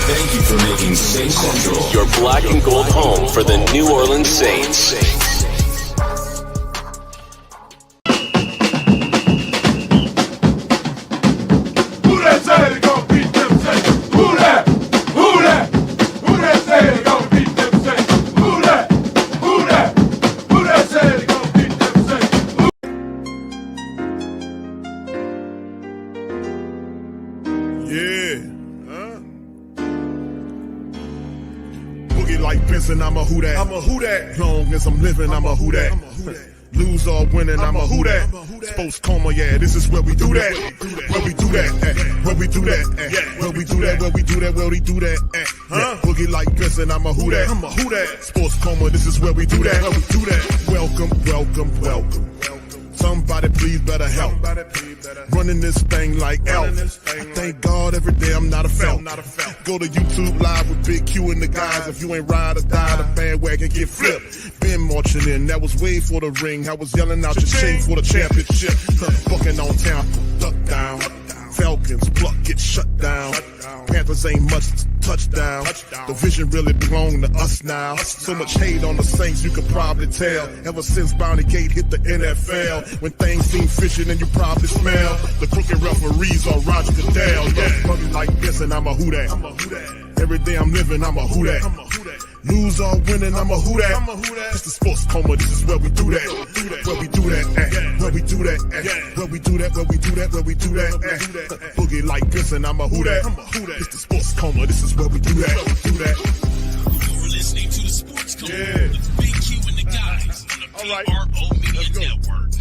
Thank you for making Saints Central your black and gold home for the New Orleans Saints. Who that say they gonna beat them Saints? Who that? Who that? Who that say they gonna beat them Saints? Who that? Who that? Who that say they gonna beat them Saints? Yeah. Boogie like Benson, I'm a who that. I'm a who that. Long as I'm living, I'm a who that. Lose or winning, I'm a who that. Sports coma, yeah, this is where we do that. Where we do that, where we do that, where we do that, where we do that, where we do that. Boogie like Benson, I'm a who that. I'm a who that. Sports coma, this is where we do that. Where we do that. Welcome, welcome, welcome. Somebody please better help. Running this thing like elf. I thank God every day I'm not a felt. Go to YouTube Live with Big Q and the guys. If you ain't ride or die, the bandwagon get flipped. Been marching in, that was way for the ring. I was yelling out your shame for the championship. Bucking on town, duck down. Falcons, pluck, get shut down. Panthers ain't much touchdown. The vision really belong to us now. So much hate on the Saints, you could probably tell. Ever since Bounty Gate hit the NFL, when things seem fishy, then you probably smell the crooked referees or Roger Goodell. Yeah, probably like this, and I'm a who that. Every day I'm living, I'm a who that. Lose or winning, I'm a who that. It's the sports coma, this is where we do that. Where we do that, where we do that, where we do that, where we do that, where we do that. Boogie like this, and I'm a who that. It's the sports coma, this is where we do that. You're listening to the Sports Coma with Big Q and the guys on the PRO Media Network.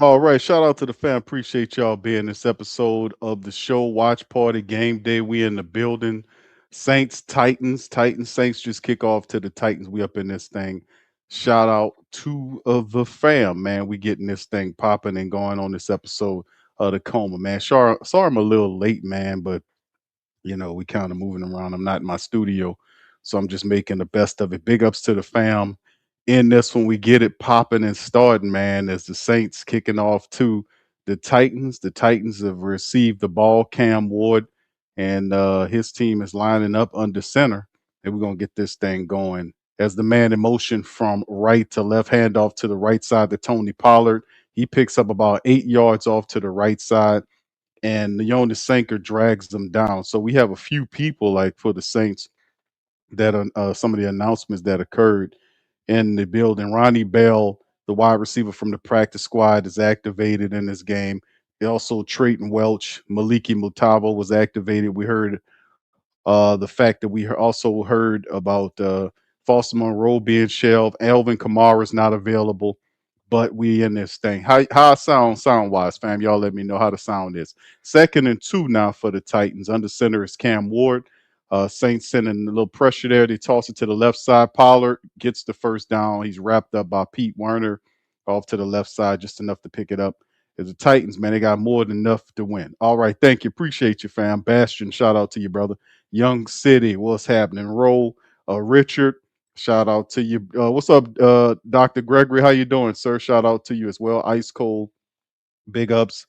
All right, shout out to the fam. Appreciate y'all being this episode of the show. Watch Party Game Day. We in the building. Saints, Titans, Saints just kick off to the Titans. We up in this thing. Shout out to the fam, man. We getting this thing popping and going on this episode of the Coma, man. Sorry I'm a little late, man, but we kind of moving around. I'm not in my studio, so I'm just making the best of it. Big ups to the fam in this when we get it popping and starting, man, as the Saints kicking off to the Titans. The Titans have received the ball. Cam Ward and his team is lining up under center, and we're going to get this thing going. As the man in motion from right to left, handoff to the right side to Tony Pollard. He picks up about 8 yards off to the right side, and the sinker drags them down. So we have a few people like for the Saints that are some of the announcements that occurred in the building. Ronnie Bell, the wide receiver from the practice squad, is activated in this game. Also, Trayton Welch, Maliki Mutavo was activated. We heard the fact that we also heard about Foster Monroe being shelved. Alvin Kamara is not available, but we in this thing. How I sound wise, fam? Y'all let me know how the sound is. 2nd and 2 now for the Titans. Under center is Cam Ward. Saints sending a little pressure there. They toss it to the left side. Pollard gets the first down. He's wrapped up by Pete Werner off to the left side, just enough to pick it up. As the Titans, man, they got more than enough to win. All right, thank you. Appreciate you, fam. Bastion, shout out to you, brother. Young City, what's happening? Roll, Richard, shout out to you. What's up, Dr. Gregory? How you doing, sir? Shout out to you as well. Ice Cold, big ups.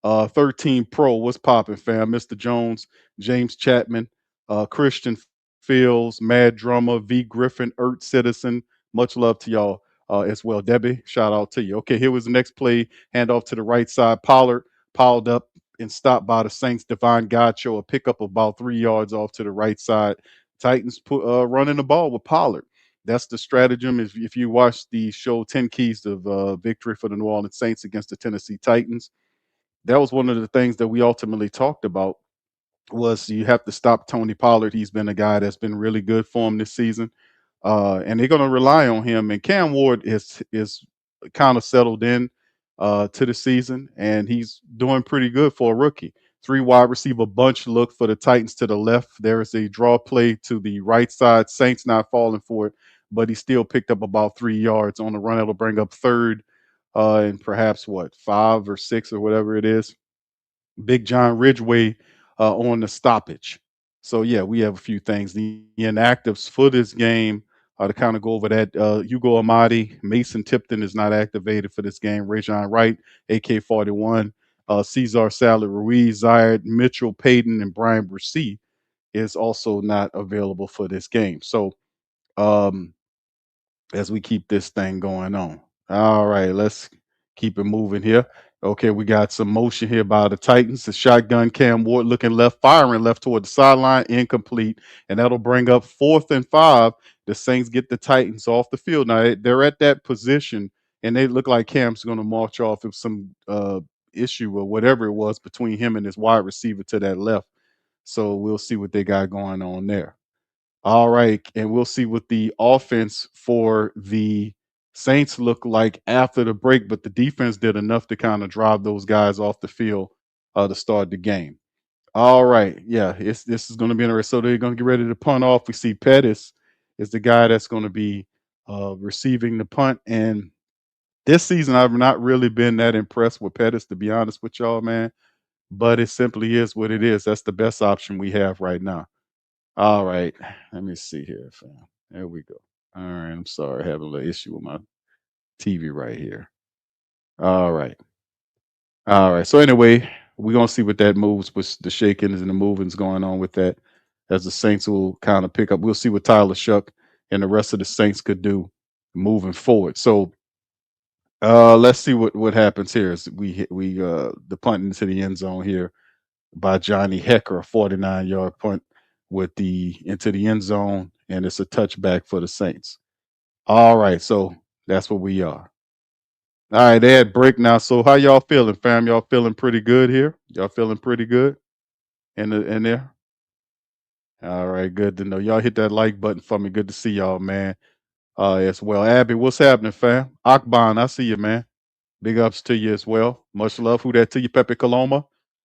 13 Pro, what's popping, fam? Mr. Jones, James Chapman, Christian Fields, Mad Drummer, V. Griffin, Earth Citizen. Much love to y'all as well. Debbie, shout out to you. Okay, here was the next play. Handoff to the right side. Pollard piled up and stopped by the Saints. Divine Gacho, a pickup about 3 yards off to the right side. Titans running the ball with Pollard. That's the stratagem. If you watch the show 10 Keys of Victory for the New Orleans Saints against the Tennessee Titans, that was one of the things that we ultimately talked about was you have to stop Tony Pollard. He's been a guy that's been really good for him this season. And they're going to rely on him. And Cam Ward is kind of settled in to the season, and he's doing pretty good for a rookie. 3 wide receiver bunch look for the Titans to the left. There is a draw play to the right side. Saints not falling for it, but he still picked up about 3 yards on the run. It'll bring up 3rd and perhaps 5 or 6 or whatever it is. Big John Ridgeway on the stoppage. So yeah, we have a few things. The inactives for this game To kind of go over that, Hugo Amadi, Mason Tipton is not activated for this game. Rajon Wright, AK-41, Cesar Salad Ruiz, Zaire Mitchell Payton, and Brian Brissy is also not available for this game. So um, as we keep this thing going on. All right, let's keep it moving here. Okay, we got some motion here by the Titans. The shotgun Cam Ward looking left, firing left toward the sideline, incomplete. And that'll bring up 4th and 5. The Saints get the Titans off the field. Now they're at that position, and they look like Cam's going to march off if some issue or whatever it was between him and his wide receiver to that left. So we'll see what they got going on there. All right, and we'll see what the offense for the Saints look like after the break, but the defense did enough to kind of drive those guys off the field to start the game. All right, yeah, this is going to be interesting. So they're going to get ready to punt off. We see Pettis is the guy that's going to be receiving the punt, and this season I've not really been that impressed with Pettis, to be honest with y'all, man. But it simply is what it is. That's the best option we have right now. All right. Let me see here, fam. There we go. All right. I'm sorry. I have a little issue with my TV right here. All right. All right. So anyway, we're gonna see what that moves with the shakings and the movings going on with that as the Saints will kind of pick up. We'll see what Tyler Shuck and the rest of the Saints could do moving forward. So let's see what happens here as we the punt into the end zone here by Johnny Hecker, a 49-yard punt with the into the end zone, and it's a touchback for the Saints. All right, so that's what we are. All right, they had break now. So how y'all feeling, fam? Y'all feeling pretty good here? Y'all feeling pretty good in there? All right, good to know. Y'all hit that like button for me. Good to see y'all, man. As well. Abby, what's happening, fam? Akban, I see you, man. Big ups to you as well. Much love. Who that to you, Pepe Coloma?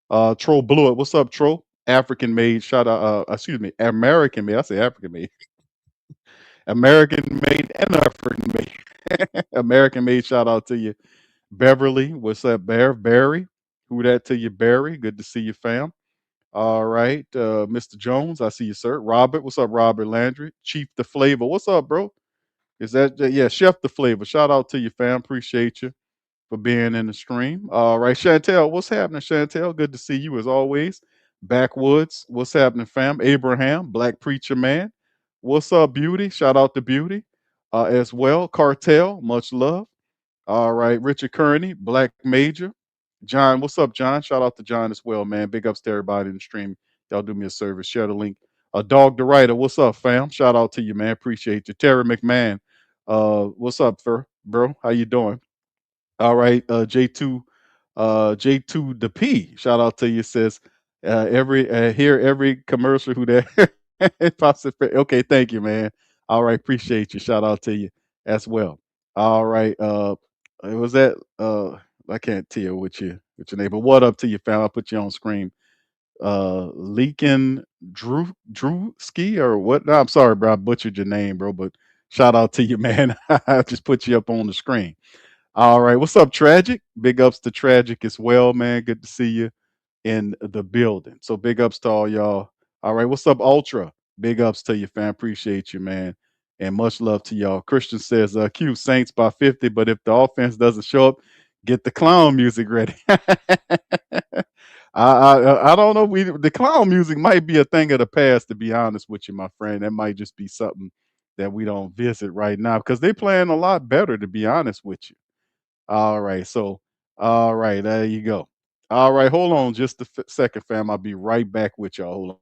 Tro Blew It. What's up, Tro? African made. Shout out. Excuse me, American made. I say African made. American made and African made. American made. Shout out to you, Beverly. What's up, Barry? Who that to you, Barry? Good to see you, fam. All right, Mr. Jones. I see you, sir. Robert. What's up, Robert Landry? Chief the Flavor. What's up, bro? Is that yeah, Chef the Flavor? Shout out to you, fam. Appreciate you for being in the stream. All right, Chantel, what's happening, Chantel? Good to see you as always. Backwoods, what's happening, fam? Abraham, Black Preacher Man, what's up, Beauty? Shout out to Beauty as well. Cartel, much love. All right, Richard Kearney, Black Major. John, what's up, John? Shout out to John as well, man. Big ups to everybody in the stream. Y'all do me a service. Share the link. Dog the Writer, what's up, fam? Shout out to you, man. Appreciate you. Terry McMahon, what's up, bro? How you doing? All right, J2 the P. Shout out to you. Says every hear every commercial who that okay, thank you, man. All right, appreciate you. Shout out to you as well. All right, was that I can't tell what your name, but what up to you, fam? I'll put you on screen. Leakin Drew Ski or what? No, I'm sorry, bro. I butchered your name, bro, but shout out to you, man. I just put you up on the screen. All right. What's up, Tragic? Big ups to Tragic as well, man. Good to see you in the building. So big ups to all y'all. All right. What's up, Ultra? Big ups to you, fam. Appreciate you, man. And much love to y'all. Christian says, Q Saints by 50, but if the offense doesn't show up, get the clown music ready. I don't know. The clown music might be a thing of the past, to be honest with you, my friend. That might just be something that we don't visit right now because they're playing a lot better, to be honest with you. All right. So, all right. There you go. All right. Hold on just a second, fam. I'll be right back with y'all. Hold on.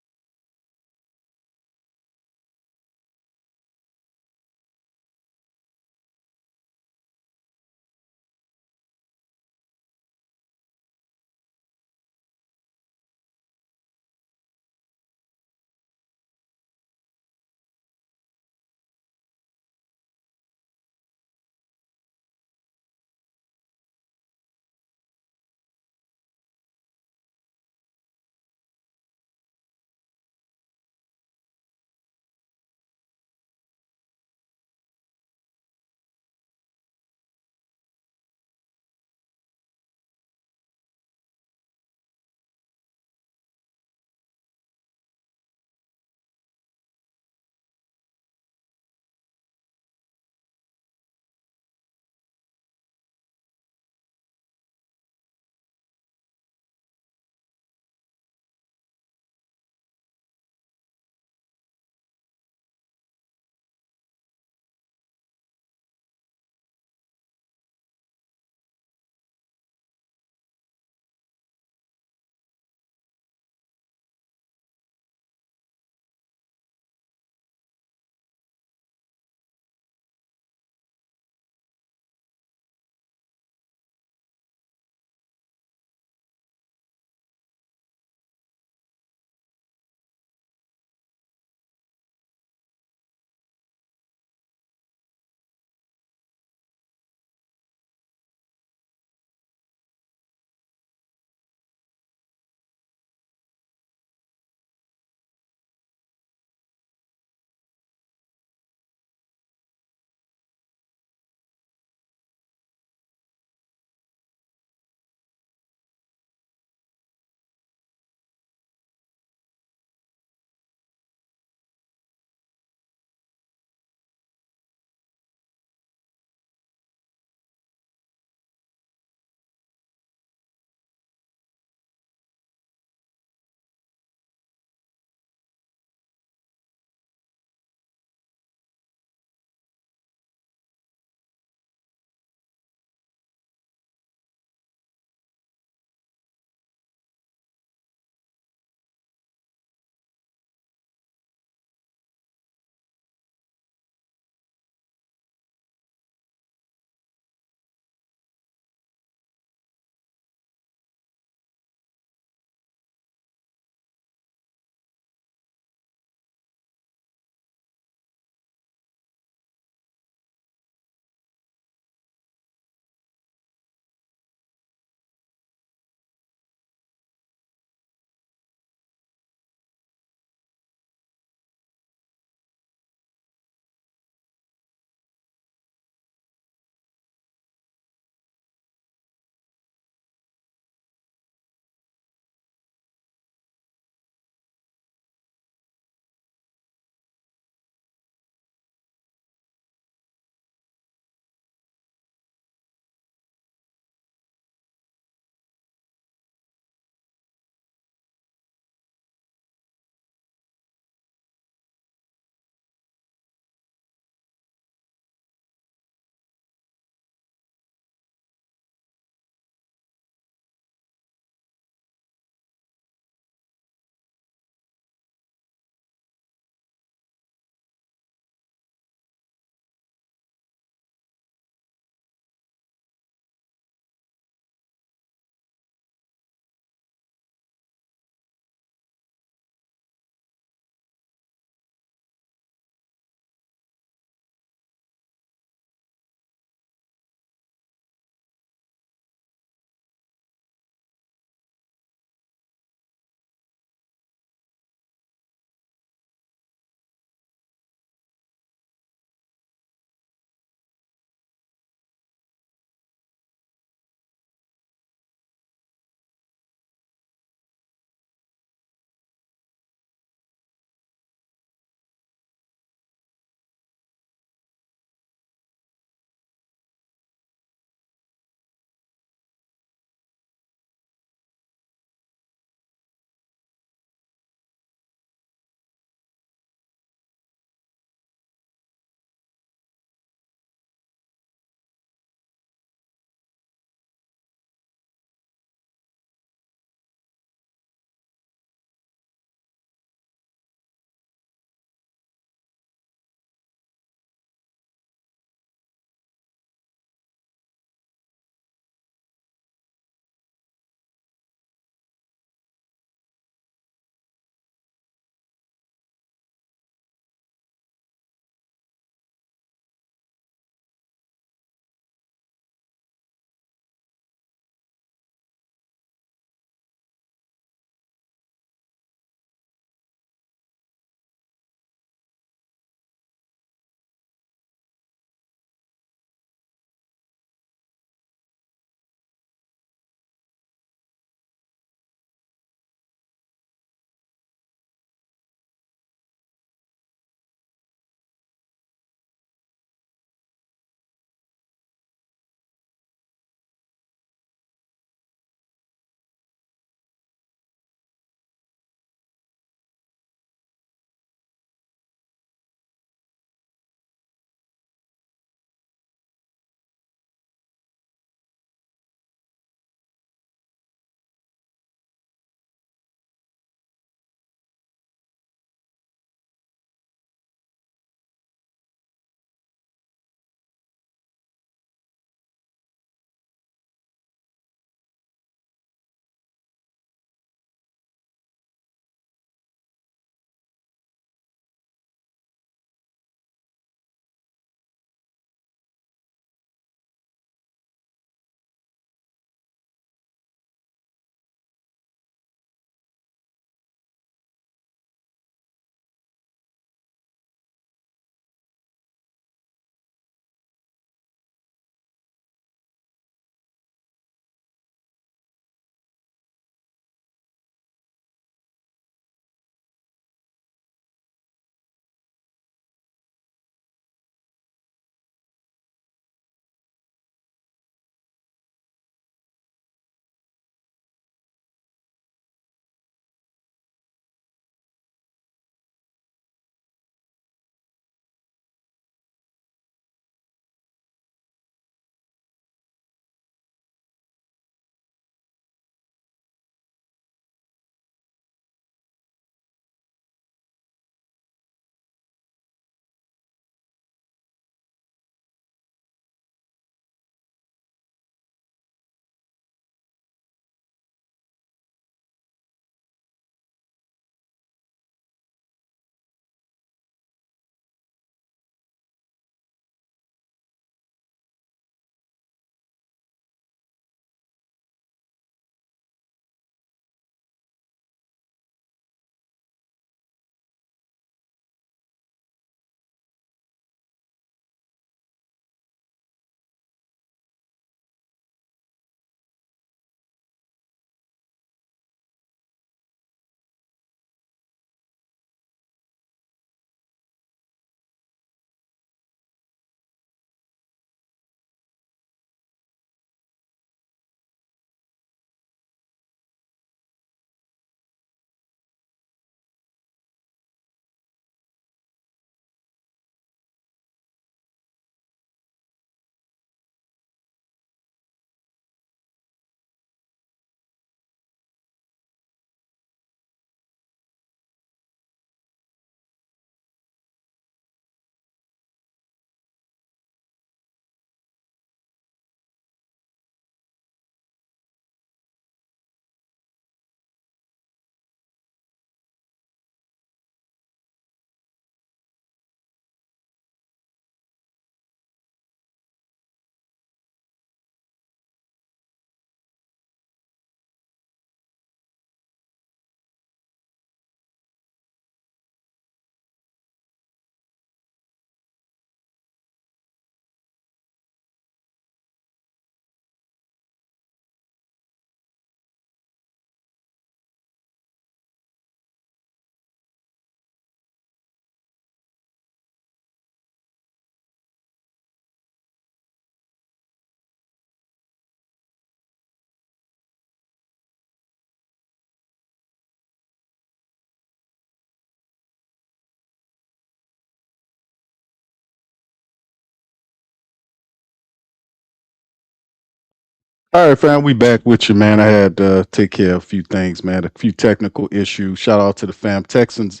All right, fam, we back with you, man. I had to take care of a few things, man. A few technical issues. Shout out to the fam. Titans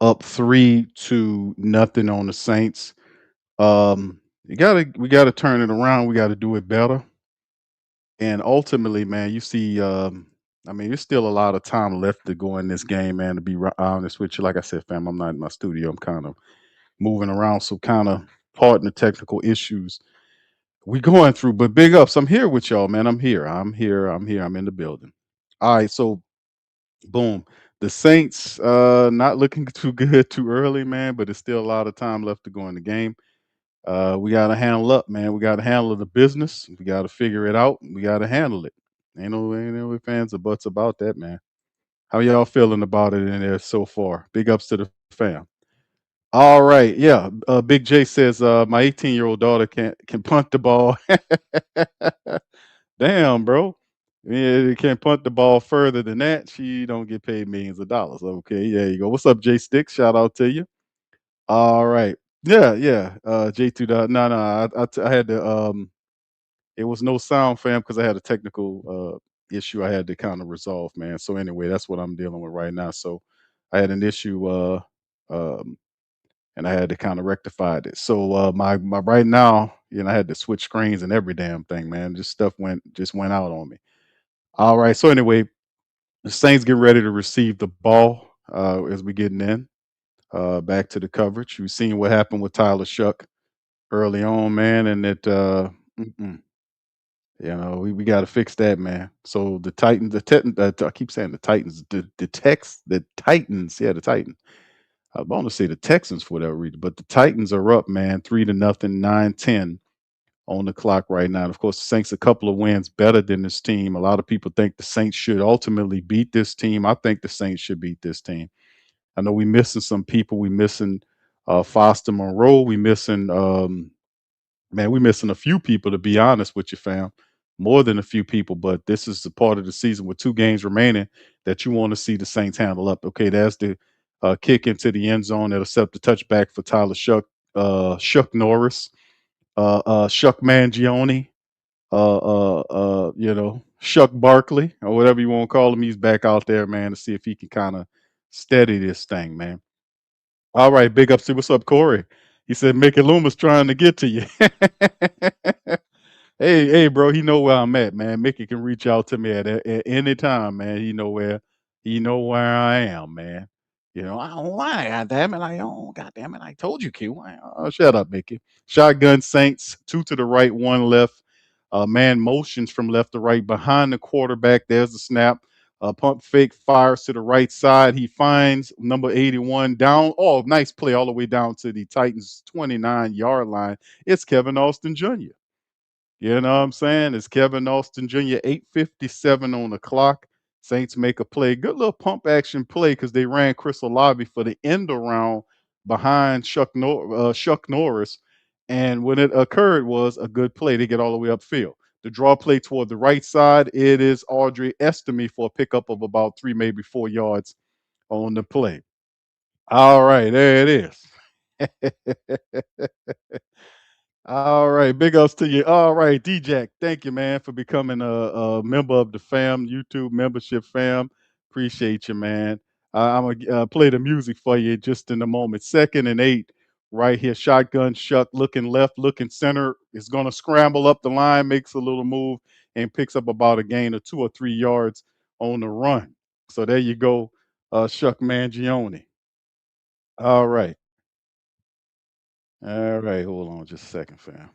up 3-0 on the Saints. We gotta turn it around. We gotta do it better. And ultimately, man, you see, there's still a lot of time left to go in this game, man. To be honest with you, like I said, fam, I'm not in my studio. I'm kind of moving around, so kind of pardon the technical issues we going through. But big ups, I'm here with y'all, man. I'm here. I'm here. I'm here. I'm in the building. All right, so boom. The Saints not looking too good too early, man, but there's still a lot of time left to go in the game. We got to handle up, man. We got to handle the business. We got to figure it out. We got to handle it. Ain't no fans or buts about that, man. How y'all feeling about it in there so far? Big ups to the fam. All right, yeah. Big J says my 18-year-old daughter can punt the ball. Damn, bro. Yeah, you can't punt the ball further than that. She don't get paid millions of dollars. Okay, there you go. What's up, J Sticks? Shout out to you. All right. Yeah, yeah. J2. No, no. I had to. It was no sound, fam, because I had a technical issue I had to kind of resolve, man. So anyway, that's what I'm dealing with right now. So I had an issue, um, and I had to kind of rectify it. So my right now, I had to switch screens and every damn thing, man. This stuff went out on me. All right. So anyway, the Saints get ready to receive the ball as we getting in. Back to the coverage. You've seen what happened with Tyler Shuck early on, man, and mm-mm, we got to fix that, man. So the Titans, I keep saying the Titans, the Titans, yeah, the Titans. I was going to say the Texans for whatever reason, but the Titans are up, man, 3-0, 9-10 on the clock right now. And of course, the Saints a couple of wins better than this team. A lot of people think the Saints should ultimately beat this team. I think the Saints should beat this team. I know we missing some people. We missing Foster Monroe. We missing man. We missing a few people to be honest with you, fam. More than a few people, but this is the part of the season with 2 games remaining that you want to see the Saints handle up. Okay, that's the kick into the end zone that'll set up the touchback for Tyler Shuck Norris, Shuck Mangione, Shuck Barkley or whatever you want to call him. He's back out there, man, to see if he can kind of steady this thing, man. All right, big ups to what's up, Corey. He said Mickey Loomis trying to get to you. Hey, bro, he know where I'm at, man. Mickey can reach out to me at any time, man. He know where I am, man. I don't lie, goddamn it. I don't, goddamn it. I told you, Q. Shut up, Mickey. Shotgun Saints, 2 to the right, 1 left. Man motions from left to right behind the quarterback. There's the snap. Pump fake fires to the right side. He finds number 81 down. Oh, nice play all the way down to the Titans 29-yard line. It's Kevin Austin Jr. You know what I'm saying? It's Kevin Austin Jr. 8:57 on the clock. Saints make a play. Good little pump action play because they ran Chris Olave for the end around behind Shuck Norris. And when it occurred was a good play. They get all the way upfield. The draw play toward the right side, it is Audrey Estime for a pickup of about 3, maybe 4 yards on the play. All right, there it is. All right, big ups to you. All right, D-Jack, thank you, man, for becoming a member of the fam, YouTube membership fam. Appreciate you, man. I'm going to play the music for you just in a moment. 2nd and 8, right here. Shotgun Shuck looking left, looking center. Is going to scramble up the line, makes a little move, and picks up about a gain of 2 or 3 yards on the run. So there you go, Shuck Mangione. All right. All right, hold on just a second, fam.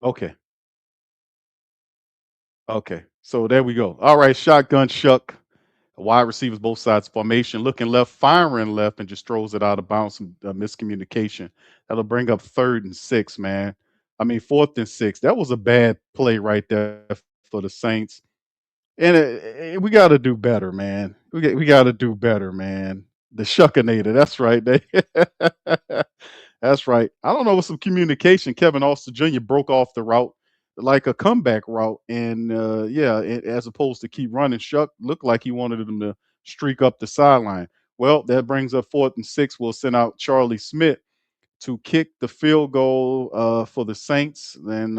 Okay. Okay, so there we go. All right, shotgun Shuck, wide receivers both sides formation, looking left, firing left, and just throws it out of bounds. Some miscommunication. That'll bring up 3rd and 6, man. I mean 4th and 6. That was a bad play right there for the Saints, and we got to do better, man. We got to do better, man. The Shuckinator. That's right. That's right. I don't know with some communication. Kevin Austin Jr. broke off the route like a comeback route, and as opposed to keep running, Shuck looked like he wanted him to streak up the sideline. Well, that brings up 4th and 6. We'll send out Charlie Smith to kick the field goal for the Saints. Then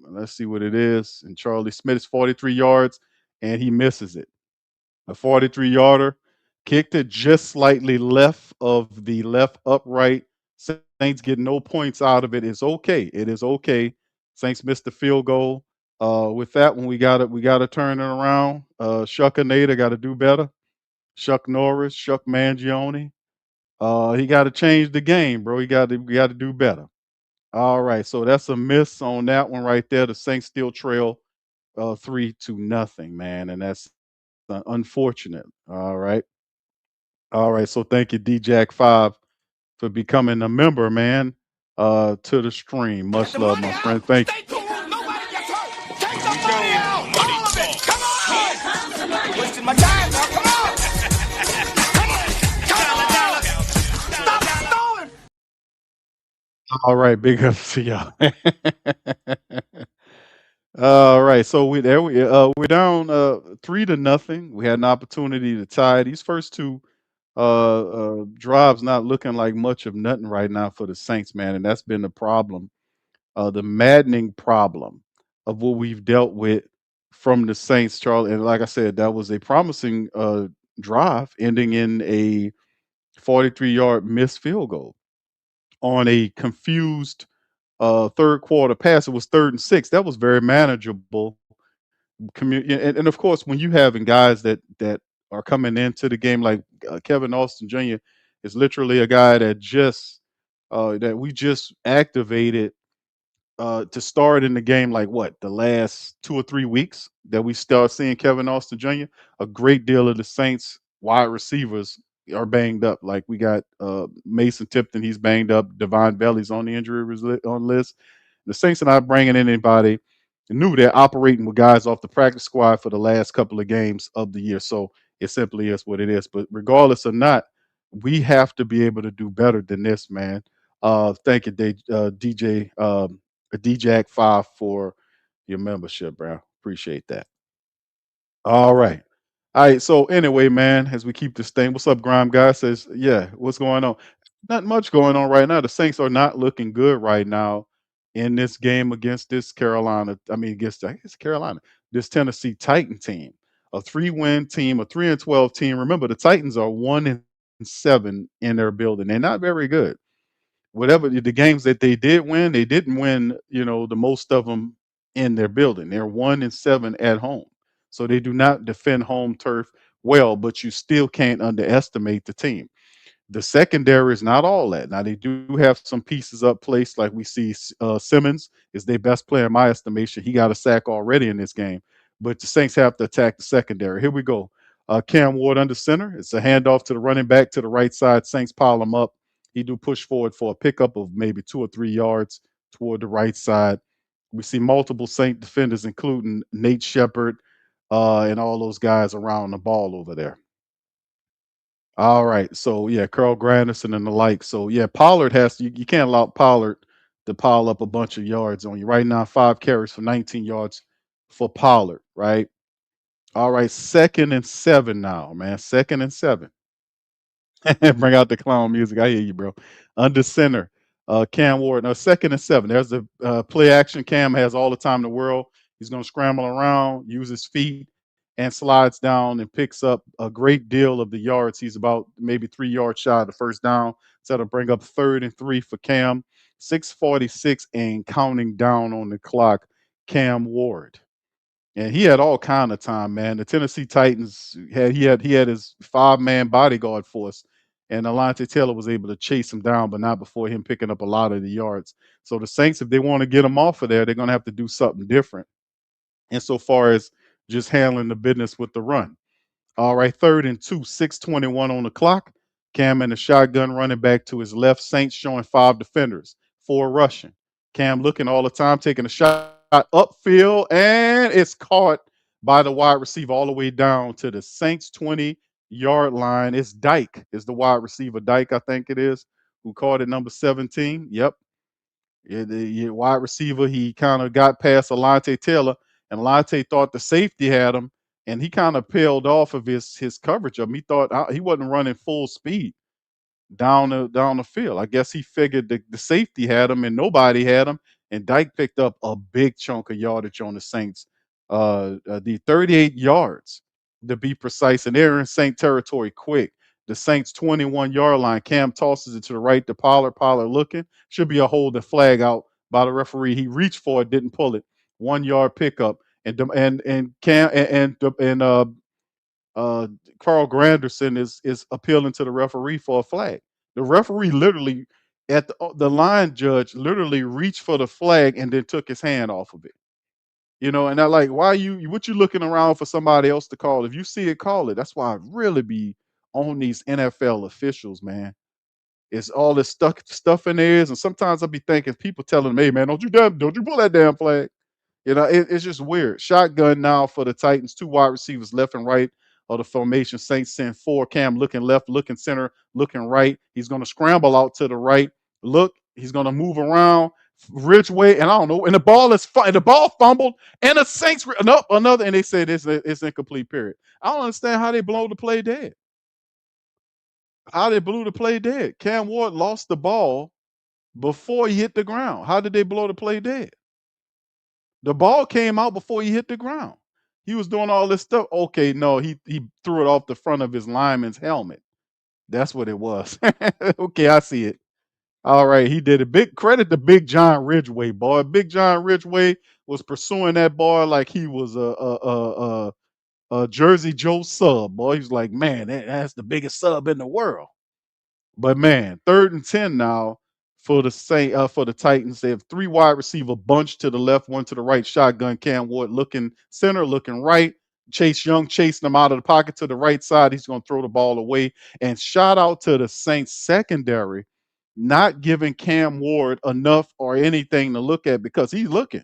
let's see what it is. And Charlie Smith is 43 yards, and he misses it. A 43 yarder, kicked it just slightly left of the left upright. Saints get no points out of it. It's okay. It is okay. Saints missed the field goal. With that one, we gotta turn it around. Shuck Nader got to do better. Chuck Norris, Chuck Mangione. He got to change the game, bro. We got to do better. All right, so that's a miss on that one right there. The Saints still trail 3-0, man, and that's unfortunate. All right. So thank you, DJack5, for becoming a member, man. To the stream. Much love, my friend. Thank you. Stay cool. Nobody gets hurt. Take the money out. All of it. Come on. Wasting my time now. Come on. Come on. Stop stalling. All right, big ups to y'all. All right, so we're down 3-0. We had an opportunity to tie. These first two drives not looking like much of nothing right now for the Saints, man, and that's been the problem, the maddening problem of what we've dealt with from the Saints, Charlie. And like I said, that was a promising drive ending in a 43-yard missed field goal on a confused third quarter pass. It was 3rd and 6. That was very manageable. And of course, when you having guys that are coming into the game like Kevin Austin Jr. is literally a guy that we just activated to start in the game, like what, the last 2 or 3 weeks that we start seeing Kevin Austin Jr. A great deal of the Saints wide receivers are banged up. Like we got Mason Tipton, he's banged up. Devon Belly's on the on list. The Saints are not bringing in anybody new. They're operating with guys off the practice squad for the last couple of games of the year. So it simply is what it is. But regardless or not, we have to be able to do better than this, man. Thank you, DJ. DJack5 for your membership, bro. Appreciate that. All right. All right. So anyway, man, as we keep this thing, what's up, Grime Guy? Says, yeah, what's going on? Not much going on right now. The Saints are not looking good right now in this game against this Carolina. I mean, against Carolina, this Tennessee Titan team, a 3-win team, a 3-12 team. Remember, the Titans are 1-7 in their building. They're not very good. Whatever the games that they did win, they didn't win, the most of them in their building. They're 1-7 at home. So they do not defend home turf well, but you still can't underestimate the team. The secondary is not all that. Now they do have some pieces up placed, like we see Simmons is their best player in my estimation. He got a sack already in this game, but the Saints have to attack the secondary. Here we go. Cam Ward under center. It's a handoff to the running back to the right side. Saints pile him up. He do push forward for a pickup of maybe 2 or 3 yards toward the right side. We see multiple Saint defenders, including Nate Shepard and all those guys around the ball over there. All right. So yeah, Carl Granderson and the like. So yeah, Pollard you can't allow Pollard to pile up a bunch of yards on you. Right now, 5 carries for 19 yards for Pollard, right? All right, 2nd and 7 now, man. 2nd and 7. Bring out the clown music. I hear you, bro. Under center, Cam Ward. Now, 2nd and 7. There's the play action. Cam has all the time in the world. He's going to scramble around, use his feet, and slides down and picks up a great deal of the yards. He's about maybe 3 yards shy of the first down. So that'll bring up 3rd and 3 for Cam. 6:46 and counting down on the clock. Cam Ward. And he had all kind of time, man. The Tennessee Titans he had his 5-man bodyguard force, and Alontae Taylor was able to chase him down, but not before him picking up a lot of the yards. So the Saints, if they want to get him off of there, they're going to have to do something different. Insofar as just handling the business with the run. All right, 3rd and 2, 6:21 on the clock. Cam and the shotgun running back to his left. Saints showing 5 defenders, 4 rushing. Cam looking all the time, taking a shot upfield, and it's caught by the wide receiver all the way down to the Saints 20-yard line. It's Dyke, is the wide receiver. Dyke, I think it is, who caught it, number 17. Yep. Yeah, the wide receiver, he kind of got past Alontae Taylor, and Alontae thought the safety had him, and he kind of peeled off of his coverage of him. He thought he wasn't running full speed down the field. I guess he figured the safety had him and nobody had him, and Dyke picked up a big chunk of yardage on the Saints. The 38 yards to be precise, and they're in Saint territory quick. The Saints 21-yard line. Cam tosses it to the right to Pollard. Pollard looking. Should be a hold and flag out by the referee. He reached for it, didn't pull it. 1 yard pickup. And Cam and uh, Carl Granderson is appealing to the referee for a flag. The referee literally at the line judge literally reached for the flag and then took his hand off of it. And I like, why what you looking around for somebody else to call? If you see it, call it. That's why I really be on these NFL officials, man. It's all this stuff in there, and sometimes I'll be thinking people telling them, "Hey, man, don't you pull that damn flag." It's just weird. Shotgun now for the Titans. Two wide receivers left and right of the formation. Saints send four. Cam looking left, looking center, looking right. He's going to scramble out to the right. Look, he's going to move around. Ridgeway, and I don't know. And the ball fumbled, and the Saints another, and they said it's incomplete. Period. I don't understand how they blow the play dead. How they blew the play dead. Cam Ward lost the ball before he hit the ground. How did they blow the play dead? The ball came out before he hit the ground. He was doing all this stuff. Okay, no, he threw it off the front of his lineman's helmet. That's what it was. Okay, I see it. All right, he did it. Big credit to Big John Ridgeway, boy. Big John Ridgeway was pursuing that boy like he was a Jersey Joe sub, boy. He was like, man, that's the biggest sub in the world. But man, 3rd and 10 now for the Titans. They have three wide receiver bunch to the left, one to the right. Shotgun. Cam Ward looking center, looking right. Chase Young chasing him out of the pocket to the right side. He's going to throw the ball away. And shout out to the Saints secondary, not giving Cam Ward enough or anything to look at because he's looking.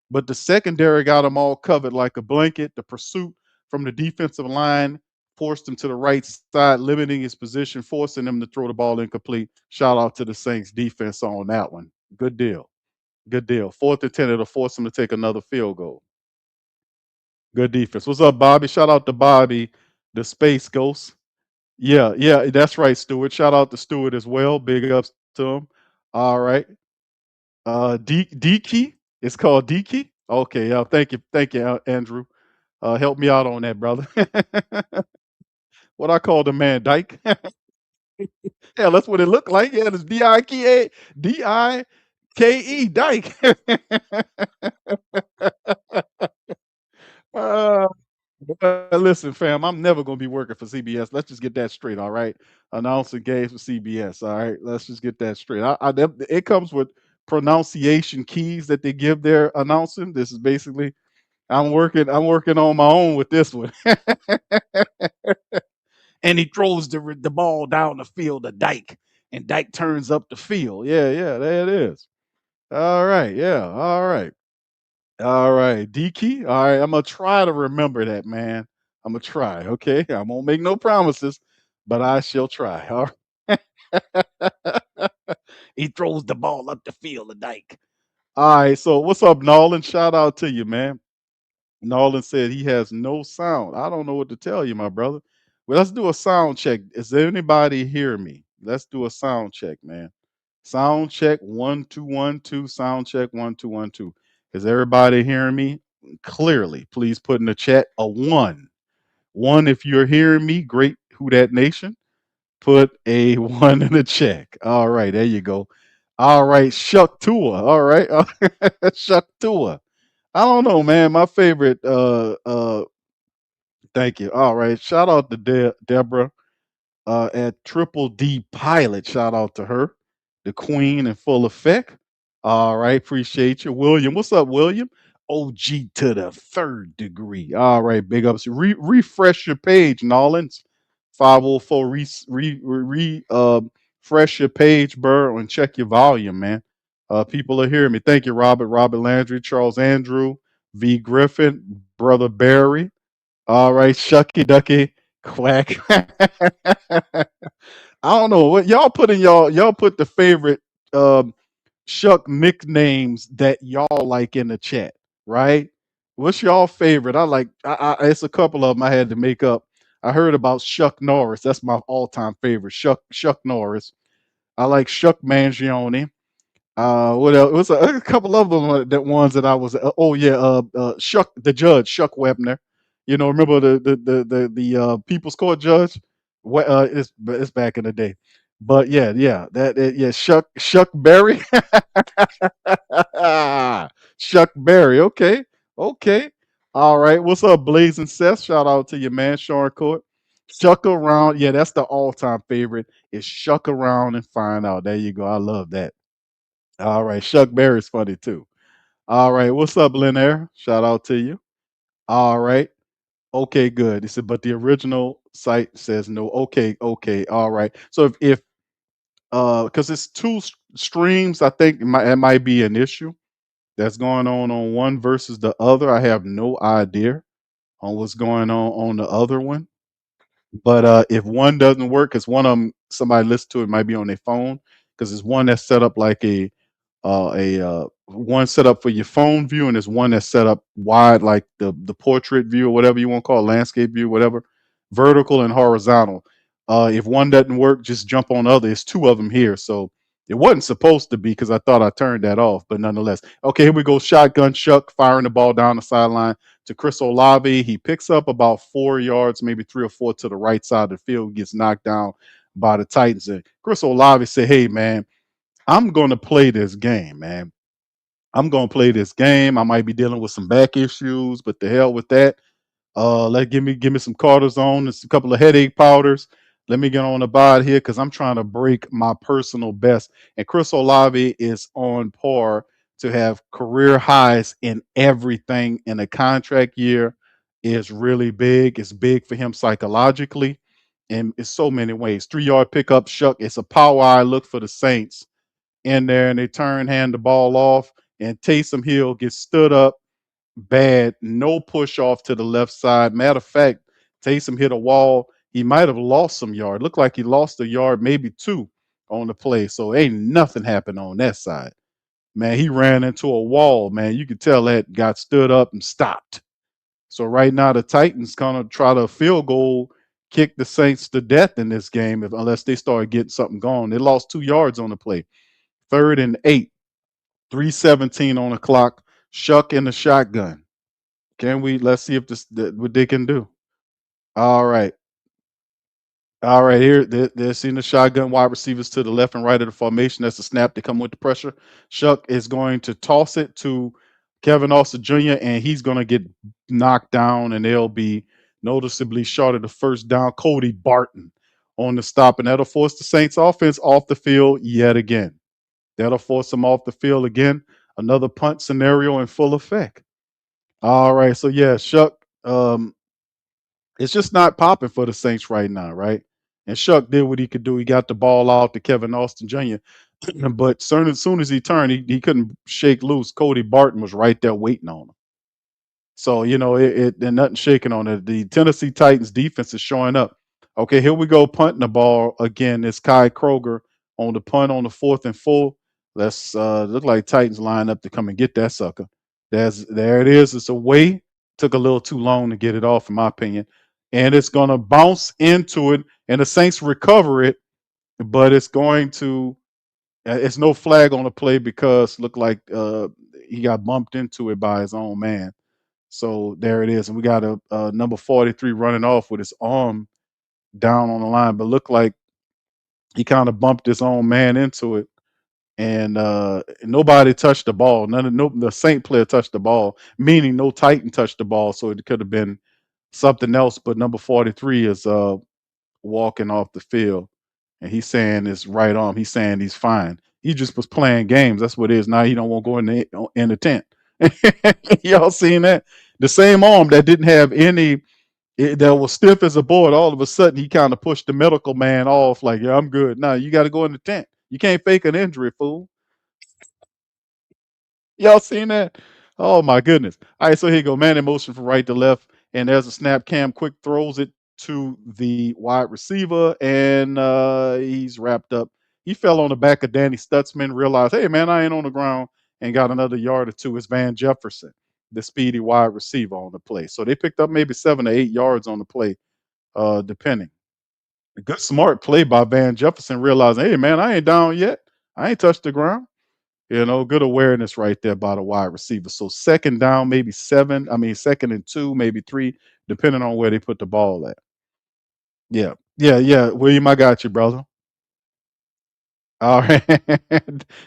But the secondary got him all covered like a blanket. The pursuit from the defensive line forced him to the right side, limiting his position, forcing him to throw the ball incomplete. Shout out to the Saints defense on that one. Good deal. Good deal. 4th and 10, it'll force him to take another field goal. Good defense. What's up, Bobby? Shout out to Bobby, the Space Ghost. Yeah, that's right, Stewart. Shout out to Stewart as well. Big ups to him. All right. D-Key. It's called D-Key. Okay, thank you, Andrew. Help me out on that, brother. What I call the man, Dyke. Yeah, that's what it looked like. Yeah, it's Dike, Dyke. uh, listen, fam, I'm never gonna be working for CBS. Let's just get that straight, all right? Announcing games for CBS, all right? Let's just get that straight. It comes with pronunciation keys that they give their announcing. This is basically I'm working on my own with this one. And he throws the ball down the field to Dyke, and Dyke turns up the field. Yeah, there it is. All right, yeah, all right, DK. All right, I'm gonna try to remember that, man. I'm gonna try. Okay, I won't make no promises, but I shall try. All right. He throws the ball up the field to Dyke. All right, so what's up, Nolan? Shout out to you, man. Nolan said he has no sound. I don't know what to tell you, my brother. Well, let's do a sound check. Is there anybody hear me? Let's do a sound check, man. Sound check 1 2 1 2. Sound check 1 2 1 2. Is everybody hearing me clearly? Please put in the chat a 1. 1 if you're hearing me. Great, Who Dat Nation. Put a 1 in the check. All right, there you go. All right, Shough Tua. All right, Shough Tua. I don't know, man. My favorite. Thank you. All right. Shout out to Deborah at Triple D Pilot. Shout out to her, the queen in full effect. All right. Appreciate you, William. What's up, William? OG to the 3rd degree. All right. Big ups. Refresh your page, Nolans. 504. Refresh your page, bro, and check your volume, man. People are hearing me. Thank you, Robert. Robert Landry, Charles Andrew, V. Griffin, Brother Barry. All right, Shucky Ducky, Quack. I don't know what y'all put in y'all put the favorite Shuck nicknames that y'all like in the chat, right? What's y'all favorite? It's a couple of them I had to make up. I heard about Shuck Norris. That's my all-time favorite. Shuck Norris. I like Shuck Mangione. What else? It was a couple of them that ones that I was. Oh yeah, Shuck the judge, Shuck Webner. Remember the People's Court judge? It's back in the day, but yeah, yeah, Shuck Berry, Shuck Berry. Okay, okay, all right. What's up, Blazing Seth? Shout out to your man, Sean Court. Shuck around, yeah, that's the all-time favorite. Is shuck around and find out. There you go. I love that. All right. Shuck Berry's funny too. All right. What's up, Lynn Air? Shout out to you. All right. Okay, good. He said, but the original site says no. Okay, okay. All right. So if because it's two streams, I think it might be an issue that's going on one versus the other. I have no idea on what's going on the other one. But if one doesn't work, because one of them somebody listen to it might be on their phone, because it's one that's set up like a one set up for your phone view, and there's one that's set up wide like the portrait view or whatever you want to call it, landscape view, whatever, vertical and horizontal. If one doesn't work, just jump on the other. It's two of them here, so it wasn't supposed to be because I thought I turned that off, but nonetheless. Okay, here we go. Shotgun Chuck firing the ball down the sideline to Chris Olave. He picks up about 4 yards, maybe 3 or 4 to the right side of the field, gets knocked down by the Titans. And Chris Olave said, "Hey man, I'm going to play this game, man. I'm going to play this game. I might be dealing with some back issues, but the hell with that. Give me some cortisone and a couple of headache powders. Let me get on the bod here because I'm trying to break my personal best." And Chris Olave is on par to have career highs in everything. In a contract year is really big. It's big for him psychologically, and in so many ways. 3 yard pickup, Shuck. It's a power eye look for the Saints in there, and they hand the ball off, and Taysom Hill gets stood up bad, no push off to the left side. Matter of fact, Taysom hit a wall. He might have lost some yard. Looked like he lost a yard, maybe two on the play. So ain't nothing happened on that side. Man, he ran into a wall, man. You could tell that got stood up and stopped. So right now the Titans kind of try to field goal kick the Saints to death in this game unless they start getting something going. They lost 2 yards on the play. 3rd and 8, 3:17 on the clock. Shuck in the shotgun. Can we? Let's see if what they can do. All right. All right. Here, they're seeing the shotgun wide receivers to the left and right of the formation. That's a snap. They come with the pressure. Shuck is going to toss it to Kevin Austin Jr., and he's going to get knocked down, and they'll be noticeably short of the first down. Cody Barton on the stop, and that'll force the Saints offense off the field yet again. That'll force them off the field again. Another punt scenario in full effect. All right. So yeah, Shuck, it's just not popping for the Saints right now, right? And Shuck did what he could do. He got the ball out to Kevin Austin Jr. But as soon as he turned, he couldn't shake loose. Cody Barton was right there waiting on him. So, and nothing shaking on it. The Tennessee Titans defense is showing up. Okay, here we go, punting the ball again. It's Kai Kroger on the punt on the 4th and 4. Let's look like Titans line up to come and get that sucker. There it is. It's away. Took a little too long to get it off, in my opinion. And it's gonna bounce into it, and the Saints recover it, but it's going to it's no flag on the play because look like he got bumped into it by his own man. So there it is, and we got a number 43 running off with his arm down on the line, but looked like he kind of bumped his own man into it, and nobody touched the ball. The Saint player touched the ball, meaning no Titan touched the ball, so it could have been something else. But number 43 is walking off the field, and he's saying his right arm. He's saying he's fine. He just was playing games. That's what it is. Now he don't want to go in the tent. Y'all seen that? The same arm that didn't have any, that was stiff as a board. All of a sudden, he kind of pushed the medical man off. Like, yeah, I'm good. Now you got to go in the tent. You can't fake an injury, fool. Y'all seen that? Oh my goodness. All right, so here you go. Man in motion from right to left. And there's a snap. Cam quick throws it to the wide receiver, and he's wrapped up. He fell on the back of Danny Stutzman, realized, hey man, I ain't on the ground, and got another yard or two. It's Van Jefferson. the speedy wide receiver on the play. So they picked up maybe 7 or 8 yards on the play, depending. A good smart play by Van Jefferson, realizing, hey man, I ain't down yet. I ain't touched the ground. Good awareness right there by the wide receiver. So second down, maybe seven. I mean, second and two, maybe three, depending on where they put the ball at. Yeah, yeah, yeah. William, I got you, brother. All right.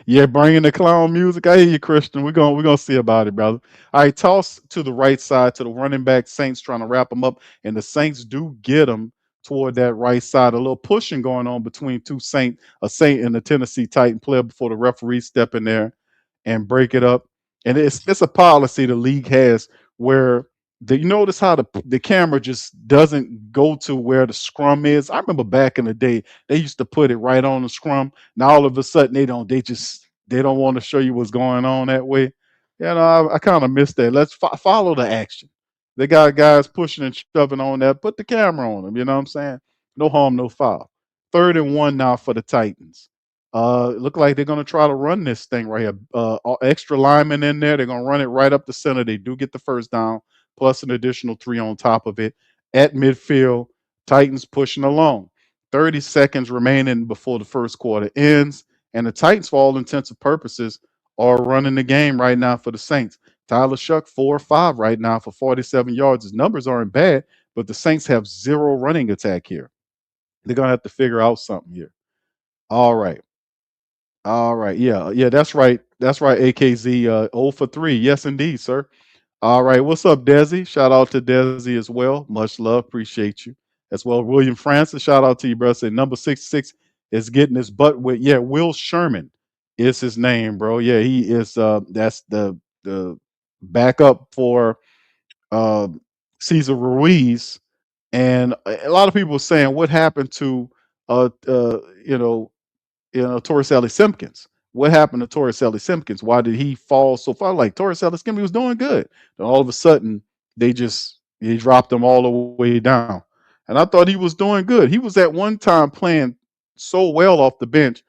Yeah, bringing the clown music. I hear you, Christian. We're gonna see about it, brother. All right, toss to the right side to the running back. Saints trying to wrap them up, and the Saints do get them toward that right side. A little pushing going on between a Saint and a Tennessee Titan player before the referee step in there and break it up. And it's a policy the league has where you notice how the camera just doesn't go to where the scrum is. I remember back in the day they used to put it right on the scrum. Now all of a sudden they don't. They don't want to show you what's going on that way. I kind of miss that. Let's follow the action. They got guys pushing and shoving on that. Put the camera on them. You know what I'm saying? No harm, no foul. 3rd and 1 now for the Titans. Look like they're gonna try to run this thing right here. Extra linemen in there. They're gonna run it right up the center. They do get the first down, plus an additional 3 on top of it. At midfield, Titans pushing along. 30 seconds remaining before the first quarter ends, and the Titans, for all intents and purposes, are running the game right now for the Saints. Tyler Shough, 4 or 5 right now for 47 yards. His numbers aren't bad, but the Saints have zero running attack here. They're gonna have to figure out something here. All right. All right. Yeah. Yeah. That's right. That's right. AKZ 0 for 3. Yes, indeed, sir. All right. What's up, Desi? Shout out to Desi as well. Much love. Appreciate you as well. William Francis, shout out to you, brother. Say number 66 is getting his butt with. Yeah, Will Sherman is his name, bro. Yeah, he is. That's the backup for uh, Cesar Ruiz. And a lot of people were saying what happened to uh, uh, you know Torres Ellie Simpkins. What happened to Torres Ellie Simpkins? Why did he fall so far? Like Torres Ellie Simpkins was doing good. Then all of a sudden, they dropped him all the way down. And I thought he was doing good. He was at one time playing so well off the bench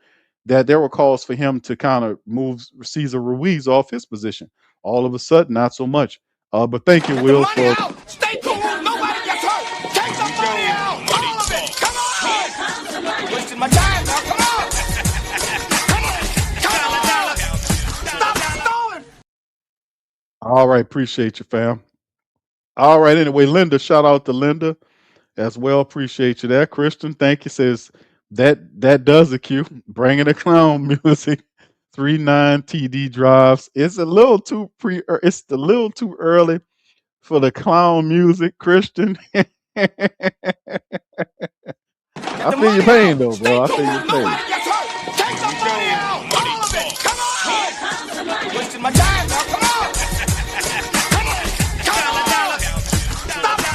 that there were calls for him to kind of move Cesar Ruiz off his position. All of a sudden, not so much. But thank you, Will, for Stay cool. Nobody gets hurt. Take the money out. All of it. Come on. Wasting my time now. Come on. Come on. Stop stalling. all right. Appreciate you, fam. All right. Anyway, Linda, shout out to Linda as well. Appreciate you there. Christian, thank you. Says that does a cue. Bringing the clown music. 3-9 TD drives. It's a little too it's a little too early for the clown music, Christian. I feel your pain though, bro. I feel your pain. Nobody gets hurt. Take the money out. All of it. Come on. Wasting my time now. Come on. Come on. Stop.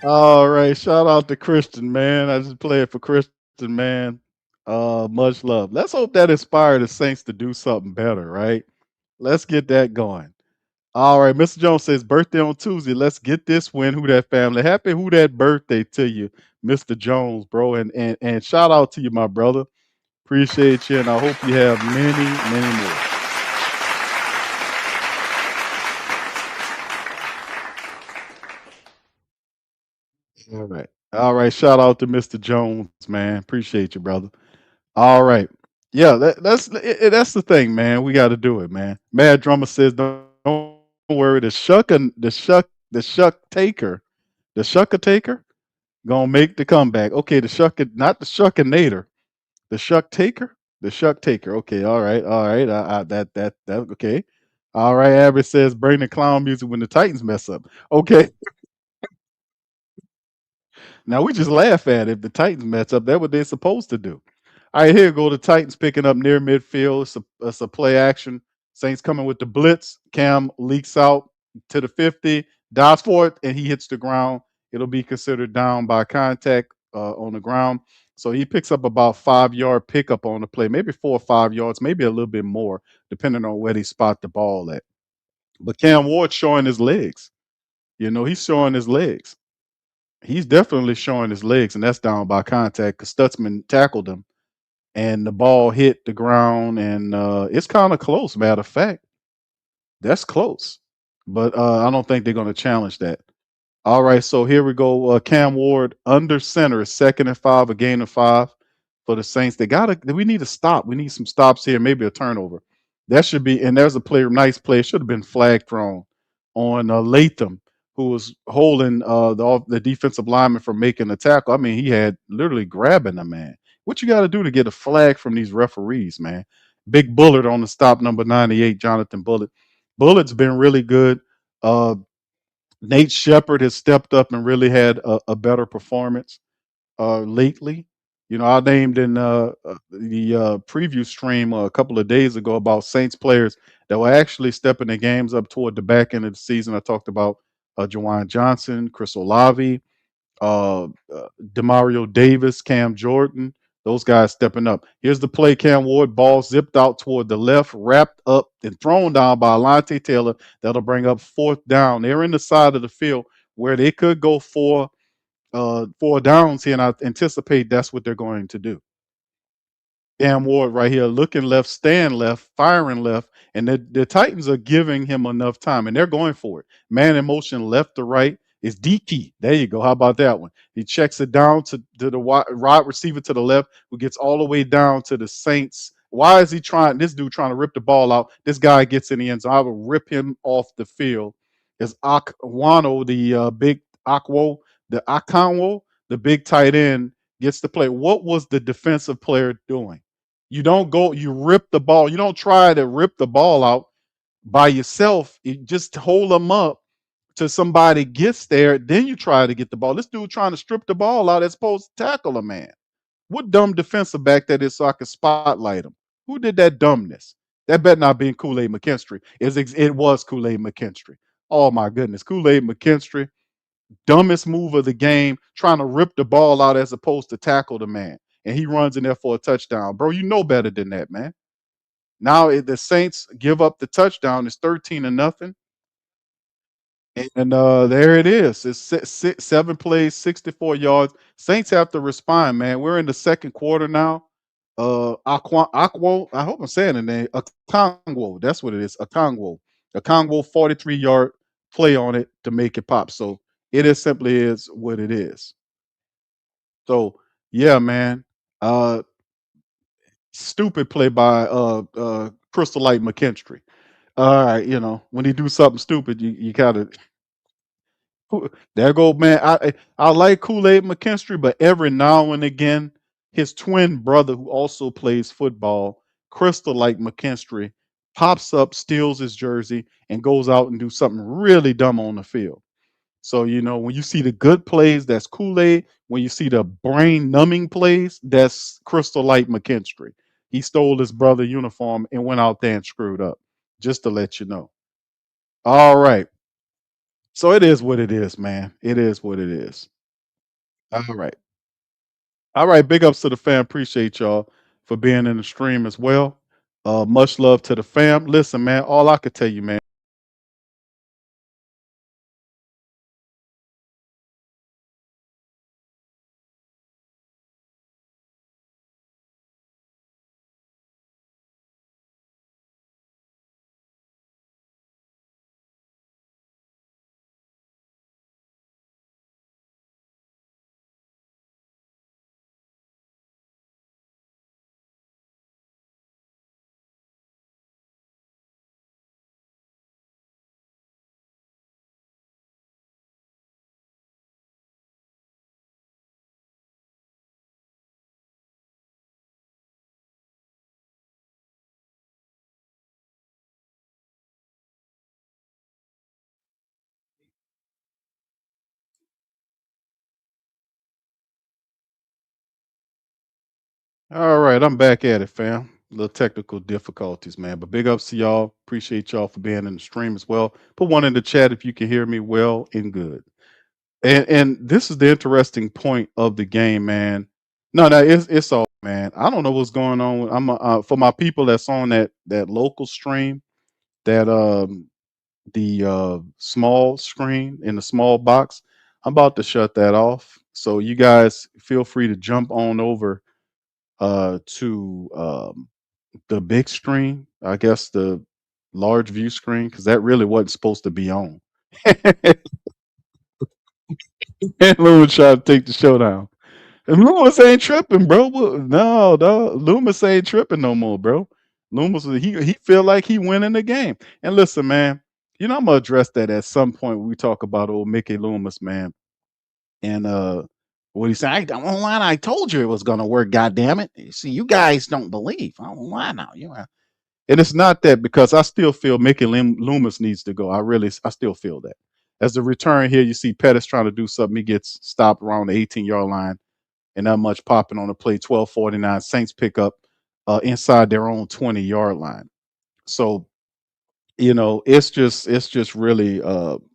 All right, shout out to Christian, man. I just played for Christian, man. Much love. Let's hope that inspired the Saints to do something better, right? Let's get that going. All right, Mr. Jones says birthday on Tuesday. Let's get this win. Who that family? Happy Who that birthday to you, Mr. Jones, bro. And shout out to you, my brother. Appreciate you, and I hope you have many, many more. All right. All right. Shout out to Mr. Jones, man. Appreciate you, brother. All right. Yeah, that's the thing, man. We got to do it, man. Mad Drummer says, don't worry. The Shucker Taker, gonna make the comeback. Okay, not the Shuckinator, the Shuck Taker, the Shuck Taker. Okay, all right. That okay. All right. Abby says, bring the clown music when the Titans mess up. Okay. Now we just laugh at it. If the Titans mess up, that's what they're supposed to do. All right, here go the Titans picking up near midfield. It's a play action. Saints coming with the blitz. Cam leaks out to the 50, dives for it, and he hits the ground. It'll be considered down by contact on the ground. So he picks up about 5 yard pickup on the play, maybe 4 or 5 yards, maybe a little bit more, depending on where they spot the ball at. But Cam Ward's showing his legs. He's showing his legs. He's definitely showing his legs, and that's down by contact because Stutzman tackled him, and the ball hit the ground, and it's kind of close. Matter of fact, that's close, but I don't think they're going to challenge that. All right, so here we go. Cam Ward under center, 2nd and 5, a gain of 5 for the Saints. We need to stop. We need some stops here, maybe a turnover. That should be, and there's a player, nice play. Should have been flag thrown on Latham, who was holding the defensive lineman from making the tackle. I mean, he had literally grabbing the man. What you got to do to get a flag from these referees, man? Big Bullet on the stop, number 98, Jonathan Bullet. Bullet's been really good. Nate Shepard has stepped up and really had a better performance lately. I named in the preview stream a couple of days ago about Saints players that were actually stepping their games up toward the back end of the season. I talked about Juwan Johnson, Chris Olave, uh, Demario Davis, Cam Jordan, those guys stepping up. Here's the play: Cam Ward, ball zipped out toward the left, wrapped up and thrown down by Alante Taylor. That'll bring up 4th down. They're in the side of the field where they could go four downs here, and I anticipate that's what they're going to do. Cam Ward right here, looking left, staying left, firing left, and the Titans are giving him enough time, and they're going for it. Man in motion, left to right is D key. There you go. How about that one? He checks it down to the wide receiver to the left, who gets all the way down to the Saints. Why is he trying? This dude trying to rip the ball out. This guy gets in the end zone. I will rip him off the field. Is Akwano, the big Akwo, the Akanwo, the big tight end, gets to play. What was the defensive player doing? You don't go, you rip the ball. You don't try to rip the ball out by yourself. You just hold them up till somebody gets there. Then you try to get the ball. This dude trying to strip the ball out as opposed to tackle a man. What dumb defensive back that is so I can spotlight him? Who did that dumbness? That better not be Kool-Aid McKinstry. It was Kool-Aid McKinstry. Oh my goodness. Kool-Aid McKinstry, dumbest move of the game, trying to rip the ball out as opposed to tackle the man. And he runs in there for a touchdown. Bro, you know better than that, man. Now the Saints give up the touchdown. It's 13-0. And there it is. It's 7 plays, 64 yards. Saints have to respond, man. We're in the second quarter now. Akwo, I hope I'm saying the name. Akangwo, that's what it is. Akangwo. Akangwo, 43-yard play on it to make it pop. So it is simply is what it is. So yeah, man. Stupid play by Crystal Light McKinstry. All right, when he do something stupid, you gotta there go, man. I like Kool-Aid McKinstry, but every now and again, his twin brother, who also plays football, Crystal Light McKinstry, pops up, steals his jersey, and goes out and do something really dumb on the field. So, when you see the good plays, that's Kool-Aid. When you see the brain numbing plays, that's Crystal Light McKinstry. He stole his brother uniform and went out there and screwed up, just to let you know. All right. So it is what it is, man. It is what it is. All right. All right. Big ups to the fam. Appreciate y'all for being in the stream as well. Much love to the fam. Listen, man, all I could tell you, man. All right, I'm back at it, fam. Little technical difficulties, man. But big ups to y'all. Appreciate y'all for being in the stream as well. Put one in the chat if you can hear me well and good. And this is the interesting point of the game, man. No, no, it's all man. I don't know what's going on. For my people that's on that local stream, that the small screen in the small box. I'm about to shut that off. So you guys feel free to jump on over to the big screen. I guess the large view screen because that really wasn't supposed to be on. And Lewis tried to take the show down. And Loomis ain't tripping, bro. No, no, Loomis ain't tripping no more, bro. Loomis, he feel like he winning the game. And listen, man, I'm gonna address that at some point when we talk about old Mickey Loomis, man. And what he said, I don't lie. I told you it was gonna work. God damn it! You see, you guys don't believe. I don't lie now. And it's not that because I still feel Mickey Loomis needs to go. I still feel that. As the return here, you see Pettis trying to do something. He gets stopped around the 18-yard line and not much popping on the play. 12:49. Saints pick up inside their own 20-yard line. So it's just really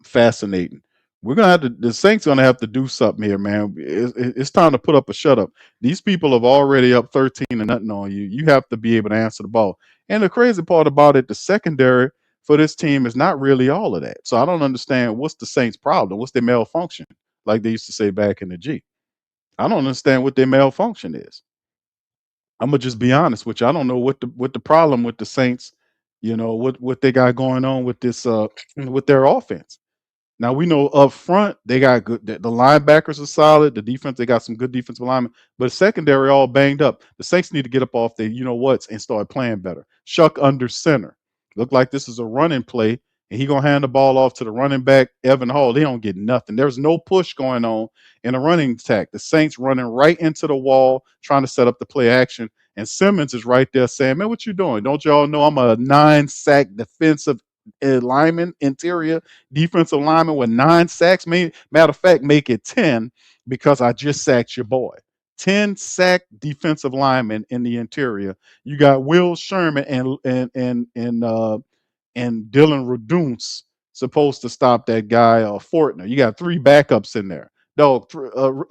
fascinating. We're gonna have to the Saints gonna have to do something here, man. It's time to put up a shut up. These people have already up 13 to nothing on you. You have to be able to answer the ball. And the crazy part about it, the secondary for this team is not really all of that. So I don't understand what's the Saints' problem. What's their malfunction, like they used to say back in the G. I don't understand what their malfunction is. I'm gonna just be honest with you. I don't know what the problem with the Saints, what they got going on with this with their offense. Now we know up front they got good. The linebackers are solid. The defense they got some good defensive linemen, but secondary all banged up. The Saints need to get up off their whats and start playing better. Shough under center. Look like this is a running play, and he gonna hand the ball off to the running back Evan Hall. They don't get nothing. There's no push going on in a running attack. The Saints running right into the wall, trying to set up the play action. And Simmons is right there saying, "Man, what you doing? Don't y'all know I'm a 9-sack defensive lineman, interior defensive lineman with 9 sacks. Matter of fact, make it 10 because I just sacked your boy. 10 sack defensive linemen in the interior. You got Will Sherman and Dylan Reduce supposed to stop that guy Fortner. You got 3 backups in there. Dog,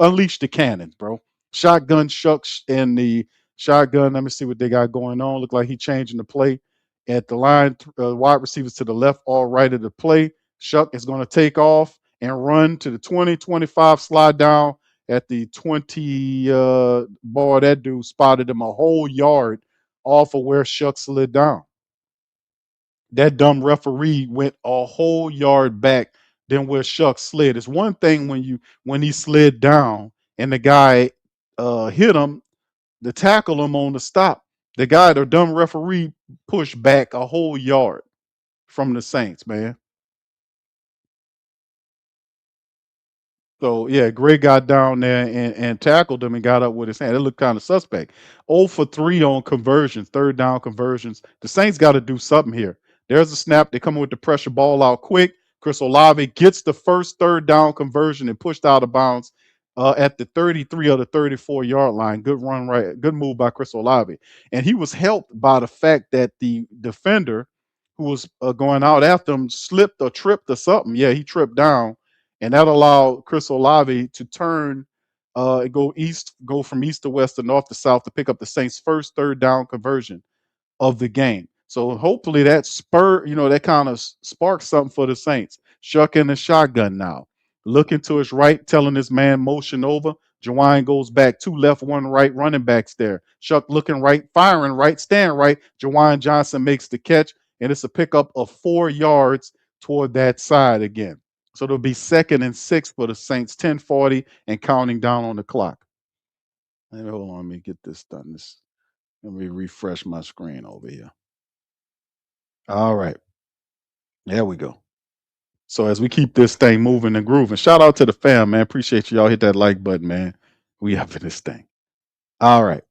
unleash the cannons, bro. Shotgun Shucks and the shotgun. Let me see what they got going on. Look like he changing the play at the line. Wide receivers to the left, all right of the play. Shuck is going to take off and run to the 20, 25, slide down at the 20. Boy, that dude spotted him a whole yard off of where Shuck slid down. That dumb referee went a whole yard back than where Shuck slid. It's one thing when he slid down and the guy hit him to tackle him on the stop. The dumb referee pushed back a whole yard from the Saints, man. So yeah, Gray got down there and tackled him and got up with his hand. It looked kind of suspect. 0 for 3 on conversions, third down conversions. The Saints got to do something here. There's a snap. They come in with the pressure ball out quick. Chris Olave gets the first third down conversion and pushed out of bounds at the 33 or the 34-yard line. Good run, right? Good move by Chris Olave. And he was helped by the fact that the defender who was going out after him slipped or tripped or something. Yeah, he tripped down and that allowed Chris Olave to turn, go from east to west to north to south to pick up the Saints' first third down conversion of the game. So hopefully that that kind of sparks something for the Saints. Shuck in the shotgun now. Looking to his right, telling his man motion over. Juwan goes back, 2 left, 1 right, running backs there. Shuck looking right, firing right, stand right. Juwan Johnson makes the catch, and it's a pickup of 4 yards toward that side again. So it'll be 2nd and 6 for the Saints, 10:40 and counting down on the clock. Hold on, let me get this done. Let me refresh my screen over here. All right. There we go. So as we keep this thing moving and grooving, shout out to the fam, man. Appreciate you. Y'all hit that like button, man. We up in this thing. All right.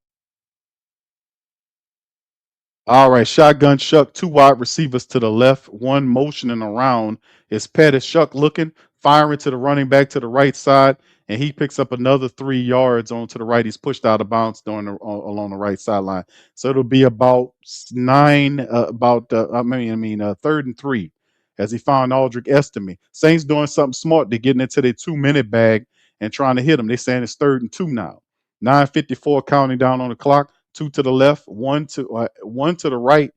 All right, shotgun Shuck, 2 wide receivers to the left, 1 motioning around. It's Pettis. Shuck looking, firing to the running back to the right side, and he picks up another 3 yards on to the right. He's pushed out of bounds along the right sideline. So it'll be about 3rd and 3 as he found Aldrich Estime. Saints doing something smart. They're getting into their 2-minute bag and trying to hit him. They're saying it's 3rd and 2 now. 9:54 counting down on the clock. Two to the left, one to the right,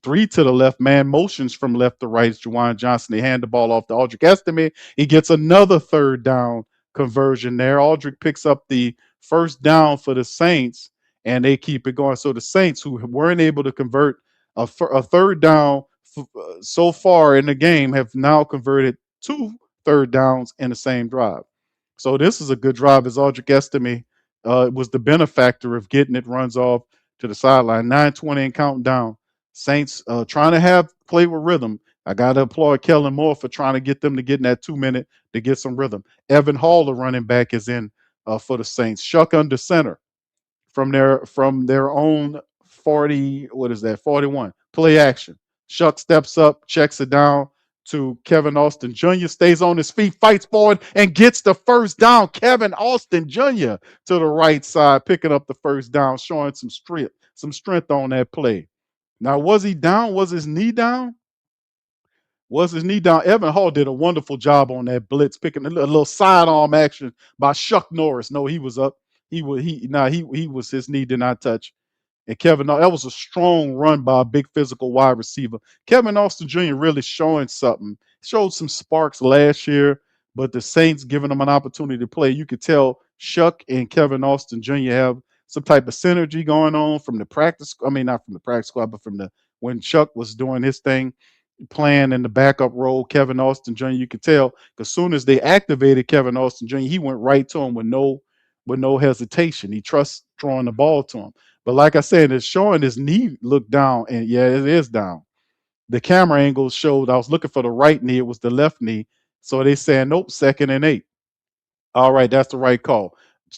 three to the left. Man motions from left to right. It's Juwan Johnson. They hand the ball off to Aldrick Estime. He gets another third down conversion there. Aldrick picks up the first down for the Saints, and they keep it going. So the Saints, who weren't able to convert a third down so far in the game, have now converted two third downs in the same drive. So this is a good drive as Aldrick Estime was the benefactor of getting it, runs off to the sideline. 9:20 and counting down. Saints trying to have play with rhythm. I got to applaud Kellen Moore for trying to get them to get in that 2 minute to get some rhythm. Evan Hall, the running back, is in for the Saints. Shough under center from their own 40. What is that? 41. Play action. Shough steps up, checks it down to Kevin Austin Jr. Stays on his feet, fights forward, and gets the first down. Kevin Austin Jr. to the right side, picking up the first down, showing some strength on that play. Now, was he down? Was his knee down? Was his knee down? Evan Hall did a wonderful job on that blitz, picking a little sidearm action by Shough Norris. No, he was up. He was his knee did not touch. And that was a strong run by a big physical wide receiver. Kevin Austin Jr. really showing something. Showed some sparks last year, but the Saints giving him an opportunity to play. You could tell Shough and Kevin Austin Jr. have some type of synergy going on from the practice. I mean, not from the practice squad, but from the when Shough was doing his thing, playing in the backup role. Kevin Austin Jr. You could tell as soon as they activated Kevin Austin Jr., he went right to him with no hesitation. He trusts throwing the ball to him. But like I said, it's showing his knee looked down, and yeah, it is down. The camera angle showed I was looking for the right knee, it was the left knee. So they saying nope, 2nd and 8. All right, that's the right call.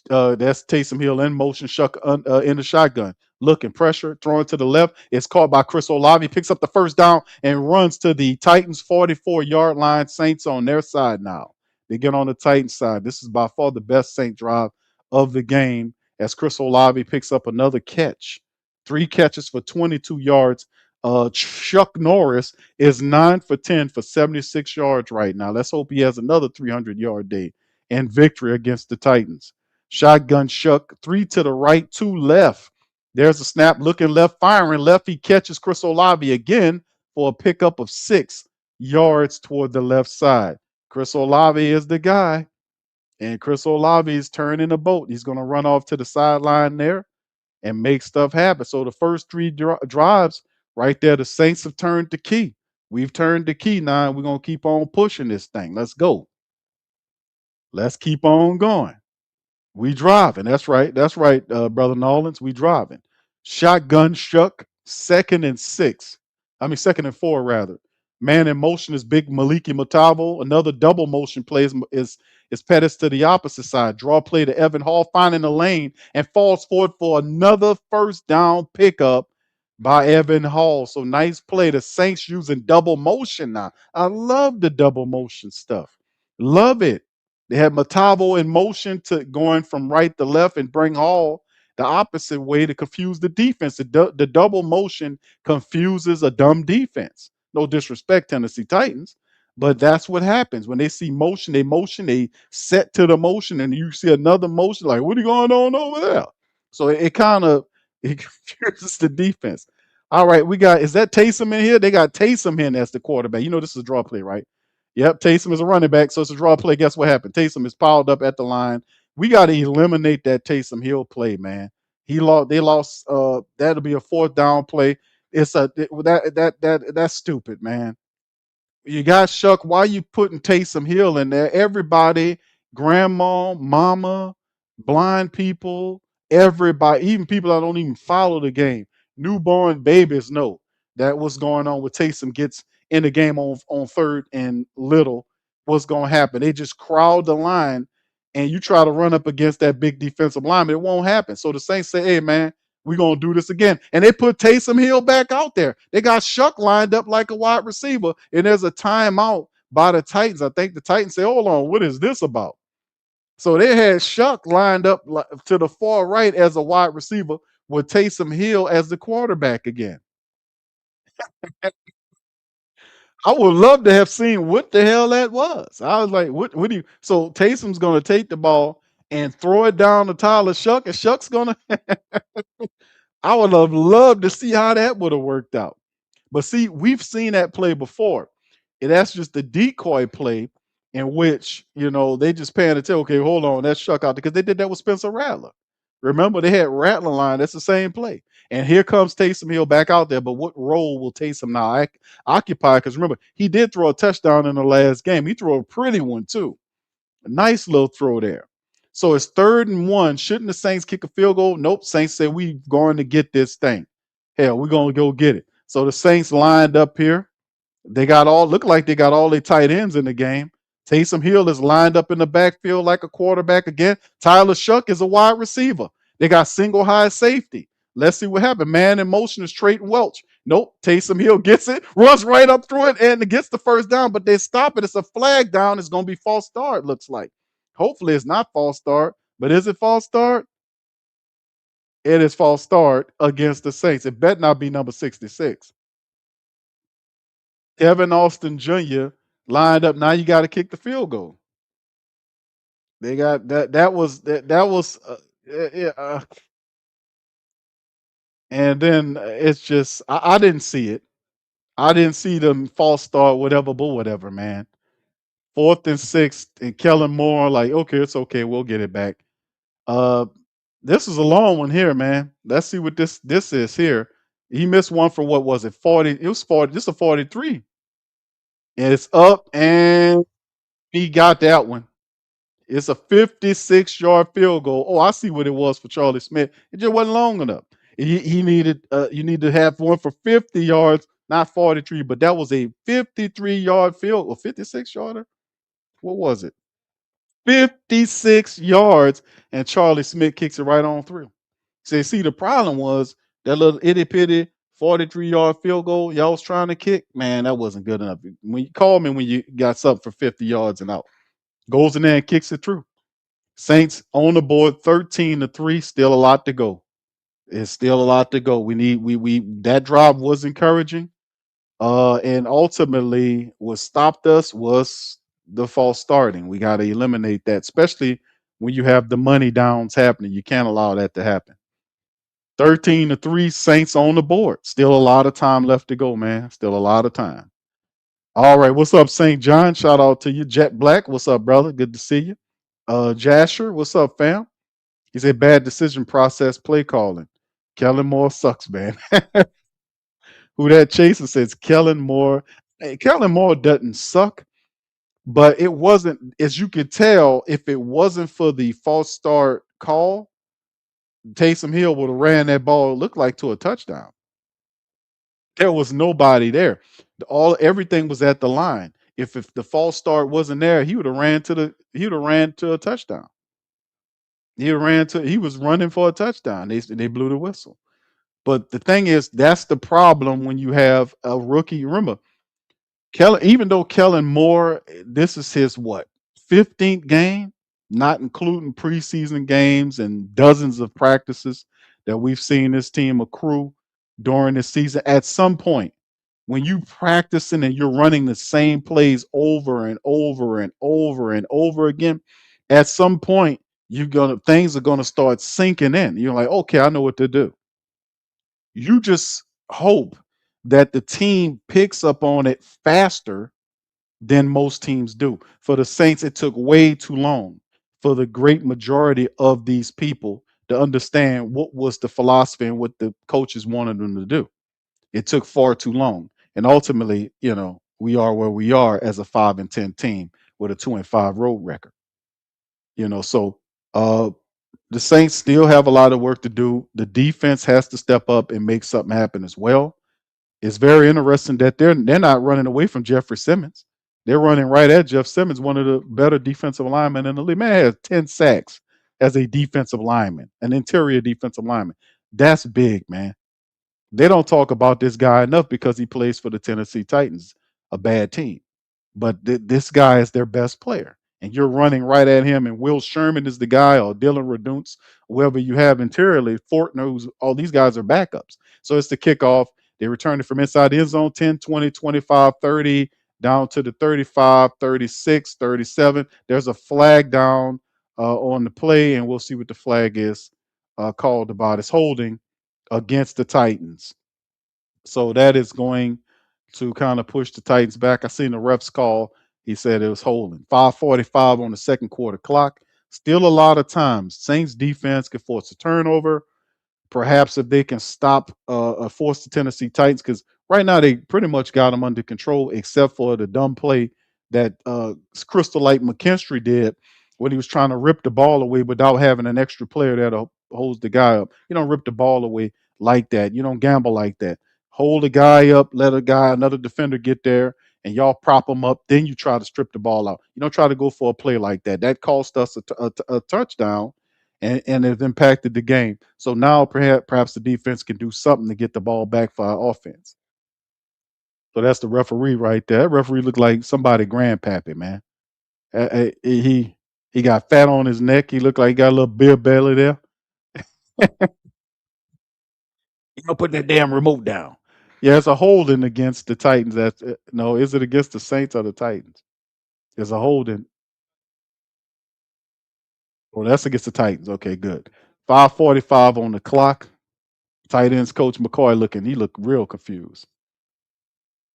That's Taysom Hill in motion, Shough in the shotgun, looking pressure, throwing to the left. It's caught by Chris Olave. Picks up the first down and runs to the Titans 44-yard line. Saints on their side now. They get on the Titans side. This is by far the best Saint drive of the game as Chris Olave picks up another catch. 3 catches for 22 yards. Shough Norris is 9 for 10 for 76 yards right now. Let's hope he has another 300-yard day and victory against the Titans. Shotgun Shough, 3 to the right, 2 left. There's a snap, looking left, firing left. He catches Chris Olave again for a pickup of 6 yards toward the left side. Chris Olave is the guy, and Chris Olave is turning the boat. He's going to run off to the sideline there and make stuff happen. So the first 3 drives right there, the Saints have turned the key. We've turned the key now, and we're going to keep on pushing this thing. Let's go. Let's keep on going. We driving. That's right. That's right, Brother Nolans. We driving. Shotgun Shough, 2nd and 6. I mean, 2nd and 4, rather. Man in motion is big Maliki Mutavo. Another double motion play is Pettis to the opposite side. Draw play to Evan Hall, finding the lane and falls forward for another first down pickup by Evan Hall. So nice play. The Saints using double motion now. I love the double motion stuff. Love it. They had Matavo in motion to going from right to left and bring Hall the opposite way to confuse the defense. The double motion confuses a dumb defense. No disrespect, Tennessee Titans, but that's what happens. When they see motion, they set to the motion, and you see another motion, like, what are going on over there? So it kind of it confuses the defense. All right, is that Taysom in here? They got Taysom in as the quarterback. You know this is a draw play, right? Yep, Taysom is a running back, so it's a draw play. Guess what happened? Taysom is piled up at the line. We got to eliminate that Taysom Hill play, man. They lost. That'll be a 4th down play. That's stupid, man. You got Shough. Why you putting Taysom Hill in there? Everybody, grandma, mama, blind people, everybody, even people that don't even follow the game, newborn babies know that what's going on with Taysom gets in the game on 3rd and little. What's going to happen? They just crowd the line, and you try to run up against that big defensive lineman, it won't happen. So the Saints say, hey, man, we're going to do this again. And they put Taysom Hill back out there. They got Shough lined up like a wide receiver, and there's a timeout by the Titans. I think the Titans say, hold on, what is this about? So they had Shough lined up to the far right as a wide receiver with Taysom Hill as the quarterback again. I would love to have seen what the hell that was. I was like, what do you? So Taysom's going to take the ball and throw it down to Tyler Shough, and Shuck's gonna. I would have loved to see how that would have worked out. But see, we've seen that play before. And that's just the decoy play in which, they just paying attention. Okay, hold on, that's Shuck out there because they did that with Spencer Rattler. Remember, they had Rattler line. That's the same play. And here comes Taysom Hill back out there. But what role will Taysom now occupy? Because remember, he did throw a touchdown in the last game. He threw a pretty one, too. A nice little throw there. So it's 3rd and 1. Shouldn't the Saints kick a field goal? Nope. Saints say we going to get this thing. Hell, we're going to go get it. So the Saints lined up here. Look like they got all their tight ends in the game. Taysom Hill is lined up in the backfield like a quarterback again. Tyler Shough is a wide receiver. They got single high safety. Let's see what happens. Man in motion is Trayton Welch. Nope. Taysom Hill gets it, runs right up through it, and gets the first down, but they stop it. It's a flag down. It's going to be false start, looks like. Hopefully it's not false start, but is it false start? It is false start against the Saints. It better not be number 66. Kevin Austin Jr. lined up. Now you got to kick the field goal. They got that. That was. And then it's just I didn't see it. I didn't see them false start, whatever, but whatever, man. 4th and 6, and Kellen Moore, like, okay, it's okay, we'll get it back. This is a long one here, man. Let's see what this is here. He missed one for what was it? 40. It was 40. This is a 43. And it's up, and he got that one. It's a 56-yard field goal. Oh, I see what it was for Charlie Smith. It just wasn't long enough. He needed you need to have one for 50 yards, not 43, but that was a 53-yard field or 56-yarder. What was it? 56 yards, and Charlie Smith kicks it right on through. So, see, the problem was that little itty-bitty 43-yard field goal y'all was trying to kick. Man, that wasn't good enough. When you call me when you got something for 50 yards and out. Goes in there and kicks it through. Saints on the board, 13-3. Still a lot to go. It's still a lot to go. We that drive was encouraging. And ultimately what stopped us was the false starting. We got to eliminate that, especially when you have the money downs happening. You can't allow that to happen. 13-3, Saints on the board. Still a lot of time left to go, man. Still a lot of time. All right, what's up, St. John? Shout out to you. Jet Black, what's up, brother? Good to see you. Jasher, what's up, fam? He said bad decision process, play calling. Kellen Moore sucks, man. Who That Chaser says Kellen Moore. Hey, Kellen Moore doesn't suck, but it wasn't, as you could tell, if it wasn't for the false start call, Taysom Hill would have ran that ball, looked like, to a touchdown. There was nobody there. Everything was at the line. If the false start wasn't there, he would have ran to a touchdown. He was running for a touchdown. They blew the whistle. But the thing is, that's the problem when you have a rookie. Remember, even though Kellen Moore, this is his 15th game, not including preseason games and dozens of practices that we've seen this team accrue during the season. At some point, when you practicing and you're running the same plays over and over and over and over again, at some point things are gonna start sinking in. You're like, okay, I know what to do. You just hope that the team picks up on it faster than most teams do. For the Saints, it took way too long for the great majority of these people to understand what was the philosophy and what the coaches wanted them to do. It took far too long. And ultimately, we are where we are as a 5-10 team with a 2-5 road record. So the Saints still have a lot of work to do. The defense has to step up and make something happen as well. It's very interesting that they're not running away from Jeffrey Simmons. They're running right at Jeff Simmons, one of the better defensive linemen in the league. Man has 10 sacks as a defensive lineman, an interior defensive lineman. That's big, man. They don't talk about this guy enough because he plays for the Tennessee Titans, a bad team. But this guy is their best player. And you're running right at him, and Will Sherman is the guy, or Dylan Reduce, whoever you have interiorly, Fortner, all these guys are backups. So it's the kickoff. They return it from inside the end zone, 10, 20, 25, 30, down to the 35, 36, 37. There's a flag down on the play, and we'll see what the flag is called about. It's holding against the Titans. So that is going to kind of push the Titans back. I seen the refs call. He said it was holding. 5:45 on the second quarter clock. Still a lot of times. Saints defense could force a turnover. Perhaps if they can stop force the Tennessee Titans, because right now they pretty much got them under control, except for the dumb play that Crystal Light McKinstry did when he was trying to rip the ball away without having an extra player that holds the guy up. You don't rip the ball away like that. You don't gamble like that. Hold the guy up, let another defender get there, and y'all prop him up. Then you try to strip the ball out. You don't try to go for a play like that. That cost us a touchdown, and it impacted the game. So now perhaps the defense can do something to get the ball back for our offense. So that's the referee right there. That referee looked like somebody grandpappy, man. He got fat on his neck. He looked like he got a little beer belly there. Put that damn remote down. Yeah, it's a holding against the Titans. That's no, is it against the Saints or the Titans? It's a holding. Oh, that's against the Titans. Okay, good. 5:45 on the clock. Tight ends coach McCoy he looked real confused.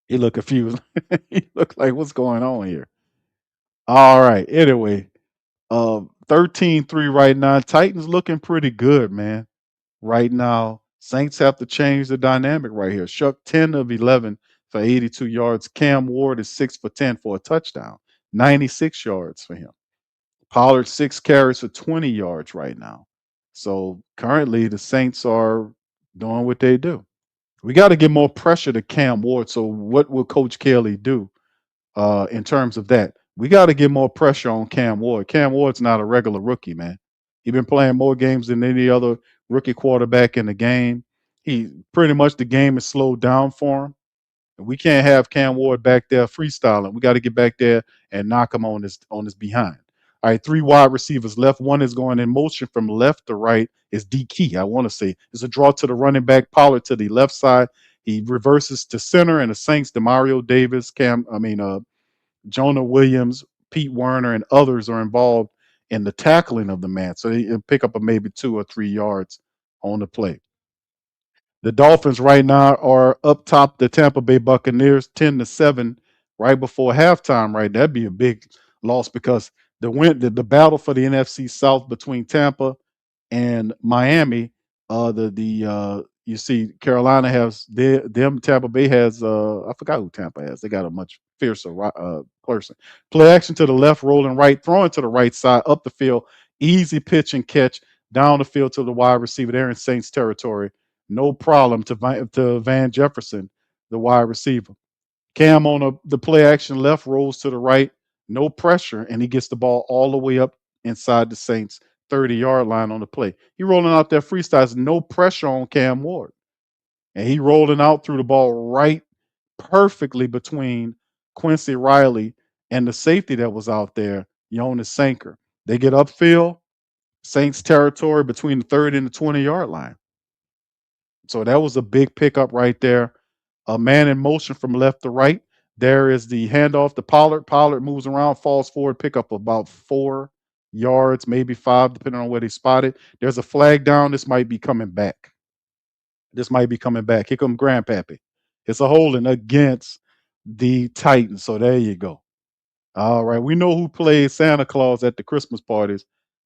He looked confused. He looked like, what's going on here? All right. Anyway, 13-3 right now. Titans looking pretty good, man. Right now, Saints have to change the dynamic right here. Shough 10 of 11 for 82 yards. Cam Ward is 6 for 10 for a touchdown, 96 yards for him. Pollard 6 carries for 20 yards right now. So currently, the Saints are doing what they do. We got to get more pressure to Cam Ward. So what will Coach Kelly do in terms of that? We got to get more pressure on Cam Ward. Cam Ward's not a regular rookie, man. He's been playing more games than any other rookie quarterback in the game. He pretty much the game is slowed down for him. And we can't have Cam Ward back there freestyling. We got to get back there and knock him on his behind. All right, 3 wide receivers left. One is going in motion from left to right. Is D Key, I want to say. It's a draw to the running back. Pollard to the left side. He reverses to center, and the Saints, Demario Davis, Jonah Williams, Pete Werner, and others are involved in the tackling of the man. So he'll pick up maybe 2 or 3 yards on the play. The Dolphins right now are up top the Tampa Bay Buccaneers 10-7 right before halftime. Right, that'd be a big loss because the battle for the NFC South between Tampa and Miami. You see Carolina has them. Tampa Bay has I forgot who Tampa has. They got a much fiercer person. Play action to the left, rolling right, throwing to the right side, up the field, easy pitch and catch down the field to the wide receiver. They're in Saints territory. No problem to Van Jefferson, the wide receiver. Cam on the play action left, rolls to the right, no pressure, and he gets the ball all the way up inside the Saints 30-yard line on the play. He rolling out there freestyles, no pressure on Cam Ward. And he rolling out through the ball right perfectly between Quincy Riley and the safety that was out there, Jonas Sanker. They get upfield, Saints territory between the 30 and the 20-yard line. So that was a big pickup right there. A man in motion from left to right. There is the handoff to Pollard. Pollard moves around, falls forward, pick up about 4 yards, maybe 5, depending on where they spot it. There's a flag down. This might be coming back. Here come Grandpappy. It's a holding against the Titans. So there you go. All right. We know who plays Santa Claus at the Christmas parties,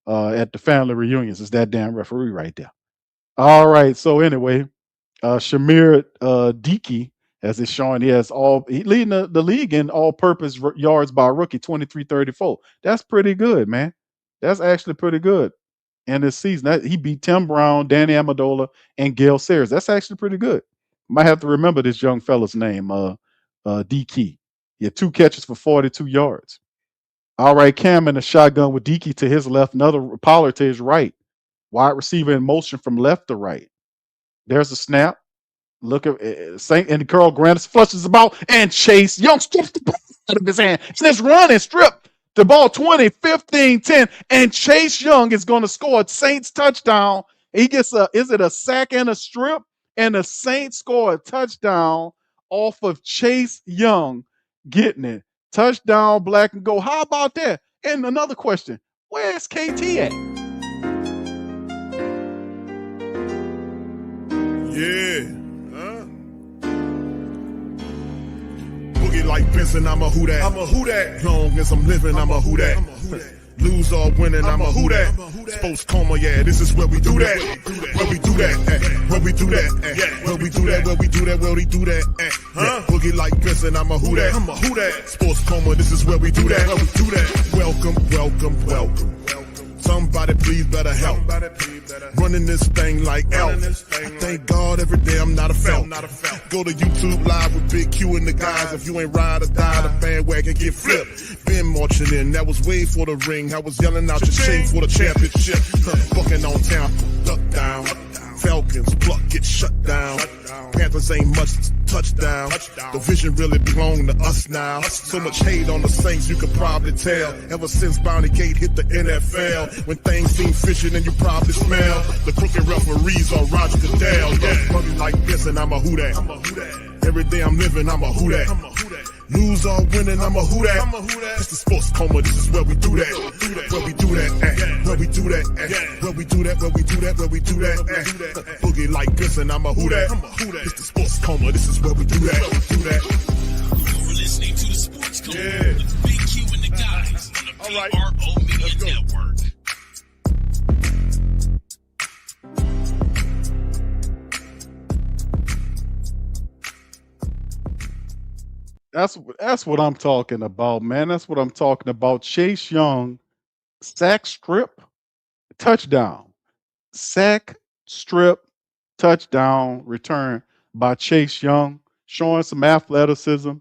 at the family reunions. It's that damn referee right there. All right. So anyway, Shamir Dickey, as it's showing, he leading the league in all-purpose yards by rookie, 23-34. That's pretty good, man. That's actually pretty good in this season. He beat Tim Brown, Danny Amendola, and Gale Sayers. That's actually pretty good. Might have to remember this young fella's name, D-Key. He had 2 catches for 42 yards. All right, Cam in the shotgun with D-Key to his left, another Pollard to his right. Wide receiver in motion from left to right. There's a snap. Look at Saint and Carl Grandis flushes the ball, and Chase Young strips the ball out of his hand. Let's run and strip the ball 20, 15, 10, and Chase Young is going to score a Saints touchdown. He gets a sack and a strip, and the Saints score a touchdown off of Chase Young getting it. Touchdown, black and gold. How about that? And another question. Where's KT at? Yeah. Boogie like Benson, I'm a who that. I'm a who that. Long as I'm living, I'm a who that. Lose or winning, I'm a who that. Sports coma, yeah, this is where we do that. Where we do that, where we do that, where we do that, where we do that, where we do that. Boogie like Benson, I'm a who that. I'm a who that. Sports coma, this is where we do that. Where we do that. Welcome, welcome, welcome. Somebody please better help. Running this thing like elf. I thank God every day I'm not a felt. Go to YouTube Live with Big Q and the guys. If you ain't ride or die, the bandwagon get flipped. Been marching in, that was way for the ring. I was yelling out your shade for the championship. Bucking on town, duck down. Falcons, pluck, get shut down. Panthers ain't much touchdown. The vision really belong to us now. So much hate on the Saints, you could probably tell. Ever since Bounty Gate hit the NFL, when things seem fishy, then you probably smell the crooked referees or Roger Goodell. Yeah, running like this, and I'm a who that. Every day I'm living, I'm a who that. Lose or winning, I'm a who that. It's the sports coma, this is where we do that. Where we do that, where we do that, where we do that, where we do that, where we do that. Boogie like this, and I'm a who that. It's the sports coma, this is where we do that. You're listening to the Sports Coma with Big Q and the guys on the PRO Media Network. That's what I'm talking about, man. That's what I'm talking about. Chase Young, sack strip, touchdown. Sack strip, touchdown, return by Chase Young, showing some athleticism,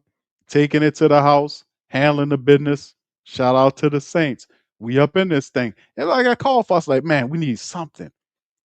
taking it to the house, handling the business. Shout out to the Saints. We up in this thing. And like I called for, I was like, man, we need something.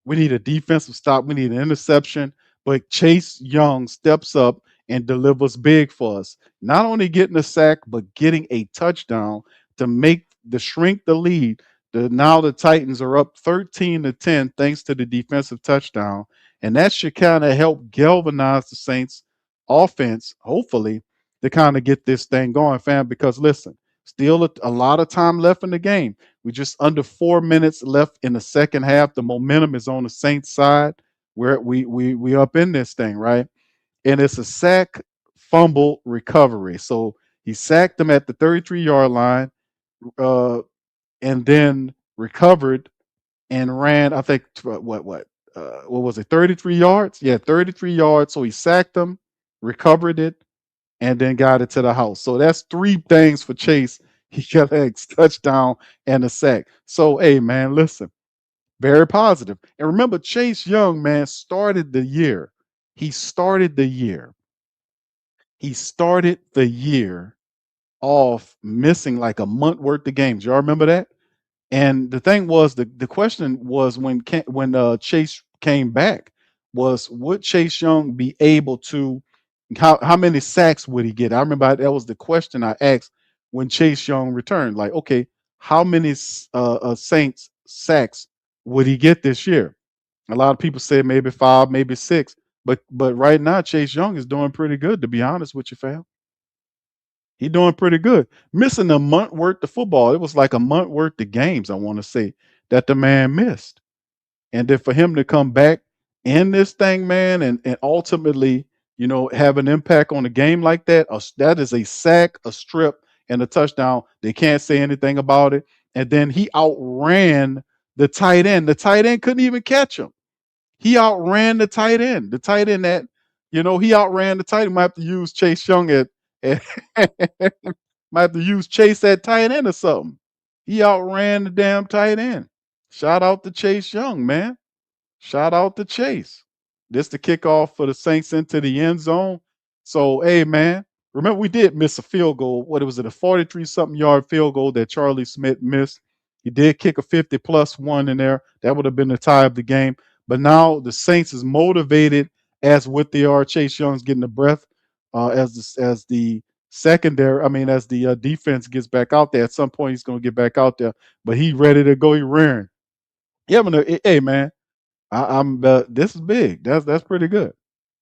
We need a defensive stop. We need an interception. But Chase Young steps up and delivers big for us. Not only getting a sack, but getting a touchdown to make the shrink the lead. Now the Titans are up 13-10 thanks to the defensive touchdown. And that should kind of help galvanize the Saints offense, hopefully, to kind of get this thing going, fam. Because listen, still a lot of time left in the game. We just under 4 minutes left in the second half. The momentum is on the Saints side. We up in this thing, right? And it's a sack fumble recovery. So he sacked them at the 33-yard line, and then recovered and ran. I think what was it? 33 yards? Yeah, 33 yards. So he sacked them, recovered it, and then got it to the house. So that's 3 things for Chase. He got a touchdown and a sack. So hey, man, listen, very positive. And remember, Chase Young, man, started the year. He started the year off missing like a month worth of games. Y'all remember that? And the thing was, the question was when Chase came back was, would Chase Young be able to, how many sacks would he get? I remember that was the question I asked when Chase Young returned. Like, okay, how many Saints sacks would he get this year? A lot of people said maybe 5, maybe 6. But right now, Chase Young is doing pretty good, to be honest with you, fam. He's doing pretty good. Missing a month worth of football. It was like a month worth of games, I want to say, that the man missed. And then for him to come back in this thing, man, and ultimately, have an impact on the game like that, that is a sack, a strip, and a touchdown. They can't say anything about it. And then he outran the tight end. The tight end couldn't even catch him. He outran the tight end. The tight end he outran the tight end. Might have to use Chase Young might have to use Chase at tight end or something. He outran the damn tight end. Shout out to Chase Young, man. Shout out to Chase. This the kickoff for the Saints into the end zone. So, hey, man, remember we did miss a field goal. What was it, a 43-something yard field goal that Charlie Smith missed? He did kick a 50+ one in there. That would have been the tie of the game. But now the Saints is motivated as what they are. Chase Young's getting the breath as the secondary. As the defense gets back out there. At some point, he's going to get back out there. But he ready to go. He raring. Yeah, but hey, man, I'm this is big. That's pretty good.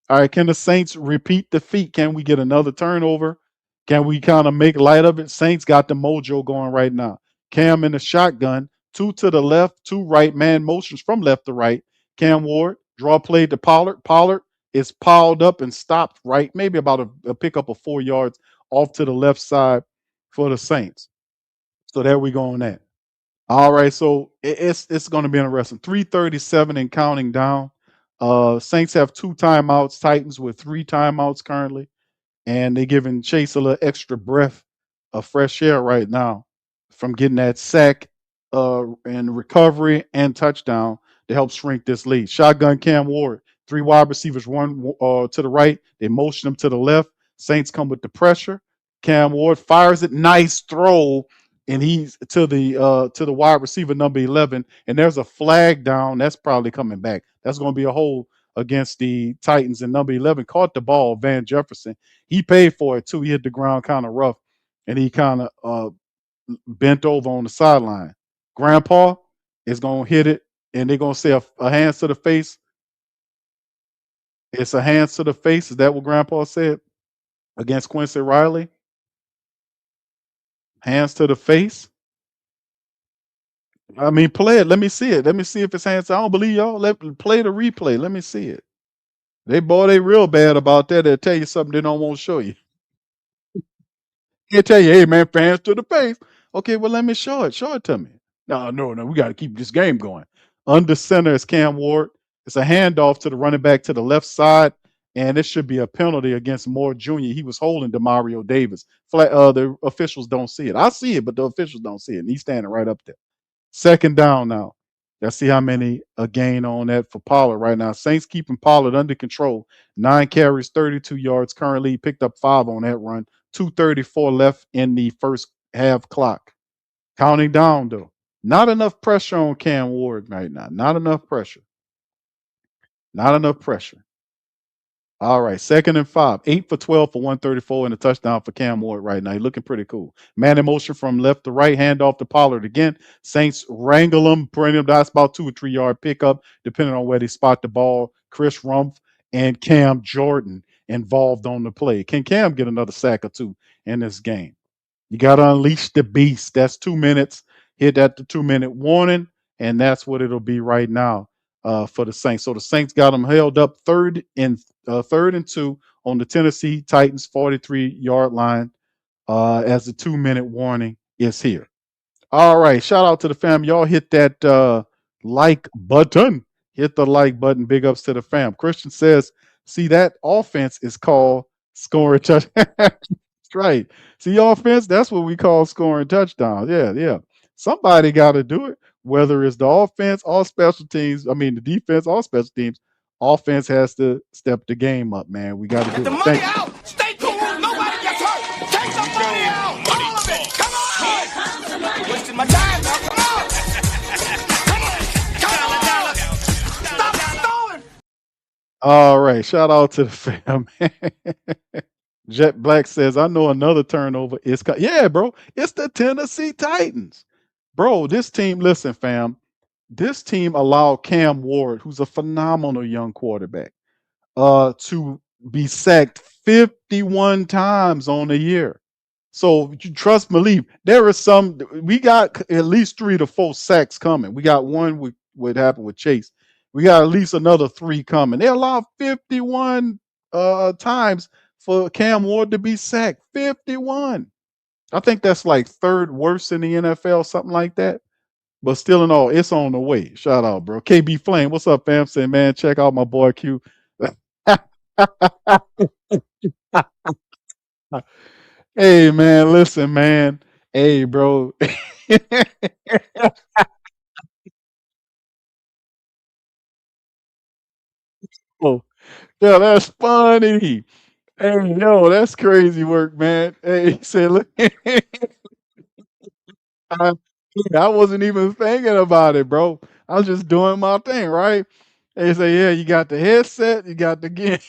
All right, can the Saints repeat defeat? Can we get another turnover? Can we kind of make light of it? Saints got the mojo going right now. Cam in the shotgun. two to the left, two right, man motions from left to right. Cam Ward, draw play to Pollard. Pollard is piled up and stopped right, maybe about a pickup of 4 yards off to the left side for the Saints. So there we go on that. All right, so it's going to be interesting. 3:37 and counting down. Saints have two timeouts. Titans with three timeouts currently, and they're giving Chase a little extra breath of fresh air right now from getting that sack and recovery and touchdown to help shrink this lead. Shotgun Cam Ward, three wide receivers, one to the right. They motion him to the left. Saints come with the pressure. Cam Ward fires it, nice throw, and he's to the wide receiver number 11. And there's a flag down. That's probably coming back. That's going to be a hold against the Titans. And number 11 caught the ball, Van Jefferson. He paid for it too. He hit the ground kind of rough, and he kind of bent over on the sideline. Grandpa is gonna hit it, and they're gonna say a hands to the face. It's a hands to the face. Is that what Grandpa said against Quincy Riley? Hands to the face. I mean, play it. Let me see it. Let me see if it's hands. I don't believe y'all. Let play the replay. Let me see it. They real bad about that. They'll tell you something they don't want to show you. He'll tell you, hey man, fans to the face. Okay, well let me show it. Show it to me. No, no, no. We got to keep this game going. Under center is Cam Ward. It's a handoff to the running back to the left side, and it should be a penalty against Moore Jr. He was holding Demario Davis. The officials don't see it. I see it, but the officials don't see it. And he's standing right up there. Second down now. Let's see how many a gain on that for Pollard right now. Saints keeping Pollard under control. 9 carries, 32 yards. Currently, he picked up 5 on that run. 2:34 left in the first half clock. Counting down, though. Not enough pressure on Cam Ward right now. Not enough pressure. Not enough pressure. All right, 2nd and 5. 8 for 12 for 134 and a touchdown for Cam Ward right now. He's looking pretty cool. Man in motion from left to right, hand off to Pollard again. Saints wrangle him, bring him. That's about 2 or 3 yard pickup, depending on where they spot the ball. Chris Rumpf and Cam Jordan involved on the play. Can Cam get another sack or two in this game? You got to unleash the beast. That's 2 minutes. Hit at the 2-minute warning, and that's what it'll be right now for the Saints. So the Saints got them held up third and 2 on the Tennessee Titans 43-yard line as the 2-minute warning is here. All right, shout out to the fam. Y'all hit that like button. Hit the like button. Big ups to the fam. Christian says, see, that offense is called scoring touch. That's right. See, offense, that's what we call scoring touchdowns. Yeah, yeah. Somebody got to do it, whether it's the offense or special teams. I mean, the defense or special teams. Offense has to step the game up, man. We got to do The it. money Thank you. out. Stay cool. Nobody gets hurt. Take the money out. All of it. Come on. Wasting my time now. Come on. Come on. Stop stalling. All right. Shout out to the fam. Jet Black says, I know another turnover is yeah, bro. It's the Tennessee Titans. Bro, this team, listen, fam. This team allowed Cam Ward, who's a phenomenal young quarterback, to be sacked 51 times on the year. So you trust believe there is some. We got at least 3 to 4 sacks coming. We got one with what happened with Chase. We got at least another 3 coming. They allowed 51 times for Cam Ward to be sacked. 51. I think that's like 3rd worst in the NFL, something like that. But still in all, it's on the way. Shout out, bro. KB Flame, what's up, fam? Say, man, check out my boy Q. Hey, man, listen, man. Hey, bro. Oh, yeah, that's funny. Hey, yo, that's crazy work, man. Hey, he said, look, I, I wasn't even thinking about it, bro. I was just doing my thing, right? They say, yeah, you got the headset, you got the game.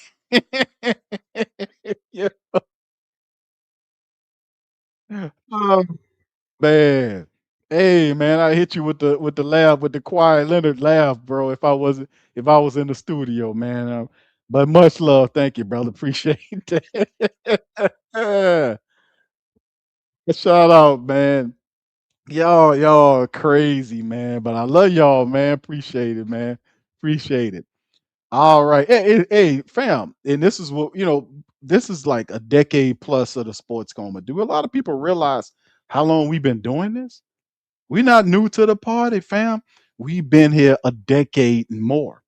Yeah. Oh, man. Hey, man, I hit you with the laugh, with the quiet Leonard laugh, bro. If I was in the studio, man. But much love, thank you, brother. Appreciate that. Shout out, man. Y'all crazy, man. But I love y'all, man. Appreciate it, man. Appreciate it. All right. Hey, fam. And this is what, this is like a decade plus of the sports coma. Do a lot of people realize how long we've been doing this? We're not new to the party, fam. We've been here a decade and more.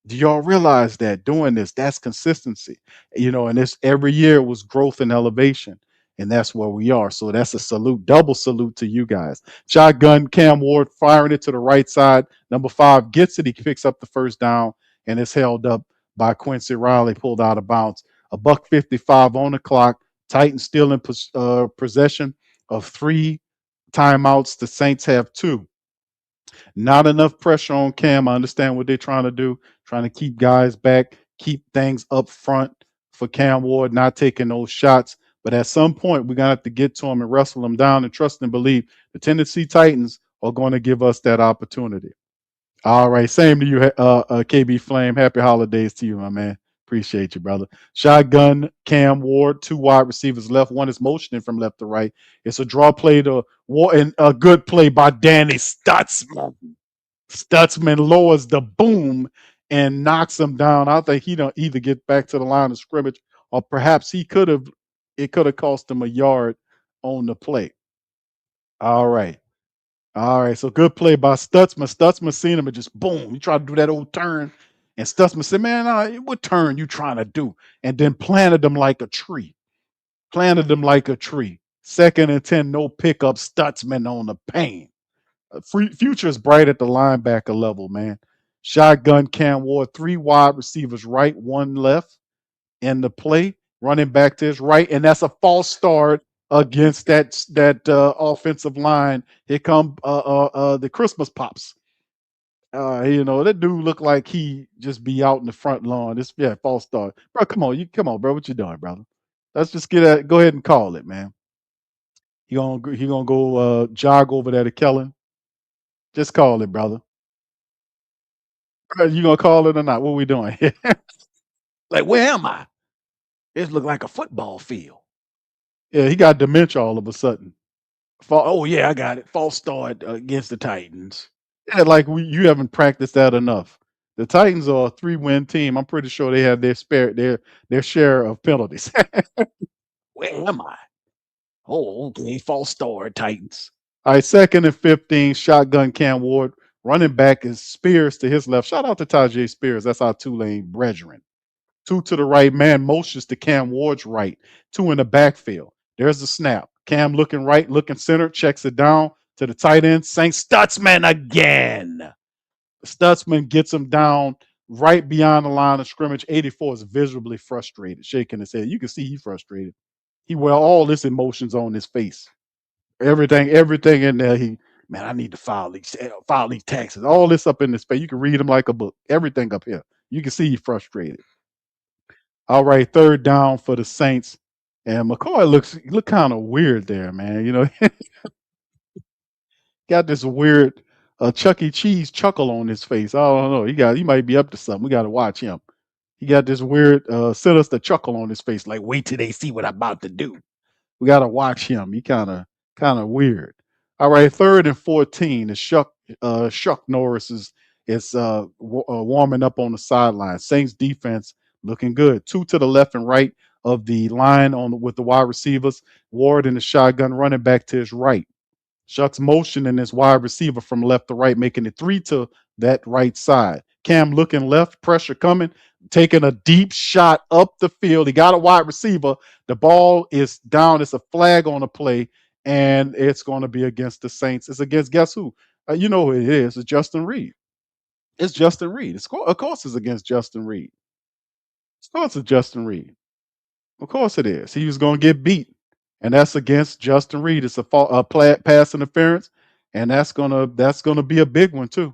Do y'all realize that doing this, that's consistency, and this every year was growth and elevation. And that's where we are. So that's a salute, double salute to you guys. Shotgun, Cam Ward firing it to the right side. Number 5 gets it. He picks up the first down and is held up by Quincy Riley, pulled out of bounds. A buck 55 on the clock. Titans still in possession of 3 timeouts. The Saints have 2. Not enough pressure on Cam. I understand what they're trying to do, trying to keep guys back, keep things up front for Cam Ward, not taking those shots. But at some point, we're going to have to get to him and wrestle him down and trust and believe the Tennessee Titans are going to give us that opportunity. All right. Same to you, KB Flame. Happy holidays to you, my man. Appreciate you, brother. Shotgun, Cam Ward, 2 wide receivers left. One is motioning from left to right. It's a draw play to Ward, and a good play by Danny Stutzman. Stutzman lowers the boom and knocks him down. I think he don't either get back to the line of scrimmage, or perhaps it could have cost him a yard on the play. All right. All right. So good play by Stutzman. Stutzman seen him and just boom. He tried to do that old turn. And Stutzman said, man, what turn you trying to do? And then planted him like a tree. Planted him like a tree. 2nd and 10, no pickup. Stutzman on the pain. Future is bright at the linebacker level, man. Shotgun, Cam Ward, 3 wide receivers right, 1 left in the play, running back to his right, and that's a false start against that offensive line. Here come the Christmas pops. That dude looked like he just be out in the front lawn. False start, bro. Come on, bro. What you doing, brother? Let's just go ahead and call it, man. He gonna go jog over there to Kellen. Just call it, brother. You gonna call it or not? What we doing? Like, where am I? This look like a football field. Yeah, he got dementia all of a sudden. Oh yeah, I got it. False start against the Titans. Yeah, like you haven't practiced that enough. The Titans are a 3-win team. I'm pretty sure they have their share of penalties. Where am I? Oh, okay. False start, Titans. All right, 2nd and 15. Shotgun, Cam Ward. Running back is Spears to his left. Shout out to Tajay Spears. That's our Tulane brethren. 2 to the right. Man motions to Cam Ward's right. 2 in the backfield. There's the snap. Cam looking right, looking center, checks it down to the tight end. Saint Stutzman again. Stutzman gets him down right beyond the line of scrimmage. 84 is visibly frustrated, shaking his head. You can see he's frustrated. He wear all this emotions on his face. Everything in there. Man, I need to file these taxes. All this up in his face. You can read them like a book. Everything up here. You can see he's frustrated. All right, 3rd down for the Saints. And McCoy look kind of weird there, man. Got this weird Chuck E. Cheese chuckle on his face. I don't know. He might be up to something. We got to watch him. He got this weird sinister chuckle on his face, like wait till they see what I'm about to do. We got to watch him. He kind of weird. All right, 3rd and 14. The Shough Norris is warming up on the sideline. Saints defense looking good. 2 to the left and right of the line with the wide receivers. Ward and the shotgun running back to his right. Shuck's motion in his wide receiver from left to right, making it 3 to that right side. Cam looking left, pressure coming, taking a deep shot up the field. He got a wide receiver. The ball is down. It's a flag on the play, and it's going to be against the Saints. It's against guess who? You know who it is. It's Justin Reed. It's Justin Reed. Of course, it's against Justin Reed. Of course, it's Justin Reed. Of course, it is. He was going to get beat, and that's against Justin Reed. It's a pass interference, and that's gonna be a big one too.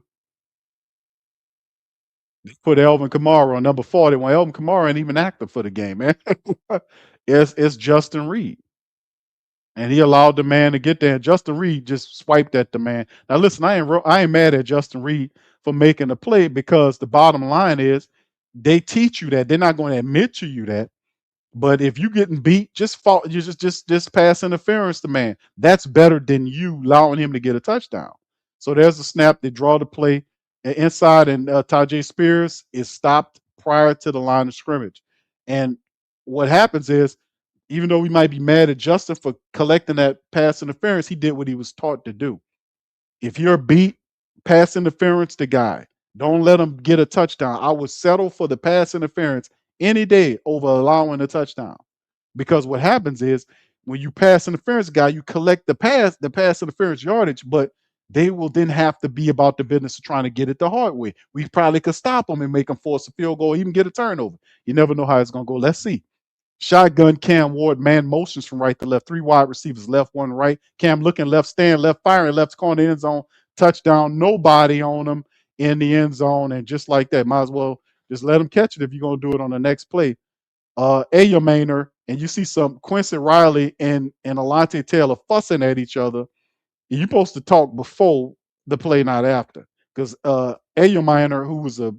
Put Elvin Kamara on number 40. Well, Elvin Kamara ain't even active for the game, man. It's Justin Reed. And he allowed the man to get there. And Justin Reed just swiped at the man. Now listen, I ain't mad at Justin Reed for making the play, because the bottom line is they teach you that. They're not going to admit to you that. But if you getting beat, you just pass interference to man. That's better than you allowing him to get a touchdown. So there's a snap. They draw the play inside, and Tajay Spears is stopped prior to the line of scrimmage. And what happens is, even though we might be mad at Justin for collecting that pass interference, he did what he was taught to do. If you're beat, pass interference the guy. Don't let him get a touchdown. I would settle for the pass interference any day over allowing a touchdown. Because what happens is when you pass interference guy, you collect the pass interference yardage, but they will then have to be about the business of trying to get it the hard way. We probably could stop them and make them force a field goal, even get a turnover. You never know how it's going to go. Let's see. Shotgun Cam Ward, man motions from right to left. 3 wide receivers, left, 1 right. Cam looking left, stand left, firing left corner end zone. Touchdown. Nobody on him in the end zone. And just like that, might as well just let him catch it if you're going to do it on the next play. Ayamainer, and you see some Quincy Riley and Alante Taylor fussing at each other. You're supposed to talk before the play, not after. Because Ayamainer, who was a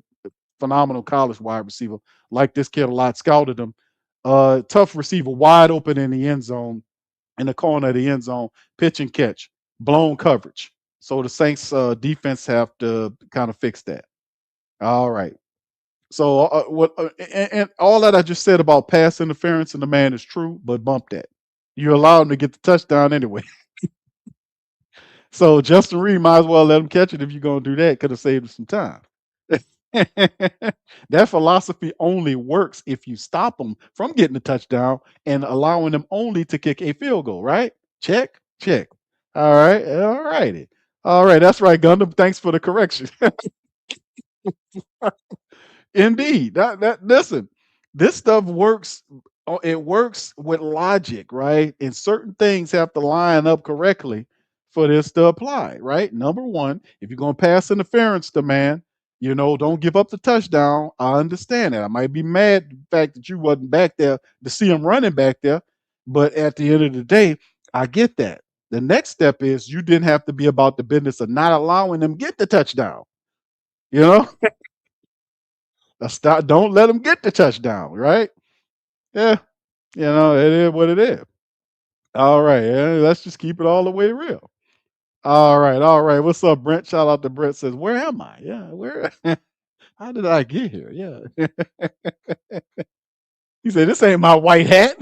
phenomenal college wide receiver, like this kid a lot, scouted him. Tough receiver, wide open in the end zone, in the corner of the end zone, pitch and catch, blown coverage. So the Saints defense have to kind of fix that. All right. So and all that I just said about pass interference and the man is true, but bump that. You allow him to get the touchdown anyway. So Justin Reed might as well let him catch it if you're gonna do that. Could have saved him some time. That philosophy only works if you stop them from getting a touchdown and allowing them only to kick a field goal, right? Check, check. All right, all righty. All right, that's right, Gundam. Thanks for the correction. Indeed. Listen, this stuff works. It works with logic, right? And certain things have to line up correctly for this to apply, right? Number one, if you're gonna pass interference to man, don't give up the touchdown. I understand that. I might be mad at the fact that you wasn't back there to see him running back there, but at the end of the day, I get that. The next step is you didn't have to be about the business of not allowing them get the touchdown. You know, stop. Don't let them get the touchdown, right? Yeah, it is what it is. All right, yeah, let's just keep it all the way real. All right, all right. What's up, Brent? Shout out to Brent. Says, where am I? Yeah, where? How did I get here? Yeah. He said, this ain't my white hat.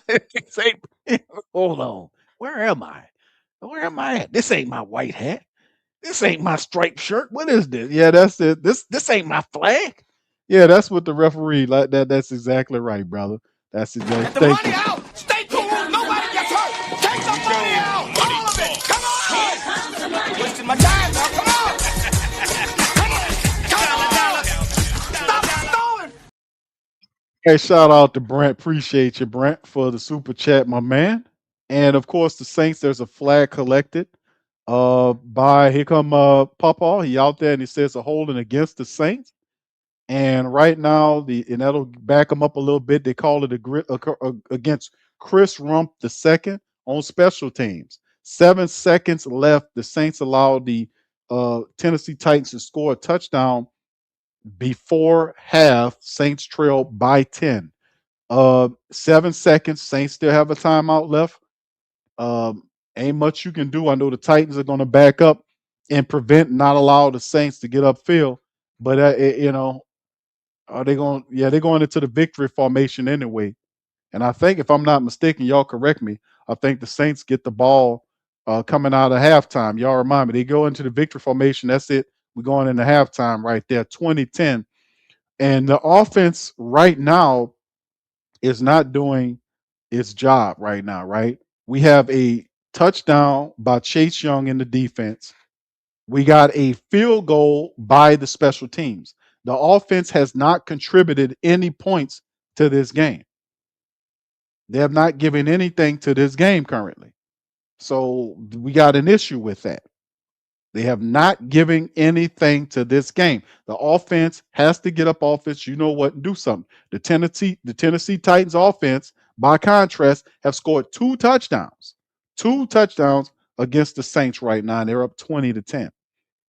This ain't, hold on. Where am I? Where am I at? This ain't my white hat. This ain't my striped shirt. What is this? Yeah, that's it. This ain't my flag. Yeah, that's what the referee like that. That's exactly right, brother. That's exactly. Get the money out. Stay cool. Nobody gets hurt. Take the money out. All of it. Come on. Wasting my time now. Come on. Come on. Stop stalling. Hey, shout out to Brent. Appreciate you, Brent, for the super chat, my man. And of course, the Saints. There's a flag collected. By here come Papa. He out there and he says a holding against the Saints. And right now, and that'll back them up a little bit. They call it against Chris Rump II on special teams. 7 seconds left. The Saints allowed the Tennessee Titans to score a touchdown before half. Saints trail by 10. 7 seconds. Saints still have a timeout left. Ain't much you can do. I know the Titans are going to back up and prevent, not allow the Saints to get upfield. But are they going? Yeah, they're going into the victory formation anyway. And I think, if I'm not mistaken, y'all correct me. I think the Saints get the ball coming out of halftime. Y'all remind me. They go into the victory formation. That's it. We're going into halftime right there, 2010. And the offense right now is not doing its job right now, right? We have a touchdown by Chase Young in the defense. We got a field goal by the special teams. The offense has not contributed any points to this game. They have not given anything to this game currently. So we got an issue with that. They have not given anything to this game. The offense has to get up offense. You know what? And do something. The Tennessee Titans offense, by contrast, have scored 2 touchdowns. 2 touchdowns against the Saints right now. And they're up 20-10.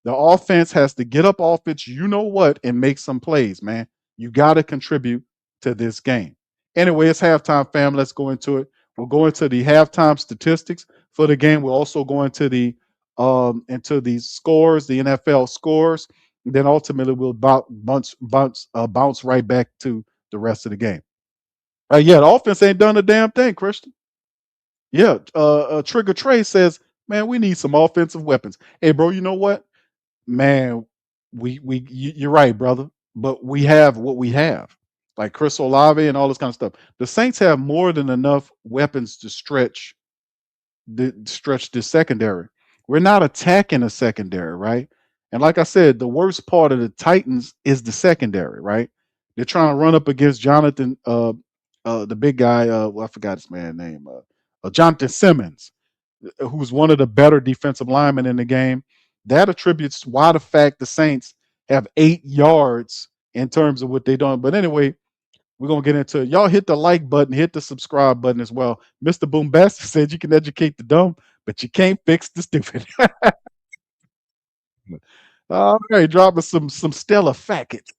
The offense has to get up offense, you know what, and make some plays, man. You got to contribute to this game. Anyway, it's halftime, fam. Let's go into it. We'll go into the halftime statistics for the game. We'll also go into the scores, the NFL scores. And then ultimately we'll bounce right back to the rest of the game. Yeah, the offense ain't done a damn thing, Christian. Yeah, Trigger Trey says, man, we need some offensive weapons. Hey, bro, you know what? Man, you're right, brother. But we have what we have, like Chris Olave and all this kind of stuff. The Saints have more than enough weapons to stretch the secondary. We're not attacking the secondary, right? And like I said, the worst part of the Titans is the secondary, right? They're trying to run up against Jonathan, the big guy. Well, I forgot his man name. Jonathan Simmons, who's one of the better defensive linemen in the game. That attributes why the fact the Saints have 8 yards in terms of what they done. But anyway, we're gonna get into it. Y'all hit the like button, hit the subscribe button as well. Mr. Boombastic said you can educate the dumb, but you can't fix the stupid. All right, dropping some stellar fackage.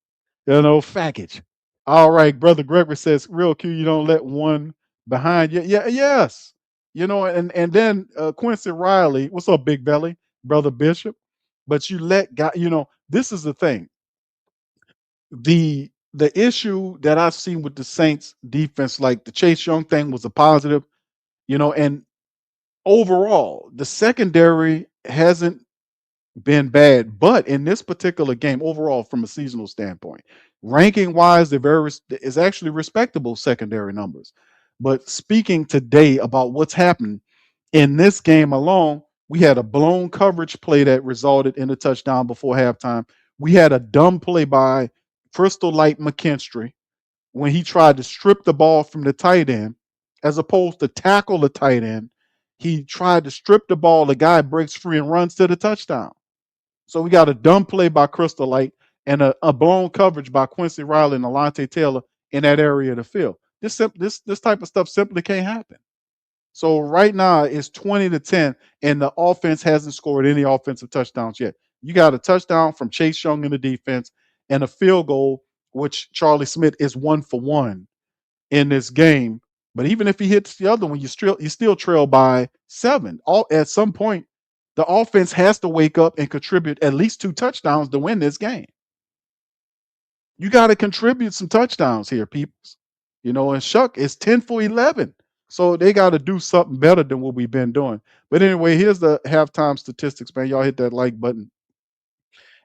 Fackage. All right, brother Gregory says, real Q, you don't let one behind you. Yeah, yes. And then Quincy Riley, what's up, Big Belly, brother Bishop? But you let guy, this is the thing. The issue that I've seen with the Saints defense, like the Chase Young thing was a positive, and overall, the secondary hasn't been bad, but in this particular game, overall, from a seasonal standpoint, ranking wise, is actually respectable secondary numbers. But speaking today about what's happened in this game alone, we had a blown coverage play that resulted in a touchdown before halftime. We had a dumb play by Crystal Light McKinstry when he tried to strip the ball from the tight end, as opposed to tackle the tight end. He tried to strip the ball. The guy breaks free and runs to the touchdown. So we got a dumb play by Crystal Light and a blown coverage by Quincy Riley and Alontae Taylor in that area of the field. This type of stuff simply can't happen. So right now it's 20-10, and the offense hasn't scored any offensive touchdowns yet. You got a touchdown from Chase Young in the defense and a field goal, which Charlie Smith is 1-for-1 in this game. But even if he hits the other one, you still trail by 7. At some point, the offense has to wake up and contribute at least 2 touchdowns to win this game. You got to contribute some touchdowns here, peoples. And Shough is 10 for 11. So they got to do something better than what we've been doing. But anyway, here's the halftime statistics, man. Y'all hit that like button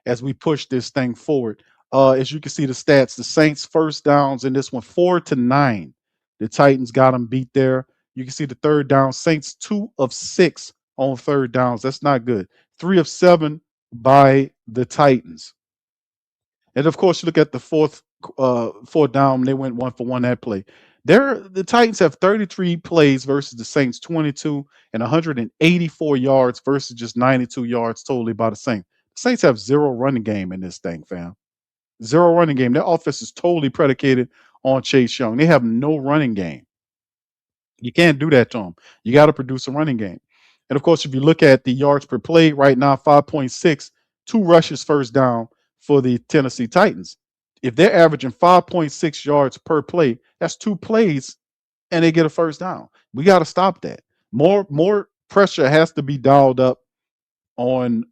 as we push this thing forward. As you can see the stats, the Saints first downs in this one, 4-9. The Titans got them beat there. You can see the third down, Saints 2 of 6 on third downs. That's not good. 3 of 7 by the Titans. And of course, you look at the fourth down, they went 1-for-1 that play. The Titans have 33 plays versus the Saints 22 and 184 yards versus just 92 yards totally by the Saints. The Saints have 0 running game in this thing, fam. 0 running game. Their offense is totally predicated on Chase Young. They have no running game. You can't do that to them. You got to produce a running game. And of course, if you look at the yards per play right now, 5.6, 2 rushes first down for the Tennessee Titans. If they're averaging 5.6 yards per play, that's 2 plays and they get a first down. We got to stop that. More pressure has to be dialed up on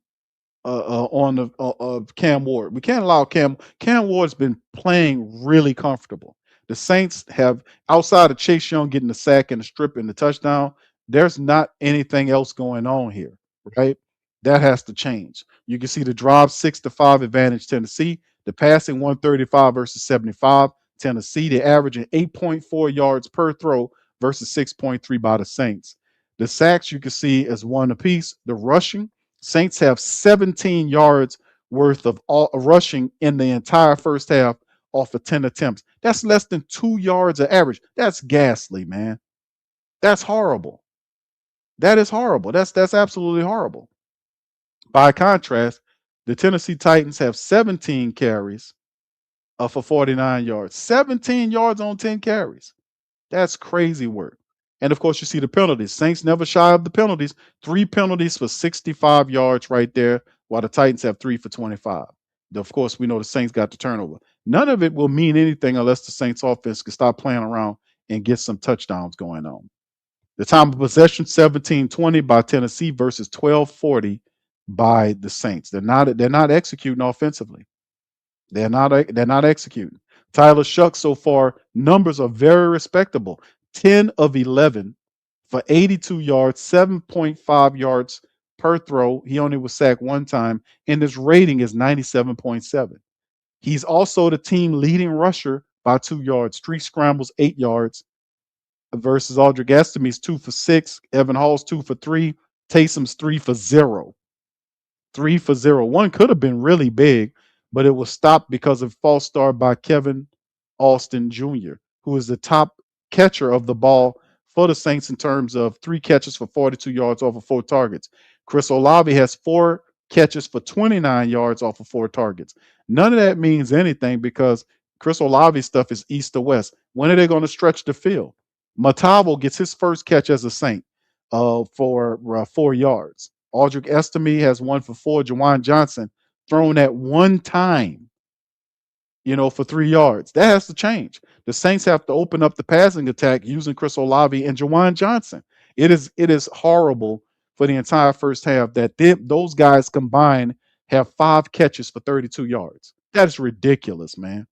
Cam Ward. We can't allow Cam Ward's been playing really comfortable. The Saints have, outside of Chase Young getting the sack and the strip and the touchdown, there's not anything else going on here, right? That has to change. You can see the drive 6-5 advantage Tennessee, the passing 135 versus 75 Tennessee. They're averaging 8.4 yards per throw versus 6.3 by the Saints. The sacks you can see is 1 apiece. The rushing, Saints have 17 yards worth of rushing in the entire first half off of 10 attempts. That's less than 2 yards of average. That's ghastly, man. That's horrible. That is horrible. That's absolutely horrible. By contrast, the Tennessee Titans have 17 carries for 49 yards. 17 yards on 10 carries. That's crazy work. And of course, you see the penalties. Saints never shy of the penalties. 3 penalties for 65 yards right there, while the Titans have 3 for 25. Of course, we know the Saints got the turnover. None of it will mean anything unless the Saints offense can stop playing around and get some touchdowns going on. The time of possession 17-20 by Tennessee versus 12-40 by the Saints. They're not executing offensively. They're not executing. Tyler Shough so far, numbers are very respectable. 10 of 11 for 82 yards, 7.5 yards per throw. He only was sacked one time, and his rating is 97.7. He's also the team leading rusher by 2 yards, 3 scrambles, 8 yards versus Audric Estimi's 2 for 6, Evan Hall's 2 for 3, Taysom's 3 for 0. 3 for 0. One could have been really big, but it was stopped because of false start by Kevin Austin Jr., who is the top catcher of the ball for the Saints in terms of 3 catches for 42 yards off of 4 targets. Chris Olave has 4 catches for 29 yards off of 4 targets. None of that means anything because Chris Olave's stuff is east to west. When are they going to stretch the field? Matavo gets his first catch as a Saint for 4 yards. Audric Estime has 1 for 4. Juwan Johnson thrown at one time, for 3 yards. That has to change. The Saints have to open up the passing attack using Chris Olave and Juwan Johnson. It is horrible for the entire first half that those guys combined have 5 catches for 32 yards. That is ridiculous, man.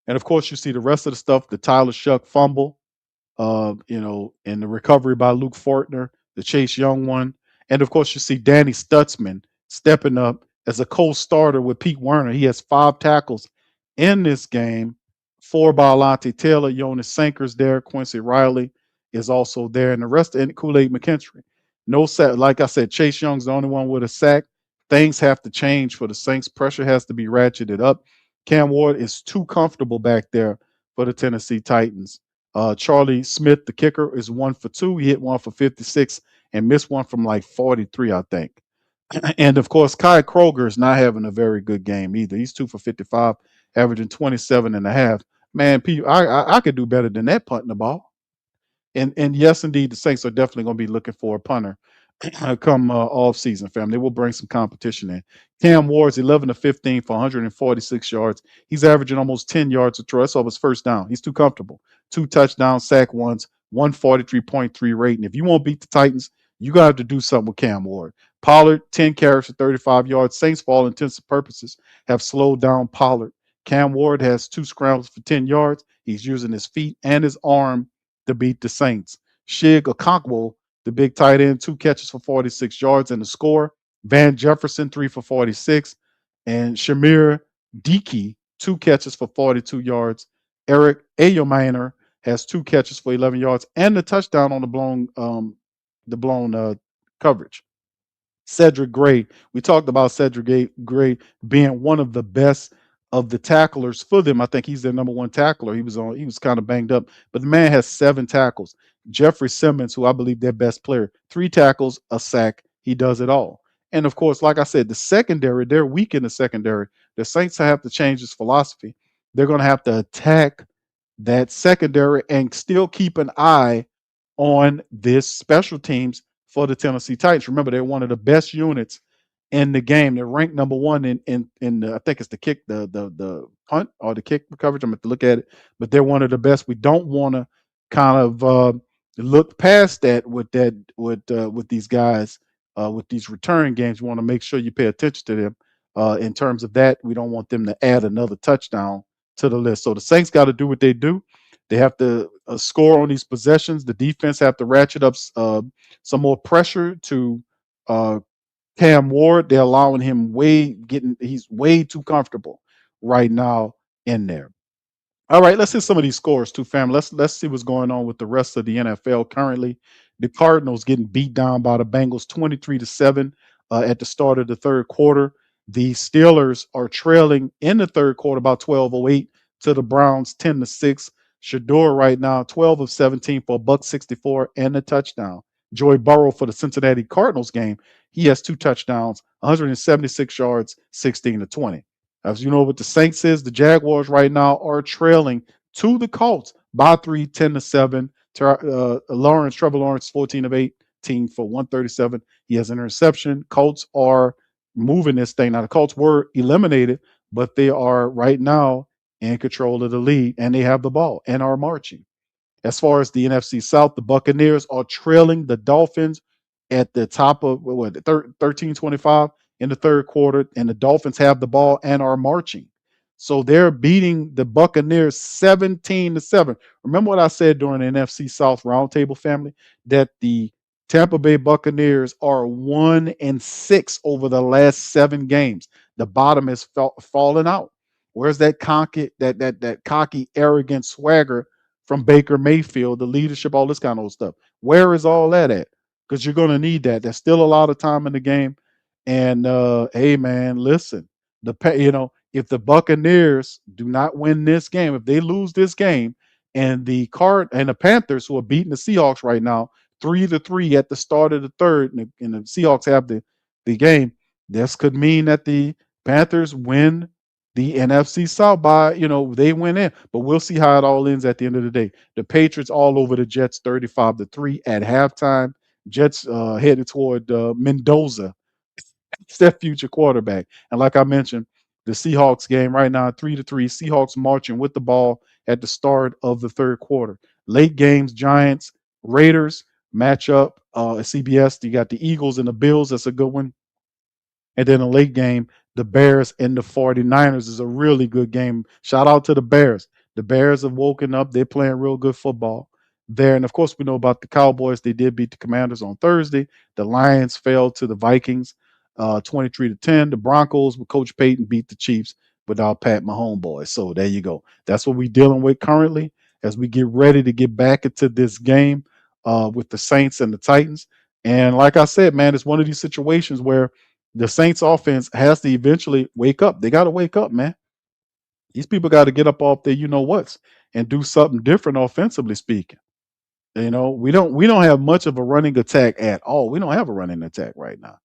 And of course, you see the rest of the stuff, the Tyler Shough fumble, and the recovery by Luke Fortner, the Chase Young one. And of course, you see Danny Stutzman stepping up as a co-starter with Pete Werner. He has 5 tackles in this game, 4 by Alante Taylor, Jonas Sankers there, Quincy Riley is also there, and the rest, and Kool-Aid McKinstry. No sack. Like I said, Chase Young's the only one with a sack. Things have to change for the Saints. Pressure has to be ratcheted up. Cam Ward is too comfortable back there for the Tennessee Titans. Charlie Smith, the kicker, is 1 for 2. He hit 1 for 56 and missed one from like 43, I think. And of course, Kai Kroger is not having a very good game either. He's 2 for 55, averaging 27.5. Man, I could do better than that punting the ball. And yes, indeed, the Saints are definitely going to be looking for a punter come off season, fam. They will bring some competition in. Cam Ward's 11 to 15 for 146 yards. He's averaging almost 10 yards a throw. That's off his first down. He's too comfortable. 2 touchdowns, sack ones, 143.3 rating. If you won't beat the Titans, you got to have to do something with Cam Ward. Pollard, 10 carries for 35 yards. Saints, for all intents and purposes, have slowed down Pollard. Cam Ward has 2 scrambles for 10 yards. He's using his feet and his arm to beat the Saints. Shig Okonkwo, the big tight end, 2 catches for 46 yards and the score. Van Jefferson, 3 for 46. And Shamir Dickey, 2 catches for 42 yards. Eric Ayomainer has 2 catches for 11 yards and the touchdown on the blown coverage. Cedric Gray, we talked about Cedric Gray being one of the best of the tacklers for them. I think he's their number 1 tackler. He was kind of banged up, but the man has 7 tackles. Jeffrey Simmons, who I believe their best player, 3 tackles, a sack. He does it all. And of course, like I said, the secondary, they're weak in the secondary. The Saints have to change this philosophy. They're going to have to attack that secondary and still keep an eye on this special teams for the Tennessee Titans. Remember, they're one of the best units in the game. They're ranked number 1 in I think it's the kick, the punt or the kick coverage. I'm going to look at it, but they're one of the best. We don't want to kind of look past that with these guys with these return games. You want to make sure you pay attention to them. In terms of that, we don't want them to add another touchdown to the list. So the Saints got to do what they do. They have to score on these possessions. The defense have to ratchet up some more pressure to Cam Ward. They're allowing him he's way too comfortable right now in there. All right, let's hit some of these scores too, fam. Let's see what's going on with the rest of the NFL currently. The Cardinals getting beat down by the Bengals 23-7 at the start of the third quarter. The Steelers are trailing in the third quarter about 12:08 to the Browns 10-6. Shador right now 12 of 17 for $164 and a touchdown. Joey Burrow for the Cincinnati Cardinals game, he has 2 touchdowns, 176 yards, 16-20. As you know what the Saints is, the Jaguars right now are trailing to the Colts by 3, 10-7. Trevor Lawrence, 14 of 18 for 137. He has an interception. Colts are moving this thing. Now, the Colts were eliminated, but they are right now in control of the lead, and they have the ball and are marching. As far as the NFC South, the Buccaneers are trailing the Dolphins at the top of 13-25 in the third quarter, and the Dolphins have the ball and are marching. So they're beating the Buccaneers 17-7. Remember what I said during the NFC South Roundtable, family, that the Tampa Bay Buccaneers are 1-6 over the last 7 games. The bottom has fallen out. Where's that cocky, arrogant swagger from Baker Mayfield, the leadership, all this kind of old stuff? Where is all that at? Because you're going to need that. There's still a lot of time in the game. And hey, man, listen, if the Buccaneers do not win this game, if they lose this game, and the Panthers, who are beating the Seahawks right now, 3-3 at the start of the third, and the Seahawks have the game, this could mean that the Panthers win the NFC South by, they win in. But we'll see how it all ends at the end of the day. The Patriots all over the Jets 35-3 at halftime. Jets headed toward Mendoza. It's their future quarterback. And like I mentioned, the Seahawks game right now, 3-3. Seahawks marching with the ball at the start of the third quarter. Late games, Giants, Raiders matchup at CBS. You got the Eagles and the Bills. That's a good one. And then a late game, the Bears and the 49ers is a really good game. Shout out to the Bears. The Bears have woken up. They're playing real good football there. And of course, we know about the Cowboys. They did beat the Commanders on Thursday. The Lions fell to the Vikings 23-10. The Broncos with Coach Payton beat the Chiefs without Pat Mahomes boys. So there you go. That's what we're dealing with currently as we get ready to get back into this game with the Saints and the Titans. And like I said, man, it's one of these situations where the Saints offense has to eventually wake up. They got to wake up, man. These people got to get up off their you-know-whats and do something different offensively speaking. We don't have much of a running attack at all. We don't have a running attack right now.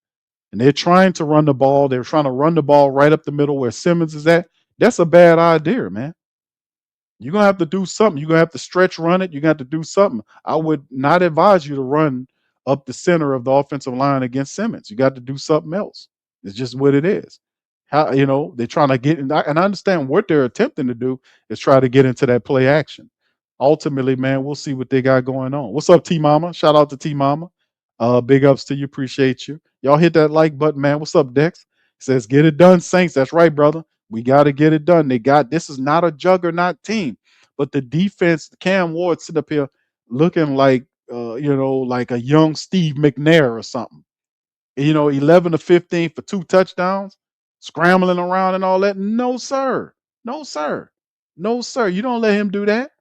And they're trying to run the ball. They're trying to run the ball right up the middle where Simmons is at. That's a bad idea, man. You're going to have to do something. You're going to have to stretch run it. You're going to have to do something. I would not advise you to run up the center of the offensive line against Simmons. You got to do something else. It's just what it is. How they're trying to get in, and I understand what they're attempting to do is try to get into that play action. Ultimately, man, we'll see what they got going on. What's up, T Mama? Shout out to T Mama. Big ups to you. Appreciate you. Y'all hit that like button, man. What's up, Dex? Says, get it done, Saints. That's right, brother. We got to get it done. This is not a juggernaut team, but the defense, Cam Ward sitting up here looking like, like a young Steve McNair or something. 11-15 for 2 touchdowns, scrambling around and all that. No, sir. No, sir. No, sir. You don't let him do that.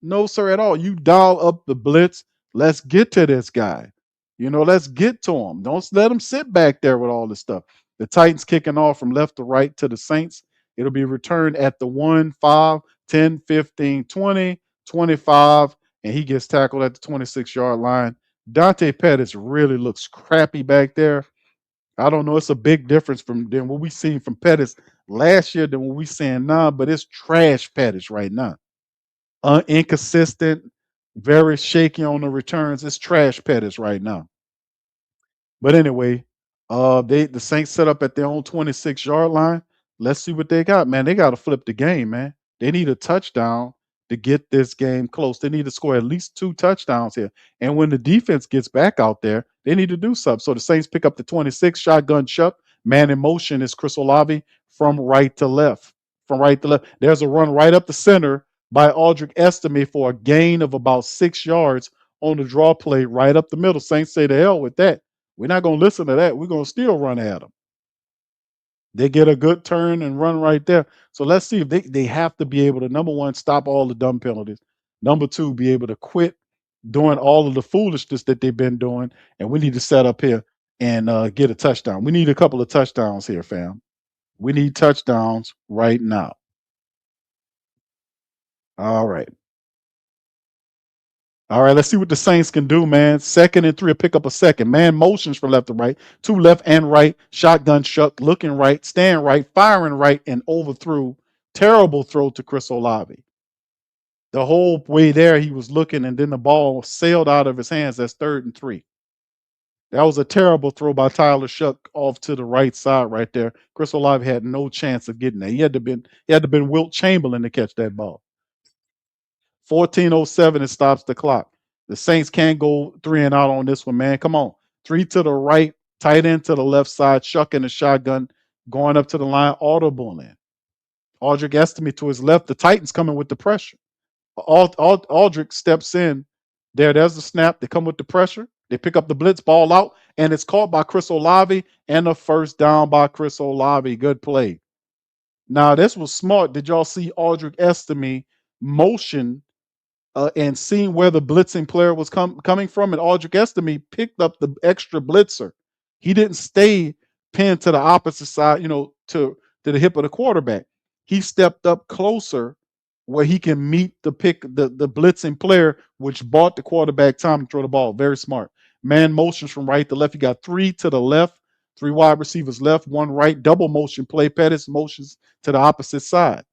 No, sir, at all. You dial up the blitz. Let's get to this guy. Let's get to him. Don't let him sit back there with all this stuff. The Titans kicking off from left to right to the Saints. It'll be returned at the 1, 5, 10, 15, 20, 25, and he gets tackled at the 26-yard line. Dante Pettis really looks crappy back there. I don't know. It's a big difference than what we seen from Pettis last year than what we seeing now, but it's trash Pettis right now. Inconsistent, very shaky on the returns. It's trash Pettis right now. But anyway, the Saints set up at their own 26-yard line. Let's see what they got, man. They got to flip the game, man. They need a touchdown to get this game close. They need to score at least 2 touchdowns here. And when the defense gets back out there, they need to do something. So the Saints pick up the 26, shotgun Shough. Man in motion is Chris Olave from right to left. From right to left. There's a run right up the center by Aldrick Estime for a gain of about 6 yards on the draw play right up the middle. Saints say to hell with that. We're not going to listen to that. We're going to still run at them. They get a good turn and run right there. So let's see if they have to be able to, number one, stop all the dumb penalties. Number two, be able to quit doing all of the foolishness that they've been doing. And we need to set up here and get a touchdown. We need a couple of touchdowns here, fam. We need touchdowns right now. All right. All right, let's see what the Saints can do, man. 2nd and 3, pick up a second. Man motions from left to right. 2 left and right. Shotgun Shough, looking right, staying right, firing right, and overthrew. Terrible throw to Chris Olave. The whole way there, he was looking, and then the ball sailed out of his hands. That's 3rd and 3. That was a terrible throw by Tyler Shough off to the right side right there. Chris Olave had no chance of getting there. He had to been Wilt Chamberlain to catch that ball. 14:07, it stops the clock. The Saints can't go 3 and out on this one, man. Come on. 3 to the right, tight end to the left side, Shough in the shotgun, going up to the line, audible in. Aldrick Estime to his left. The Titans coming with the pressure. Aldrick steps in. There's the snap. They come with the pressure. They pick up the blitz, ball out, and it's caught by Chris Olave and a first down by Chris Olave. Good play. Now, this was smart. Did y'all see Aldrick Estime motion and seeing where the blitzing player was coming from? And Aldrick Estime picked up the extra blitzer. He didn't stay pinned to the opposite side, to the hip of the quarterback. He stepped up closer where he can meet the blitzing player, which bought the quarterback time to throw the ball. Very smart. Man motions from right to left. You got 3 to the left, 3 wide receivers left, 1 right. Double motion play. Pettis motions to the opposite side.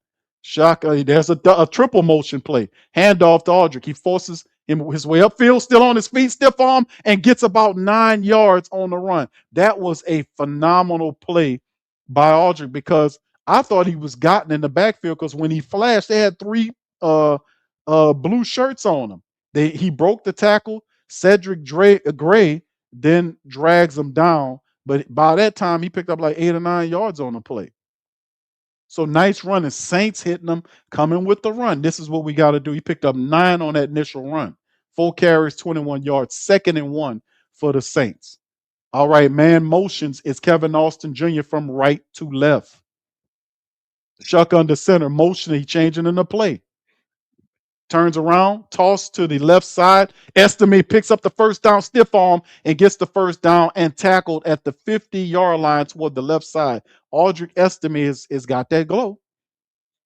Shough, there's a triple motion play. Handoff to Aldrick. He forces his way upfield, still on his feet, stiff arm, and gets about 9 yards on the run. That was a phenomenal play by Aldrick, because I thought he was gotten in the backfield, because when he flashed, they had 3 blue shirts on him. He broke the tackle. Cedric Gray then drags him down, but by that time he picked up like 8 or 9 yards on the play. So nice run, and Saints hitting him, coming with the run. This is what we got to do. He picked up 9 on that initial run. 4 carries, 21 yards, 2nd and 1 for the Saints. All right, man motions is Kevin Austin Jr. from right to left. Shough under center, motioning, changing in the play. Turns around, toss to the left side. Estime picks up the first down, stiff arm, and gets the first down and tackled at the 50-yard line toward the left side. Aldrick Estime is got that glow.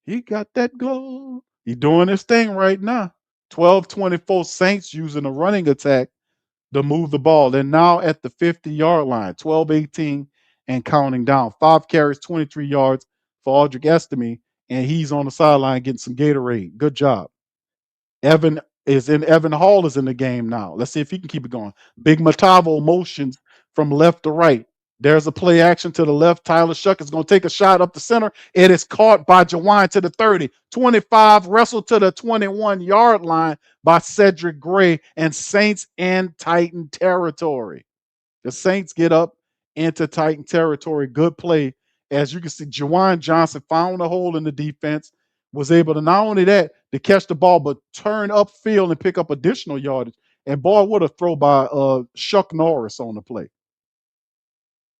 He got that glow. He's doing his thing right now. 12-24 Saints using a running attack to move the ball. They're now at the 50-yard line, 12-18 and counting down. 5 carries, 23 yards for Aldrick Estime, and he's on the sideline getting some Gatorade. Good job. Evan Hall is in the game now. Let's see if he can keep it going. Big Matavo motions from left to right. There's a play action to the left. Tyler Shough is going to take a shot up the center. It is caught by Juwan to the 30. 25, wrestled to the 21-yard line by Cedric Gray, and Saints in Titan territory. The Saints get up into Titan territory. Good play. As you can see, Juwan Johnson found a hole in the defense, was able to not only that, to catch the ball, but turn upfield and pick up additional yardage. And boy, what a throw by Chuck Norris on the play.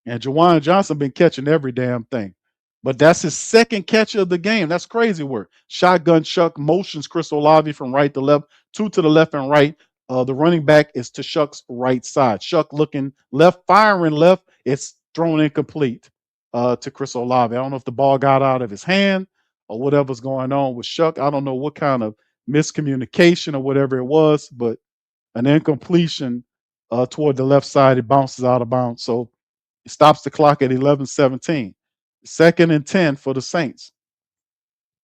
And Juwan Johnson been catching every damn thing. But that's his 2nd catch of the game. That's crazy work. Shotgun Shough motions Chris Olave from right to left, 2 to the left and right. The running back is to Shuck's right side. Shough looking left, firing left. It's thrown incomplete to Chris Olave. I don't know if the ball got out of his hand or whatever's going on with Shough. I don't know what kind of miscommunication or whatever it was, but an incompletion toward the left side. It bounces out of bounds. So it stops the clock at 11-17. 2nd and 10 for the Saints.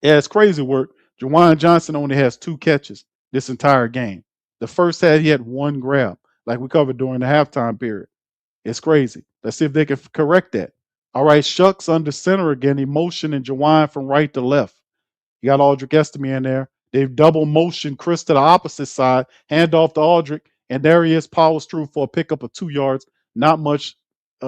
Yeah, it's crazy work. Juwan Johnson only has 2 catches this entire game. The first half, he had 1 grab, like we covered during the halftime period. It's crazy. Let's see if they can correct that. All right, Shuck's under center again. He motioning Juwan from right to left. You got Aldrick Estime in there. They've double motioned Chris to the opposite side. Hand off to Aldrick, and there he is, powers through for a pickup of 2 yards. Not much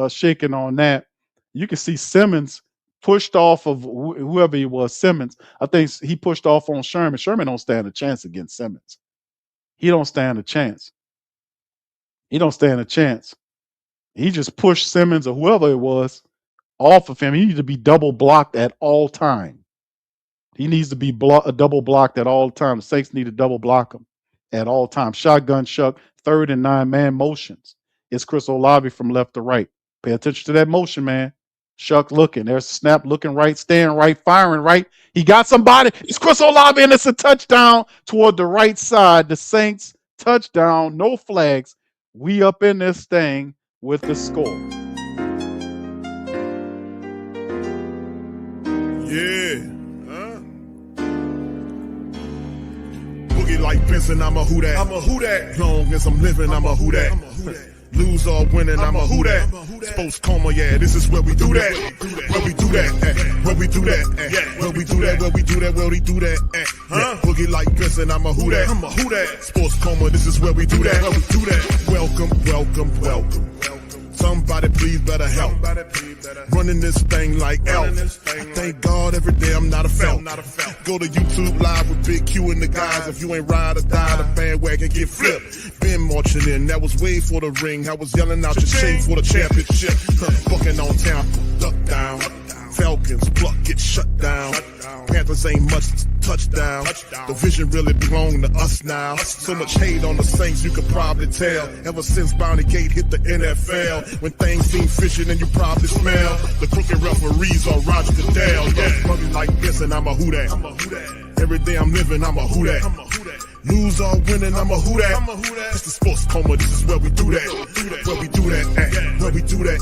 shaking on that. You can see Simmons pushed off of whoever he was, Simmons. I think he pushed off on Sherman. Sherman don't stand a chance against Simmons. He don't stand a chance. He don't stand a chance. He just pushed Simmons or whoever it was off of him. He needs to be double blocked at all time. He needs to be double blocked at all times. The Saints need to double block him at all times. Shotgun Shough, 3rd and 9, man motions. It's Chris Olave from left to right. Pay attention to that motion, man. Shough looking. There's a snap, looking right, staying right, firing right. He got somebody. It's Chris Olave, and it's a touchdown toward the right side. The Saints touchdown, no flags. We up in this thing with the score. Yeah. Boogie like Benson, I'm a who that. I'm a who that. Long as I'm living, I'm a who that. Lose or winning, I'm a who that. Sports coma, yeah, this is where we do that. Where we do that, where we do that, where we do that, where we do that, where we do that. Boogie like Benson, I'm a who that. Sports coma, this is where we do that. Where we do that. Welcome, welcome, welcome. Somebody please better help. Running this thing like elf. I thank God every day I'm not a felt. Go to YouTube Live with Big Q and the guys. If you ain't ride or die, the bandwagon get flipped. Been marching in, that was way for the ring. I was yelling out your shame for the championship. Bucking on town, duck down. Falcons, pluck, get shut down. Panthers ain't much touchdown. The vision really belong to us now. So much hate on the Saints, you could probably tell. Ever since Bounty Gate hit the NFL, when things seem fishy and you probably smell the crooked referees on Roger Goodell. Yeah, money like this and I'm a who that. Every day I'm living, I'm a who that. Lose or winning, I'm a who that. It's the sports coma, this is where we do that. Where we do that, where we do that,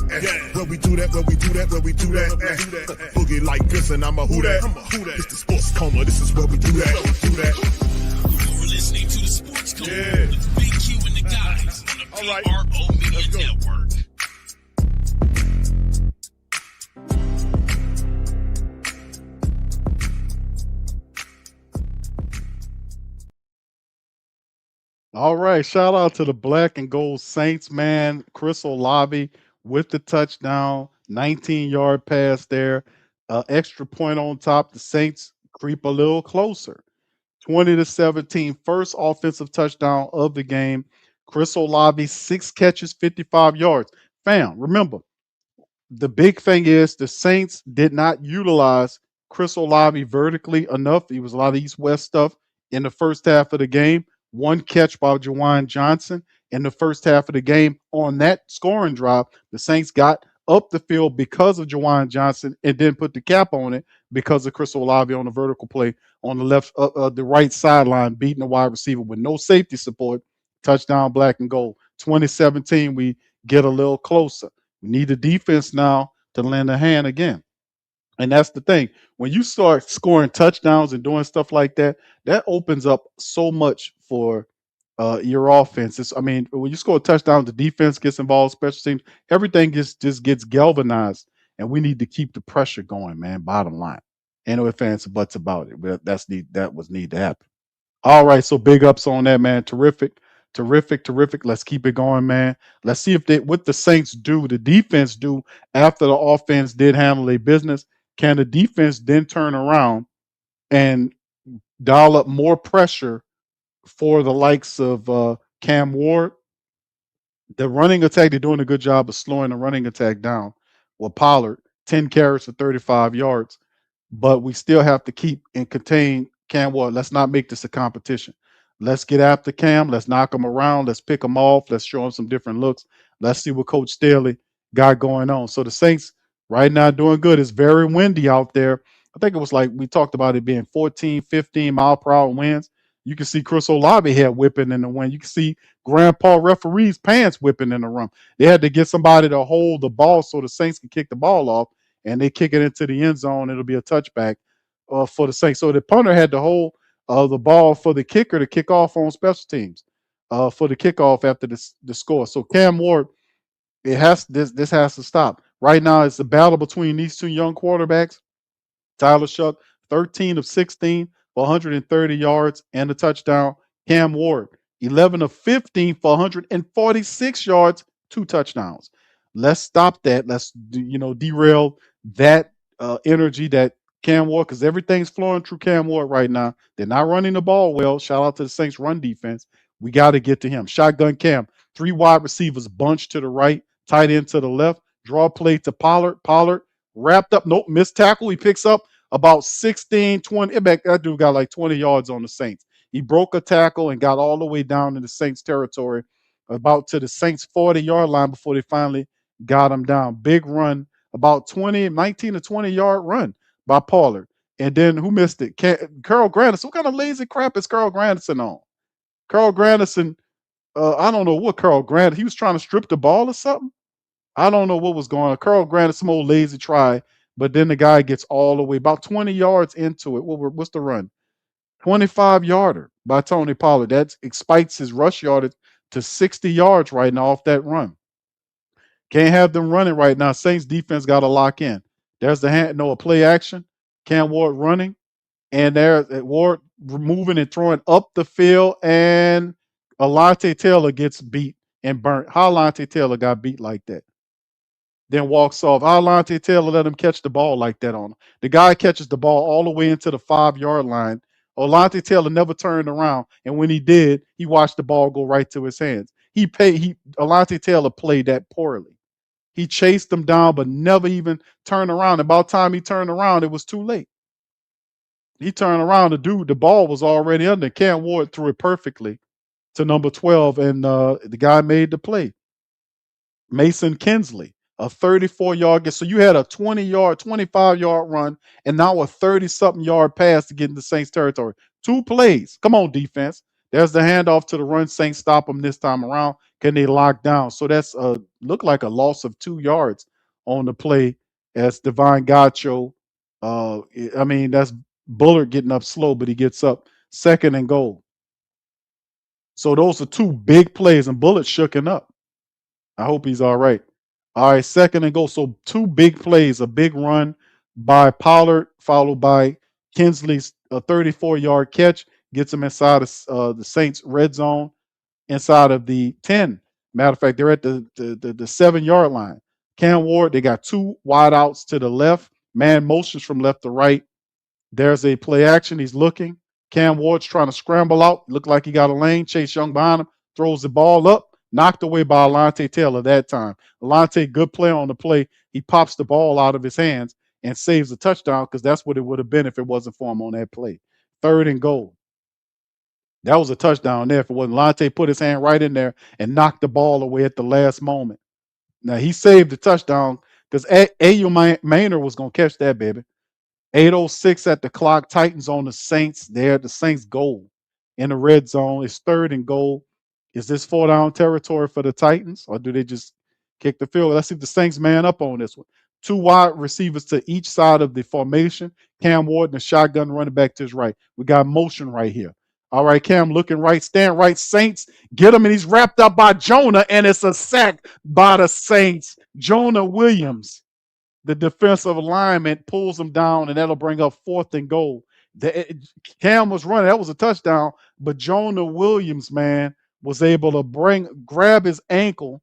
where we do that, where we do that, where we do that. Boogie like this and I'm a who that. It's the sports coma, this is where we do that. You're listening to the Sports Coma with Big Q and the guys on the PRO Media Network. All right, shout out to the Black and Gold Saints, man. Chris Olave with the touchdown, 19-yard pass there, extra point on top. The Saints creep a little closer, 20-17, first offensive touchdown of the game. Chris Olave, 6 catches, 55 yards. Fam, remember, the big thing is the Saints did not utilize Chris Olave vertically enough. He was a lot of east-west stuff in the first half of the game. 1 catch by Juwan Johnson in the first half of the game. On that scoring drive, the Saints got up the field because of Juwan Johnson and then put the cap on it because of Chris Olave on the vertical play on the left, the right sideline, beating the wide receiver with no safety support. Touchdown, Black and Gold. 2017, we get a little closer. We need the defense now to lend a hand again. And that's the thing. When you start scoring touchdowns and doing stuff like that, that opens up so much for your offense. I mean, when you score a touchdown, the defense gets involved, special teams, everything just gets galvanized. And we need to keep the pressure going, man. Bottom line. Ain't no ifs, ands, or buts about it. But that was need to happen. All right, so big ups on that, man. Terrific. Let's keep it going, man. Let's see if what the Saints do, the defense do after the offense did handle their business. Can the defense then turn around and dial up more pressure for the likes of Cam Ward? The running attack, they're doing a good job of slowing the running attack down. Well, Pollard, 10 carries for 35 yards. But we still have to keep and contain Cam Ward. Let's not make this a competition. Let's get after Cam. Let's knock him around. Let's pick him off. Let's show him some different looks. Let's see what Coach Staley got going on. So the Saints right now doing good. It's very windy out there. I think it was like we talked about it being 14, 15 mile per hour winds. You can see Chris Olave head whipping in the wind. You can see grandpa referees' pants whipping in the room. They had to get somebody to hold the ball so the Saints can kick the ball off, and they kick it into the end zone. It'll be a touchback for the Saints. So the punter had to hold the ball for the kicker to kick off on special teams for the kickoff after the score. So Cam Ward, this has to stop. Right now, it's a battle between these two young quarterbacks. Tyler Shough, 13 of 16 for 130 yards and a touchdown. Cam Ward, 11 of 15 for 146 yards, 2 touchdowns. Let's stop that. Let's derail that energy that Cam Ward, because everything's flowing through Cam Ward right now. They're not running the ball well. Shout out to the Saints run defense. We got to get to him. Shotgun Cam, 3 wide receivers bunched to the right, tight end to the left. Draw play to Pollard. Pollard wrapped up. Nope, missed tackle. He picks up about 16, 20. That dude got like 20 yards on the Saints. He broke a tackle and got all the way down in the Saints territory, about to the Saints 40-yard line before they finally got him down. Big run, about 19 to 20-yard run by Pollard. And then who missed it? Carl Granderson. What kind of lazy crap is Carl Granderson on? Carl Granderson, I don't know what Carl Granderson, he was trying to strip the ball or something. I don't know what was going on. Carl Granderson, some old lazy try, but then the guy gets all the way about 20 yards into it. What's the run? 25-yarder by Tony Pollard. That spikes his rush yardage to 60 yards right now off that run. Can't have them running right now. Saints defense got to lock in. There's the hand, no, a play action. Cam Ward running, and there's Ward moving and throwing up the field, and Alante Taylor gets beat and burnt. How Alante Taylor got beat like that? Then walks off. How Alante Taylor let him catch the ball like that on him? The guy catches the ball all the way into the 5-yard line. Alante Taylor never turned around, and when he did, he watched the ball go right to his hands. Alante Taylor played that poorly. He chased them down, but never even turned around. About time he turned around, it was too late. He turned around, the ball was already under. Cam Ward threw it perfectly to number 12, and the guy made the play. Mason Kinsley, a 34-yard get. So you had a 20-yard, 25-yard run, and now a 30-something yard pass to get into Saints territory. 2 plays. Come on, defense. There's the handoff to the run. Saints stop them this time around. Can they lock down? So that's look like a loss of 2 yards on the play as Divine Gacho. That's Bullard getting up slow, but he gets up 2nd and goal. So those are 2 big plays, and Bullard shooken up. I hope he's all right. All right, 2nd and goal. So 2 big plays, a big run by Pollard, followed by Kinsley's 34-yard catch, gets him inside of the Saints red zone, inside of the 10. Matter of fact, they're at the 7-yard line. Cam Ward, they got 2 wideouts to the left, man motions from left to right. There's a play action. He's looking. Cam Ward's trying to scramble out. Looked like he got a lane. Chase Young behind him. Throws the ball up. Knocked away by Alante Taylor that time. Alante, good play on the play. He pops the ball out of his hands and saves the touchdown because that's what it would have been if it wasn't for him on that play. 3rd and goal. That was a touchdown there if it wasn't. Alante put his hand right in there and knocked the ball away at the last moment. Now, he saved the touchdown because A.U. Maynard was going to catch that, baby. 8:06 at the clock. Titans on the Saints. They're at the Saints goal in the red zone. It's 3rd and goal. Is this 4-down territory for the Titans, or do they just kick the field? Let's see if the Saints man up on this one. 2 wide receivers to each side of the formation. Cam Ward and the shotgun running back to his right. We got motion right here. All right, Cam looking right, stand right. Saints get him, and he's wrapped up by Jonah, and it's a sack by the Saints. Jonah Williams, the defensive lineman, pulls him down, and that'll bring up 4th and goal. Cam was running. That was a touchdown, but Jonah Williams, man, was able to grab his ankle,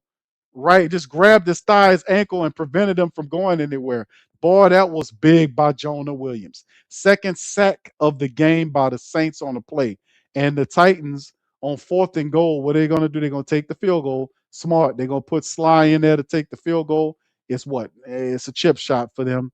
right? Just grabbed his thigh, his ankle, and prevented him from going anywhere. Boy, that was big by Jonah Williams. 2nd sack of the game by the Saints on the play. And the Titans on 4th and goal, what are they going to do? They're going to take the field goal. Smart. They're going to put Sly in there to take the field goal. It's what? It's a chip shot for them.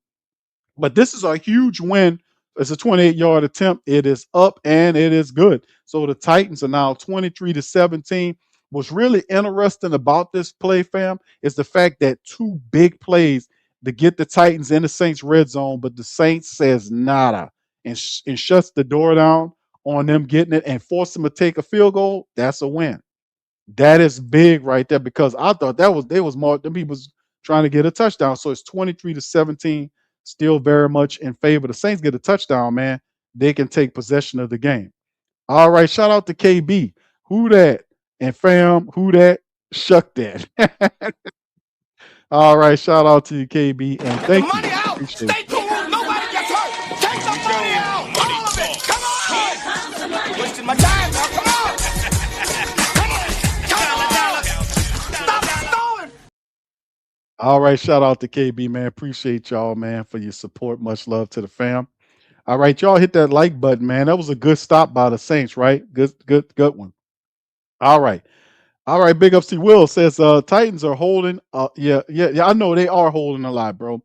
But this is a huge win. It's a 28-yard attempt. It is up and it is good. So the Titans are now 23-17. What's really interesting about this play, fam, is the fact that 2 big plays to get the Titans in the Saints red zone, but the Saints says nada and shuts the door down on them getting it and force them to take a field goal. That's a win. That is big right there because I thought they was more them people was trying to get a touchdown. So it's 23-17. Still very much in favor. The Saints get a touchdown, man. They can take possession of the game. All right, shout out to KB. Who that? And fam, who that? Shuck that. All right, shout out to you, KB. And thank you. Money out! Appreciate Stay it. cool! Nobody gets hurt! Take the money out! All of it! Come on! Wasting my time now! Come on! Stop stalling! All right, shout out to KB, man. Appreciate y'all, man, for your support. Much love to the fam. All right, y'all hit that like button, man. That was a good stop by the Saints, right? Good one. All right. All right, big ups to Will says Titans are holding. Yeah. I know they are holding a lot, bro.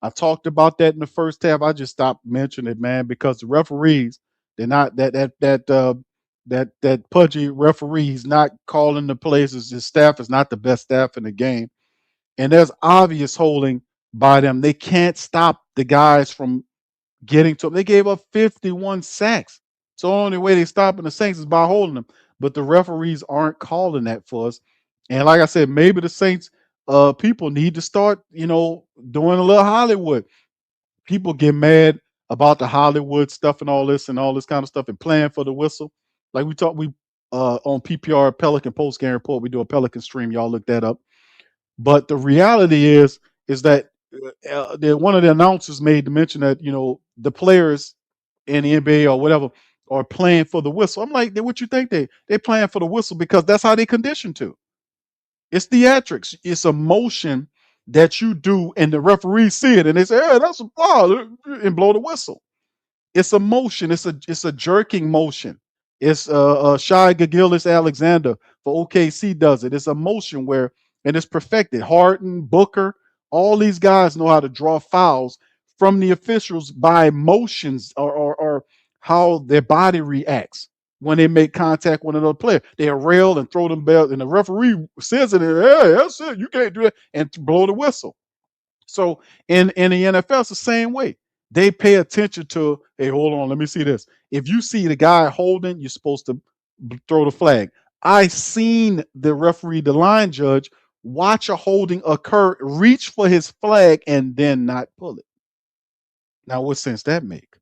I talked about that in the first half. I just stopped mentioning it, man, because the referees, they're not that pudgy referee. He's not calling the plays. His staff is not the best staff in the game, and there's obvious holding by them. They can't stop the guys from getting to them. They gave up 51 sacks. So the only way they stopping the Saints is by holding them. But the referees aren't calling that for us. And like I said, maybe the Saints people need to start, doing a little Hollywood. People get mad about the Hollywood stuff and all this kind of stuff and playing for the whistle. Like we on PPR Pelican postgame report, we do a Pelican stream. Y'all look that up. But the reality is that one of the announcers made the mention that the players in the NBA or whatever are playing for the whistle. I'm like, what you think they playing for the whistle because that's how they conditioned to. It's theatrics. It's a motion that you do, and the referees see it, and they say, "Hey, that's a foul," and blow the whistle. It's a motion. It's a jerking motion. It's Shai Gilgeous-Alexander for OKC does it. It's a motion where and it's perfected. Harden, Booker, all these guys know how to draw fouls from the officials by motions or how their body reacts when they make contact with another player. They rail and throw them bells, and the referee says it. Hey, that's it. You can't do that, and blow the whistle. So in the NFL, it's the same way. They pay attention to, hey, hold on, let me see this. If you see the guy holding, you're supposed to throw the flag. I seen the referee, the line judge, watch a holding occur, reach for his flag, and then not pull it. Now, what sense that make?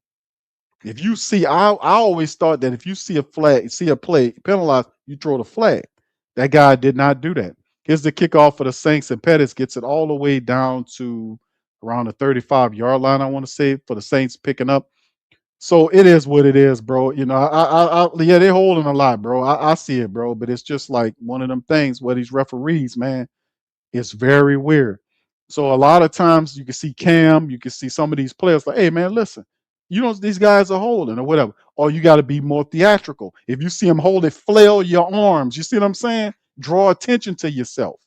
If you see, I always thought that if you see a flag, see a play penalized, you throw the flag. That guy did not do that. Here's the kickoff for the Saints, and Pettis gets it all the way down to around the 35-yard line, I want to say, for the Saints picking up. So it is what it is, bro. Yeah, they're holding a lot, bro. I see it, bro. But it's just like one of them things where these referees, man, it's very weird. So a lot of times you can see Cam, you can see some of these players like, hey, man, listen, these guys are holding or whatever. Or you got to be more theatrical. If you see them hold it, flail your arms. You see what I'm saying? Draw attention to yourself.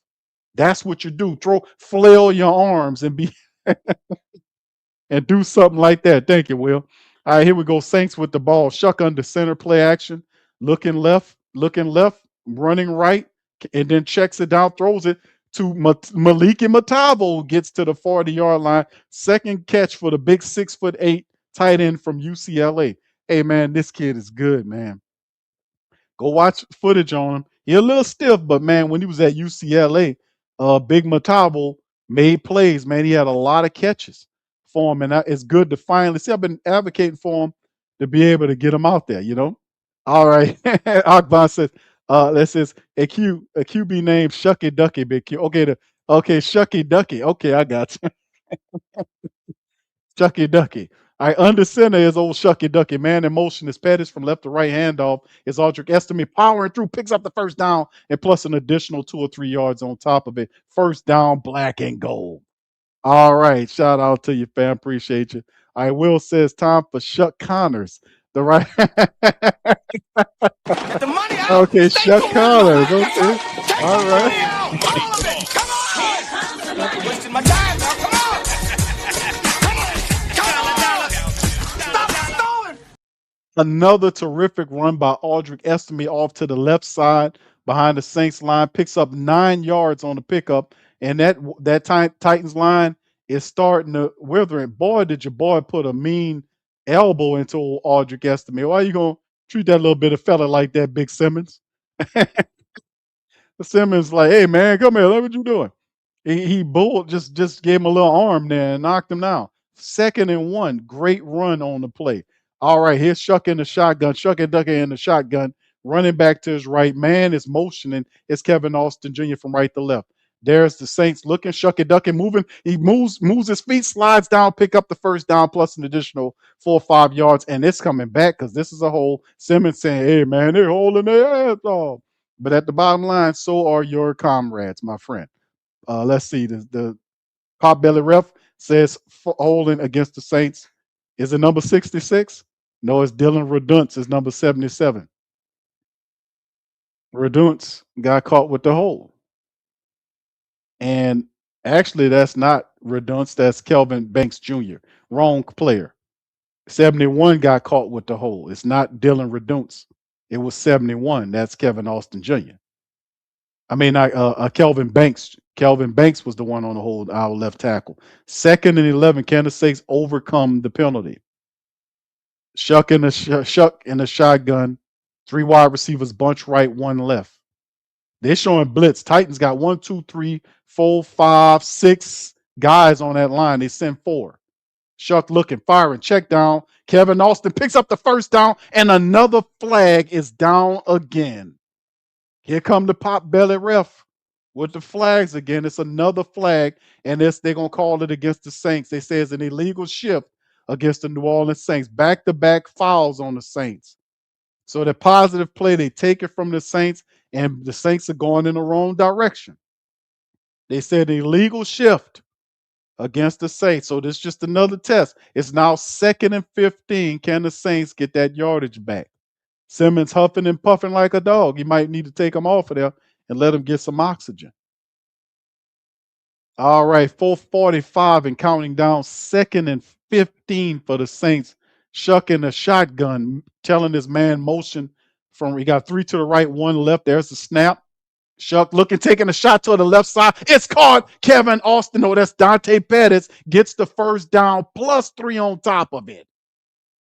That's what you do. Flail your arms and be and do something like that. Thank you, Will. All right, here we go. Saints with the ball. Shough under center play action. Looking left, running right, and then checks it down, throws it to Maliki Matavo, gets to the 40-yard line. Second catch for the big 6'8" tight end from UCLA. Hey, man, this kid is good, man. Go watch footage on him. He's a little stiff, but man, when he was at UCLA, Big Matavo made plays. Man, he had a lot of catches for him, and it's good to finally see. I've been advocating for him to be able to get him out there. All right, Akban says, that says a QB named Shucky Ducky, Big Q. Okay, Shucky Ducky. Okay, I got you. Shucky Ducky. All right, under center is old Shucky Ducky. Man in motion is Pettis from left to right handoff. Is Aldrich Estime powering through, picks up the first down, and plus an additional 2 or 3 yards on top of it. First down, black and gold. All right, shout out to you, fam. Appreciate you. All right, Will says time for Shough Connors. The right. Okay, Shough Connors. Okay. All right. Come on. Wasting my time now. Come on. Another terrific run by Aldrich Estime off to the left side behind the Saints line. Picks up 9 yards on the pickup. And that Titans line is starting to wither. And boy, did your boy put a mean elbow into Aldrich Estime. Why are you going to treat that little bit of fella like that, Big Simmons? Simmons like, hey, man, come here. Look what you doing. He bulled, just gave him a little arm there and knocked him down. 2nd and 1. Great run on the play. All right, here's Shough in the shotgun. Shough and Ducky in the shotgun. Running back to his right. Man is motioning. It's Kevin Austin Jr. from right to left. There's the Saints looking. Shough and Ducky moving. He moves his feet, slides down, pick up the first down, plus an additional 4 or 5 yards. And it's coming back because this is a hole. Simmons saying, hey, man, they're holding their ass off. But at the bottom line, so are your comrades, my friend. Let's see. The Pop Belly ref says holding against the Saints. Is it number 66? No, it's Dylan Redunce. It's number 77. Redunce got caught with the hold. And actually, that's not Redunce. That's Kelvin Banks Jr. Wrong player. 71 got caught with the hold. It's not Dylan Redunce. It was 71. That's Kevin Austin Jr. I mean, Kelvin Banks. Kelvin Banks was the one on the hold, our left tackle. 2nd and 11. Kansas State overcome the penalty. Shough in the shotgun. 3 wide receivers, bunch right, 1 left. They're showing blitz. Titans got 1, 2, 3, 4, 5, 6 guys on that line. They send 4. Shough looking, firing, check down. Kevin Austin picks up the first down, and another flag is down again. Here come the Pop Belly ref with the flags again. It's another flag, and they're gonna call it against the Saints. They say it's an illegal shift against the New Orleans Saints. Back-to-back fouls on the Saints. So the positive play, they take it from the Saints, and the Saints are going in the wrong direction. They said illegal shift against the Saints. So this is just another test. It's now 2nd and 15. Can the Saints get that yardage back? Simmons huffing and puffing like a dog. You might need to take him off of there and let him get some oxygen. All right, 4:45 and counting down, 2nd and 15 for the Saints. Shucking the shotgun, telling his man motion from, he got 3 to the right, 1 left. There's the snap. Shough looking, taking a shot to the left side. It's caught. Kevin Austin, no, that's Dante Pettis, gets the first down plus 3 on top of it.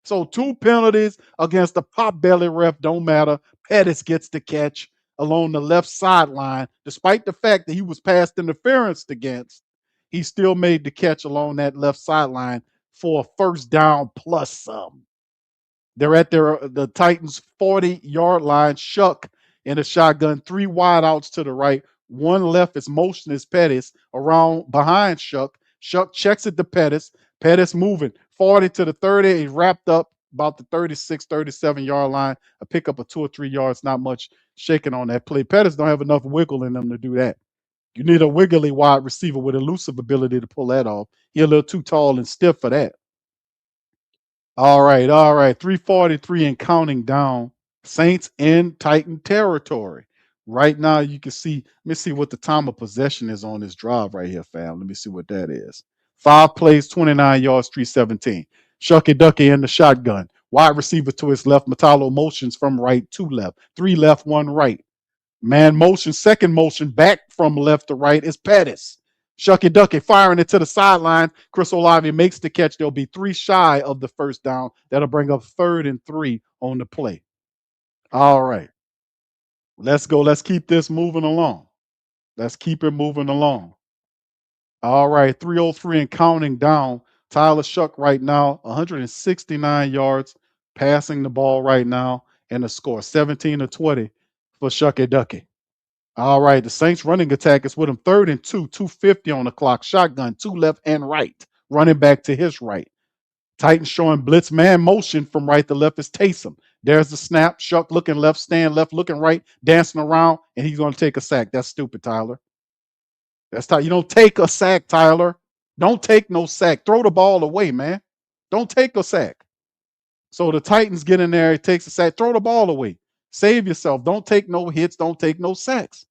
So 2 penalties against the pop belly ref, don't matter. Pettis gets the catch along the left sideline. Despite the fact that he was passed interference against, he still made the catch along that left sideline for a first down plus some. They're at the Titans' 40-yard line. Shough in a shotgun, 3 wideouts to the right, 1 left. Is motion is Pettis around behind Shough. Shough checks it to Pettis. Pettis moving 40 to the 30. He wrapped up about the 36, 37-yard line. A pickup of 2 or 3 yards. Not much shaking on that play. Pettis don't have enough wiggle in them to do that. You need a wiggly wide receiver with elusive ability to pull that off. He's a little too tall and stiff for that. All right. 3:43 and counting down. Saints in Titan territory. Right now, you can see, let me see what the time of possession is on this drive right here, fam. Let me see what that is. 5 plays, 29 yards, 3:17. Shucky Ducky in the shotgun. Wide receiver to his left. Metallo motions from right to left. 3 left, 1 right. Man motion, second motion, back from left to right is Pettis. Shucky Ducky firing it to the sideline. Chris Olave makes the catch. There'll be 3 shy of the first down. That'll bring up 3rd and 3 on the play. All right. Let's go. Let's keep this moving along. Let's keep it moving along. All right. 3:03 and counting down. Tyler Shough right now, 169 yards passing the ball right now, and the score 17-20 for Shucky Ducky. All right, the Saints running attack is with him. 3rd and 2, 2:50 on the clock. Shotgun, 2 left and right. Running back to his right. Titans showing blitz man motion from right to left is Taysom. There's the snap. Shough looking left, stand left, looking right, dancing around, and he's going to take a sack. That's stupid, Tyler. You don't take a sack, Tyler. Don't take no sack. Throw the ball away, man. Don't take a sack. So the Titans get in there. He takes a sack. Throw the ball away. Save yourself. Don't take no hits. Don't take no sacks.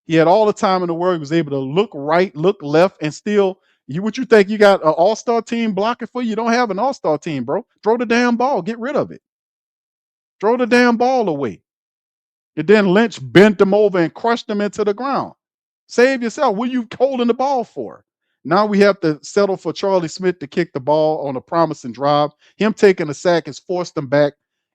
He had all the time in the world. He was able to look right, look left, and still, what you think you got an all-star team blocking for you? You don't have an all-star team, bro. Throw the damn ball. Get rid of it. Throw the damn ball away. And then Lynch bent them over and crushed them into the ground. Save yourself. What are you holding the ball for? Now we have to settle for Charlie Smith to kick the ball on a promising drive. Him taking a sack has forced them back.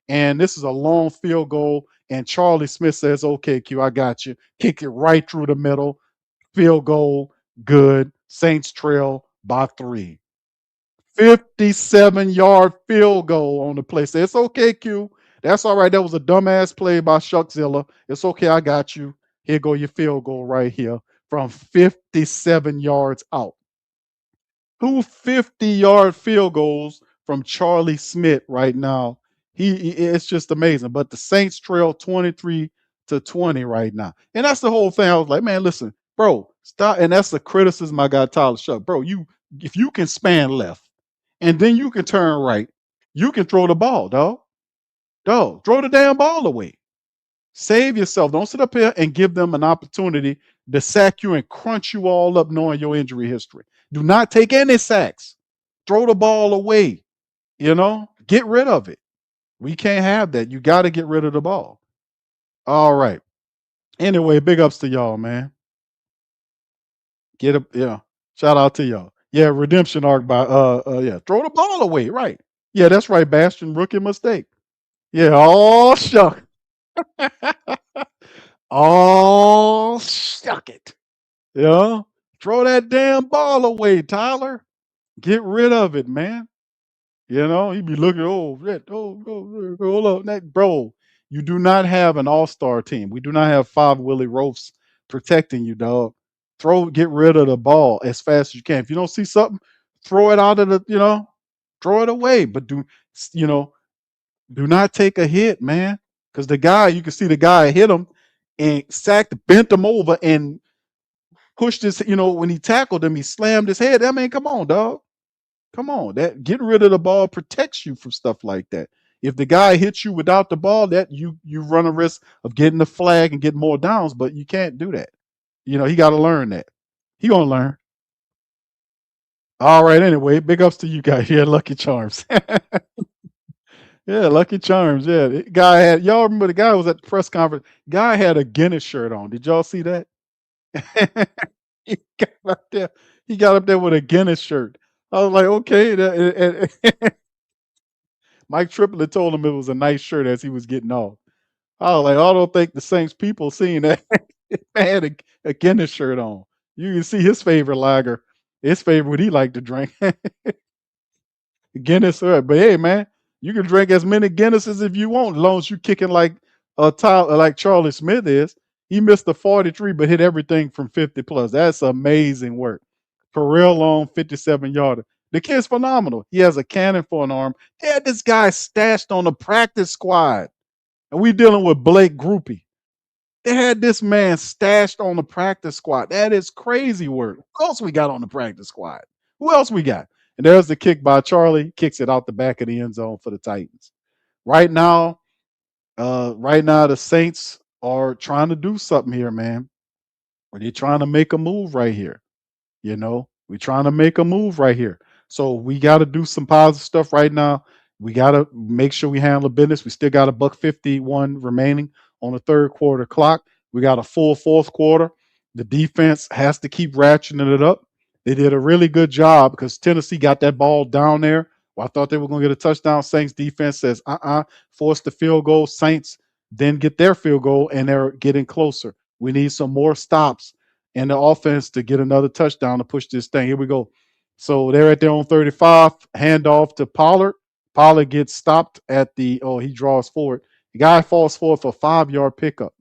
And this is a long field goal. And Charlie Smith says, okay, Q, I got you. Kick it right through the middle. Field goal, good. Saints trail by 3. 57-yard field goal on the play. Say, it's okay, Q. That's all right. That was a dumbass play by Shuckzilla. It's okay. I got you. Here go your field goal right here from 57 yards out. 2 50-yard field goals from Charlie Smith right now. It's just amazing. But the Saints trail 23-20 right now. And that's the whole thing. I was like, man, listen, bro, stop. And that's the criticism I got Tyler Shough. Bro, if you can span left and then you can turn right, you can throw the ball, dog. Dog, throw the damn ball away. Save yourself. Don't sit up here and give them an opportunity to sack you and crunch you all up knowing your injury history. Do not take any sacks. Throw the ball away. Get rid of it. We can't have that. You got to get rid of the ball. All right. Anyway, big ups to y'all, man. Shout out to y'all. Yeah, redemption arc by throw the ball away. Right. Yeah, that's right, Bastion. Rookie mistake. Yeah, all Shough. Oh, shuck it. Throw that damn ball away, Tyler. Get rid of it, man. He'd be looking, hold up. Bro, you do not have an all-star team. We do not have 5 Willie Roafs protecting you, dog. Get rid of the ball as fast as you can. If you don't see something, throw it out of throw it away. But you know, do not take a hit, man. Because you can see the guy hit him and bent him over and pushed his, when he tackled him, he slammed his head. I mean, come on, dog. Come on. That getting rid of the ball protects you from stuff like that. If the guy hits you without the ball, that you run a risk of getting the flag and getting more downs, but you can't do that. He got to learn that. He gonna learn. All right. Anyway, big ups to you guys. Yeah, Lucky Charms. Yeah, Lucky Charms. Yeah, y'all remember the guy was at the press conference. Guy had a Guinness shirt on. Did y'all see that? he got up there. He got up there with a Guinness shirt. I was like, okay. Mike Triplett told him it was a nice shirt as he was getting off. I was like, I don't think the Saints people seeing that man had a Guinness shirt on. You can see his favorite lager, his favorite what he liked to drink. Guinness, but hey, man, you can drink as many Guinnesses if you want, as long as you kicking like like Charlie Smith is. He missed the 43, but hit everything from 50 plus. That's amazing work. Career long 57 yarder. The kid's phenomenal. He has a cannon for an arm. They had this guy stashed on the practice squad, and we dealing with Blake Groupie. They had this man stashed on the practice squad. That is crazy work. Who else we got on the practice squad? Who else we got? And there's the kick by Charlie. Kicks it out the back of the end zone for the Titans. Right now, the Saints are trying to do something here, man. They're trying to make a move right here. We're trying to make a move right here. So we got to do some positive stuff right now. We got to make sure we handle business. We still got a $151 remaining on the third quarter clock. We got a full fourth quarter. The defense has to keep ratcheting it up. They did a really good job because Tennessee got that ball down there. Well, I thought they were going to get a touchdown. Saints defense says, force the field goal. Saints then get their field goal, and they're getting closer. We need some more stops in the offense to get another touchdown to push this thing. Here we go. So they're at their own 35. Handoff to Pollard. Pollard gets stopped at he draws forward. The guy falls forward for a 5-yard pickup.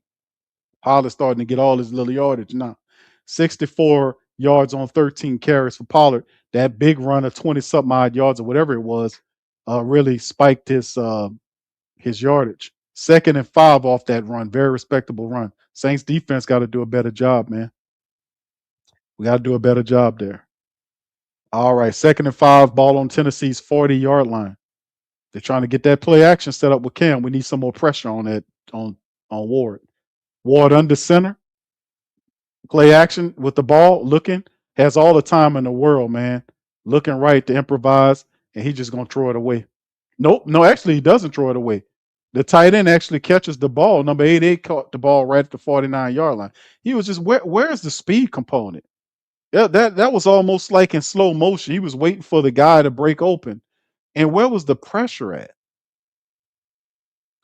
Pollard's starting to get all his little yardage now. 64 yards on 13 carries for Pollard. That big run of 20-something odd yards or whatever it was really spiked his yardage. 2nd and 5 off that run. Very respectable run. Saints defense got to do a better job, man. We got to do a better job there. All right, 2nd and 5, ball on Tennessee's 40-yard line. They're trying to get that play action set up with Cam. We need some more pressure on that on Ward. Ward under center. Play action with the ball, looking, has all the time in the world, man. Looking right to improvise, and he's just going to throw it away. Nope, no, actually, he doesn't throw it away. The tight end actually catches the ball. Number 88 caught the ball right at the 49-yard line. He was just, where's the speed component? Yeah, that was almost like in slow motion. He was waiting for the guy to break open. And where was the pressure at?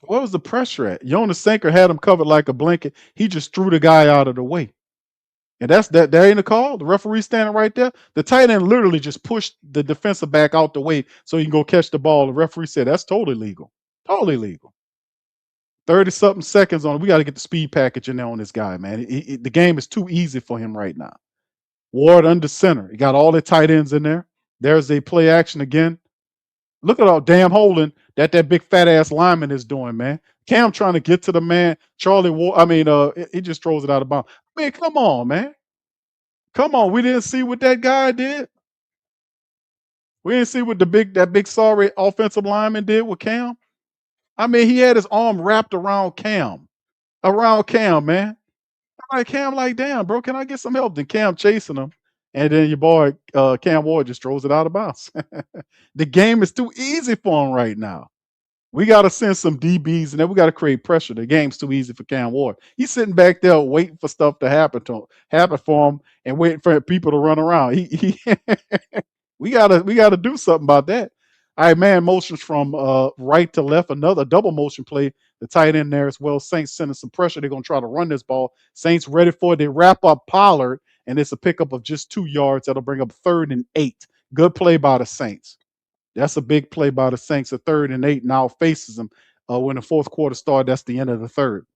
Where was the pressure at? Jonas Sanker had him covered like a blanket. He just threw the guy out of the way. And that ain't a call. The referee standing right there. The tight end literally just pushed the defensive back out the way so he can go catch the ball. The referee said that's totally legal. Totally legal. 30-something seconds on it. We got to get the speed package in there on this guy, man. The game is too easy for him right now. Ward under center. He got all the tight ends in there. There's a play action again. Look at all damn holding that big fat ass lineman is doing, man. Cam trying to get to the man. Charlie Ward, he just throws it out of bounds. Man, come on, man. Come on. We didn't see what that guy did. We didn't see what that big sorry offensive lineman did with Cam. He had his arm wrapped around Cam. Man. Cam like, damn, bro, can I get some help? Then Cam chasing him. And then your boy Cam Ward just throws it out of bounds. The game is too easy for him right now. We got to send some DBs, and then we got to create pressure. The game's too easy for Cam Ward. He's sitting back there waiting for stuff to happen for him, and waiting for people to run around. We gotta do something about that. All right, man, motions from right to left. Another double motion play. The tight end there as well. Saints sending some pressure. They're going to try to run this ball. Saints ready for it. They wrap up Pollard, and it's a pickup of just 2 yards. That'll bring up 3rd and 8. Good play by the Saints. That's a big play by the Saints. A 3rd and 8 now faces them when the fourth quarter started. That's the end of the third.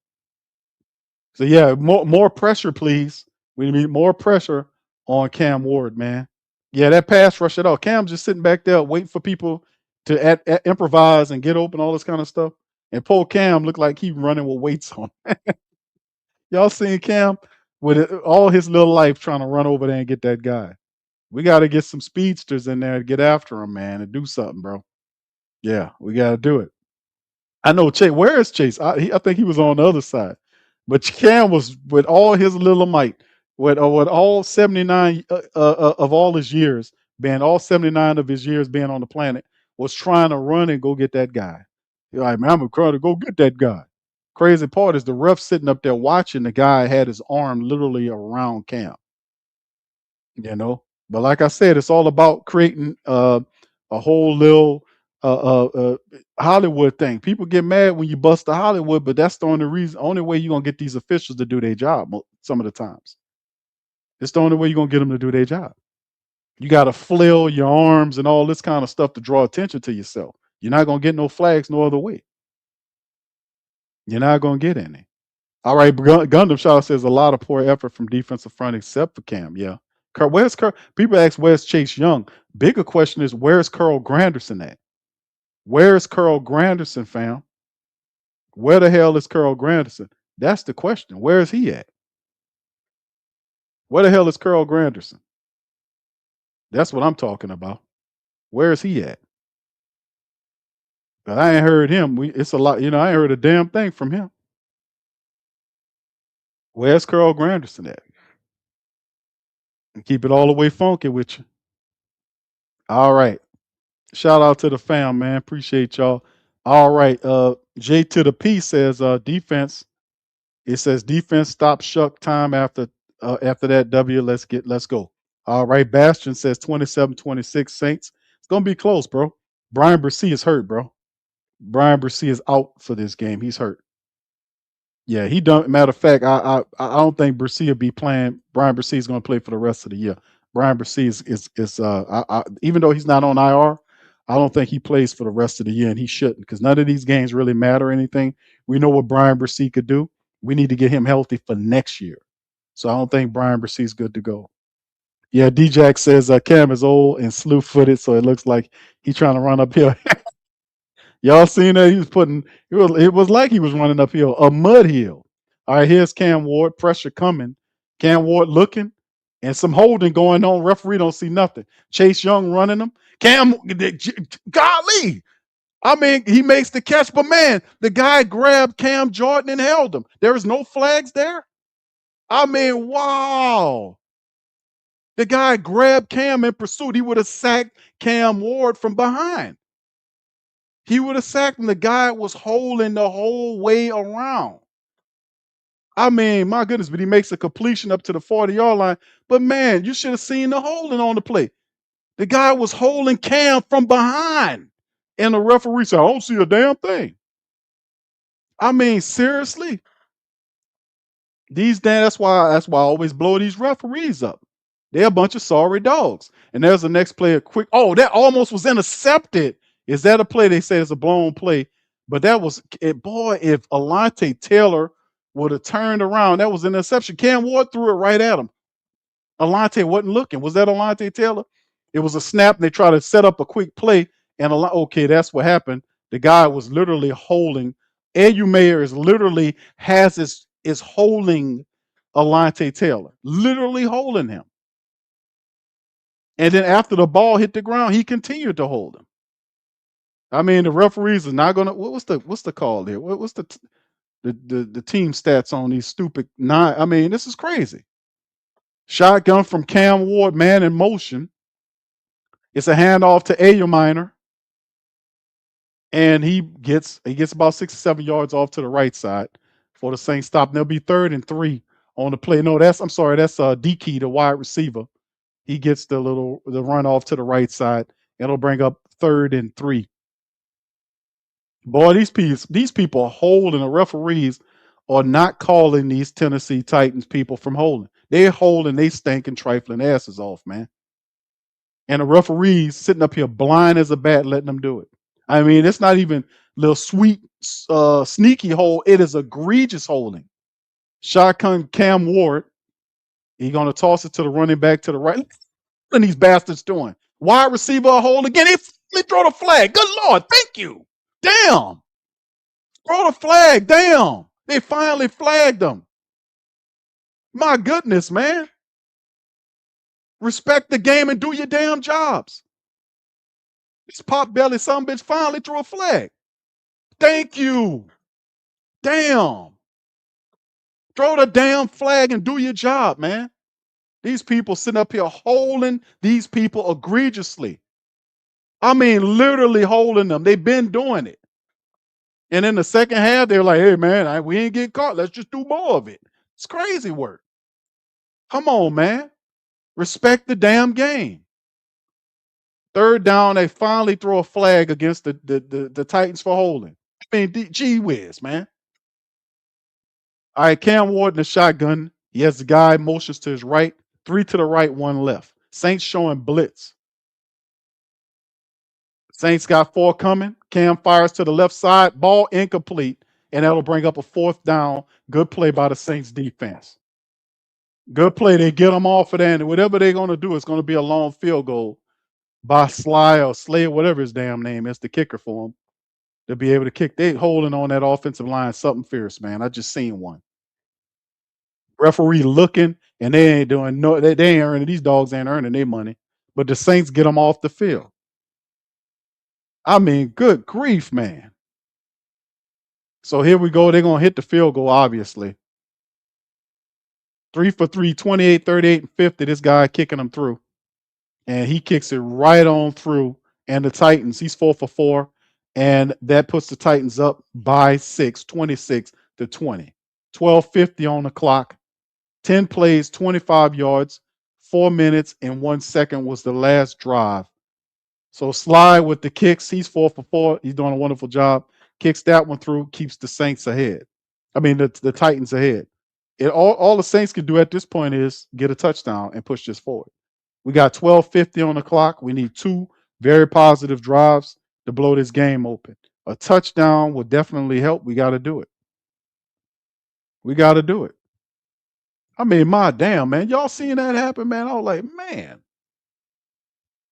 So yeah, more pressure, please. We need more pressure on Cam Ward, man. Yeah, that pass rush at all. Cam's just sitting back there waiting for people to improvise and get open, all this kind of stuff. And poor Cam looked like he running with weights on. Y'all seen Cam with all his little life trying to run over there and get that guy. We got to get some speedsters in there to get after him, man, and do something, bro. Yeah, we got to do it. I know Chase. Where is Chase? I think he was on the other side. But Cam was with all his little might, with all 79 of all his years, being all 79 of his years being on the planet, was trying to run and go get that guy. You're like, man, I'm trying to go get that guy. Crazy part is the ref sitting up there watching the guy had his arm literally around Cam. You know, but like I said, it's all about creating a whole little Hollywood thing. People get mad when you bust the Hollywood, but that's the only way you're gonna get these officials to do their job. Some of the times, it's the only way you're gonna get them to do their job. You got to flail your arms and all this kind of stuff to draw attention to yourself. You're not gonna get no flags no other way. You're not gonna get any. All right, Gundam Shaw says a lot of poor effort from defensive front except for Cam. Yeah. Where's Carl? People ask where's Chase Young. Bigger question is where's Carl Granderson at? Where's Carl Granderson, fam? Where the hell is Carl Granderson? That's the question. Where is he at? Where the hell is Carl Granderson? That's what I'm talking about. Where is he at? But I ain't heard him. It's a lot, I ain't heard a damn thing from him. Where's Carl Granderson at? And keep it all the way funky with you. All right. Shout out to the fam, man. Appreciate y'all. All right. J to the P says defense. It says defense stop Shough time after that W. Let's go. All right. Bastion says 27-26 Saints. It's gonna be close, bro. Brian Bresee is hurt, bro. Brian Bresee is out for this game. He's hurt. Yeah, he done. Matter of fact, I don't think Bresee will be playing. Brian Bresee is going to play for the rest of the year. Brian Bresee is even though he's not on IR, I don't think he plays for the rest of the year, and he shouldn't because none of these games really matter or anything. We know what Brian Bresee could do. We need to get him healthy for next year. So I don't think Brian Bresee is good to go. Yeah, D-Jack says Cam is old and slew-footed, so it looks like he's trying to run uphill. Y'all seen that? He was it was like he was running uphill, a mud hill. All right, here's Cam Ward, pressure coming. Cam Ward looking, and some holding going on. Referee don't see nothing. Chase Young running him. Cam, golly. I mean, he makes the catch, but man, the guy grabbed Cam Jordan and held him. There is no flags there. I mean, wow. The guy grabbed Cam in pursuit. He would have sacked Cam Ward from behind. He would have sacked him. The guy was holding the whole way around. I mean, my goodness, but he makes a completion up to the 40-yard line. But man, you should have seen the holding on the play. The guy was holding Cam from behind. And the referee said, I don't see a damn thing. I mean, seriously. That's why I always blow these referees up. They're a bunch of sorry dogs. And there's the next play, that almost was intercepted. Is that a play? They say it's a blown play. But that was it, boy, if Alontae Taylor would have turned around, that was an interception. Cam Ward threw it right at him. Alontae wasn't looking. Was that Alontae Taylor? It was a snap, and they tried to set up a quick play. And okay, that's what happened. The guy was literally holding. Edu Mayer is holding Alontae Taylor, literally holding him. And then after the ball hit the ground, he continued to hold him. I mean, the referees are not gonna. What's the call there? What's the team stats on these stupid nine? I mean, this is crazy. Shotgun from Cam Ward, man in motion. It's a handoff to Edu Mayer. And he gets about 6 or 7 yards off to the right side for the Saints stop. And there'll be 3rd and 3 on the play. No, that's DK, the wide receiver. He gets the run off to the right side. It'll bring up 3rd and 3. Boy, these people are holding. The referees are not calling these Tennessee Titans people from holding. They're holding. They stinking trifling asses off, man. And the referees sitting up here blind as a bat, letting them do it. I mean, it's not even little sweet, sneaky hold. It is egregious holding. Shotgun Cam Ward. He's going to toss it to the running back to the right. What are these bastards doing? Wide receiver a hole again. They throw the flag. Good Lord. Thank you. Damn. Throw the flag. Damn. They finally flagged them. My goodness, man. Respect the game and do your damn jobs. This pop belly son bitch finally threw a flag. Thank you. Damn. Throw the damn flag and do your job, man. These people sitting up here holding these people egregiously. I mean, literally holding them. They've been doing it. And in the second half, they're like, hey, man, we ain't get caught. Let's just do more of it. It's crazy work. Come on, man. Respect the damn game. Third down, they finally throw a flag against the Titans for holding. I mean, gee whiz, man. All right, Cam Ward in the shotgun. He has the guy motions to his right, 3 to the right, 1 left. Saints showing blitz. Saints got 4 coming. Cam fires to the left side. Ball incomplete, and that'll bring up a 4th down. Good play by the Saints defense. Good play. They get them off of that, and whatever they're going to do, it's going to be a long field goal by Sly or Slay, whatever his damn name is, the kicker for him, to be able to kick. They holding on that offensive line something fierce, man. I just seen one. Referee looking, and they ain't doing no. They ain't earning. These dogs ain't earning their money, but the Saints get them off the field. I mean, good grief, man. So here we go. They're going to hit the field goal, obviously. 3 for 3, 28, 38, and 50. This guy kicking them through. And he kicks it right on through. And the Titans, he's 4 for 4. And that puts the Titans up by 6, 26 to 20. 12:50 on the clock. 10 plays, 25 yards. 4 minutes and 1 second was the last drive. So Sly with the kicks, he's 4 for 4. He's doing a wonderful job. Kicks that one through, keeps the Saints ahead. I mean, the Titans ahead. All the Saints can do at this point is get a touchdown and push this forward. We got 12:50 on the clock. We need 2 very positive drives to blow this game open. A touchdown will definitely help. We got to do it. We got to do it. I mean, my damn, man. Y'all seen that happen, man? I was like, man.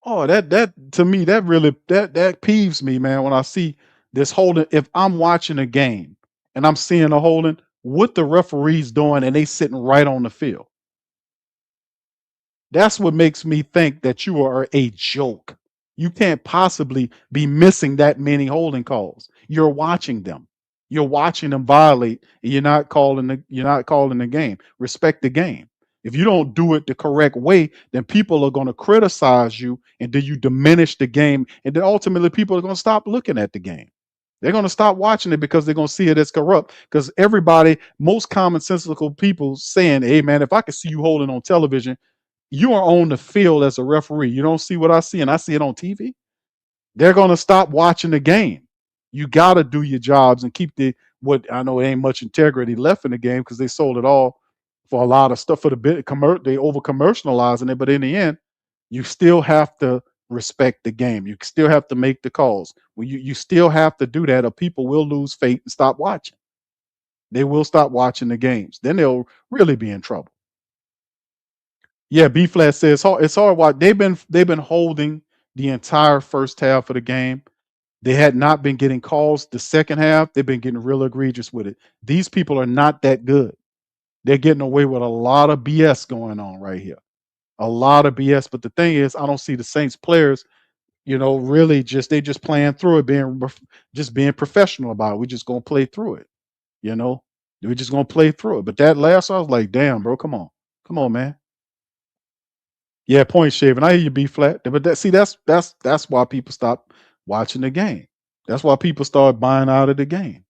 Oh, that to me, that really that peeves me, man, when I see this holding. If I'm watching a game and I'm seeing a holding, what the referee's doing, and they sitting right on the field. That's what makes me think that you are a joke. You can't possibly be missing that many holding calls. You're watching them. You're watching them violate, and you're not calling the game. Respect the game. If you don't do it the correct way, then people are going to criticize you, and then you diminish the game, and then ultimately people are going to stop looking at the game. They're going to stop watching it because they're going to see it as corrupt. Because everybody, most commonsensical people saying, hey, man, if I could see you holding on television, you are on the field as a referee. You don't see what I see, and I see it on TV. They're going to stop watching the game. You got to do your jobs and keep what I know ain't much integrity left in the game because they sold it all for a lot of stuff for the bit. They over commercializing it, but in the end, you still have to respect the game. You still have to make the calls. Well, you still have to do that, or people will lose faith and stop watching. They will stop watching the games. Then they'll really be in trouble. Yeah, B Flat says it's hard. Why they've been holding the entire first half of the game. They had not been getting calls the second half. They've been getting real egregious with it. These people are not that good. They're getting away with a lot of BS going on right here. A lot of BS. But the thing is, I don't see the Saints players, really they just playing through it, being professional about it. We're just gonna play through it. We're just gonna play through it. But that last, I was like, damn, bro, come on, man. Yeah, point shaving. I hear you, B Flat. But that's why people stop watching the game. That's why people start buying out of the game.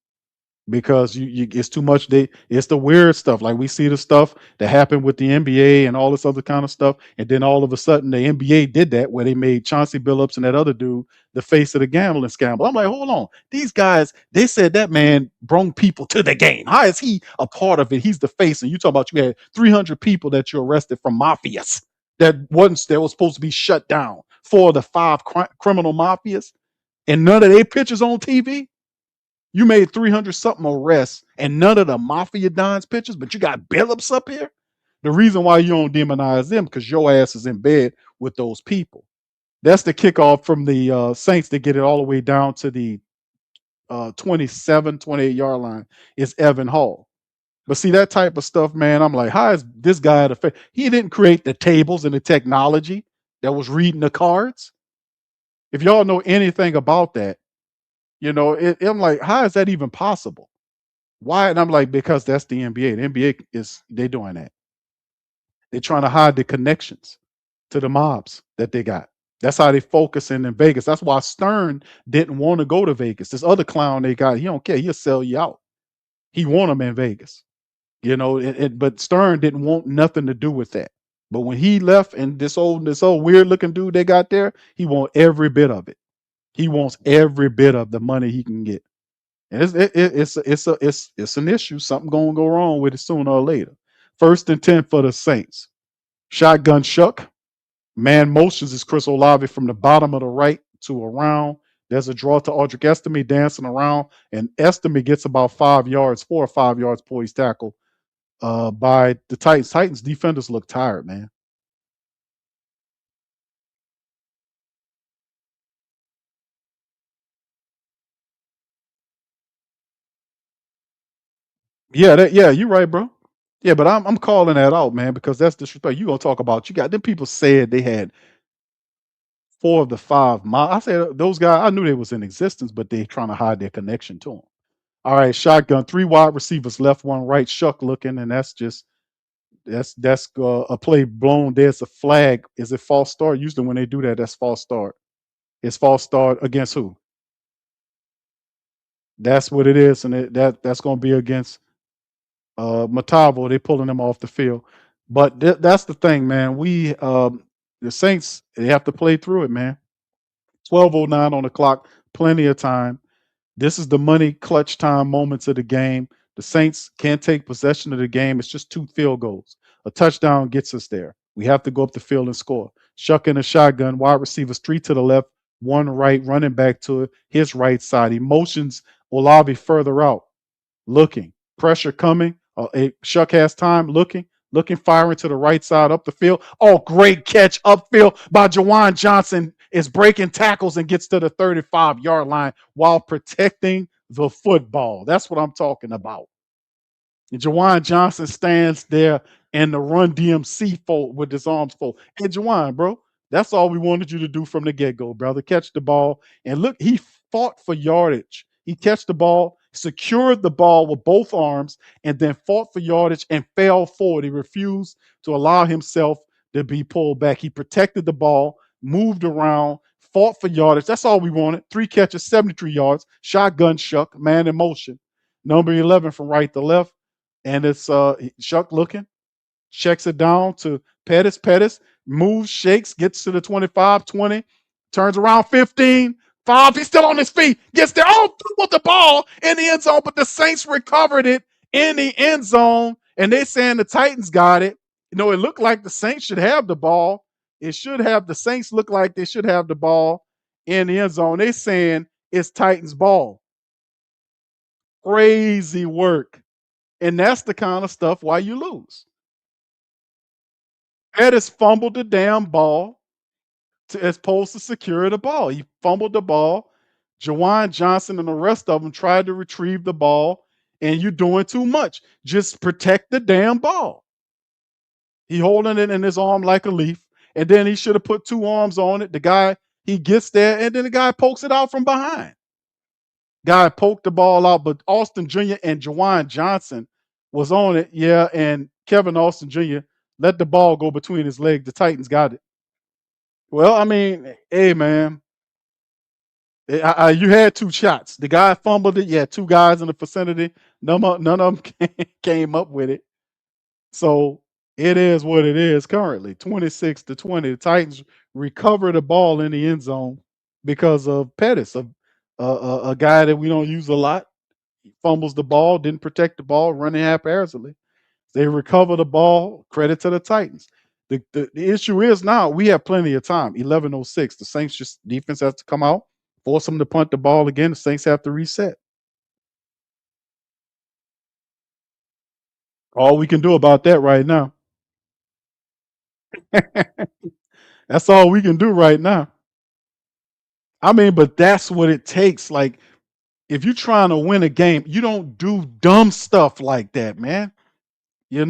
Because it's too much. It's the weird stuff. Like we see the stuff that happened with the NBA and all this other kind of stuff. And then all of a sudden the NBA did that where they made Chauncey Billups and that other dude the face of the gambling scandal. I'm like, hold on. These guys, they said that man brought people to the game. How is he a part of it? He's the face. And you talk about you had 300 people that you arrested from mafias that was supposed to be shut down for the 5 criminal mafias, and none of their pictures on TV. You made 300 something arrests and none of the Mafia Dons pictures, but you got Billups up here. The reason why you don't demonize them because your ass is in bed with those people. That's the kickoff from the Saints to get it all the way down to the 27, 28-yard line is Evan Hall. But see that type of stuff, man, I'm like, how is this guy at a he didn't create the tables and the technology that was reading the cards. If y'all know anything about that, I'm like, how is that even possible? Why? And I'm like, because that's the NBA. The NBA they doing that. They're trying to hide the connections to the mobs that they got. That's how they focusing in Vegas. That's why Stern didn't want to go to Vegas. This other clown they got, he don't care. He'll sell you out. He want them in Vegas. But Stern didn't want nothing to do with that. But when he left, and this old weird looking dude they got there, he want every bit of it. He wants every bit of the money he can get. And it's an issue. Something gonna go wrong with it sooner or later. 1st and 10 for the Saints. Shotgun Shough. Man motions is Chris Olave from the bottom of the right to around. There's a draw to Audric Estime dancing around, and Estime gets about 4 or 5 yards before he's tackled by the Titans. Titans defenders look tired, man. Yeah, you're right, bro. Yeah, but I'm calling that out, man, because that's disrespect. You gonna talk about you got them people said they had 4 of the 5 miles. I said those guys, I knew they was in existence, but they trying to hide their connection to them. All right, shotgun, 3 wide receivers, left, 1 right, Shough looking, and that's a play blown. There's a flag. Is it false start? Usually when they do that, that's false start. It's false start against who? That's what it is, and that's going to be against Matavo. They pulling him off the field, but that's the thing, man. The Saints, they have to play through it, man. 12:09 on the clock, plenty of time. This is the money clutch time moments of the game. The Saints can't take possession of the game. It's just 2 field goals. A touchdown gets us there. We have to go up the field and score. Shough in a shotgun, wide receivers 3 to the left, 1 right, running back to his right side. He motions Olave further out, looking. Pressure coming. Shough has time, looking, firing to the right side up the field. Oh, great catch upfield by Juwan Johnson. Is breaking tackles and gets to the 35-yard line while protecting the football. That's what I'm talking about. And Juwan Johnson stands there in the run DMC fold with his arms folded. Hey, Juwan, bro, that's all we wanted you to do from the get-go, brother. Catch the ball. And look, he fought for yardage. He catched the ball, secured the ball with both arms, and then fought for yardage and fell forward. He refused to allow himself to be pulled back. He protected the ball, moved around, fought for yardage. That's all we wanted. 3 catches, 73 yards. Shotgun Shough, man in motion. Number 11 from right to left. And it's Shough looking, checks it down to Pettis. Pettis moves, shakes, gets to the 25, 20, turns around 15, 5. He's still on his feet, gets there. Oh, with the ball in the end zone, but the Saints recovered it in the end zone. And they saying the Titans got it. It looked like the Saints should have the ball. The Saints look like they should have the ball in the end zone. They saying it's Titans ball. Crazy work. And that's the kind of stuff why you lose. Pettis fumbled the damn ball as opposed to secure the ball. He fumbled the ball. Juwan Johnson and the rest of them tried to retrieve the ball, and you're doing too much. Just protect the damn ball. He holding it in his arm like a leaf, and then he should have put 2 arms on it. The guy, he gets there, and then the guy pokes it out from behind. Guy poked the ball out, but Austin Jr. and Juwan Johnson was on it. Yeah, and Kevin Austin Jr. let the ball go between his legs. The Titans got it. Well, I mean, hey, man, you had 2 shots. The guy fumbled it. Yeah, 2 guys in the vicinity. None of them came up with it. So it is what it is currently, 26-20. The Titans recover the ball in the end zone because of Pettis, a guy that we don't use a lot. He fumbles the ball, didn't protect the ball, running haphazardly. They recover the ball. Credit to the Titans. The issue is now we have plenty of time. 11:06. The Saints defense has to come out, force them to punt the ball again. The Saints have to reset. All we can do about that right now. That's all we can do right now. I mean, but that's what it takes. Like, if you're trying to win a game, you don't do dumb stuff like that, man. You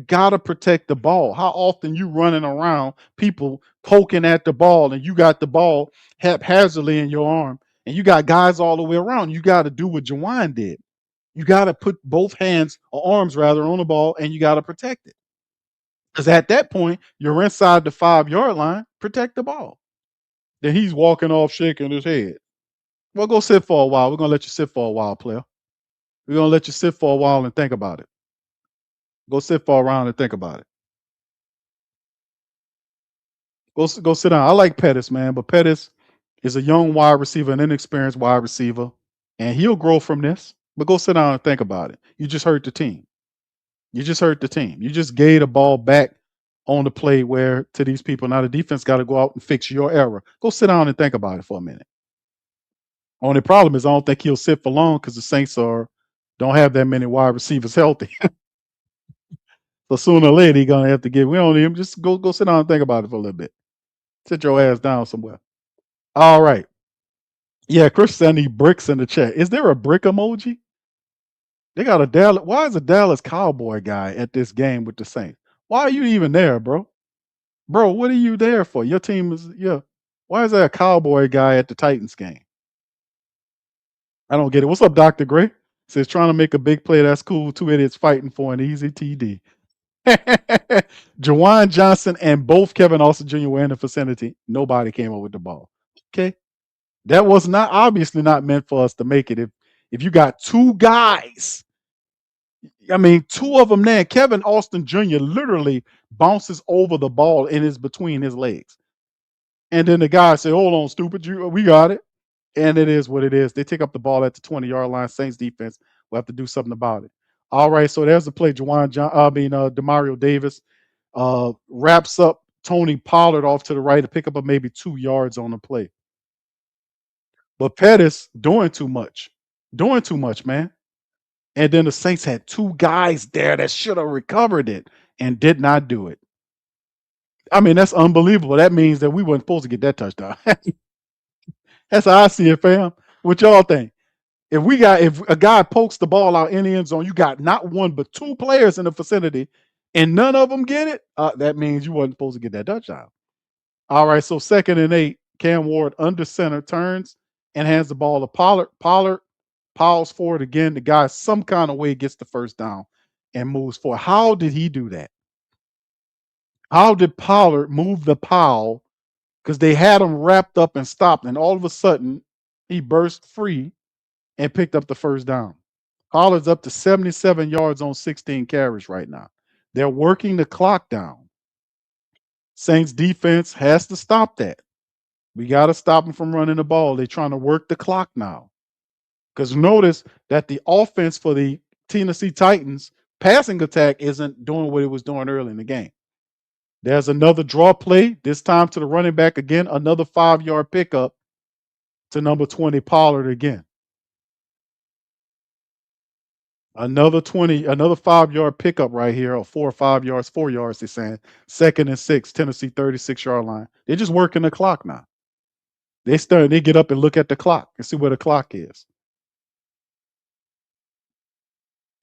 gotta protect the ball. How often you running around, people poking at the ball, and you got the ball haphazardly in your arm, and you got guys all the way around. You got to do what Juwan did. You got to put both hands or arms rather on the ball, and you got to protect it. Because at that point, you're inside the 5 yard line. Protect the ball. Then he's walking off, shaking his head. Well, go sit for a while. We're gonna let you sit for a while, player. We're gonna let you sit for a while and think about it. Go sit for a round and think about it. Go sit down. I like Pettis, man, but Pettis is a young wide receiver, an inexperienced wide receiver, and he'll grow from this. But go sit down and think about it. You just hurt the team. You just hurt the team. You just gave the ball back on the play where to these people. Now the defense got to go out and fix your error. Go sit down and think about it for a minute. Only problem is I don't think he'll sit for long because the Saints don't have that many wide receivers healthy. So sooner or later he's gonna have to give. We don't need him. Just go sit down and think about it for a little bit. Sit your ass down somewhere. All right. Yeah, Chris said I need bricks in the chat. Is there a brick emoji? They got a Dallas. Why is a Dallas Cowboy guy at this game with the Saints? Why are you even there, bro? Bro, what are you there for? Your team is Why is there a Cowboy guy at the Titans game? I don't get it. What's up, Dr. Gray? Says trying to make a big play. That's cool. Two idiots fighting for an easy TD. Juwan Johnson and both Kevin Austin Jr. were in the vicinity. Nobody came up with the ball. Okay. That was not obviously not meant for us to make it. If you got two guys, I mean, two of them there, Kevin Austin Jr. literally bounces over the ball and is between his legs. And then the guy said, hold on, stupid, we got it. And it is what it is. They take up the ball at the 20-yard line. Saints defense will have to do something about it. All right, so there's the play. Demario Davis wraps up Tony Pollard off to the right to pick up maybe 2 yards on the play. But Pettis doing too much, man. And then the Saints had two guys there that should have recovered it and did not do it. I mean, that's unbelievable. That means that we weren't supposed to get that touchdown. That's how I see it, fam. What y'all think? If a guy pokes the ball out in the end zone, you got not one but two players in the vicinity, and none of them get it. That means you wasn't supposed to get that touchdown. All right, so 2nd and 8. Cam Ward under center turns and hands the ball to Pollard. Pollard piles forward again. The guy some kind of way gets the first down and moves forward. How did he do that? How did Pollard move the pile? Because they had him wrapped up and stopped, and all of a sudden he burst free and picked up the first down. Pollard's up to 77 yards on 16 carries right now. They're working the clock down. Saints defense has to stop that. We got to stop them from running the ball. They're trying to work the clock now. Because notice that the offense for the Tennessee Titans passing attack isn't doing what it was doing early in the game. There's another draw play, this time to the running back again, another 5-yard pickup to number 20, Pollard again. Another 5-yard pickup right here, or 4 or 5 yards, 4 yards, they're saying. 2nd and 6, Tennessee 36-yard line. They're just working the clock now. They get up and look at the clock and see where the clock is.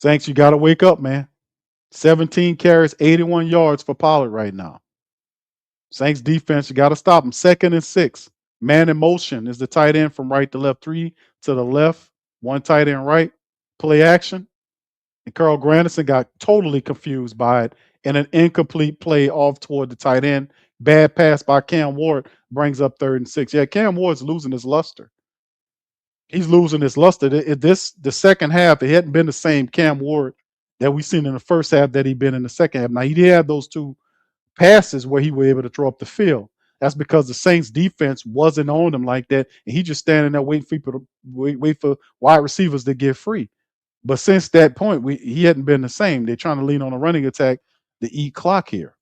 Saints, you got to wake up, man. 17 carries, 81 yards for Pollard right now. Saints defense, you got to stop them. 2nd and 6. Man in motion is the tight end from right to left. 3 to the left, 1 tight end right. Play action. And Carl Granderson got totally confused by it, and an incomplete play off toward the tight end. Bad pass by Cam Ward brings up 3rd and 6. Yeah, Cam Ward's losing his luster. He's losing his luster. The second half, it hadn't been the same Cam Ward that we've seen in the first half that he'd been in the second half. Now, he did have those 2 passes where he was able to throw up the field. That's because the Saints defense wasn't on him like that, and he just standing there waiting for people to wait for wide receivers to get free. But since that point, he hadn't been the same. They're trying to lean on a running attack to eat clock here.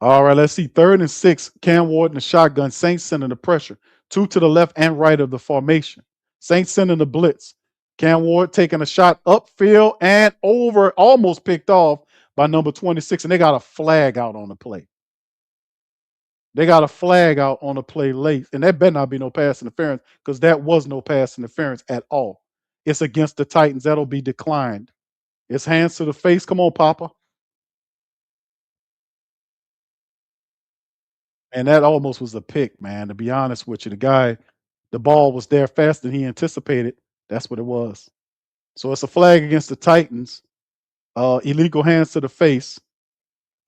All right, let's see. 3rd and 6, Cam Ward in the shotgun. Saints sending the pressure. 2 to the left and right of the formation. Saints sending the blitz. Cam Ward taking a shot upfield and over, almost picked off by number 26, and they got a flag out on the play. They got a flag out on the play late, and that better not be no pass interference because that was no pass interference at all. It's against the Titans. That'll be declined. It's hands to the face. Come on, Papa. And that almost was a pick, man. To be honest with you, the ball was there faster than he anticipated. That's what it was. So it's a flag against the Titans. Illegal hands to the face,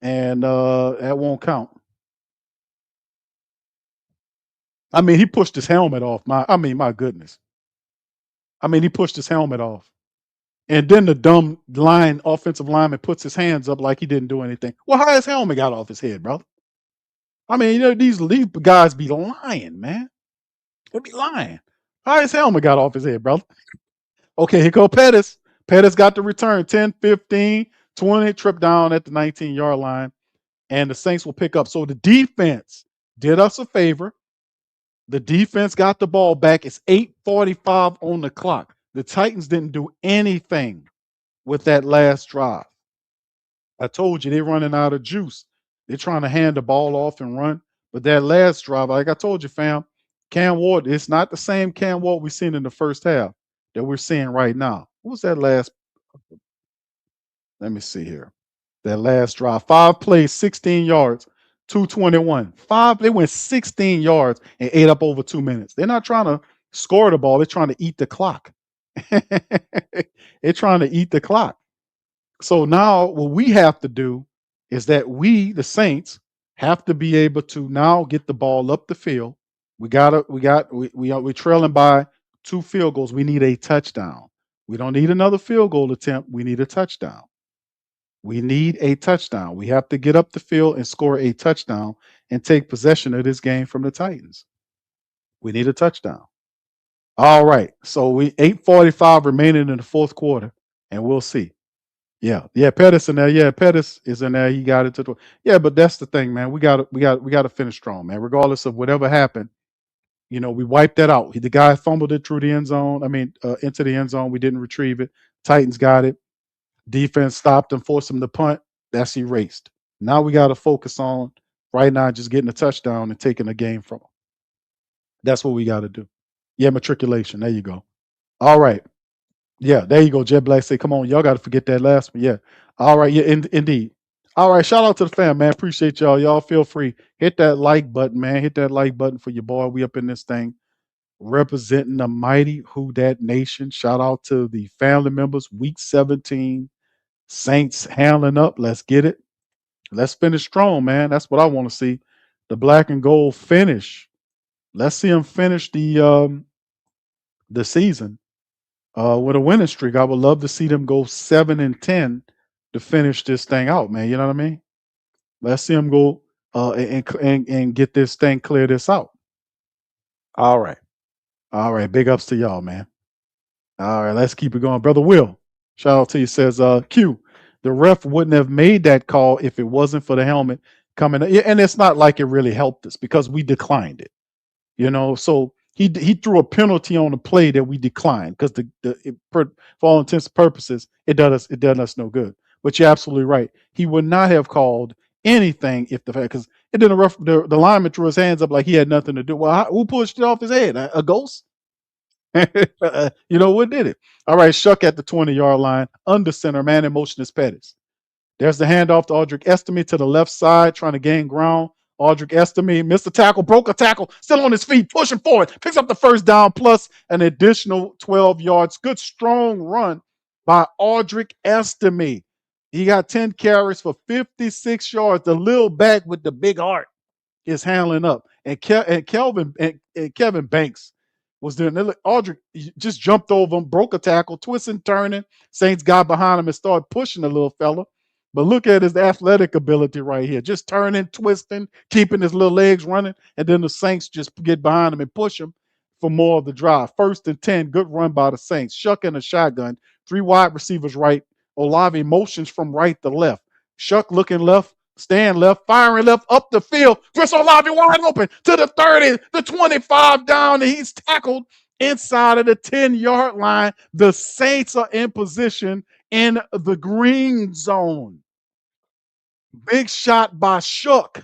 and that won't count. I mean, he pushed his helmet off. My goodness. I mean, he pushed his helmet off. And then the dumb offensive lineman puts his hands up like he didn't do anything. Well, how his helmet got off his head, brother? I mean, these guys be lying, man. They be lying. How his helmet got off his head, brother? Okay, here go Pettis. Pettis got the return. 10, 15, 20, trip down at the 19-yard line. And the Saints will pick up. So the defense did us a favor. The defense got the ball back. It's 8:45 on the clock. The Titans didn't do anything with that last drive. I told you they're running out of juice. They're trying to hand the ball off and run. But that last drive, like I told you, fam, Cam Ward, it's not the same Cam Ward we've seen in the first half that we're seeing right now. What was that last? Let me see here. That last drive. 5 plays, 16 yards, 221. They went 16 yards and ate up over 2 minutes. They're not trying to score the ball. They're trying to eat the clock. They're trying to eat the clock. So now what we have to do is that we, the Saints, have to be able to now get the ball up the field. We're trailing by 2 field goals. We need a touchdown. We don't need another field goal attempt. We need a touchdown. We need a touchdown. We have to get up the field and score a touchdown and take possession of this game from the Titans. We need a touchdown. All right. So we 8:45 remaining in the fourth quarter, and we'll see. Yeah, Pettis in there. Yeah, Pettis is in there. He got it to the. Yeah, but that's the thing, man. We got to finish strong, man. Regardless of whatever happened, we wiped that out. The guy fumbled it through the end zone. Into the end zone. We didn't retrieve it. Titans got it. Defense stopped and forced him to punt. That's erased. Now we got to focus on right now just getting a touchdown and taking the game from them. That's what we got to do. Yeah, matriculation. There you go. All right. Yeah, there you go. Jet Black say, come on, y'all got to forget that last one. Yeah. All right. Yeah, indeed. All right. Shout out to the fam, man. Appreciate y'all. Y'all feel free. Hit that like button, man. Hit that like button for your boy. We up in this thing representing the mighty Who Dat Nation. Shout out to the family members. Week 17. Saints handling up. Let's get it. Let's finish strong, man. That's what I want to see. The black and gold finish. Let's see them finish the season with a winning streak. I would love to see them go 7-10 to finish this thing out, man. You know what I mean? Let's see them go and get this thing, clear this out. All right. Big ups to y'all, man. All right, let's keep it going. Brother Will, shout out to you, says, Q, the ref wouldn't have made that call if it wasn't for the helmet coming. And it's not like it really helped us because we declined it. So he threw a penalty on the play that we declined because for all intents and purposes, it done us no good. But you're absolutely right. He would not have called anything if because it didn't the lineman threw his hands up like he had nothing to do. Well, who pushed it off his head? A ghost? What did it? All right, Shough at the 20-yard line, under center, man in motion is Pettis. There's the handoff to Audric Estime to the left side, trying to gain ground. Audric Estime missed a tackle, broke a tackle, still on his feet, pushing forward, picks up the first down plus an additional 12 yards. Good, strong run by Audric Estime. He got 10 carries for 56 yards. The little back with the big heart is handling up. And Kevin Banks was doing it. Audric just jumped over him, broke a tackle, twisting, turning. Saints got behind him and started pushing the little fella. But look at his athletic ability right here. Just turning, twisting, keeping his little legs running. And then the Saints just get behind him and push him for more of the drive. 1st and 10, good run by the Saints. Shough in a shotgun. 3 wide receivers right. Olave motions from right to left. Shough looking left, staying left, firing left, up the field. Chris Olave wide open to the 30, the 25 down, and he's tackled inside of the 10-yard line. The Saints are in position in the green zone. Big shot by Shough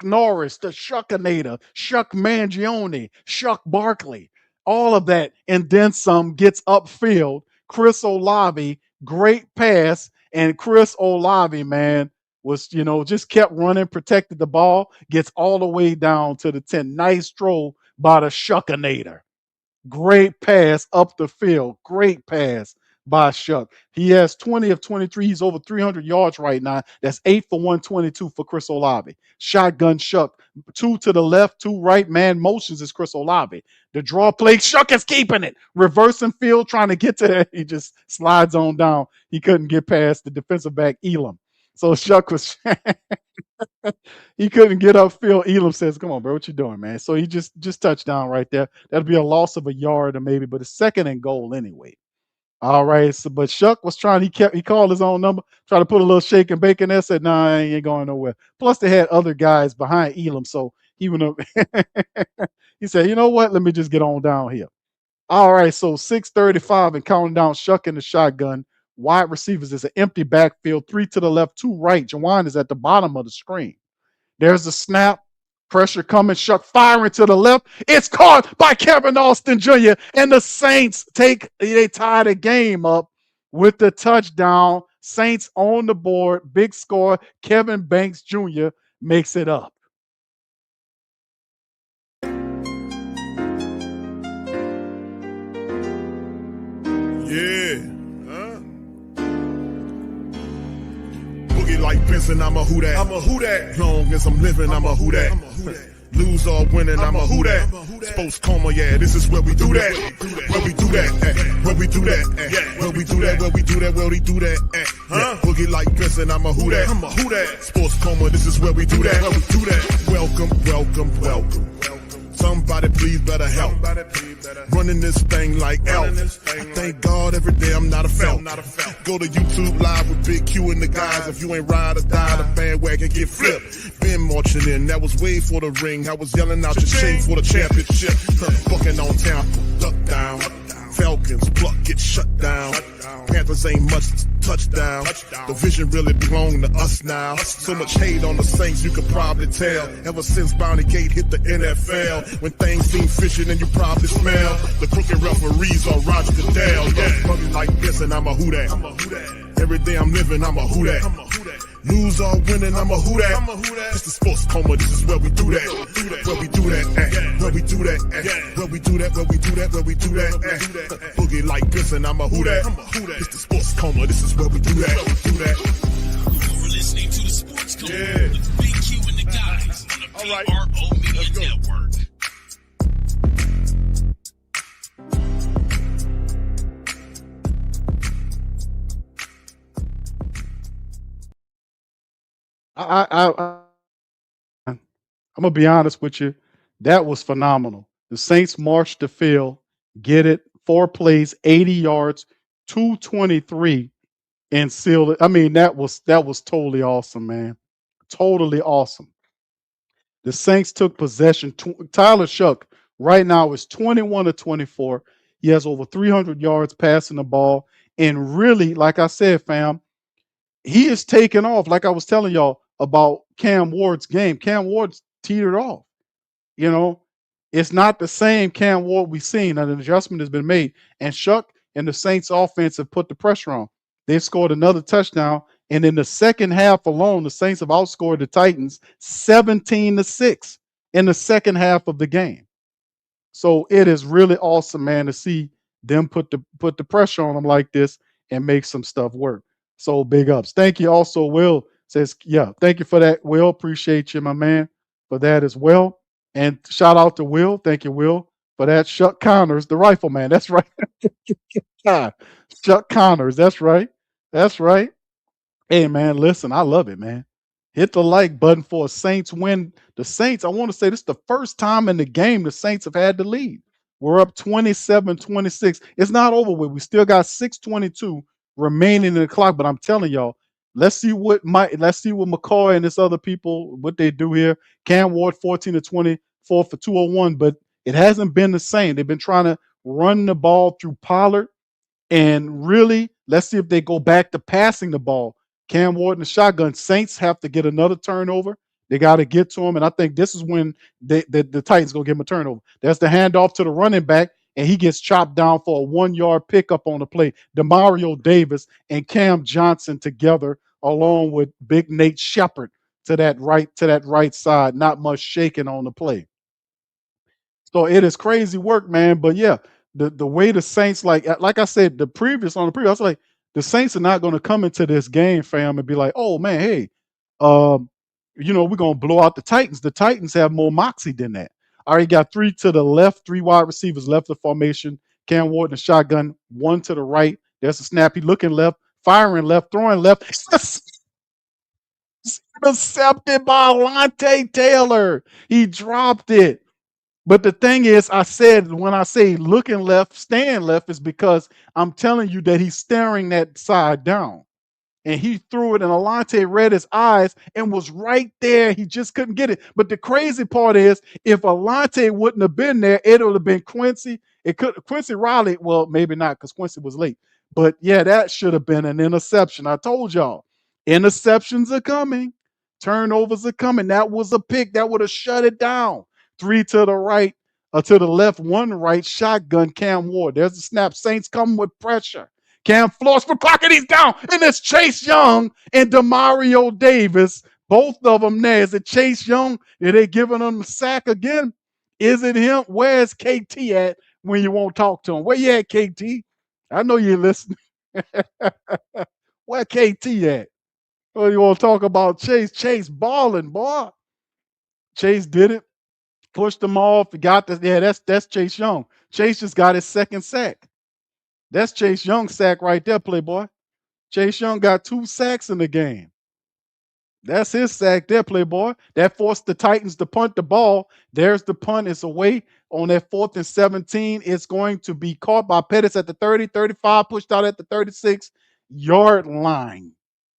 Norris, the Shuckinator, Shuck Mangione, Shuck Barkley, all of that, and then some gets upfield. Chris Olave, great pass, and Chris Olave, man, was, just kept running, protected the ball, gets all the way down to the 10. Nice throw by the Shuckinator. Great pass up the field. Great pass by Shough. He has 20 of 23. He's over 300 yards right now. That's 8 for 122 for Chris Olave. Shotgun Shough. 2 to the left, 2 right. Man motions is Chris Olave. The draw play, Shough is keeping it. Reversing field, trying to get to that. He just slides on down. He couldn't get past the defensive back, Elam. So Shough was he couldn't get upfield. Elam says, "Come on, bro, what you doing, man?" So he just touchdown right there. That'll be a loss of a yard or maybe, but it's 2nd and goal anyway. All right. So, but Shough was trying. He called his own number, tried to put a little shake and bake in there. Said, "Nah, he ain't going nowhere." Plus, they had other guys behind Elam, so he went up. He said, "You know what? Let me just get on down here." All right. So 6:35 and counting down. Shough in the shotgun. Wide receivers is an empty backfield. 3 to the left, 2 right. Juwan is at the bottom of the screen. There's the snap. Pressure coming. Shough firing to the left. It's caught by Kevin Austin Jr. And the Saints they tie the game up with the touchdown. Saints on the board. Big score. Kevin Banks Jr. makes it up. Yeah. Boogie like Benson, I'm a Who Dat. I'm a Who Dat. Long as I'm living, I'm a Who Dat. Lose or winning, I'm a Who Dat. Sports coma, yeah, this is where we do that. Where we do that, where we do that, where we do that, where we do that, where we do that. Boogie like Benson, I'm a Who Dat. I'm a Who Dat. Sports coma, this is where we do that. Where we do that. Welcome, welcome, welcome. Somebody please better help. Running this thing like Elf. Thank God every day I'm not a felt. Go to YouTube Live with Big Q and the guys. If you ain't ride or die, the bandwagon get flipped. Been marching in, that was way for the ring. I was yelling out your shame for the championship. Bucking on Tampa, duck down. Falcons, pluck, get shut down. Panthers ain't much touchdown. The vision really belong to us now. So much hate on the Saints, you could probably tell. Ever since Bounty Gate hit the NFL, when things seem fishy, then you probably smell the crooked referees on Roger Goodell. Yeah, running like this, and I'm a Who Dat. Every day I'm living, I'm a Who Dat. Lose or winning, I'm a Who Dat. It's the sports coma, this is where we do that. Where we do that, where we do that, where we do that, where we do that, where we do that. Boogie like this, and I'm a Who Dat. It's the sports coma, this is where we do that. You're listening to the Sports Coma with Big Q and the guys on the PRO Media Network. I'm gonna be honest with you. That was phenomenal. The Saints marched the field, get it, 4 plays, 80 yards, 223, and sealed it. I mean, that was totally awesome, man. Totally awesome. The Saints took possession. Tyler Shough right now is 21 of 24. He has over 300 yards passing the ball, and really, like I said, fam, he is taking off. Like I was telling y'all about Cam Ward's game. Cam Ward's teetered off. It's not the same Cam Ward we've seen. An adjustment has been made. And Shough and the Saints offense have put the pressure on. They've scored another touchdown. And in the second half alone, the Saints have outscored the Titans 17-6 in the second half of the game. So it is really awesome, man, to see them put the pressure on them like this and make some stuff work. So big ups. Thank you also, Will says, yeah, thank you for that, Will. Appreciate you, my man, for that as well. And shout out to Will. Thank you, Will, for that. Shough Connors, the rifleman. That's right. Shough Connors. That's right. That's right. Hey, man, listen, I love it, man. Hit the like button for a Saints win. The Saints, I want to say this is the first time in the game the Saints have had the lead. We're up 27-26. It's not over with. We still got 6:22 remaining in the clock, but I'm telling y'all, let's see what McCoy and this other people, what they do here. Cam Ward, 14 of 24 for 201, but it hasn't been the same. They've been trying to run the ball through Pollard, and really, let's see if they go back to passing the ball. Cam Ward in the shotgun. Saints have to get another turnover. They got to get to him. And I think this is when the Titans going to give him a turnover. That's the handoff to the running back, and he gets chopped down for a 1-yard pickup on the play. Demario Davis and Cam Johnson together, along with Big Nate Shepard to that right side. Not much shaking on the play. So it is crazy work, man. But yeah, the way the Saints, like I said, the previous, I was like, the Saints are not going to come into this game, fam, and be like, oh man, hey, um, we're gonna blow out the Titans. The Titans have more moxie than that. I already got 3 to the left, 3 wide receivers left of formation. Cam Ward in the shotgun, 1 to the right. There's a snappy looking left, firing left, throwing left. Intercepted by Alontae Taylor. He dropped it. But the thing is, I said when I say looking left, staying left, is because I'm telling you that he's staring that side down. And he threw it, and Alontae read his eyes and was right there. He just couldn't get it. But the crazy part is, if Alontae wouldn't have been there, it would have been Quincy. Quincy Riley. Well, maybe not because Quincy was late. But yeah, that should have been an interception. I told y'all, interceptions are coming, turnovers are coming. That was a pick that would have shut it down. 3 to the right, to the left, 1 right, shotgun Cam Ward. There's the snap. Saints coming with pressure. Cam floors for Crockett. He's down. And it's Chase Young and Demario Davis. Both of them there. Is it Chase Young? Are they giving him the sack again? Is it him? Where's KT at when you won't talk to him? Where you at, KT? I know you're listening. Where KT at? Oh, you want to talk about Chase? Chase balling, boy. Chase did it. Pushed him off. He got this. Yeah, that's Chase Young. Chase just got his second sack. That's Chase Young's sack right there, Playboy. Chase Young got 2 sacks in the game. That's his sack there, Playboy. That forced the Titans to punt the ball. There's the punt. It's away on that 4th and 17. It's going to be caught by Pettis at the 30, 35, pushed out at the 36-yard line.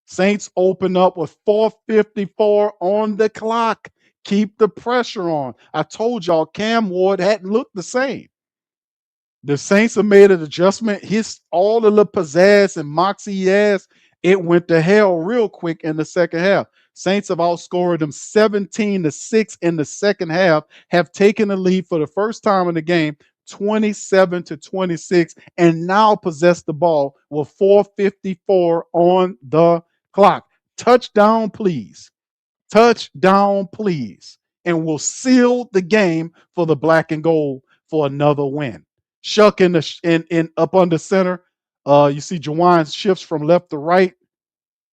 Saints open up with 4:54 on the clock. Keep the pressure on. I told y'all Cam Ward hadn't looked the same. The Saints have made an adjustment. All the little pizzazz and moxie he has, it went to hell real quick in the second half. Saints have outscored them 17-6 in the second half, have taken the lead for the first time in the game, 27-26, and now possess the ball with 4:54 on the clock. Touchdown, please. Touchdown, please. And we'll seal the game for the black and gold for another win. Shough in up under center. You see Juwan shifts from left to right.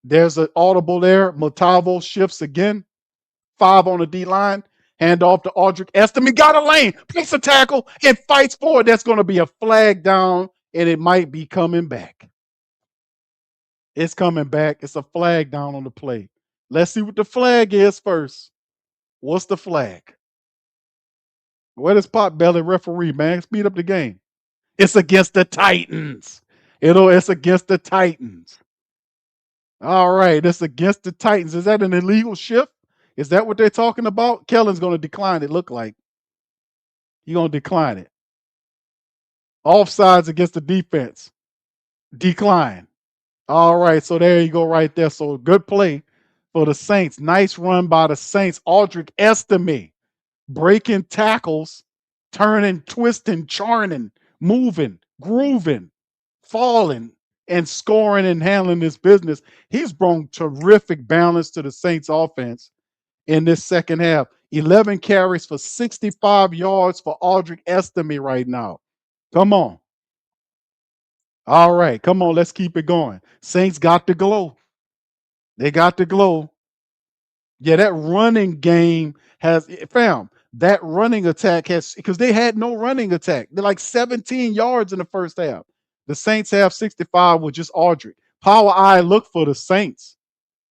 There's an audible there. Motavo shifts again. 5 on the D line. Hand off to Audric Estime. Got a lane. Makes a tackle and fights forward. That's going to be a flag down, and it might be coming back. It's coming back. It's a flag down on the play. Let's see what the flag is first. What's the flag? Where does Potbelly referee, man? Speed up the game. It's against the Titans. It's against the Titans. All right, it's against the Titans. Is that an illegal shift? Is that what they're talking about? Kellen's going to decline it, look like. He's going to decline it. Offsides against the defense. Decline. All right, so there you go right there. So good play for the Saints. Nice run by the Saints. Audric Estime breaking tackles, turning, twisting, charning, moving, grooving, falling, and scoring and handling this business. He's brought terrific balance to the Saints offense in this second half. 11 carries for 65 yards for Audric Estime right now. Come on. All right, come on, let's keep it going. Saints got the glow. They got the glow. Yeah, that running game has, fam, that running attack has, because they had no running attack. They're like 17 yards in the first half. The Saints have 65 with just Audric. Power eye look for the Saints.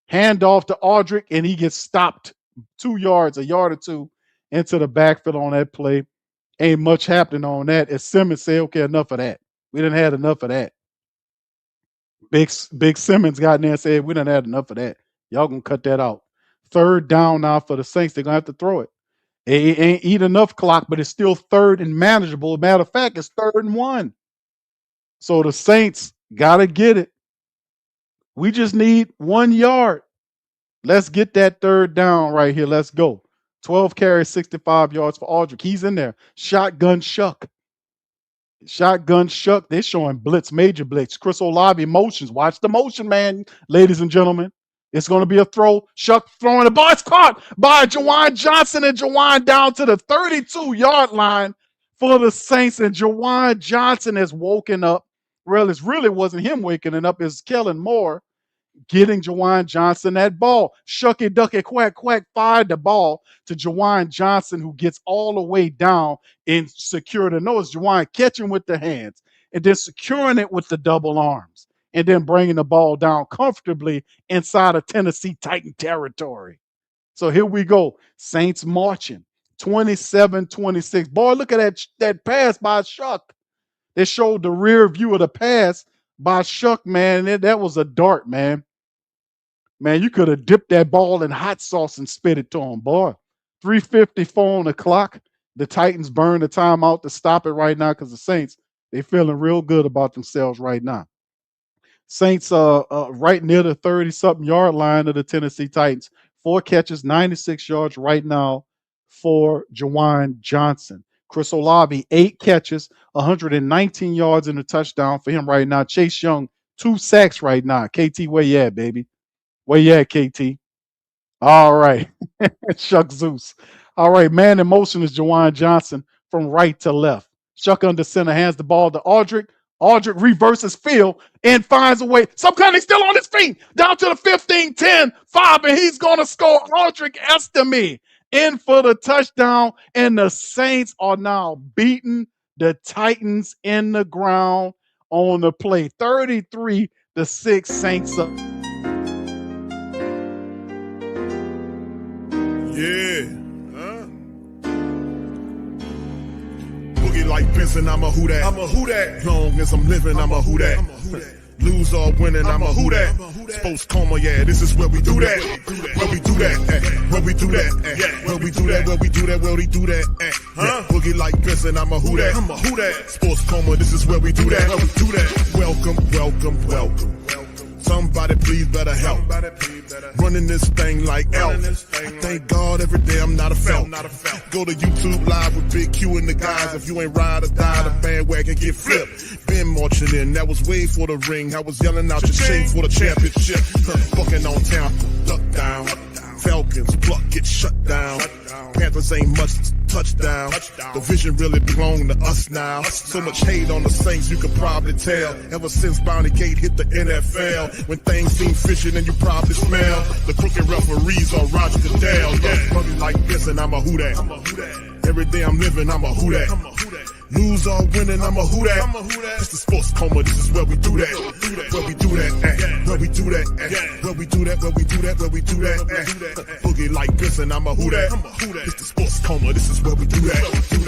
Hand off to Audric, and he gets stopped 2 yards, a yard or two into the backfield on that play. Ain't much happening on that. As Simmons said, okay, enough of that. We done had enough of that. Big Simmons got in there and said, we done had enough of that. Y'all gonna cut that out. 3rd down now for the Saints. They're gonna have to throw it. It ain't eat enough clock, but it's still third and manageable. Matter of fact, it's 3rd and 1. So the Saints gotta get it. We just need 1 yard. Let's get that 3rd down right here. Let's go. 12 carries, 65 yards for Aldrick. He's in there. Shotgun Shough. Shotgun Shough. They're showing blitz, major blitz. Chris Olave motions. Watch the motion, man, ladies and gentlemen. It's going to be a throw. Shough throwing the ball. It's caught by Juwan Johnson, and Juwan down to the 32-yard line for the Saints. And Juwan Johnson has woken up. Well, it really wasn't him waking up. It's Kellen Moore getting Juwan Johnson that ball. Shucky ducky quack quack fired the ball to Juwan Johnson, who gets all the way down and secured the nose. Juwan catching with the hands and then securing it with the double arms and then bringing the ball down comfortably inside of Tennessee Titan territory. So here we go. Saints marching 27-26. Boy, look at that pass by Shough. They showed the rear view of the pass by Shough, man. That was a dart, man. Man, you could have dipped that ball in hot sauce and spit it to him, boy. 3:54 on the clock. The Titans burn the timeout to stop it right now because the Saints, they feeling real good about themselves right now. Saints right near the 30-something yard line of the Tennessee Titans. 4 catches, 96 yards right now for Juwan Johnson. Chris Olave, 8 catches, 119 yards and a touchdown for him right now. Chase Young, 2 sacks right now. KT, where you at, baby? Where you at, KT? All right. Shough Zeus. All right, man in motion is Juwan Johnson from right to left. Shough under center hands the ball to Aldrick. Aldrick reverses field and finds a way. Some kind of still on his feet. Down to the 15, 10, 5, and he's going to score. Aldrick Estime in for the touchdown, and the Saints are now beating the Titans in the ground on the play. 33-6 Saints up. Yeah. Boogie like Benson, I'm a who that. I'm a who that. Long as I'm living, I'm a who that. Lose or winning, I'm a who that. Sports coma, yeah, this is where we do that. Where we do that, where we do that, where we do that, where we do that, where we do that. Boogie like Benson, I'm a who that. I'm a who that. Sports coma, this is where we do that. Where we do that. Welcome, welcome, welcome. Somebody please better help. Running this thing like Elf. I thank God every day I'm not a felt. Go to YouTube Live with Big Q and the guys. If you ain't ride or die, the bandwagon get flipped. Been marching in, that was way for the ring. I was yelling out your shame for the championship. Bucking on town, duck down. Falcons, pluck, get shut down. Panthers ain't much touchdown. The vision really belong to us now. So much hate on the Saints, you could probably tell. Ever since Bounty Gate hit the NFL, when things seem fishy, then you probably smell the crooked referees on Roger Goodell. Yeah, running like this, and I'm a who that. Every day I'm living, I'm a who that. Lose or winning, I'm a who that. It's the sports coma, this is where we do that. Where we do that, where we do that, where we do that, where we do that, where we do that. Boogie like this, and I'm a who that. It's the sports coma, this is where we do that. You're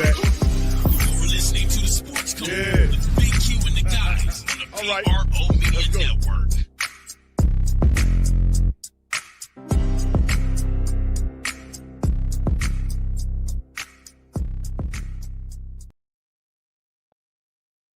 listening to the Sports Coma with Big Q and the guys on the PRO Media Network.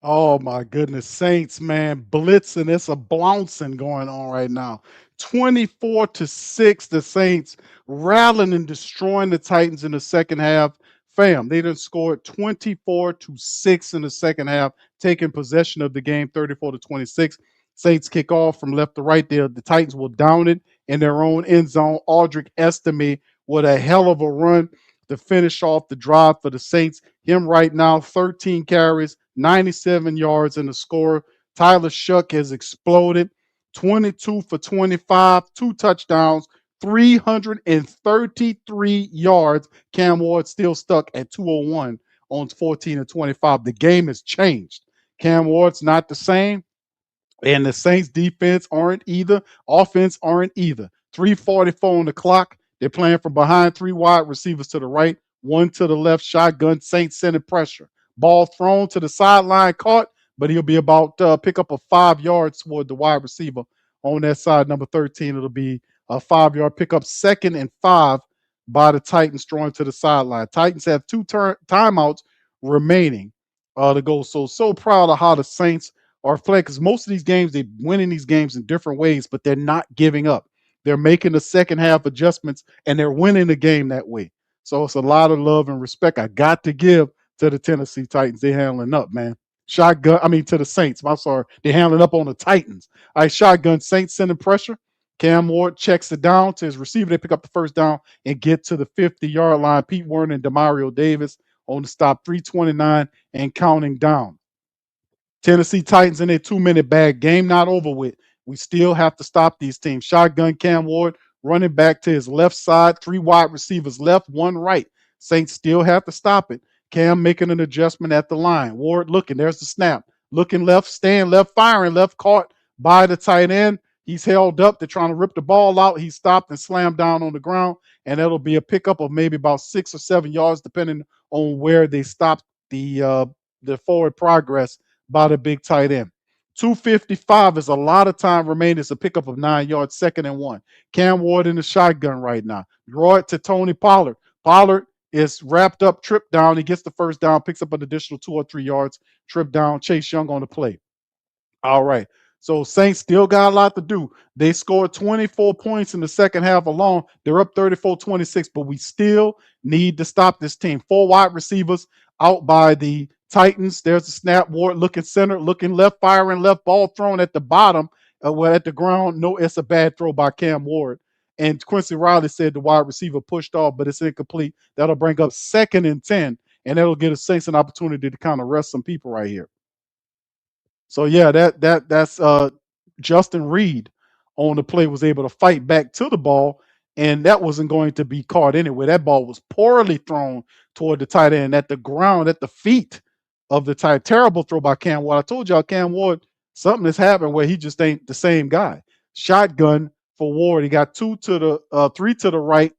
Oh my goodness, Saints, man, blitzing. It's a blouncing going on right now. 24-6, the Saints rallying and destroying the Titans in the second half. Fam, they done scored 24-6 in the second half, taking possession of the game 34-26. Saints kick off from left to right there. The Titans will down it in their own end zone. Aldrick Estime with a hell of a run to finish off the drive for the Saints. Him right now, 13 carries, 97 yards in the score. Tyler Shough has exploded. 22 for 25, 2 touchdowns, 333 yards. Cam Ward still stuck at 201 on 14 and 25. The game has changed. Cam Ward's not the same, and the Saints defense aren't either. Offense aren't either. 3:44 on the clock. They're playing from behind, 3 wide receivers to the right, 1 to the left. Shotgun. Saints sending pressure. Ball thrown to the sideline, caught, but he'll be about pick up a 5 yards toward the wide receiver on that side, number 13. It'll be a 5-yard pickup. 2nd and 5. by the Titans, throwing to the sideline. Titans have two timeouts remaining to go. So proud of how the Saints are playing, because most of these games, they're winning these games in different ways, but they're not giving up. They're making the second half adjustments, and they're winning the game that way. So it's a lot of love and respect I got to give to the Tennessee Titans. They're handling up, man. To the Saints. I'm sorry. They're handling up on the Titans. All right, shotgun. Saints sending pressure. Cam Ward checks it down to his receiver. They pick up the first down and get to the 50-yard line. Pete Werner and Demario Davis on the stop, 3:29 and counting down. Tennessee Titans in a 2-minute bag. Game not over with. We still have to stop these teams. Shotgun Cam Ward running back to his left side. 3 wide receivers left, 1 right. Saints still have to stop it. Cam making an adjustment at the line. Ward looking. There's the snap. Looking left, staying left, firing left, caught by the tight end. He's held up. They're trying to rip the ball out. He stopped and slammed down on the ground. And that'll be a pickup of maybe about 6 or 7 yards, depending on where they stopped the forward progress by the big tight end. 2:55 is a lot of time remaining. It's a pickup of 9 yards, 2nd and 1. Cam Ward in the shotgun right now. Draw it to Tony Pollard. Pollard is wrapped up, tripped down. He gets the first down, picks up an additional 2 or 3 yards, trip down. Chase Young on the play. All right. So Saints still got a lot to do. They scored 24 points in the second half alone. They're up 34-26, but we still need to stop this team. 4 wide receivers out by the Titans. There's the snap. Ward looking center, looking left, firing left, ball thrown at the bottom. At the ground. No, it's a bad throw by Cam Ward. And Quincy Riley said the wide receiver pushed off, but it's incomplete. That'll bring up 2nd and 10, and that'll give the Saints an opportunity to kind of rest some people right here. So yeah, that's Justin Reed on the play was able to fight back to the ball, and that wasn't going to be caught anyway. That ball was poorly thrown toward the tight end at the ground, at the feet of the tight. Terrible throw by Cam Ward. I told y'all Cam Ward, something has happened where he just ain't the same guy. Shotgun for Ward. He got 3 to the right,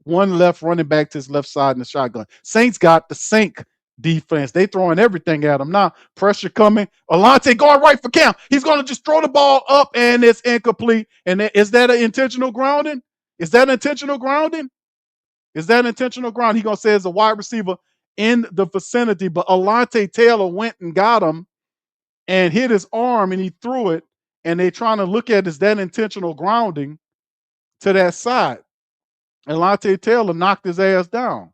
1 left, running back to his left side in the shotgun. Saints got the sink defense. They throwing everything at him now. Pressure coming. Alante going right for Cam. He's going to just throw the ball up, and it's incomplete. And is that an intentional grounding? Is that intentional grounding? Is that intentional ground? He's going to say it's a wide receiver in the vicinity, but Alante Taylor went and got him and hit his arm, and he threw it, and they're trying to look at is that intentional grounding to that side. Alante Taylor knocked his ass down.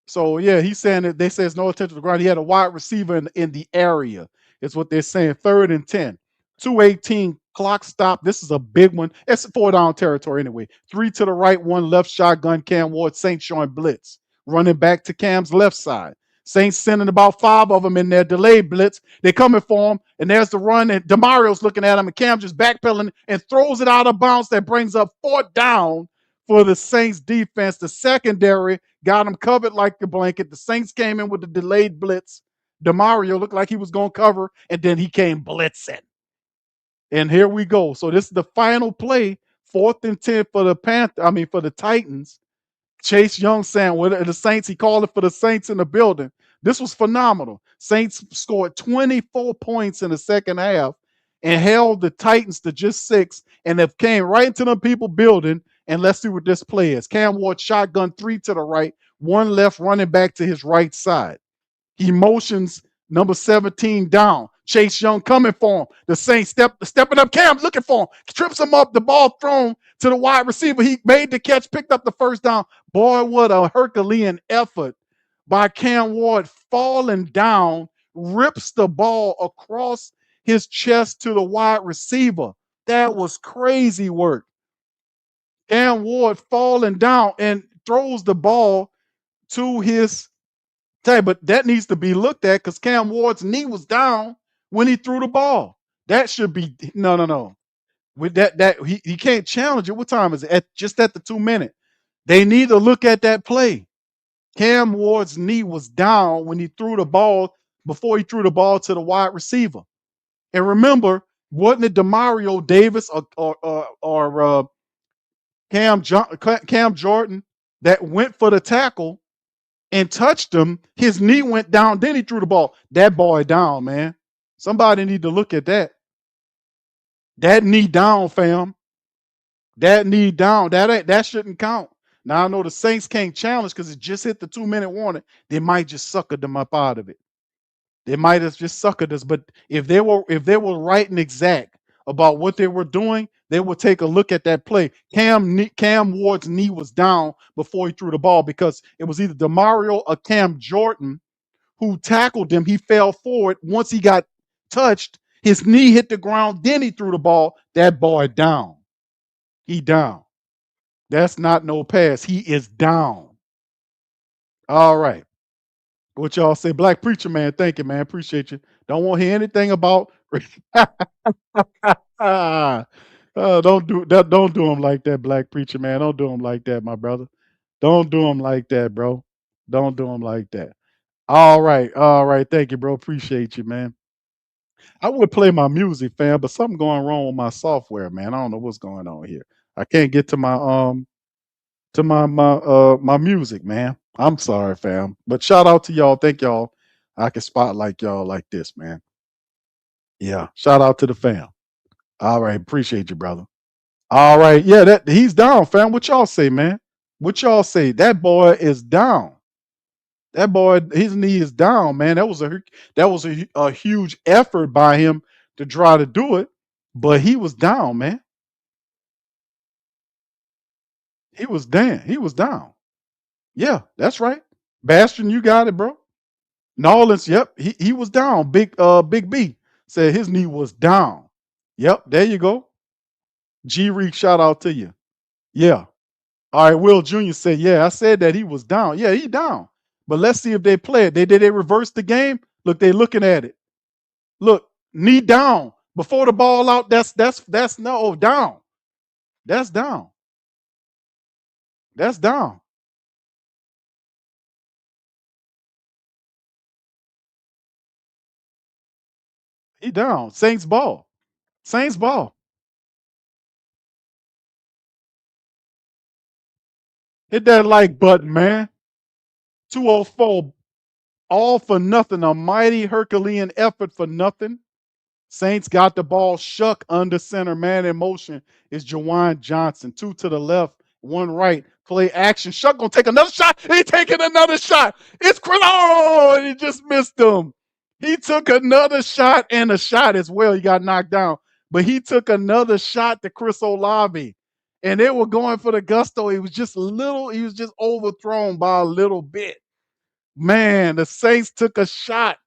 So, yeah, he's saying that they say it's no intentional ground. He had a wide receiver in the area, is what they're saying. 3rd and 10. 2:18 clock stop. This is a big one. It's 4-down territory anyway. 3 to the right, 1 left, shotgun. Cam Ward. Saints showing blitz. Running back to Cam's left side. Saints sending about 5 of them in their delayed blitz. They're coming for him, and there's the run, and Demario's looking at him, and Cam just backpedaling and throws it out of bounds. That brings up 4th down for the Saints defense. The secondary got him covered like a blanket. The Saints came in with the delayed blitz. Demario looked like he was going to cover, and then he came blitzing. And here we go. So this is the final play, 4th and 10 for the Titans. Chase Young saying, well, the Saints, he called it for the Saints in the building. This was phenomenal. Saints scored 24 points in the second half and held the Titans to just 6, and have came right into the people building. And let's see what this play is. Cam Ward shotgun, 3 to the right, 1 left, running back to his right side. He motions number 17 down. Chase Young coming for him. The Saints stepping up. Cam looking for him. Trips him up. The ball thrown to the wide receiver. He made the catch, picked up the first down. Boy, what a Herculean effort by Cam Ward, falling down, rips the ball across his chest to the wide receiver. That was crazy work. Cam Ward falling down and throws the ball to his tail. But that needs to be looked at because Cam Ward's knee was down when he threw the ball. That should be no. With that he can't challenge it. What time is it? Just at the 2-minute. They need to look at that play. Cam Ward's knee was down when he threw the ball, before he threw the ball to the wide receiver. And remember, wasn't it Demario Davis or Cam Jordan that went for the tackle and touched him? His knee went down, then he threw the ball. That boy down, man. Somebody need to look at that. That knee down, fam. That knee down. That shouldn't count. Now I know the Saints can't challenge because it just hit the 2-minute warning. They might just sucker them up out of it. They might have just suckered us. But if they were right and exact about what they were doing, they would take a look at that play. Cam Ward's knee was down before he threw the ball because it was either Demario or Cam Jordan who tackled him. He fell forward. Once he got touched, his knee hit the ground. Then he threw the ball. That boy down. He down. That's not no pass. He is down. All right. What y'all say? Black Preacher Man, thank you, man. Appreciate you. Don't want to hear anything about don't do that. Don't do him like that, Black Preacher Man. Don't do him like that, my brother. Don't do him like that, bro. Don't do him like that. All right. All right. Thank you, bro. Appreciate you, man. I would play my music, fam, but something going wrong with my software, man. I don't know what's going on here. I can't get to my music, man. I'm sorry, fam. But shout out to y'all. Thank y'all. I can spotlight y'all like this, man. Yeah. Shout out to the fam. All right. Appreciate you, brother. All right. Yeah, that he's down, fam. What y'all say, man? What y'all say? That boy is down. That boy, his knee is down, man. That was a huge effort by him to try to do it, but he was down, man. He was down. He was down. Yeah, that's right. Bastion, you got it, bro. Nolans, yep, he was down. Big B said his knee was down. Yep, there you go. G Reek, shout out to you. Yeah. All right, Will Jr. said, yeah, I said that he was down. Yeah, he down. But let's see if they play it. They reverse the game. Look, they looking at it. Look, knee down. Before the ball out, that's no down. That's down. That's down. He down. Saints ball. Saints ball. Hit that like button, man. 204. All for nothing. A mighty Herculean effort for nothing. Saints got the ball. Shough under center. Man in motion is Juwan Johnson. 2 to the left, 1 right. Play action. Shough gonna take another shot. He taking another shot. It's Chris. Oh, he just missed him. He took another shot and a shot as well. He got knocked down. But he took another shot to Chris Olave. And they were going for the gusto. He was just overthrown by a little bit. Man, the Saints took a shot.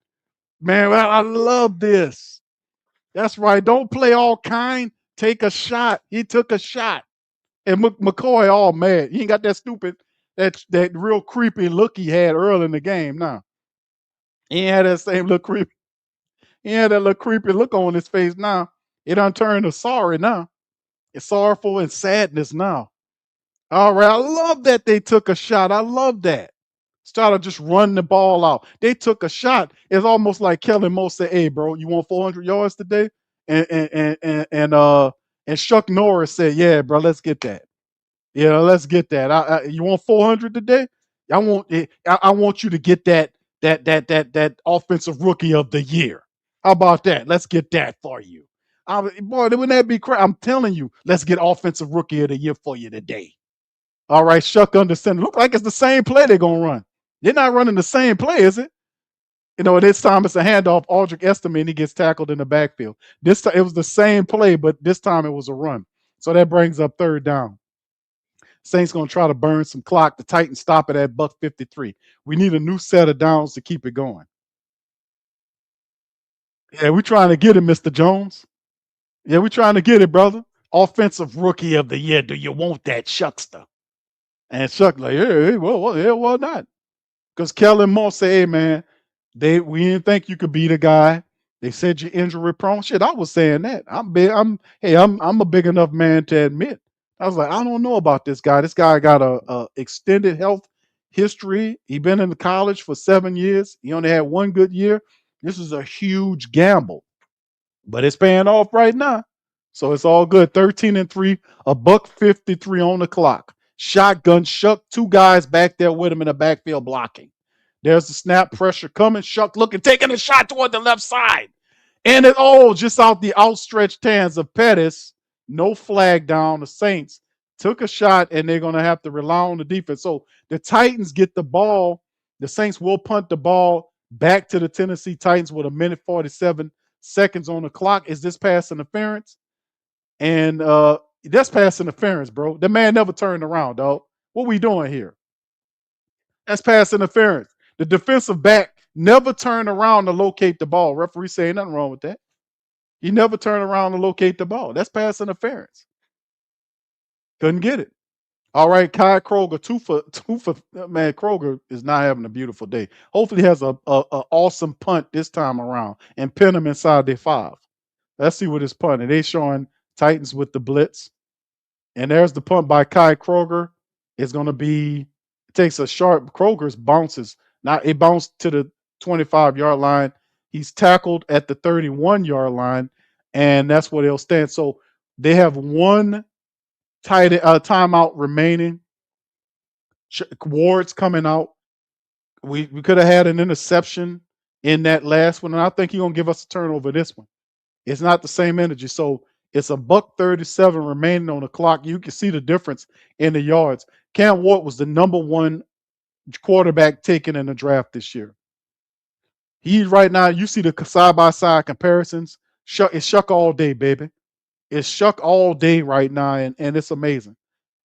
Man, I love this. That's right. Don't play all kind. Take a shot. He took a shot. And McCoy all mad. He ain't got that stupid, that real creepy look he had early in the game now. He ain't had that same little creepy. He had that little creepy look on his face now. It done turned to sorry now. It's sorrowful and sadness now. All right. I love that they took a shot. I love that. Started just running the ball out. They took a shot. It's almost like Kellen Moore said, "Hey, bro, you want 400 yards today?" And Chuck Norris said, "Yeah, bro, let's get that. Yeah, let's get that. You want 400 today? I want you to get that offensive rookie of the year. How about that? Let's get that for you. Boy, wouldn't that be crazy? I'm telling you, let's get offensive rookie of the year for you today. All right, Shough under center. Look like it's the same play they're gonna run. They're not running the same play, is it? This time it's a handoff. Aldrich Estime, and he gets tackled in the backfield. This time it was the same play, but this time it was a run. So that brings up 3rd down. Saints gonna try to burn some clock. The Titans stop it at buck 53. We need a new set of downs to keep it going. Yeah, we're trying to get it, Mr. Jones. Yeah, we're trying to get it, brother. Offensive rookie of the year. Do you want that, Shuckster? And Shough like, hey, well, why not? Because Kellen Moore said, hey, man, we didn't think you could be the guy. They said you're injury prone. Shit, I was saying that. I'm a big enough man to admit. I was like, I don't know about this guy. This guy got a extended health history. He been in college for 7 years. He only had 1 good year. This is a huge gamble, but it's paying off right now. So it's all good. 13-3, a buck 53 on the clock. Shotgun, Shough, 2 guys back there with him in the backfield blocking. There's the snap, pressure coming. Shough looking, taking a shot toward the left side. And just out the outstretched hands of Pettis. No flag down. The Saints took a shot, and they're going to have to rely on the defense. So the Titans get the ball. The Saints will punt the ball back to the Tennessee Titans with 1:47 on the clock. Is this pass interference? And that's pass interference, bro. The man never turned around, dog. What we doing here? That's pass interference. The defensive back never turned around to locate the ball. Referee saying nothing wrong with that. He never turned around to locate the ball. That's pass interference. Couldn't get it. All right, Kai Kroger, two for man. Kroger is not having a beautiful day. Hopefully, he has a awesome punt this time around and pin him inside their 5. Let's see what his punt. And they showing Titans with the blitz. And there's the punt by Kai Kroger. It's going to be, it takes a sharp, Kroger's bounces. Now it bounced to the 25-yard line. He's tackled at the 31-yard line, and that's where they'll stand. So they have one timeout remaining. Ward's coming out. We could have had an interception in that last one, and I think he's going to give us a turnover this one. It's not the same energy. So it's $1:37 remaining on the clock. You can see the difference in the yards. Cam Ward was the number 1 quarterback taken in the draft this year. He right now, you see the side-by-side comparisons. It's Shough all day, baby. It's Shough all day right now, and it's amazing,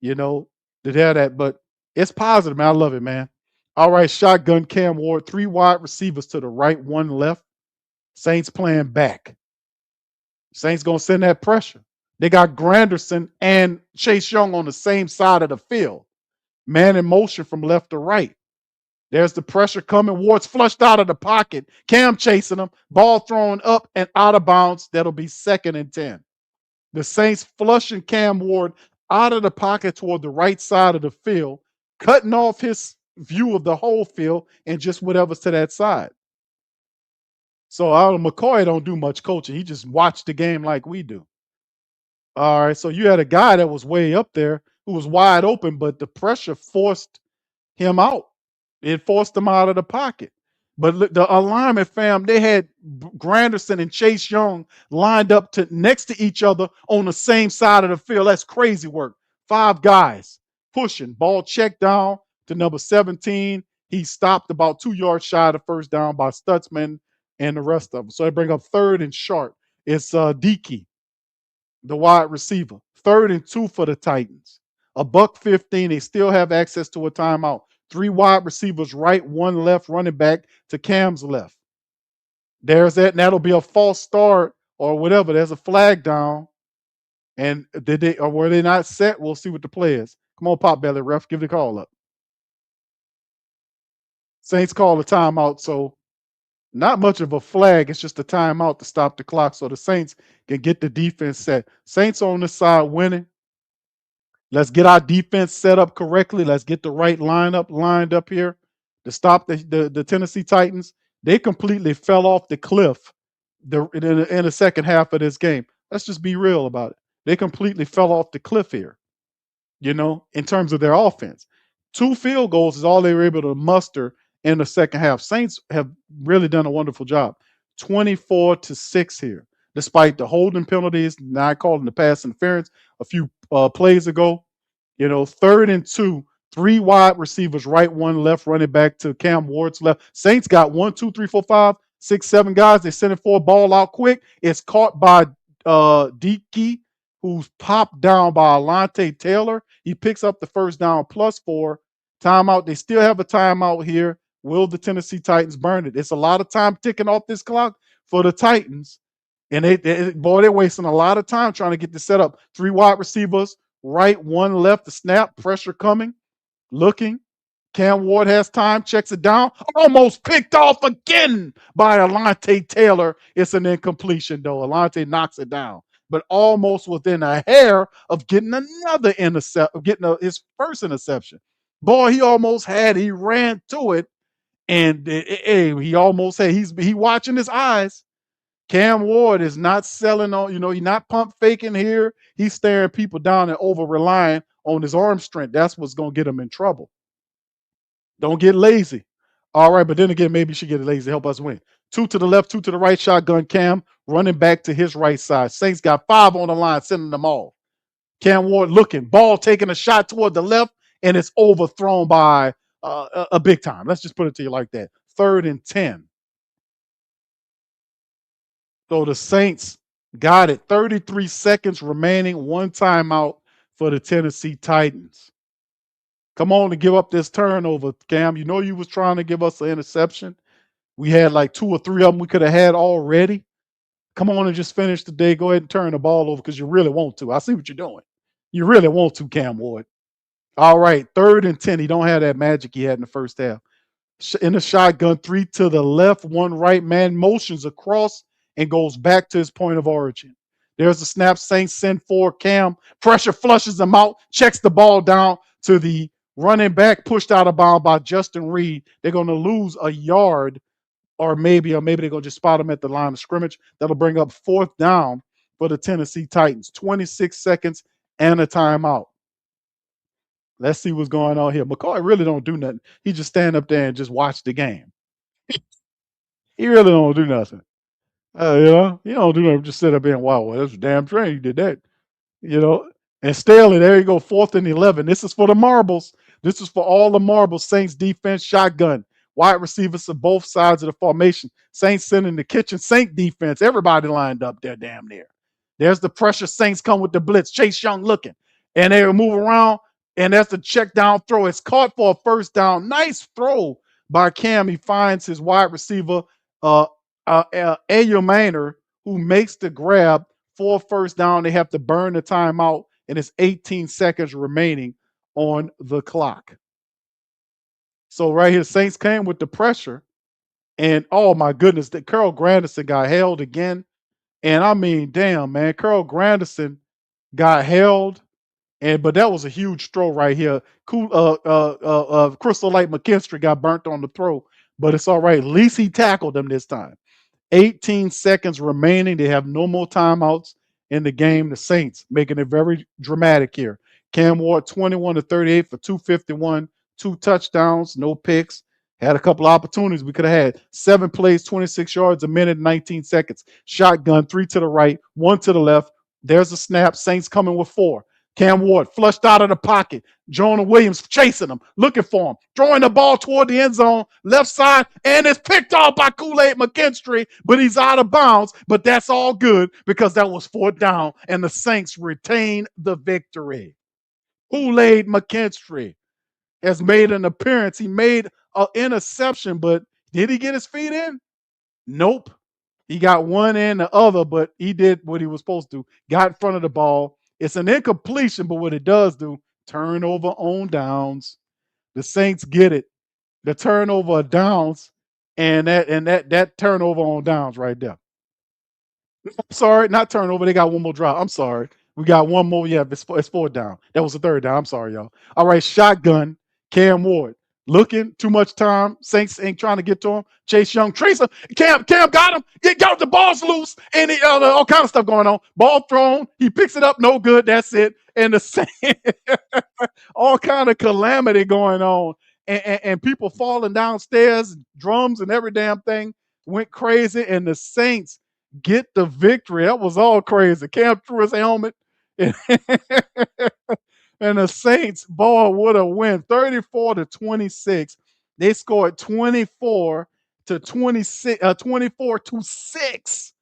you know, to hear that. But it's positive, man. I love it, man. All right, shotgun Cam Ward, 3 wide receivers to the right, 1 left. Saints playing back. Saints going to send that pressure. They got Granderson and Chase Young on the same side of the field. Man in motion from left to right. There's the pressure coming. Ward's flushed out of the pocket. Cam chasing him. Ball thrown up and out of bounds. That'll be 2nd and 10. The Saints flushing Cam Ward out of the pocket toward the right side of the field, cutting off his view of the whole field and just whatever's to that side. So McCoy don't do much coaching. He just watched the game like we do. All right, so you had a guy that was way up there who was wide open, but the pressure forced him out. It forced him out of the pocket. But the alignment, fam, they had Granderson and Chase Young lined up next to each other on the same side of the field. That's crazy work. 5 guys pushing. Ball checked down to number 17. He stopped about 2 yards shy of the first down by Stutzman and the rest of them. So they bring up 3rd and short. It's Dickey, the wide receiver. 3rd and 2 for the Titans. $1:15. They still have access to a timeout. 3 wide receivers right, 1 left, running back to Cam's left. There's that, and that'll be a false start or whatever. There's a flag down. And were they not set? We'll see what the play is. Come on, Pop Belly, ref, give the call up. Saints call a timeout, so not much of a flag. It's just a timeout to stop the clock so the Saints can get the defense set. Saints on this side winning. Let's get our defense set up correctly. Let's get the right lineup lined up here to stop the Tennessee Titans. They completely fell off the cliff in the second half of this game. Let's just be real about it. They completely fell off the cliff here, you know, in terms of their offense. 2 field goals is all they were able to muster in the second half. Saints have really done a wonderful job. 24-6 here, despite the holding penalties, not calling the pass interference a few plays ago. You know, 3rd and 2, 3 wide receivers, right, 1 left, running back to Cam Ward's left. Saints got 1, 2, 3, 4, 5, 6, 7 guys. They send it for a ball out quick. It's caught by Dickey, who's popped down by Alontae Taylor. He picks up the first down +4. Timeout. They still have a timeout here. Will the Tennessee Titans burn it? It's a lot of time ticking off this clock for the Titans. And they're wasting a lot of time trying to get this set up. 3 wide receivers, right, 1 left. The snap, pressure coming, looking. Cam Ward has time, checks it down. Almost picked off again by Alontae Taylor. It's an incompletion, though. Alontae knocks it down, but almost within a hair of getting another his first interception. Boy, he ran to it, and he almost had. He watching his eyes. Cam Ward is not selling on, he's not pump faking here. He's staring people down and over relying on his arm strength. That's what's going to get him in trouble. Don't get lazy. All right, but then again, maybe you should get lazy. Help us win. 2 to the left, 2 to the right. Shotgun Cam running back to his right side. Saints got 5 on the line, sending them off. Cam Ward looking, ball taking a shot toward the left, and it's overthrown by a big time. Let's just put it to you like that. 3rd and 10. So the Saints got it. 33 seconds remaining. 1 timeout for the Tennessee Titans. Come on to give up this turnover, Cam. You know you was trying to give us an interception. We had like 2 or 3 of them we could have had already. Come on and just finish the day. Go ahead and turn the ball over because you really want to. I see what you're doing. You really want to, Cam Ward. All right, 3rd and 10. He don't have that magic he had in the first half. In the shotgun, 3 to the left, 1 right. Man motions across and goes back to his point of origin. There's the snap. Saints send for Cam. Pressure flushes him out. Checks the ball down to the running back. Pushed out of bounds by Justin Reed. They're going to lose a yard, or maybe they're going to just spot him at the line of scrimmage. That'll bring up 4th down for the Tennessee Titans. 26 seconds and a timeout. Let's see what's going on here. McCoy really don't do nothing. He just stand up there and just watch the game. He really don't do nothing. He don't do nothing. Just sit up there and wow, well, that's a damn train. He did that. And Staley, there you go, 4th and 11. This is for the marbles. This is for all the marbles. Saints defense, shotgun. Wide receivers of both sides of the formation. Saints sending the kitchen sink defense. Everybody lined up there damn near. There's the pressure. Saints come with the blitz. Chase Young looking. And they move around. And that's the check down throw. It's caught for a 1st down. Nice throw by Cam. He finds his wide receiver, Ayo Manor, who makes the grab for 1st down. They have to burn the timeout, and it's 18 seconds remaining on the clock. So right here, Saints came with the pressure, and oh my goodness, that Carl Granderson got held again. And I mean, damn, man, Carl Granderson got held. But that was a huge throw right here. Chris Olave McKinstry got burnt on the throw, but it's all right. At least he tackled him this time. 18 seconds remaining. They have no more timeouts in the game. The Saints making it very dramatic here. Cam Ward 21 to 38 for 251, 2 touchdowns, no picks. Had a couple opportunities we could have had. 7 plays, 26 yards, a minute, 19 seconds. Shotgun, 3 to the right, 1 to the left. There's a snap. Saints coming with 4. Cam Ward flushed out of the pocket. Jonah Williams chasing him, looking for him, throwing the ball toward the end zone, left side, and it's picked off by Kool-Aid McKinstry, but he's out of bounds. But that's all good because that was 4th down, and the Saints retain the victory. Kool-Aid McKinstry has made an appearance. He made an interception, but did he get his feet in? Nope. He got one and the other, but he did what he was supposed to. Got in front of the ball. It's an incompletion, but what it does do, turnover on downs. The Saints get it. The turnover of downs, and that turnover on downs right there. I'm sorry, not turnover. They got one more drop. I'm sorry. We got one more. Yeah, it's 4th down. That was the 3rd down. I'm sorry, y'all. All right, shotgun. Cam Ward looking, too much time. Saints ain't trying to get to him. Chase Young, Tracer. Cam got him. He got the balls loose, and all kind of stuff going on. Ball thrown. He picks it up. No good. That's it. And the Saints, all kind of calamity going on, and people falling downstairs, drums and every damn thing went crazy, and the Saints get the victory. That was all crazy. Cam threw his helmet. And the Saints ball would have win 34 to 26. They scored 24 to 26, 24 to 6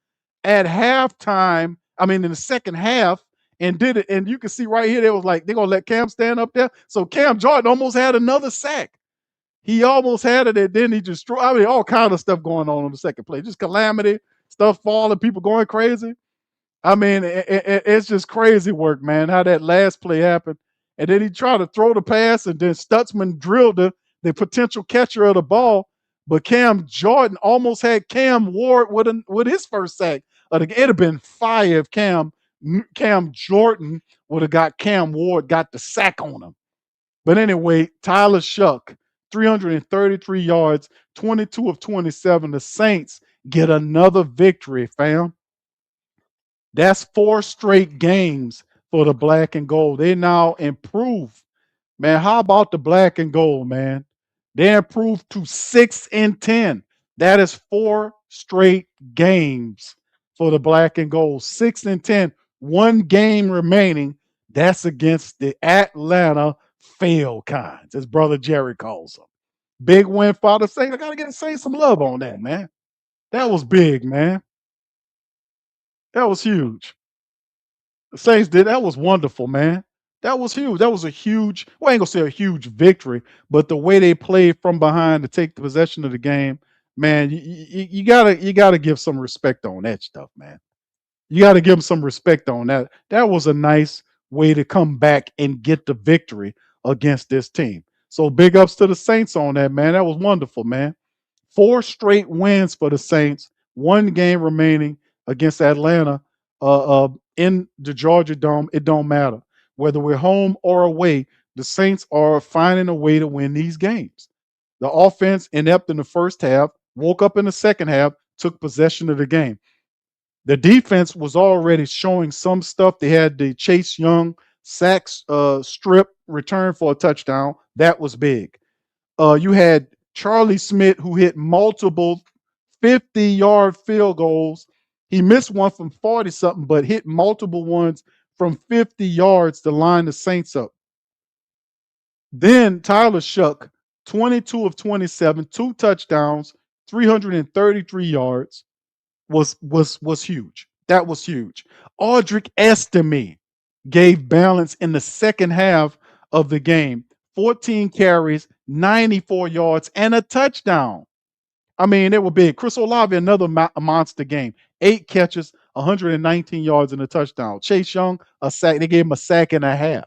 at halftime. I mean, in the second half, and did it. And you can see right here, they was like, they're gonna let Cam stand up there. So Cam Jordan almost had another sack. He almost had it, and then he just threw. I mean, all kind of stuff going on the second play. Just calamity, stuff falling, people going crazy. I mean, it's just crazy work, man, how that last play happened. And then he tried to throw the pass, and then Stutzman drilled the potential catcher of the ball. But Cam Jordan almost had Cam Ward with his first sack. It'd have been fire if Cam Jordan would have got Cam Ward, got the sack on him. But anyway, Tyler Shough, 333 yards, 22 of 27. The Saints get another victory, fam. That's 4 straight games for the black and gold. They now improve. Man, how about the black and gold, man? They improved to 6-10. That is 4 straight games for the black and gold. 6-10. 1 game remaining. That's against the Atlanta Falcons, as brother Jerry calls them. Big win for the Saints. I gotta get to say some love on that, man. That was big, man. That was huge. The Saints did that was wonderful, man. That was huge. That was a huge, well, I ain't gonna say a huge victory, but the way they played from behind to take the possession of the game, man, you gotta give some respect on that stuff, man. You got to give them some respect on that. That was a nice way to come back and get the victory against this team. So big ups to the Saints on that, man. That was wonderful, man. 4 straight wins for the Saints. 1 game remaining against Atlanta in the Georgia Dome. It don't matter whether we're home or away. The Saints are finding a way to win these games. The offense inept in the first half, woke up in the second half, took possession of the game. The defense was already showing some stuff. They had the Chase Young sacks strip return for a touchdown. That was big. You had Charlie Smith, who hit multiple 50-yard field goals. He missed one from 40 something, but hit multiple ones from 50 yards to line the Saints up. Then Tyler Shough, 22 of 27, 2 touchdowns, 333 yards. Was huge. That was huge. Audric Estime gave balance in the second half of the game. 14 carries, 94 yards, and a touchdown. I mean, they were big. Chris Olave, another monster game. 8 catches, 119 yards, and a touchdown. Chase Young, a sack. They gave him a sack and a half.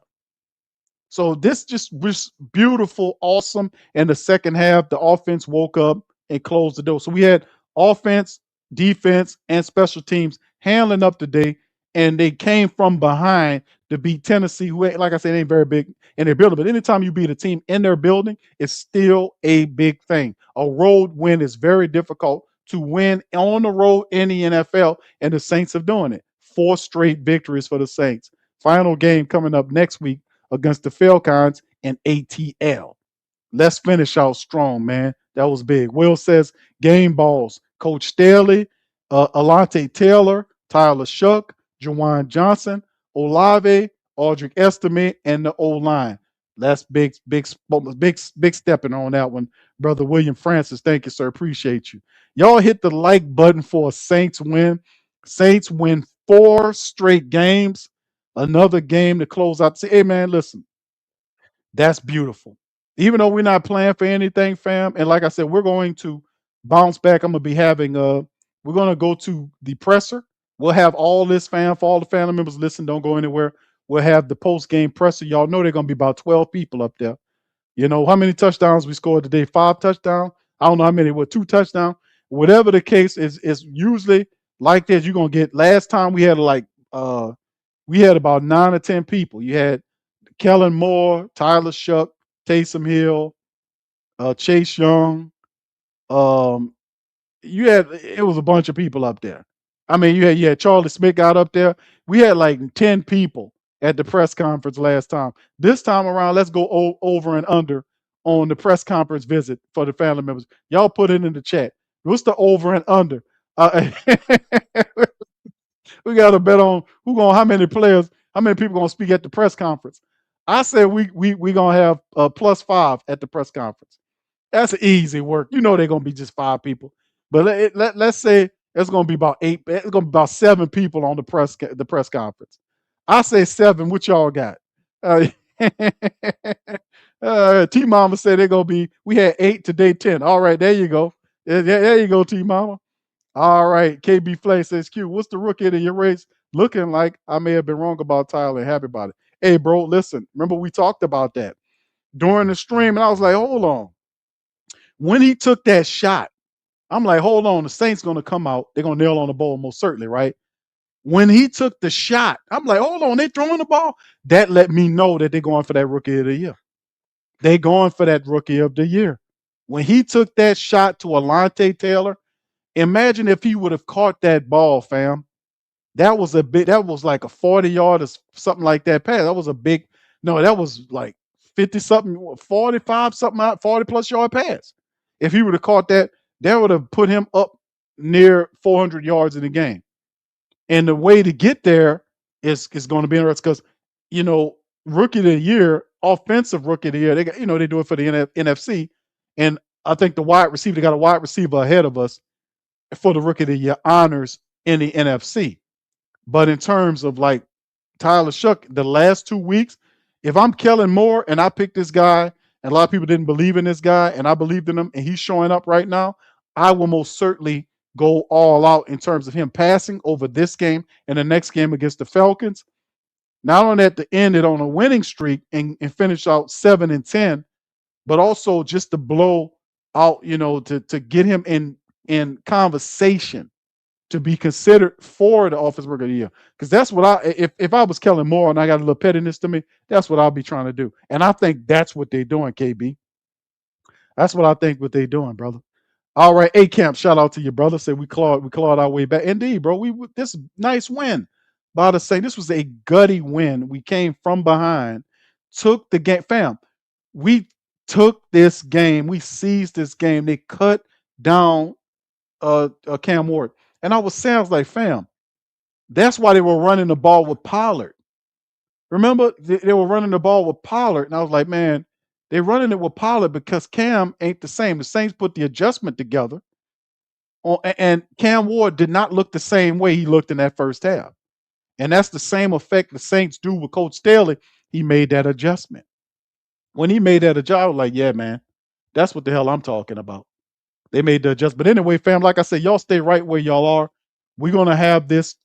So this just was beautiful, awesome. In the second half, the offense woke up and closed the door. So we had offense, defense, and special teams handling up today, and they came from behind to beat Tennessee, who, like I said, ain't very big in their building. But anytime you beat a team in their building, it's still a big thing. A road win is very difficult to win on the road in the NFL, and the Saints are doing it. 4 straight victories for the Saints. Final game coming up next week against the Falcons and ATL. Let's finish out strong, man. That was big. Will says game balls. Coach Staley, Alante Taylor, Tyler Shough, Juwan Johnson, Olave, Audric Estime, and the O-line. That's big stepping on that one, brother William Francis. Thank you, sir. Appreciate you. Y'all hit the like button for a Saints win. Saints win 4 straight games. Another game to close out. Say, hey, man, listen, that's beautiful. Even though we're not playing for anything, fam, and like I said, we're going to bounce back. I'm gonna be having we're gonna go to the presser. We'll have all this fam for all the family members. Listen, don't go anywhere. We'll have the post game presser. Y'all know they're gonna be about 12 people up there. You know how many touchdowns we scored today? 5 touchdowns. I don't know how many. 2 touchdowns. Whatever the case is usually like this. You're gonna get. Last time we had we had about 9 or 10 people. You had Kellen Moore, Tyler Shough, Taysom Hill, Chase Young. It was a bunch of people up there. I mean, you had Charlie Smith got up there. We had like 10 people at the press conference last time. This time around, let's go over and under on the press conference visit for the family members. Y'all put it in the chat. What's the over and under? We got to bet on how many people gonna speak at the press conference. I said we gonna have +5 at the press conference. That's easy work. You know they're gonna be just 5 people, but let's say it's gonna be about 8. It's gonna be about 7 people on the press conference. I say 7. What y'all got? T Mama said they're gonna be. We had 8 today, 10. All right, there you go. There you go, T Mama. All right, KB Flay says, Q, what's the rookie of your race looking like? I may have been wrong about Tyler and happy about it. Hey, bro, listen, remember we talked about that during the stream, and I was like, hold on. When he took that shot, I'm like, hold on, the Saints going to come out. They're going to nail on the ball most certainly, right? When he took the shot, I'm like, hold on, they throwing the ball? That let me know that they're going for that rookie of the year. They going for that rookie of the year. When he took that shot to Alante Taylor, imagine if he would have caught that ball, fam. That was like a 40-yard or something like that pass. That was a big, no, that was like 50-something, 45-something, 40-plus yard pass. If he would have caught that, that would have put him up near 400 yards in the game. And the way to get there is going to be interesting because you know, rookie of the year, offensive rookie of the year. They got, they do it for the NFC, and I think the wide receiver, they got a wide receiver ahead of us for the rookie of the year honors in the NFC. But in terms of like Tyler Shough, the last 2 weeks, if I'm Kellen Moore and I picked this guy, and a lot of people didn't believe in this guy, and I believed in him, and he's showing up right now, I will most certainly go all out in terms of him passing over this game and the next game against the Falcons. Not only at the end it on a winning streak and finish out 7-10, but also just to blow out, to get him in conversation to be considered for the offensive rookie of the year. Because that's what if I was Kellen Moore and I got a little pettiness to me, that's what I'll be trying to do. And I think that's what they're doing, KB. That's what I think what they're doing, brother. All right, A Camp, shout out to your brother. Say we clawed our way back. Indeed, bro. This nice win. By the say, this was a gutty win. We came from behind, took the game, fam. We took this game. We seized this game. They cut down Cam Ward. And I was like, fam, that's why they were running the ball with Pollard. Remember, they were running the ball with Pollard. And I was like, man, they're running it with Pollard because Cam ain't the same. The Saints put the adjustment together. And Cam Ward did not look the same way he looked in that first half. And that's the same effect the Saints do with Coach Staley. He made that adjustment. When he made that adjustment, I was like, yeah, man, that's what the hell I'm talking about. They made the adjustment. But anyway, fam, like I said, y'all stay right where y'all are. We're going to have this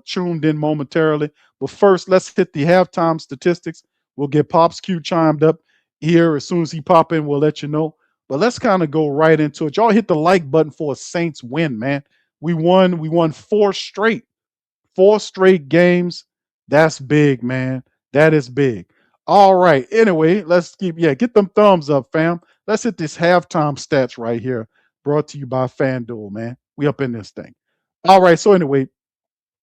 tuned in momentarily. But first, let's hit the halftime statistics. We'll get Pop's Q chimed up here. As soon as he pop in, we'll let you know. But let's kind of go right into it. Y'all hit the like button for a Saints win, man. We won 4 straight games. That's big, man. That is big. All right. Anyway, let's get them thumbs up, fam. Let's hit this halftime stats right here. Brought to you by FanDuel, man. We up in this thing. All right. So anyway,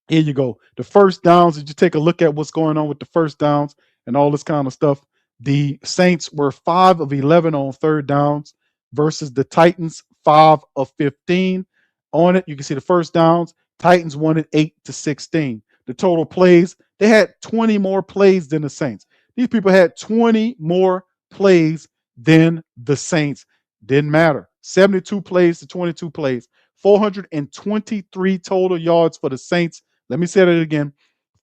here you go. The first downs. Did you take a look at what's going on with the first downs and all this kind of stuff? The Saints were 5 of 11 on third downs versus the Titans 5 of 15 on it. You can see the first downs. Titans won it 8-16. The total plays, they had 20 more plays than the Saints. These people had 20 more plays than the Saints. Didn't matter. 72 plays to 22 plays. 423 total yards for the Saints. Let me say that again.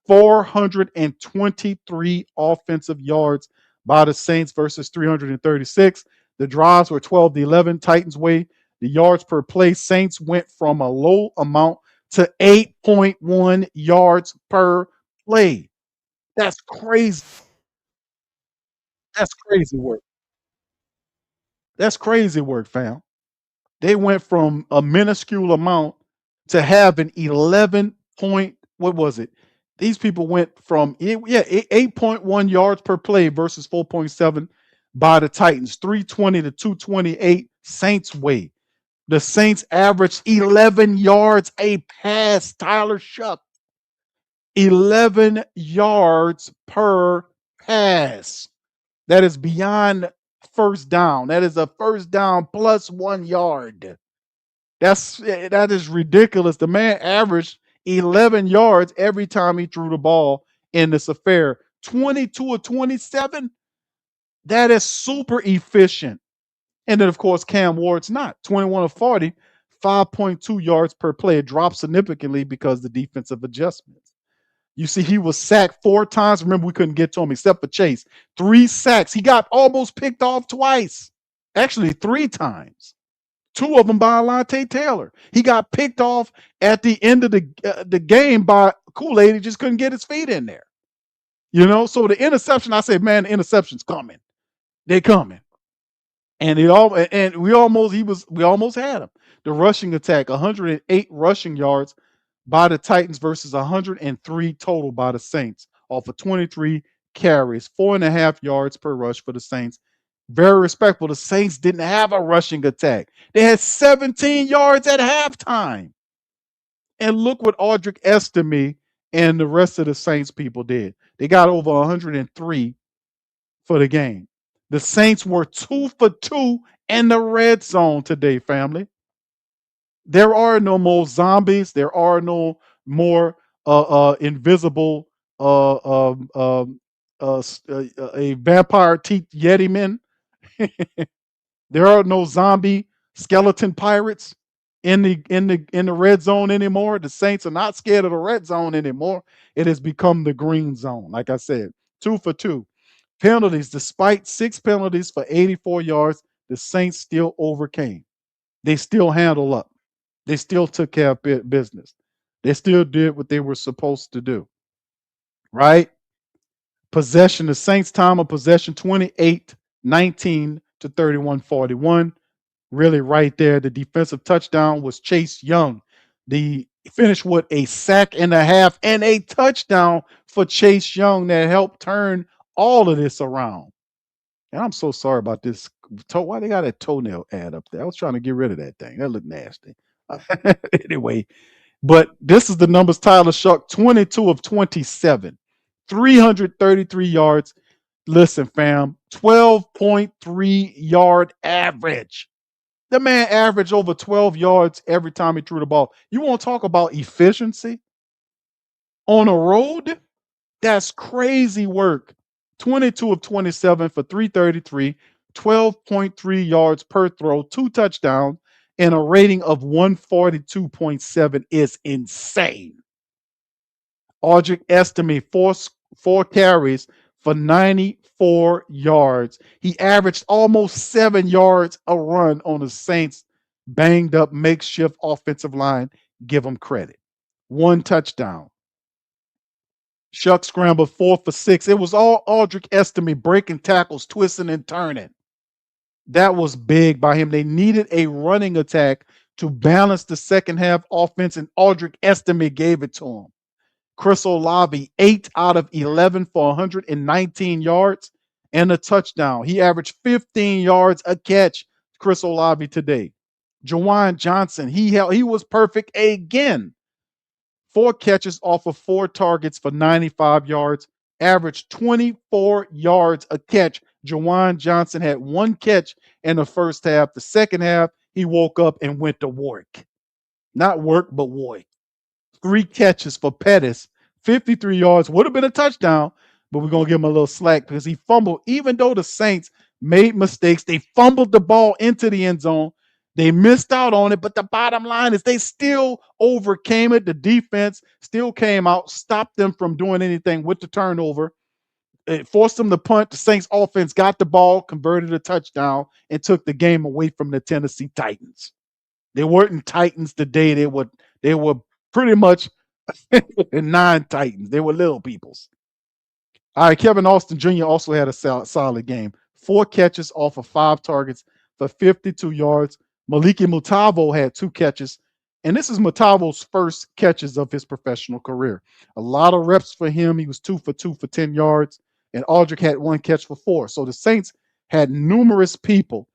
423 offensive yards by the Saints versus 336. The drives were 12-11 Titans way. The yards per play, Saints went from a low amount to 8.1 yards per play. That's crazy. That's crazy work. That's crazy work, fam. They went from a minuscule amount to having 11 point, what was it? These people went from 8.1 yards per play versus 4.7 by the Titans, 320 to 228 Saints way. The Saints averaged 11 yards a pass. Tyler Shough, 11 yards per pass. That is beyond first down. That is a first down plus 1 yard. That is ridiculous. The man averaged 11 yards every time he threw the ball in this affair. 22 or 27. That is super efficient. And then, of course, Cam Ward's not. 21 of 40, 5.2 yards per play. It dropped significantly because of the defensive adjustments. You see, he was sacked 4 times. Remember, we couldn't get to him except for Chase. 3 sacks. He got almost picked off twice. Actually, 3 times. 2 of them by Alontae Taylor. He got picked off at the end of the game by Kool-Aid. He just couldn't get his feet in there. So the interception, I said, man, the interception's coming. They're coming. And we almost had him. The rushing attack, 108 rushing yards by the Titans versus 103 total by the Saints off of 23 carries, 4.5 yards per rush for the Saints. Very respectful. The Saints didn't have a rushing attack. They had 17 yards at halftime. And look what Audric Estime and the rest of the Saints people did. They got over 103 for the game. The Saints were 2 for 2 in the red zone today, family. There are no more zombies. There are no more invisible a vampire teeth Yeti men. There are no zombie skeleton pirates in the red zone anymore. The Saints are not scared of the red zone anymore. It has become the green zone. Like I said, 2 for 2. Penalties, despite 6 penalties for 84 yards, the Saints still overcame. They still handled up. They still took care of business. They still did what they were supposed to do. Right? Possession, the Saints' time of possession 28-19 to 31-41. Really, right there. The defensive touchdown was Chase Young. The finish with a sack and a half and a touchdown for Chase Young that helped turn all of this around. And I'm so sorry about this. Why they got a toenail ad up there? I was trying to get rid of that thing. That looked nasty. Anyway, but this is the numbers. Tyler Shough, 22 of 27, 333 yards. Listen, fam, 12.3 yard average. The man averaged over 12 yards every time he threw the ball. You want to talk about efficiency on a road? That's crazy work. 22 of 27 for 333, 12.3 yards per throw, 2 touchdowns, and a rating of 142.7 is insane. Audric Estime, four carries for 94 yards. He averaged almost 7 yards a run on the Saints' banged up makeshift offensive line. Give him credit. 1 touchdown. Shough scrambled 4 for 6. It was all Audric Estime breaking tackles, twisting and turning. That was big by him. They needed a running attack to balance the second half offense, and Audric Estime gave it to him. Chris Olave, 8 out of 11 for 119 yards and a touchdown. He averaged 15 yards a catch, Chris Olave today. Juwan Johnson, he was perfect again. 4 catches off of 4 targets for 95 yards, averaged 24 yards a catch. Juwan Johnson had 1 catch in the first half. The second half, he woke up and went to work. Not work, but work. 3 catches for Pettis, 53 yards. Would have been a touchdown, but we're going to give him a little slack because he fumbled. Even though the Saints made mistakes, they fumbled the ball into the end zone. They missed out on it, but the bottom line is they still overcame it. The defense still came out, stopped them from doing anything with the turnover. It forced them to punt. The Saints offense got the ball, converted a touchdown, and took the game away from the Tennessee Titans. They weren't Titans today. They were pretty much 9 Titans. They were little peoples. All right, Kevin Austin Jr. also had a solid game. 4 catches off of 5 targets for 52 yards. Maliki Mutavo had 2 catches, and this is Mutavo's first catches of his professional career. A lot of reps for him. He was 2 for 2 for 10 yards, and Audric had 1 catch for 4. So the Saints had numerous people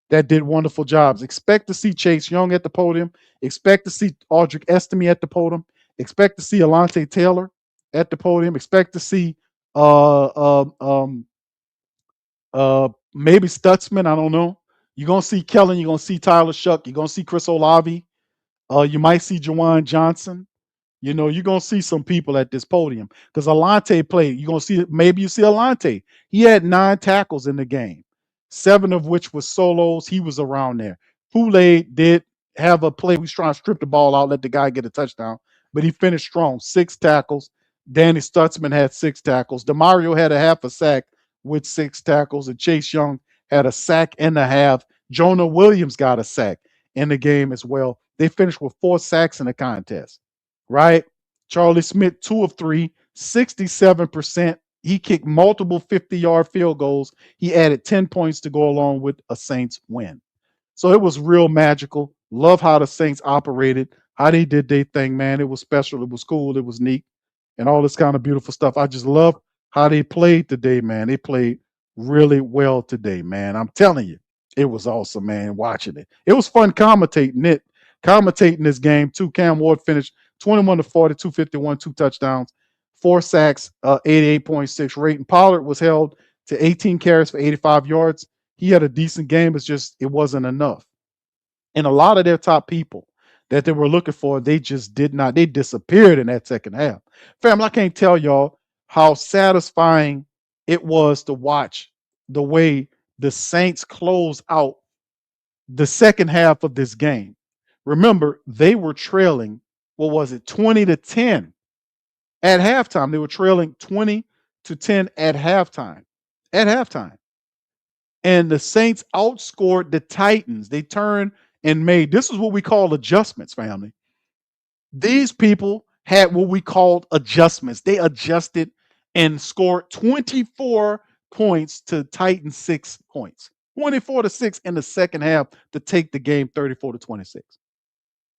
that did wonderful jobs. Expect to see Chase Young at the podium. Expect to see Audric Estime at the podium. Expect to see Alontae Taylor at the podium. Expect to see maybe Stutzman. I don't know. You're going to see Kellen. You're going to see Tyler Shough. You're going to see Chris Olave. You might see Juwan Johnson. You know, you're going to see some people at this podium because Alontae played. You're going to see, maybe you see Alontae. He had 9 tackles in the game, 7 of which was solos. He was around there. Kool-Aid did have a play. He was trying to strip the ball out, let the guy get a touchdown, but he finished strong. 6 tackles. Danny Stutzman had 6 tackles. Demario had a half a sack with 6 tackles, and Chase Young had a sack and a half. Jonah Williams got a sack in the game as well. They finished with 4 sacks in the contest, right? Charlie Smith, 2 of 3, 67%. He kicked multiple 50-yard field goals. He added 10 points to go along with a Saints win. So it was real magical. Love how the Saints operated, how they did their thing, man. It was special. It was cool. It was neat and all this kind of beautiful stuff. I just love how they played today, man. They played really well today, man. I'm telling you, it was awesome, man, watching it. It was fun commentating this game, too. Cam Ward finished 21 to 40, 251, 2 touchdowns, 4 sacks, 88.6 rating. Pollard was held to 18 carries for 85 yards. He had a decent game. It's just it wasn't enough. And a lot of their top people that they were looking for, they just did not. They disappeared in that second half. Family, I can't tell y'all how satisfying it was to watch the way the Saints close out the second half of this game. Remember, they were trailing, what was it, 20-10 at halftime. They were trailing 20-10 at halftime. At halftime. And the Saints outscored the Titans. They turned and made, this is what we call adjustments, family. These people had what we called adjustments. They adjusted and scored 24 points to Titans 6 points. 24-6 in the second half to take the game 34-26.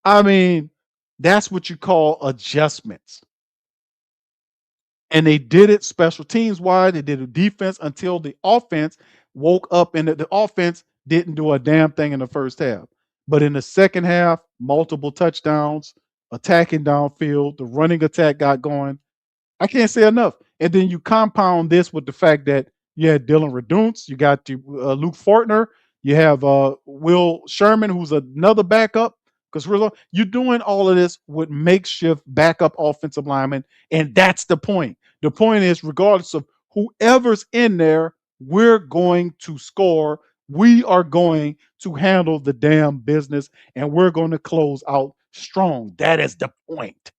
I mean, that's what you call adjustments. And they did it special teams wide. They did it defense until the offense woke up, and the offense didn't do a damn thing in the first half. But in the second half, multiple touchdowns, attacking downfield, the running attack got going. I can't say enough. And then you compound this with the fact that you had Dylan Reduce, you got Luke Fortner, you have Will Sherman, who's another backup. Because you're doing all of this with makeshift backup offensive linemen, and that's the point. The point is, regardless of whoever's in there, we're going to score. We are going to handle the damn business, and we're going to close out strong. That is the point.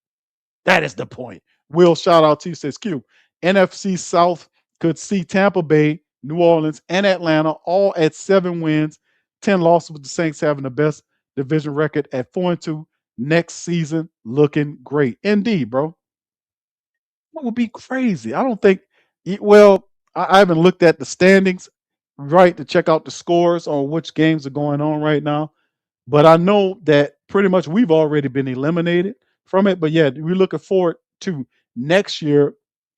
That is the point. Will, shout out to you, says Q. NFC South could see Tampa Bay, New Orleans, and Atlanta all at 7 wins, 10 losses, with the Saints having the best division record at 4-2 next season, looking great. Indeed, bro. That would be crazy. I don't think, well, I haven't looked at the standings, right, to check out the scores on which games are going on right now. But I know that pretty much we've already been eliminated from it. But yeah, we're looking forward to next year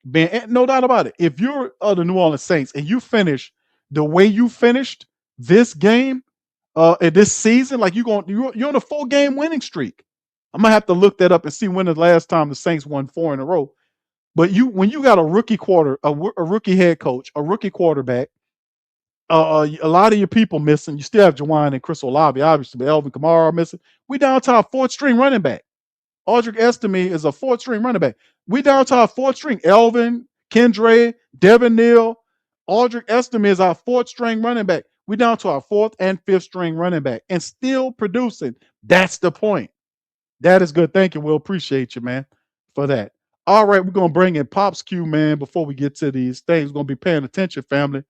being, no doubt about it. If you're the New Orleans Saints and you finish the way you finished this game, in this season, like you're on a 4-game winning streak. I'm gonna have to look that up and see when the last time the Saints won 4 in a row. But when you got a rookie a rookie head coach, a rookie quarterback, a lot of your people missing. You still have Juwan and Chris Olave, obviously, but Elvin Kamara are missing. We down to our 4th string running back. Audric Estime is a 4th string running back. We down to our 4th string. Elvin, Kendre, Devin Neal, Audric Estime is our 4th string running back. We're down to our 4th and 5th string running back and still producing. That's the point. That is good. Thank you. We'll appreciate you, man, for that. All right, we're going to bring in Pops Q, man, before we get to these things. We're going to be paying attention, family,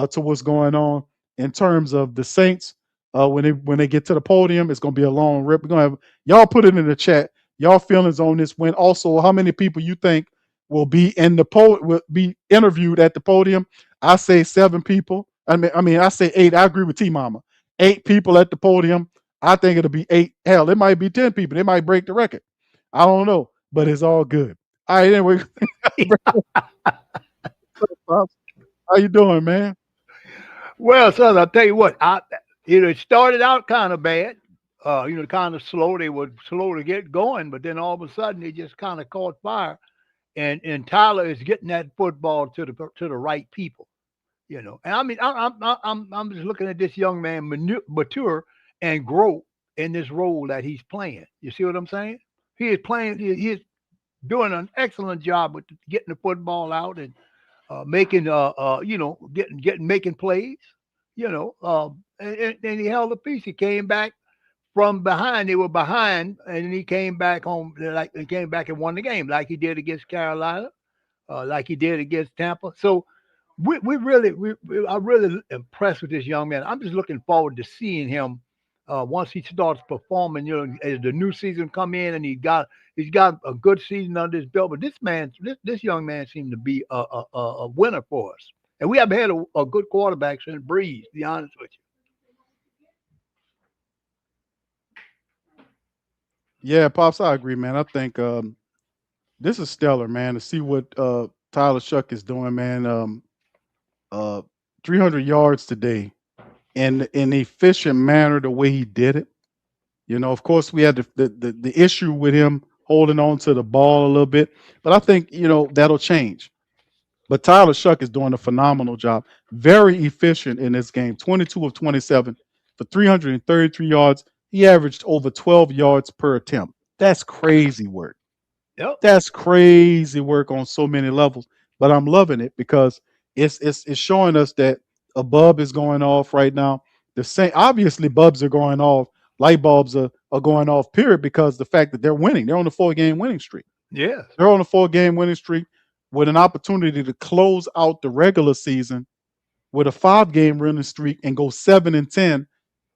to what's going on in terms of the Saints. When they get to the podium, it's going to be a long rip. We're going to have y'all put it in the chat. Y'all feelings on this win. Also, how many people you think will be will be interviewed at the podium? I say 7 people. I mean, I say 8. I agree with T Mama. 8 people at the podium. I think it'll be 8. Hell, it might be 10 people. They might break the record. I don't know, but it's all good. All right, anyway. How you doing, man? Well, son, I'll tell you what. It started out kind of bad. Kind of slow. They were slow to get going, but then all of a sudden they just kind of caught fire. And Tyler is getting that football to the right people. And I mean, I'm just looking at this young man mature and grow in this role that he's playing. You see what I'm saying? He is playing. He's doing an excellent job with getting the football out and making making plays. And he held a piece. He came back from behind. They were behind, and he came back home. He came back and won the game, like he did against Carolina, like he did against Tampa. So. I'm really impressed with this young man. I'm just looking forward to seeing him once he starts performing. As the new season come in, and he's got a good season under his belt. But this young man seemed to be a winner for us, and we haven't had a good quarterback since Breeze. To be honest with you. Yeah, Pops, I agree, man. I think this is stellar, man. To see what Tyler Shough is doing, man. 300 yards today in an efficient manner, the way he did it. Of course, we had the issue with him holding on to the ball a little bit, but I think, that'll change. But Tyler Shough is doing a phenomenal job. Very efficient in this game. 22 of 27 for 333 yards. He averaged over 12 yards per attempt. That's crazy work. Yep. That's crazy work on so many levels. But I'm loving it because it's showing us that a bulb is going off right now. The same, obviously, bulbs are going off. Light bulbs are going off. Period, because the fact that they're winning, they're on a 4-game winning streak. Yes. They're on a 4-game winning streak with an opportunity to close out the regular season with a 5-game winning streak and go 7-10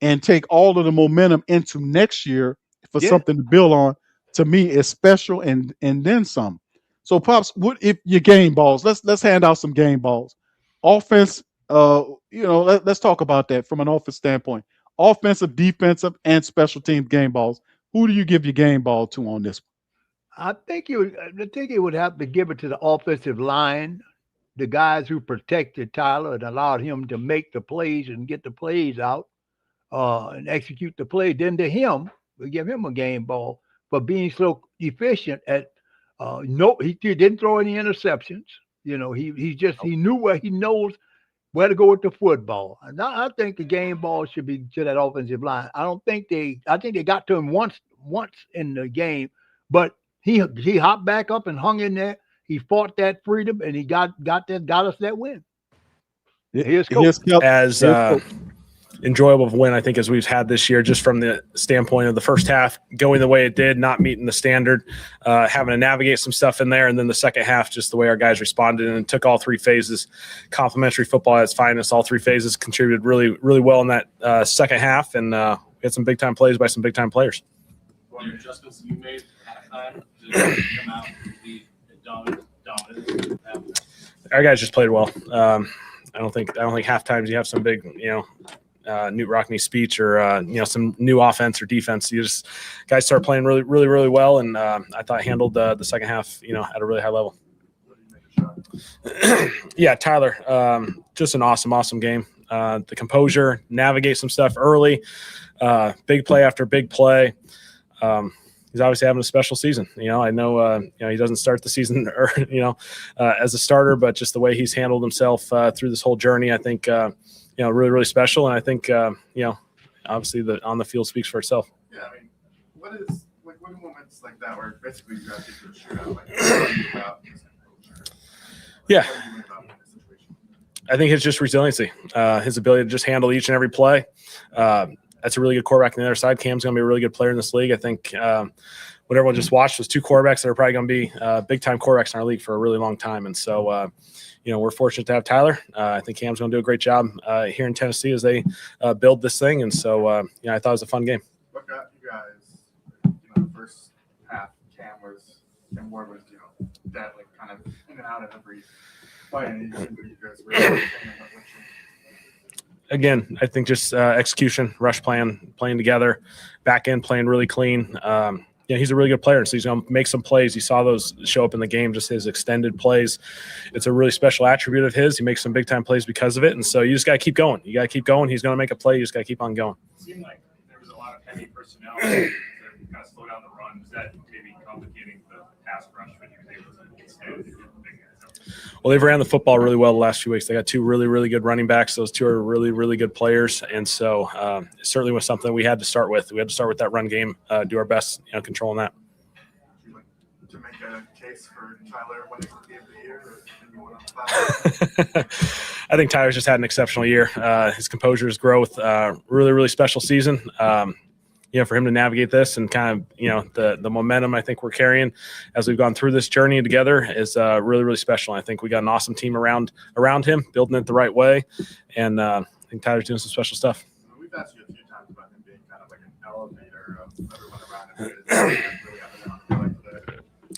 and take all of the momentum into next year for something to build on. To me, is special and then some. So, Pops, what if your game balls? Let's hand out some game balls. Offense, let's talk about that from an offense standpoint. Offensive, defensive, and special teams game balls. Who do you give your game ball to on this one? I think it would have to give it to the offensive line, the guys who protected Tyler and allowed him to make the plays and get the plays out and execute the play. Then to him, we give him a game ball for being so efficient at he didn't throw any interceptions. He knew he knows where to go with the football. And I think the game ball should be to that offensive line. I think they got to him once in the game, but he hopped back up and hung in there. He fought that freedom and he got us that win. Here's Coach. As enjoyable of a win, I think, as we've had this year, just from the standpoint of the first half going the way it did, not meeting the standard, having to navigate some stuff in there, and then the second half, just the way our guys responded and took all 3 phases. Complimentary football at its finest. All 3 phases contributed really, really well in that second half, and we had some big-time plays by some big-time players. What are your adjustments you made at halftime to come out and be dominant? Our guys just played well. I don't think half times you have some big, Newt Rockney speech or some new offense or defense. You just guys start playing really, really, really well, and I thought handled the second half, at a really high level. Yeah, Tyler, just an awesome game. The composure, navigate some stuff early, big play after big play. He's obviously having a special season. I know, he doesn't start the season as a starter, but just the way he's handled himself through this whole journey, I think, really, really special. And I think, obviously the on the field speaks for itself. Yeah, I mean, what are moments like that where basically you guys get to a shootout? What are you about this approach? Yeah. I think it's just resiliency, his ability to just handle each and every play. That's a really good quarterback on the other side. Cam's going to be a really good player in this league. I think what everyone just watched was 2 quarterbacks that are probably going to be big-time quarterbacks in our league for a really long time. And so, we're fortunate to have Tyler. I think Cam's going to do a great job here in Tennessee as they build this thing. And so, I thought it was a fun game. What got you guys, the first half, Cam Moore was, deadly, kind of in and out of every play, and you guys were really Again, I think just execution, rush plan, playing together, back end playing really clean. He's a really good player, so he's going to make some plays. You saw those show up in the game, just his extended plays. It's a really special attribute of his. He makes some big-time plays because of it, and so you just got to keep going. You got to keep going. He's going to make a play. You just got to keep on going. It seemed like there was a lot of heavy personnel to kind of slow down the run. Was that maybe complicating the pass rush when you were able to extend and get the big guys out? Well, they've ran the football really well the last few weeks. They got 2 really, really good running backs. Those 2 are really, really good players. And so it certainly was something we had to start with. We had to start with that run game, do our best, controlling that. Would you like to make a case for Tyler winning the game of the year? Or I think Tyler's just had an exceptional year. His composure, his growth, really, really special season. For him to navigate this and kind of, the momentum I think we're carrying as we've gone through this journey together is really, really special. I think we got an awesome team around him, building it the right way. And I think Tyler's doing some special stuff. We've asked you a few times about him being kind of like an elevator of everyone around him.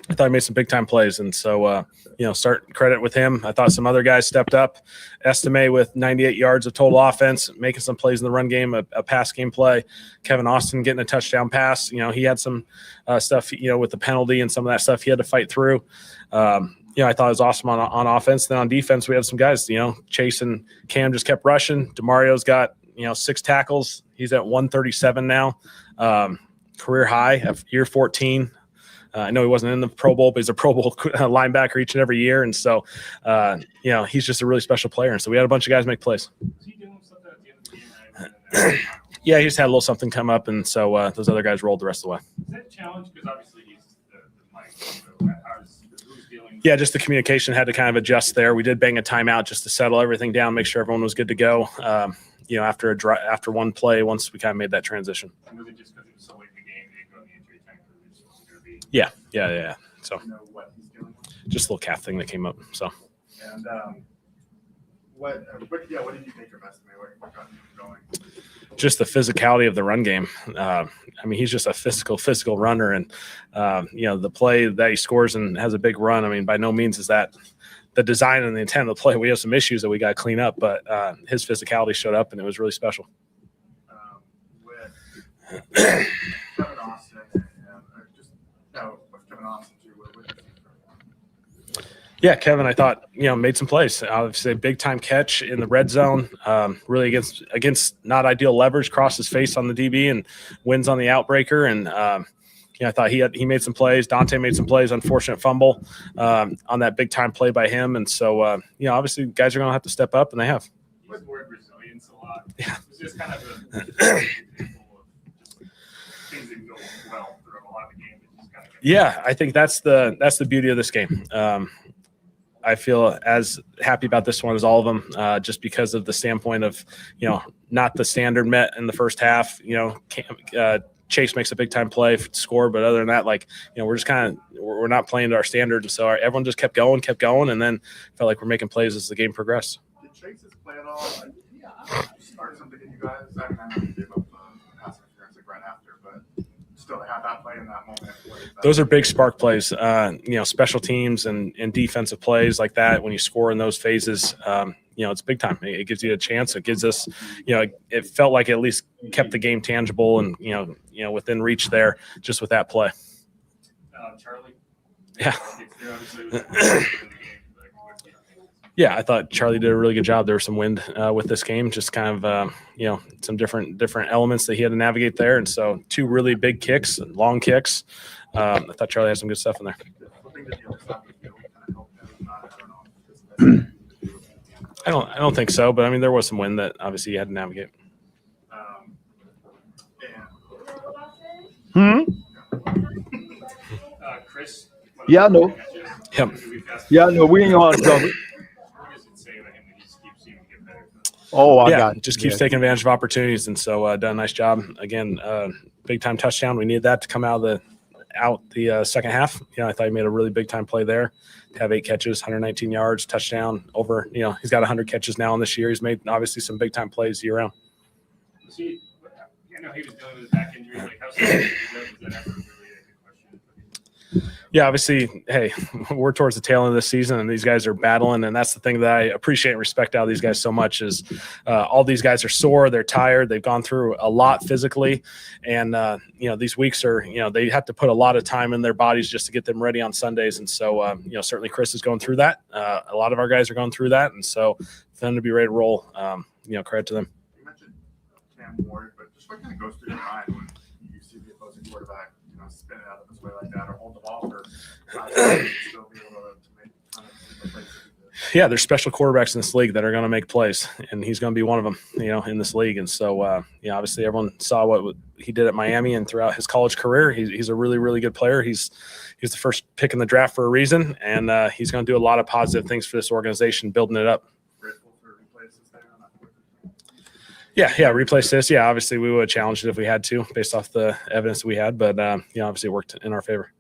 I thought he made some big-time plays, and so, start credit with him. I thought some other guys stepped up. Estime with 98 yards of total offense, making some plays in the run game, a pass game play. Kevin Austin getting a touchdown pass. He had some stuff, with the penalty and some of that stuff he had to fight through. I thought it was awesome on offense. Then on defense, we had some guys, Chase and Cam just kept rushing. Demario's got, 6 tackles. He's at 137 now, career high of year 14. I know he wasn't in the Pro Bowl, but he's a Pro Bowl linebacker each and every year. And so, he's just a really special player. And so we had a bunch of guys make plays. Was he doing something at the end of the game? Yeah, he just had a little something come up. And so those other guys rolled the rest of the way. Is that a challenge? Because obviously he's the mic. So who's dealing Yeah, just the communication had to kind of adjust there. We did bang a timeout just to settle everything down, make sure everyone was good to go. After one play, once we kind of made that transition. And was it just because it was so late in the game, they didn't go in the injury tank? Or they just wasn't going to be? Yeah. So You know what he's dealing with? just a little calf thing that came up. So And what did you think of estimate? What got him going? just the physicality of the run game. He's just a physical runner, and the play that he scores and has a big run. I mean, by no means is that the design and the intent of the play. We have some issues that we got to clean up, but his physicality showed up, and it was really special. With Kevin Austin with Kevin Austin too. What did you think of him? Yeah, Kevin, I thought, made some plays. Obviously, a big time catch in the red zone, really against not ideal leverage, crossed his face on the DB and wins on the outbreaker. And I thought he made some plays. Dante made some plays. Unfortunate fumble on that big time play by him. And so, obviously, guys are going to have to step up, and they have. You used the word resilience a lot. Yeah. It's just kind of a example of just things that go well throughout a lot of the game. That just kind of Yeah, I think that's the beauty of this game. I feel as happy about this one as all of them, just because of the standpoint of, not the standard met in the first half. Chase makes a big time play to score, but other than that, we're just we're not playing to our standard. And so everyone just kept going, and then felt like we're making plays as the game progressed. Did Chase's play at all? Start something in you guys? I know you gave up pass interference right after, but still to have that play in that moment. Those are big spark plays, special teams and defensive plays like that. When you score in those phases, it's big time. It gives you a chance. It gives us, it felt like it at least kept the game tangible and, within reach there just with that play. Charlie? Yeah. Obviously, Yeah, I thought Charlie did a really good job. There was some wind with this game, just kind of, some different elements that he had to navigate there. And so 2 really big kicks, long kicks. I thought Charlie had some good stuff in there. I don't think so, but there was some wind that obviously you had to navigate. Chris? Yeah, I know. Yep. Yeah, no, we ain't on trouble. Oh, I got it. Just keeps taking advantage of opportunities, and so done a nice job. Again, big time touchdown. We needed that to come out the second half. I thought he made a really big time play there. To have 8 catches, 119 yards, touchdown over. He's got 100 catches now in this year. He's made obviously some big time plays year round. I know he was dealing with his back injury. How serious was that ever really a good question? Yeah, obviously, hey, we're towards the tail end of this season, and these guys are battling, and that's the thing that I appreciate and respect out of these guys so much is all these guys are sore, they're tired, they've gone through a lot physically, and these weeks are, they have to put a lot of time in their bodies just to get them ready on Sundays, and so certainly Chris is going through that. A lot of our guys are going through that, and so for them to be ready to roll, credit to them. You mentioned Cam Moore, but just what kind of goes through your mind when you see the opposing quarterback, spin it out of this way like that, or hold the ball for still be able to make kind of plays? Yeah, there's special quarterbacks in this league that are going to make plays, and he's going to be one of them, in this league. And so, obviously everyone saw what he did at Miami and throughout his college career. He's a really, really good player. He's the first pick in the draft for a reason, and he's going to do a lot of positive things for this organization, building it up. Grateful for replaces there on that. Yeah, replace this. Yeah, obviously we would have challenged it if we had to, based off the evidence that we had. But obviously it worked in our favor.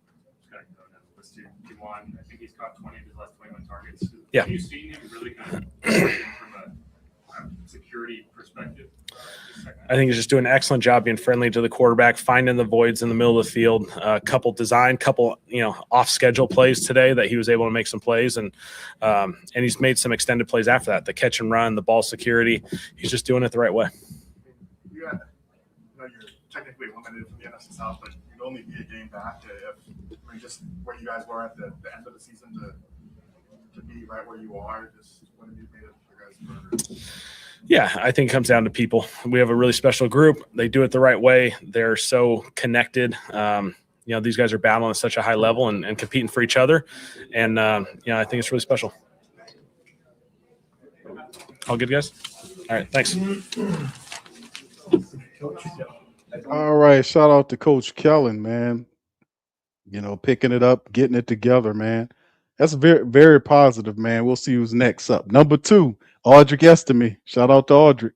Juwan, I think he's caught 20 of his last 21 targets. Yeah. Have you seen him really kind of from a security perspective? I think he's just doing an excellent job being friendly to the quarterback, finding the voids in the middle of the field. Couple off schedule plays today that he was able to make some plays, and he's made some extended plays after that. The catch and run, the ball security. He's just doing it the right way. You're technically limited from the NFC South, but you'd only be a game back if just where you guys were at the end of the season to be right where you are. Just what have you made of your guys' for? Yeah, I think it comes down to people. We have a really special group. They do it the right way. They're so connected. These guys are battling at such a high level and competing for each other. And, I think it's really special. All good, guys? All right, thanks. All right, shout out to Coach Kellen, man. Picking it up, getting it together, man. That's very, very positive, man. We'll see who's next up. Number 2, Audric Estime. Shout out to Audric.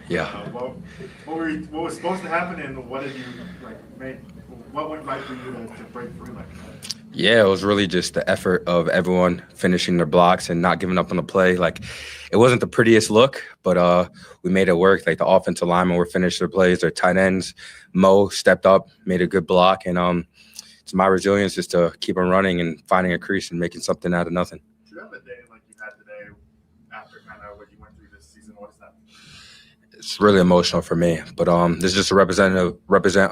Yeah. What was supposed to happen, and what did you make? What went right for you to break through like that? Yeah, it was really just the effort of everyone finishing their blocks and not giving up on the play. Like, it wasn't the prettiest look, but we made it work. Like, the offensive linemen were finished their plays, their tight ends. Mo stepped up, made a good block, and it's my resilience just to keep on running and finding a crease and making something out of nothing. Do you have a day like you had today after kind of what you went through this season? What is that? It's really emotional for me, but this is just a represent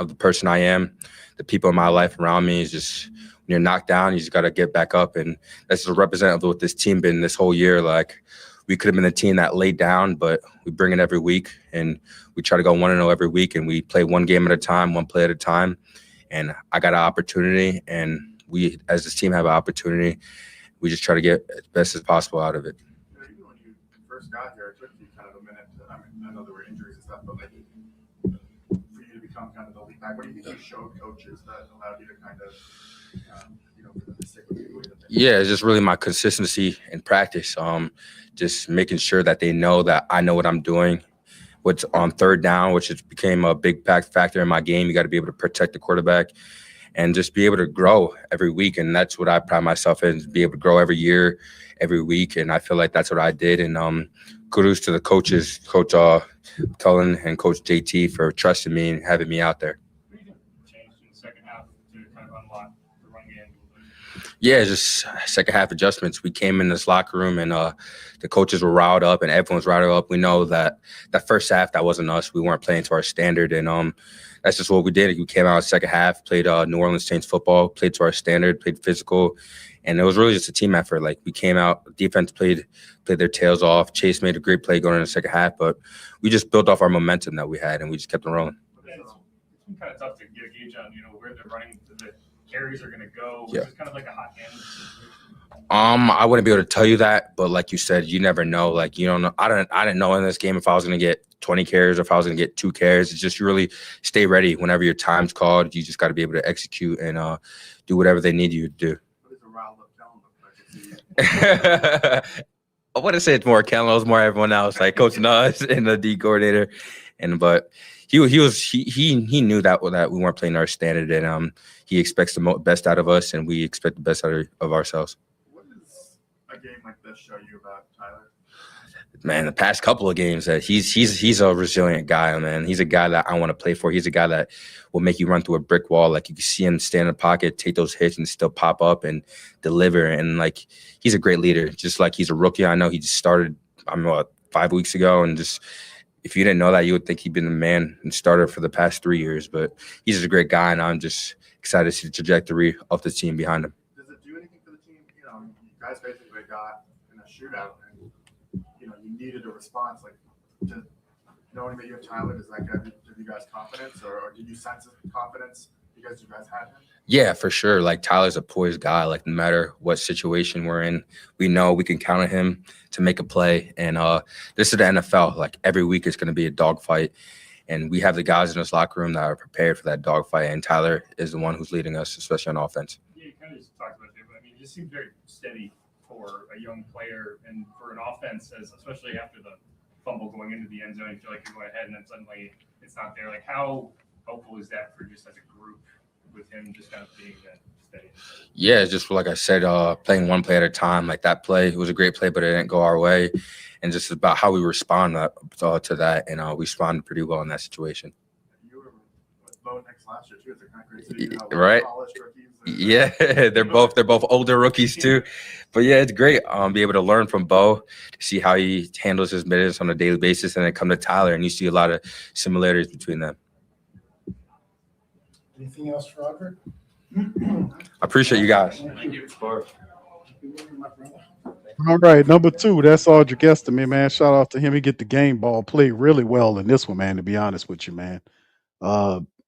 of the person I am. The people in my life around me is just, when you're knocked down, you just got to get back up, and that's just a representative of what this team been this whole year. Like, we could have been the team that laid down, but we bring it every week, and we try to go 1-0 every week, and we play one game at a time, one play at a time. And I got an opportunity, and we, as this team, have an opportunity. We just try to get as best as possible out of it. Even when you first got here, it took you kind of a minute. I know there were injuries and stuff, but like for you to become kind of the lead back, what do you think you showed coaches that allowed you to kind of, for them to stick with you? Yeah, it's just really my consistency in practice. Just making sure that they know that I know what I'm doing. What's on third down, which has became a big factor in my game. You got to be able to protect the quarterback and just be able to grow every week. And that's what I pride myself in, is be able to grow every year, every week. And I feel like that's what I did. And kudos to the coaches, Coach Cullen and Coach JT, for trusting me and having me out there. What do you think changed in the second half to kind of unlock the run game? Yeah, just second half adjustments. We came in this locker room, and the coaches were riled up and everyone's riled up. We know that first half, that wasn't us. We weren't playing to our standard, and that's just what we did. We came out in the second half, played New Orleans Saints football, played to our standard, played physical, and it was really just a team effort. Like, we came out, defense played their tails off. Chase made a great play going in the second half, but we just built off our momentum that we had, and we just kept on rolling. Yeah, it's been kind of tough to get a gauge on, where they're running, the carries are going to go. Yeah. It's kind of like a hot hand situation. I wouldn't be able to tell you that, but like you said, you never know. Like, you don't know. I didn't know in this game if I was going to get 20 carries or if I was going to get 2 carries. It's just, you really stay ready whenever your time's called. You just got to be able to execute and do whatever they need you to do. What does a riled up Kellen look like? I wouldn't say it's more Kellen. It was more everyone else, like Coach Nuss and the D coordinator. But he knew that we weren't playing our standard, and he expects the best out of us, and we expect the best out of ourselves. What does a game like this show you about Tyler? Man, the past couple of games, that he's a resilient guy, man. He's a guy that I want to play for. He's a guy that will make you run through a brick wall. Like, you can see him stand in the pocket, take those hits, and still pop up and deliver. And like, he's a great leader. Just like he's a rookie. I know he just started, 5 weeks ago, and just, if you didn't know that, you would think he'd been the man and starter for the past 3 years. But he's just a great guy, and I'm just excited to see the trajectory of the team behind him. Does it do anything for the team? You guys basically got in a shootout, and you needed a response. Like, to knowing that you have Tyler, does that give you guys confidence, or did you sense confidence because you guys had him? Yeah, for sure. Like, Tyler's a poised guy. Like, no matter what situation we're in, we know we can count on him to make a play. And this is the NFL. Like, every week is going to be a dogfight. And we have the guys in this locker room that are prepared for that dogfight. And Tyler is the one who's leading us, especially on offense. Yeah, you kind of just talked about it, but it just seems very steady for a young player and for an offense, especially after the fumble going into the end zone. You feel like you're going ahead, and then suddenly it's not there. Like, how helpful is that for just as a group, with him just kind of being that steady? Yeah, it's just like I said, playing one play at a time. Like, that play, it was a great play, but it didn't go our way. And just about how we respond to that, and we responded pretty well in that situation. You were with Bo next last year too. It's kind of crazy, right? Yeah, they're both older rookies too. But yeah, it's great. Be able to learn from Bo, to see how he handles his business on a daily basis, and then come to Tyler, and you see a lot of similarities between them. Anything else for Robert? I appreciate you guys. Thank you. All right, number 2, that's Audric Estime, man. Shout out to him. He get the game ball, played really well in this one, man, to be honest with you, man.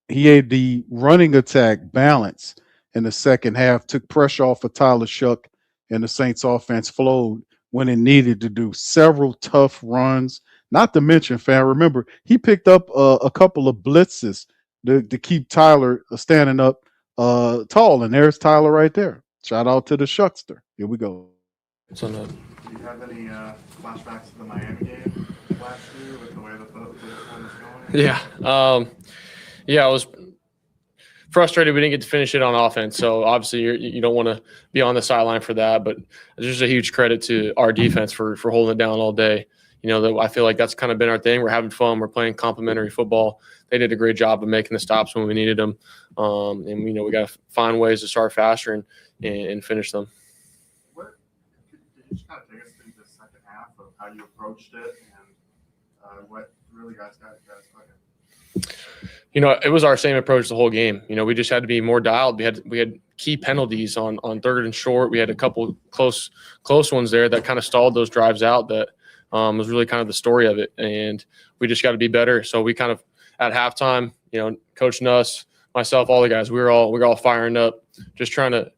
He had the running attack balance in the second half, took pressure off of Tyler Shough, and the Saints offense flowed when it needed to do. Several tough runs, not to mention, fam, remember, he picked up a couple of blitzes to keep Tyler standing up tall, and there's Tyler right there. Shout out to the Shuckster. Here we go. So no. Do you have any flashbacks to the Miami game last year with the way the one was going? Yeah, I was frustrated we didn't get to finish it on offense. So obviously you don't want to be on the sideline for that, but just a huge credit to our defense for holding it down all day. I feel like that's kind of been our thing. We're having fun. We're playing complimentary football. They did a great job of making the stops when we needed them. And we got to find ways to start faster and finish them. Could you just kind of take us through the second half of how you approached it and what really got cooking? It was our same approach the whole game. We just had to be more dialed. We had key penalties on third and short. We had a couple close ones there that kind of stalled those drives out. That was really kind of the story of it. And we just got to be better. So we kind of at halftime, Coach Nuss, myself, all the guys, we're all firing up, just trying to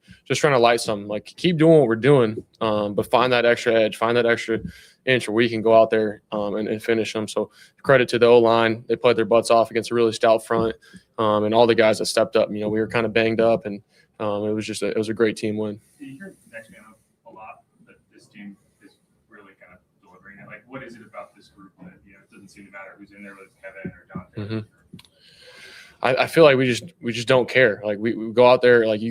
light some. Like, keep doing what we're doing, but find that extra edge, find that extra inch where we can go out there and finish them. So credit to the O-line. They played their butts off against a really stout front, and all the guys that stepped up. We were kind of banged up, and it was a great team win. You hear next man up a lot that this team is really kind of delivering it. Like, what is it about this group that it doesn't seem to matter who's in there, whether it's Kevin or Dante? Mm-hmm. I feel like we just don't care. Like, we go out there, like,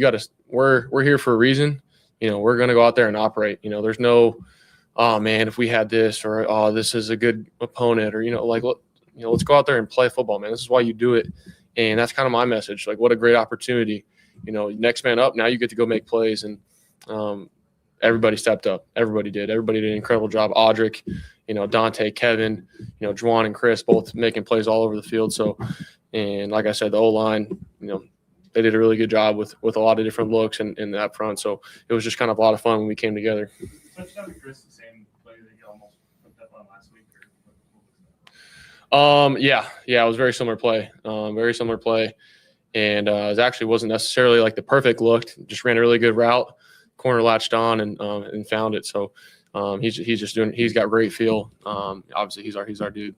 we're here for a reason. We're going to go out there and operate. There's no, oh man, if we had this, or, oh, this is a good opponent, or, let's go out there and play football, man. This is why you do it. And that's kind of my message. Like, what a great opportunity, next man up. Now you get to go make plays. And everybody stepped up. Everybody did. Everybody did an incredible job. Audric, Dante, Kevin, Juwan and Chris, both making plays all over the field. So, and like I said, the O-line, they did a really good job with a lot of different looks in that front. So it was just kind of a lot of fun when we came together. Touchdown to Chris, the same play that you almost picked up on last week? Yeah, it was a very similar play. And it actually wasn't necessarily like the perfect look. Just ran a really good route, corner latched on and found it. So he's got great feel. Obviously he's our dude.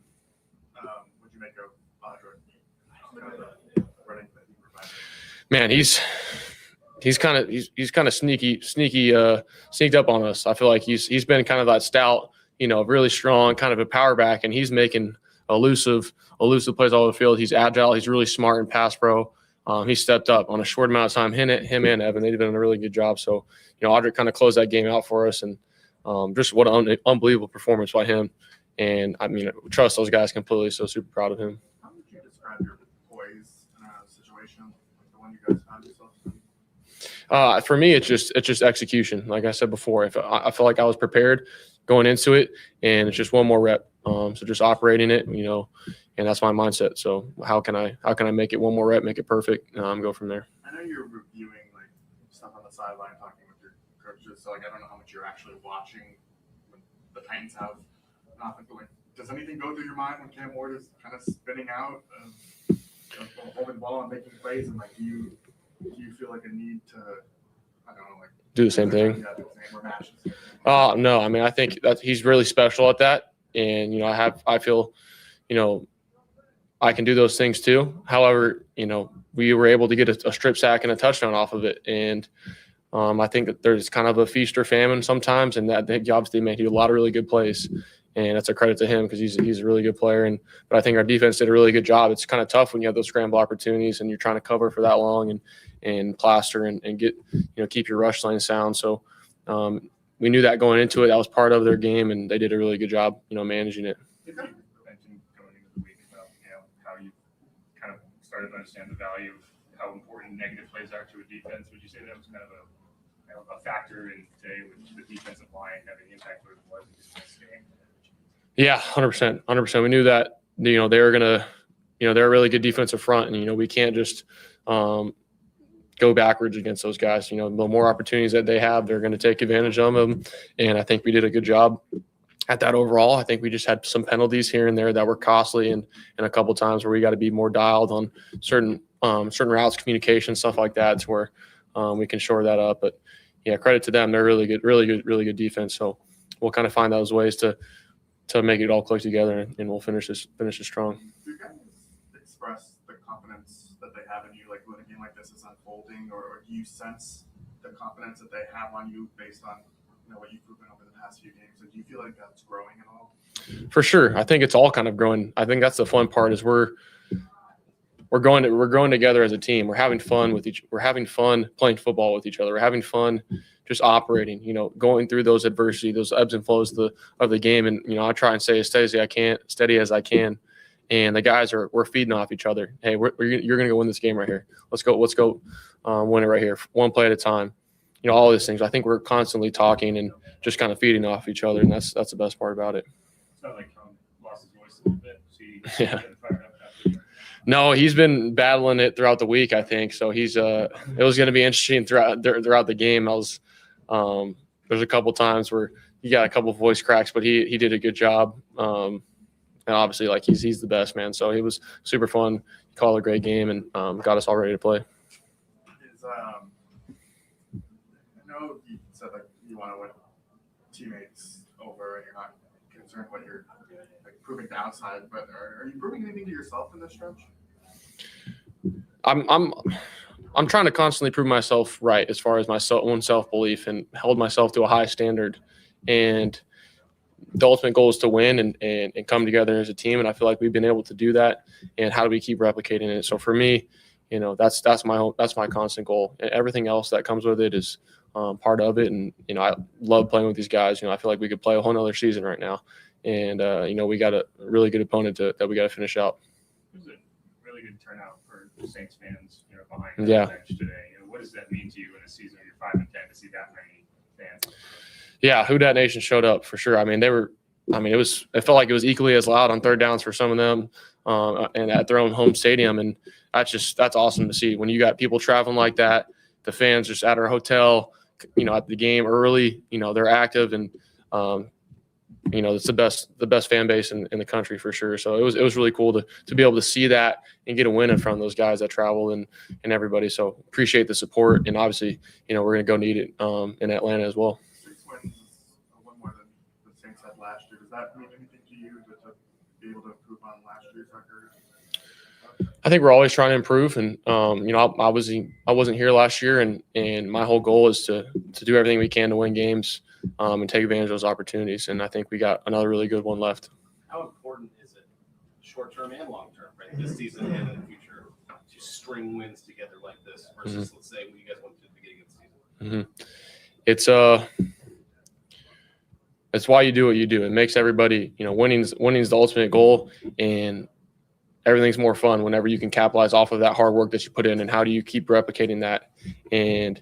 Would you make a Man, he's kind of sneaked up on us. I feel like he's been kind of that stout, really strong, kind of a power back, and he's making elusive plays all over the field. He's agile. He's really smart in pass pro. He stepped up on a short amount of time. Him and Evan, they've done a really good job. So, Audric kind of closed that game out for us, and just what an unbelievable performance by him. And I mean, I trust those guys completely. So super proud of him. How would you describe your poise in a situation like the one you guys found yourselves in? For me, it's just execution. Like I said before, if I feel like I was prepared going into it, and it's just one more rep. So just operating it, and that's my mindset. So how can I make it one more rep, make it perfect, go from there. I know you're reviewing like stuff on the sideline, talking with your coaches. So like, I don't know how much you're actually watching when the Titans have an offense. But like, does anything go through your mind when Cam Ward is kind of spinning out, holding the ball and making plays, and like, do you feel like a need to, I don't know, like do the same thing? Yeah, do the same or match the same thing? No, I mean, I think that he's really special at that. And, I feel, I can do those things too. However, we were able to get a strip sack and a touchdown off of it. And I think that there's kind of a feast or famine sometimes, and that obviously made a lot of really good plays. And that's a credit to him because he's a really good player. But I think our defense did a really good job. It's kind of tough when you have those scramble opportunities and you're trying to cover for that long and plaster and get, keep your rush line sound. So we knew that going into it. That was part of their game, and they did a really good job, managing it. You mentioned going into the week about how you kind of started to understand the value of how important negative plays are to a defense. Would you say that was kind of a factor in today with the defensive line having the impact where it was in this game? Yeah, 100%. We knew that they were gonna, they're a really good defensive front, and we can't just go backwards against those guys. The more opportunities that they have, they're going to take advantage of them. And I think we did a good job at that overall. I think we just had some penalties here and there that were costly, and a couple times where we got to be more dialed on certain routes, communication, stuff like that, to where we can shore that up. But yeah, credit to them. They're really good defense. So we'll kind of find those ways to make it all click together, and we'll finish this strong. Do you guys express the confidence confidence that they have in you, like when a game like this is unfolding, or do you sense the confidence that they have on you based on what you've proven over the past few games? And do you feel like that's growing at all? For sure. I think it's all kind of growing. I think that's the fun part is we're growing together as a team. We're having fun we're having fun playing football with each other. We're having fun just operating, going through those adversity, those ebbs and flows of the game. And, I try and stay as steady as I can. And the guys we're feeding off each other. Hey, you're going to go win this game right here. Let's go win it right here. One play at a time. All these things. I think we're constantly talking and just kind of feeding off each other. And that's the best part about it. It's not like Tom lost his voice a little bit. Yeah. No, he's been battling it throughout the week, I think. So he's it was going to be interesting throughout the game. There's a couple times where he got a couple voice cracks, but he did a good job. And obviously, like he's the best, man. So it was super fun. He called a great game and got us all ready to play. I know you said like you want to win teammates over, and you're not concerned what you're proving to outside, but are you proving anything to yourself in this stretch? I'm trying to constantly prove myself right as far as my own self-belief and hold myself to a high standard. And the ultimate goal is to win and come together as a team. And I feel like we've been able to do that. And how do we keep replicating it? So for me, that's my constant goal. And everything else that comes with it is part of it. And, I love playing with these guys. I feel like we could play a whole nother season right now. And, we got a really good opponent that we got to finish out. It was a really good turnout for Saints fans, behind Yeah. the bench today. What does that mean to you in a season where you're 5-10 to see that many fans? Yeah, Who Dat Nation showed up for sure. It felt like it was equally as loud on third downs for some of them and at their own home stadium. And that's awesome to see when you got people traveling like that, the fans just at our hotel, at the game early, they're active and, it's the best fan base in the country for sure. So it was really cool to be able to see that and get a win in front of those guys that travel and everybody. So appreciate the support. And obviously, we're going to go need it in Atlanta as well. 6 wins, one more than the Saints had last year. Does that mean anything to you to be able to improve on last year's record? I think we're always trying to improve. And, I wasn't here last year and my whole goal is to do everything we can to win games and take advantage of those opportunities. And I think we got another really good one left. How important is it, short term and long term, right? This season and in the future, to string wins together like this versus, let's say, when you guys went to the beginning of the season? It's why you do what you do. It makes everybody, winning's the ultimate goal, and everything's more fun whenever you can capitalize off of that hard work that you put in. And how do you keep replicating that? And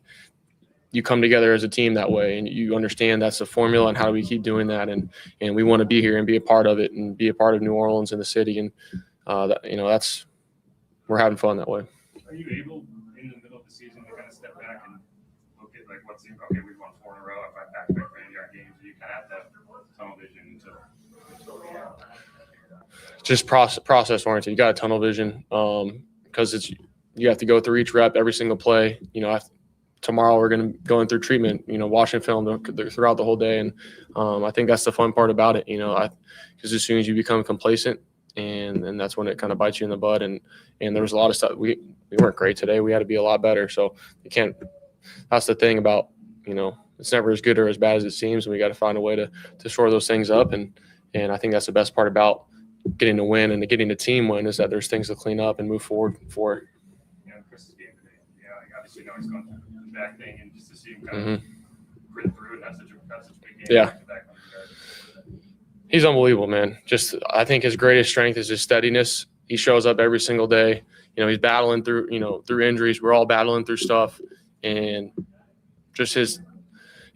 you come together as a team that way, and you understand that's the formula, and how do we keep doing that? And we want to be here and be a part of it and be a part of New Orleans and the city. And we're having fun that way. Are you able in the middle of the season to kind of step back and look at like what's okay, we've won 4 in a row. If I back-to-back 30-yard games, you kind of have that tunnel vision Just process oriented. You got a tunnel vision because you have to go through each rep, every single play. Tomorrow we're going to go in through treatment, watching film throughout the whole day. And I think that's the fun part about it, because as soon as you become complacent and that's when it kind of bites you in the butt. And there was a lot of stuff. We weren't great today. We had to be a lot better. So that's the thing about, it's never as good or as bad as it seems. And we got to find a way to shore those things up. And I think that's the best part about getting to win and getting the team win is that there's things to clean up and move forward for. Chris's game today. Obviously, he's going through the back thing, and just to see him kind of grit through it, that's such a big game. Yeah. He's unbelievable, man. I think his greatest strength is his steadiness. He shows up every single day. He's battling through injuries. We're all battling through stuff, and just his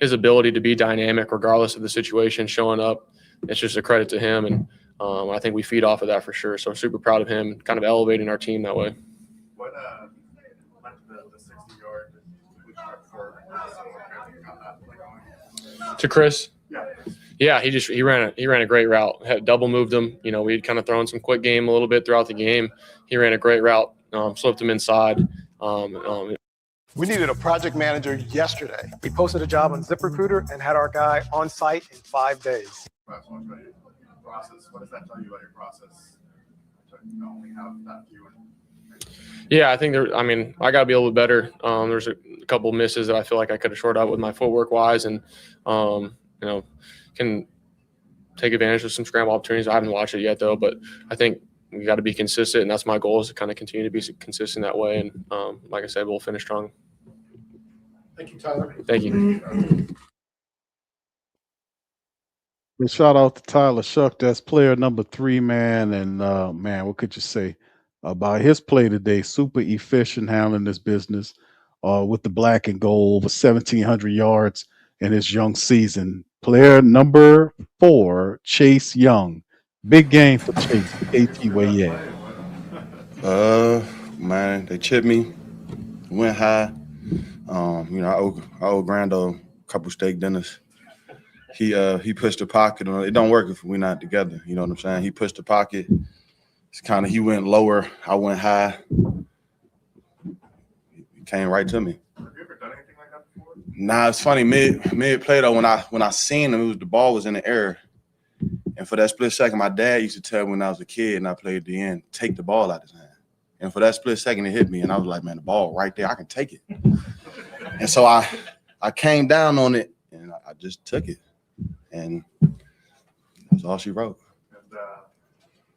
ability to be dynamic regardless of the situation, showing up. It's just a credit to him, and I think we feed off of that for sure. So super proud of him, kind of elevating our team that way. What led to the 60-yard for To Chris? Yeah. Yeah, he ran a great route. Had double moved him. We'd kind of thrown some quick game a little bit throughout the game. He ran a great route, slipped him inside. We needed a project manager yesterday. We posted a job on ZipRecruiter and had our guy on site in 5 days. Process. What does that tell you about your process to only have that view? Yeah, I think I got to be a little bit better. There's a couple misses that I feel like I could have shored up with my footwork wise, and can take advantage of some scramble opportunities. I haven't watched it yet though, but I think we got to be consistent, and that's my goal, is to kind of continue to be consistent that way. And like I said, we'll finish strong. Thank you, Tyler. Thank you. And shout out to Tyler Shough, that's player number 3, man. And man, what could you say about his play today? Super efficient handling this business with the black and gold, over 1,700 yards in his young season. Player number 4, Chase Young. Big game for Chase. KT, where you at? Man, they chipped me, went high. I owe Grando a couple steak dinners. He pushed the pocket. It don't work if we're not together. You know what I'm saying? He pushed the pocket. It's kind of, he went lower, I went high. He came right to me. Have you ever done anything like that before? Nah, it's funny. Mid play though, when I seen him, the ball was in the air, and for that split second, my dad used to tell me when I was a kid and I played at the end, take the ball out of his hand. And for that split second, it hit me, and I was like, man, the ball right there, I can take it. And so I came down on it, and I just took it. And that's all she wrote. And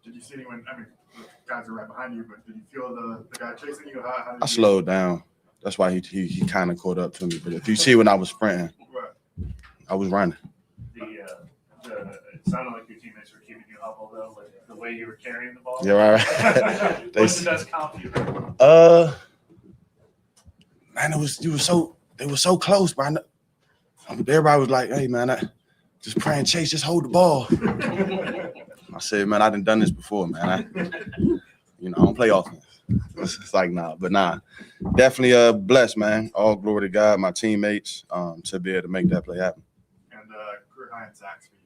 did you see anyone? I mean, the guys are right behind you, but did you feel the guy chasing you? How did I slowed down. That's why he kind of caught up to me. But if you see when I was sprinting, I was running. It sounded like your teammates were keeping you humble though, like the way you were carrying the ball. Yeah, right. What's the best compliment? Man, they were so close, bro. Everybody was like, "Hey, man, just praying, Chase, just hold the ball." I said, "Man, I done this before, man. I don't play offense." It's like, nah, definitely blessed, man. All glory to God, my teammates, to be able to make that play happen. And career high in sacks for you.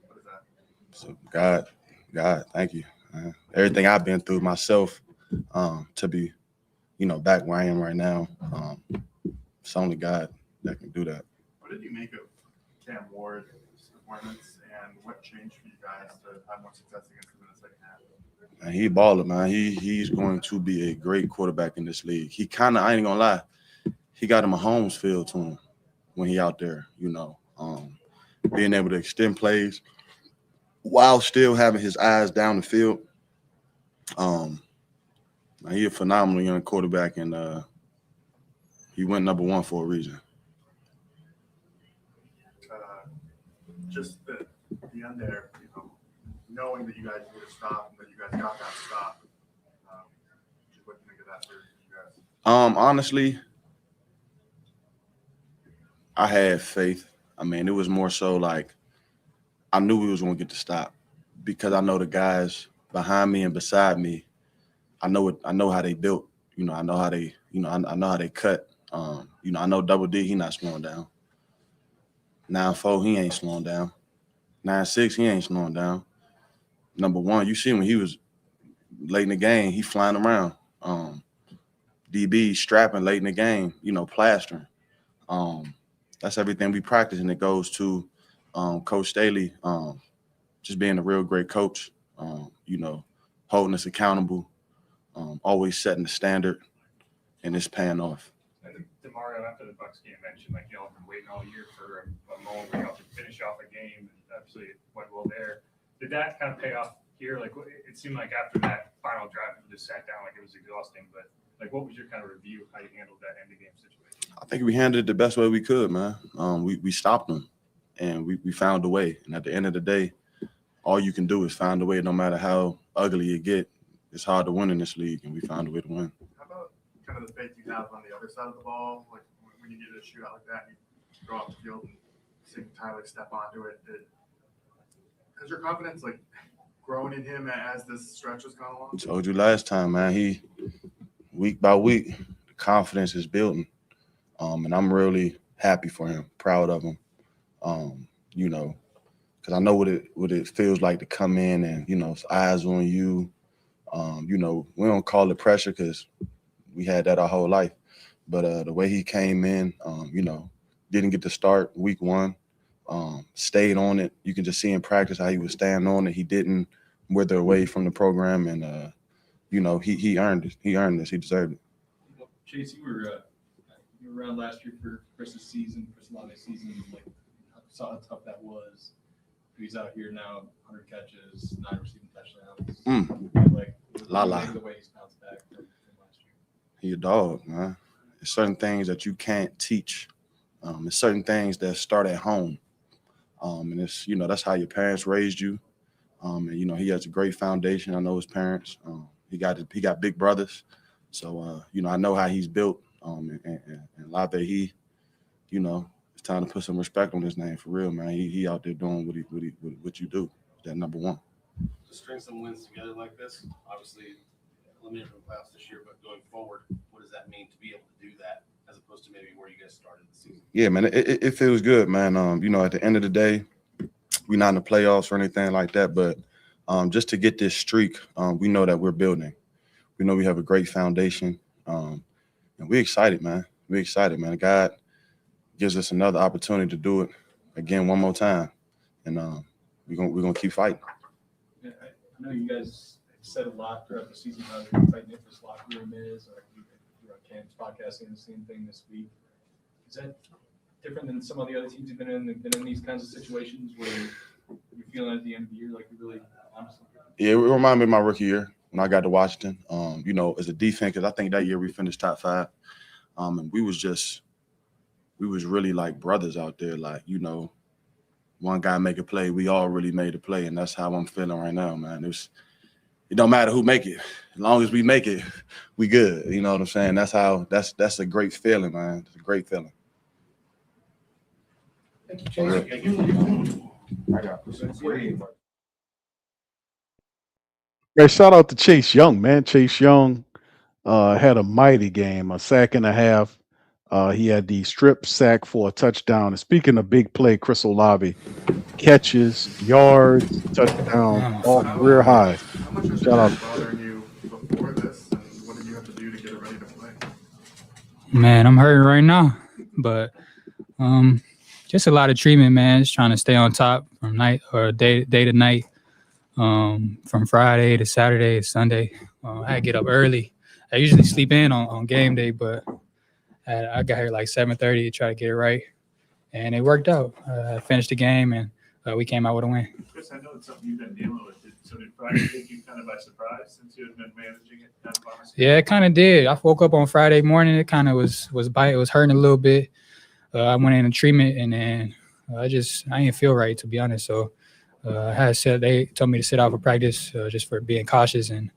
What is that? So God, thank you. Everything I've been through myself, to be, back where I am right now. It's only God that can do that. What did you make of Cam Ward's performance, and what changed for you guys to have more success against him in the second half? Man, he baller, man. He's going to be a great quarterback in this league. He kind of, I ain't gonna lie, he got a Mahomes feel to him when he out there, being able to extend plays while still having his eyes down the field. He a phenomenal young quarterback, and he went number 1 for a reason. Just the end there, knowing that you guys would have stopped and that you guys got that stop. Just what do you think of that for you guys? Honestly, I had faith. I mean, it was more so like I knew we was going to get the stop because I know the guys behind me and beside me. I know how they built. I know how they. I know how they cut. I know Double D. He not slowing down. 9-4, he ain't slowing down. 9-6, he ain't slowing down. Number 1, you see when he was late in the game, he flying around. DB strapping late in the game, plastering. That's everything we practice, and it goes to Coach Staley, just being a real great coach, holding us accountable, always setting the standard, and it's paying off. Demario, after the Bucs game, mentioned like y'all have been waiting all year for a moment where y'all could finish off a game, and absolutely it went well there. Did that kind of pay off here? Like, it seemed like after that final drive, you just sat down like it was exhausting. But like, what was your kind of review of how you handled that end of game situation? I think we handled it the best way we could, man. We stopped them, and we found a way. And at the end of the day, all you can do is find a way. No matter how ugly it get, it's hard to win in this league, and we found a way to win. How about kind of the faith you have on the other side of the ball, like when you get a shootout like that, you go off the field and see Tyler step onto it. Has your confidence grown in him as this stretch has gone along? I told you last time, man. He week by week, the confidence is building, and I'm really happy for him, proud of him. Because I know what it feels like to come in and it's eyes on you. We don't call it pressure because we had that our whole life. But the way he came in, didn't get to start week 1, stayed on it. You can just see in practice how he was staying on it. He didn't wither away from the program. And, you know, he earned it. He earned this. He deserved it. Well, Chase, you were around last year for Chris's season, Chris Olave's season. Like, saw how tough that was. He's out here now, 100 catches, 9 receiving touchdowns. Like, the way he's bounced back from last year. He a dog, man. There's certain things that you can't teach. There's certain things that start at home. And it's, you know, that's how your parents raised you. And, you know, he has a great foundation. I know his parents. He got big brothers. So, you know, I know how he's built. And Olave, he, you know, it's time to put some respect on his name for real, man. He out there doing what you do. That number one. To string some wins together like this, obviously eliminated from the playoffs this year, but going forward, what does that mean to be able to do that as opposed to maybe where you guys started the season? Yeah, man, it feels good, man. You know, at the end of the day, we're not in the playoffs or anything like that, but just to get this streak, we know that we're building. We know we have a great foundation, and we're excited, man. We're excited, man. God gives us another opportunity to do it again one more time, and we're gonna keep fighting. Yeah, I know you guys said a lot throughout the season how tight knit this locker room is. Or Cam's podcast saying the same thing this week. Is that different than some of the other teams you've been in these kinds of situations where you're feeling at the end of the year like you're really honestly? Yeah, it reminded me of my rookie year when I got to Washington. You know, as a defense, because I think that year we finished top 5, and we was really like brothers out there. Like, you know, one guy make a play, we all really made a play, and that's how I'm feeling right now, man. It don't matter who make it, as long as we make it, we good. You know what I'm saying? That's a great feeling, man. It's a great feeling. Thank you, Chase. Thank you. Hey, shout out to Chase Young, man. Chase Young had a mighty game, a sack and a half. He had the strip sack for a touchdown. And speaking of big play, Chris Olave, catches, yards, touchdown, all career high. How much was Shout out. bothering you before this, and what did you have to do to get it ready to play? Man, I'm hurting right now, but just a lot of treatment, man. Just trying to stay on top from night or day to night, from Friday to Saturday to Sunday. I had to get up early. I usually sleep in on game day, but I got here like 7:30 to try to get it right, and it worked out. I finished the game, and we came out with a win. Chris, I know it's something you've been dealing with. So did Friday take you kind of by surprise since you had been managing it? Yeah, it kind of did. I woke up on Friday morning. It kind of was hurting a little bit. I went in treatment, and then I didn't feel right, to be honest. So they told me to sit out for practice just for being cautious, and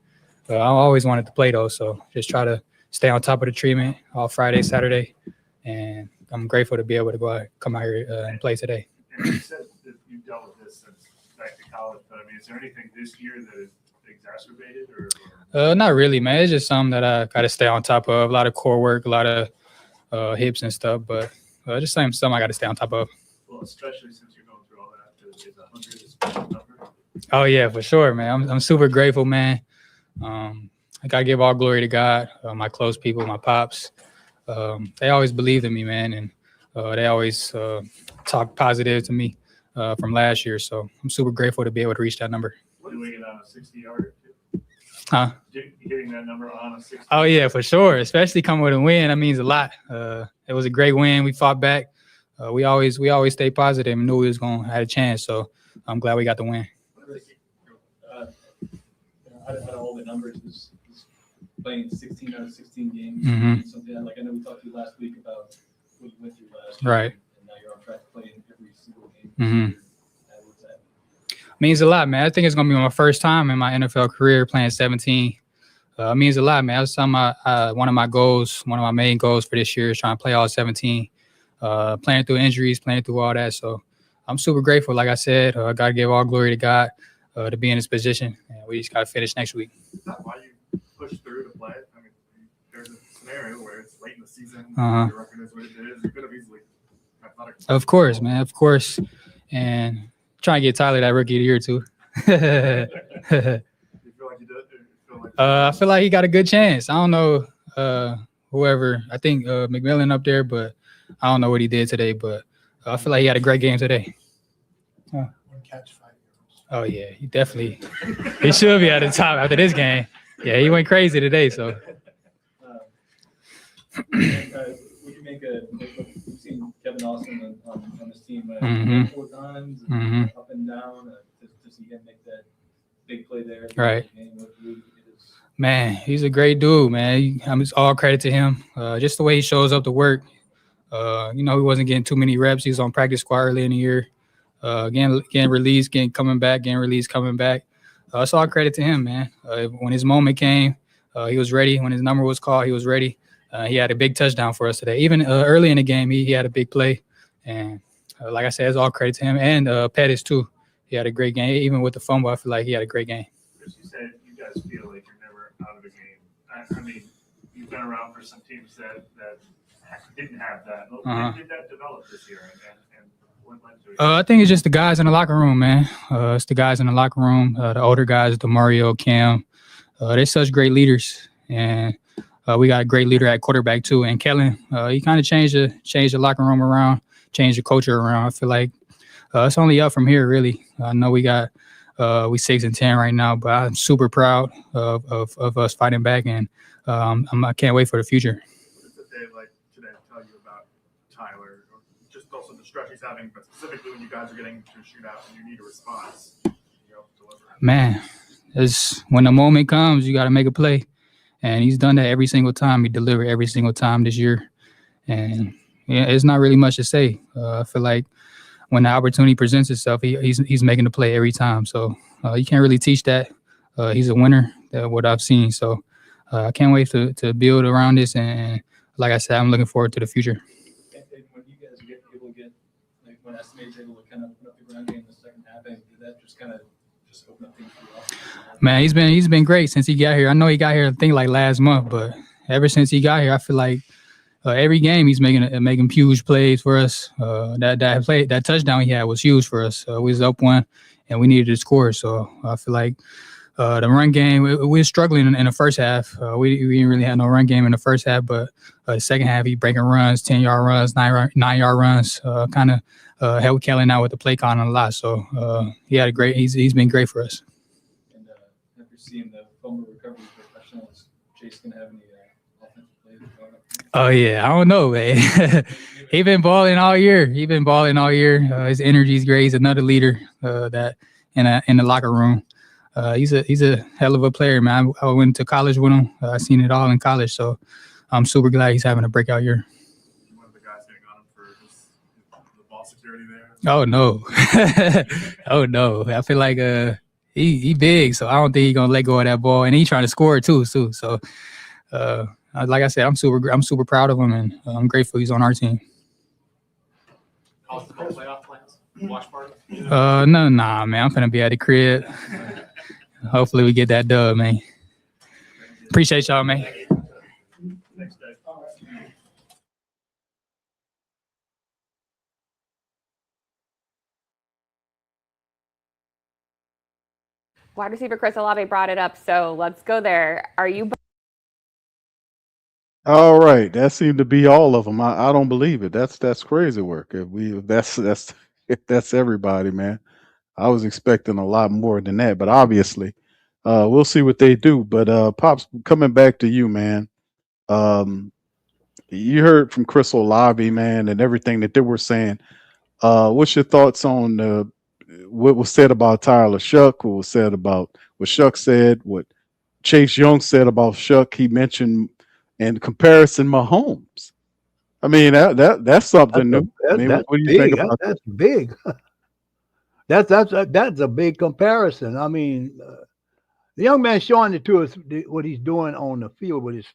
I always wanted to play though. So just try to stay on top of the treatment all Friday, Saturday, and I'm grateful to be able to come out here and play today. And you said that you've dealt with this since back to college, but I mean, is there anything this year that is exacerbated or? Not really, man. It's just something that I got to stay on top of. A lot of core work, a lot of hips and stuff, but just something I got to stay on top of. Well, especially since you're going through all that, is 100 a special number? Oh yeah, for sure, man. I'm super grateful, man. I gotta give all glory to God, my close people, my pops. They always believed in me, man, and they always talk positive to me from last year. So I'm super grateful to be able to reach that number. Doing it on a 60-yarder? Huh? Hitting that number on a 60. Oh yeah, for sure. Especially coming with a win, that means a lot. It was a great win. We fought back. We always stayed positive and knew we was gonna have a chance. So I'm glad we got the win. Out of all the numbers, is playing 16 out of 16 games. Mm-hmm. Something like I know we talked to you last week about what you went through last year. Right. And now you're on track to play in every single game. Mm-hmm. What's that? Means a lot, man. I think it's gonna be my first time in my NFL career playing 17. Means a lot, man. That's one of my goals, one of my main goals for this year is trying to play all 17. Playing through injuries, playing through all that. So I'm super grateful. Like I said, I gotta give all glory to God to be in this position. And we just gotta finish next week. Is that why you push through to play? I mean, there's a scenario where it's late in the season, Uh-huh. your record is what it is. You could have easily. Of course, man. Of course. And trying to get Tyler that rookie of the year too. You feel like you did? I feel like he got a good chance. I don't know whoever. I think McMillan up there, but I don't know what he did today. But I feel like he had a great game today. Catch 5 yards. Oh yeah, he should be at the top after this game. Yeah, he went crazy today. So Would you make we've seen Kevin Austin on this team Mhm. 4 times, Mhm. up and down, to see him make that big play there. at the Right. end of the game, what it is. man, he's a great dude, man. It's all credit to him. Just the way he shows up to work. He wasn't getting too many reps. He was on practice squad early in the year. Getting released, coming back, getting released, coming back. It's all credit to him, man. When his moment came, he was ready. When his number was called, he was ready. He had a big touchdown for us today. Even early in the game, he had a big play. And like I said, it's all credit to him. And Pettis, too. He had a great game. Even with the fumble, I feel like he had a great game. Chris, you said you guys feel like you're never out of a game. I mean, you've been around for some teams that didn't have that. When did that develop this year? And what led to it? I think it's just the guys in the locker room, man. It's the guys in the locker room, the older guys, Demario, Cam. They're such great leaders. And we got a great leader at quarterback, too. And Kellen, he kind of changed the locker room around, changed the culture around. I feel like it's only up from here, really. I know we 6-10 right now, but I'm super proud of us fighting back, and I can't wait for the future. What does a day like today tell you about Tyler, or just also the stretch he's having, but specifically when you guys are getting to a shootout and you need a response, deliver? Man, when the moment comes, you got to make a play, and he's done that every single time. He delivered every single time this year, and yeah, it's not really much to say. I feel like when the opportunity presents itself, he's making the play every time. So you can't really teach that. He's a winner, what I've seen. So I can't wait to build around this. And like I said, I'm looking forward to the future. And when you guys able to get, like when Estimate's able to kind of put up the ground game in the second half, did that just kind of open up things for you all? Man, he's been great since he got here. I know he got here, I think, like last month, but ever since he got here, I feel like every game he's making huge plays for us. That touchdown he had was huge for us. We was up 1, and we needed to score. So I feel like the run game, we were struggling in the first half. We didn't really have no run game in the first half, but the second half he breaking runs, 10-yard runs, 9-yard runs, kind of helped Kellen out with the play calling a lot. So he's been great for us. And after seeing the fumble recovery professional, is Chase going to have any offensive plays? Oh, yeah. I don't know, man. He been balling all year. His energy's great. He's another leader that in the locker room. He's a hell of a player, man. I went to college with him. I seen it all in college, so I'm super glad he's having a breakout year. One of the guys getting on him for the ball security there. Oh no, oh no. I feel like he big, so I don't think he's gonna let go of that ball, and he trying to score too. So like I said, I'm super proud of him, and I'm grateful he's on our team. College football playoff plans? Watch party? No, nah, man. I'm finna be at the crib. Hopefully we get that dub, man. Appreciate y'all, man. Thanks, Dave. Wide receiver Chris Olave brought it up, so let's go there. Are you? All right, that seemed to be all of them. I don't believe it. That's crazy work. If that's everybody, man. I was expecting a lot more than that, but obviously, we'll see what they do. But Pops, coming back to you, man. You heard from Chris Olave, man, and everything that they were saying. What's your thoughts on what was said about Tyler Shough? What was said about what Shough said? What Chase Young said about Shough? He mentioned in comparison Mahomes. I mean that's something new. I mean, what do you think about that? That's big. That's a big comparison. I mean, the young man showing it to us what he's doing on the field with his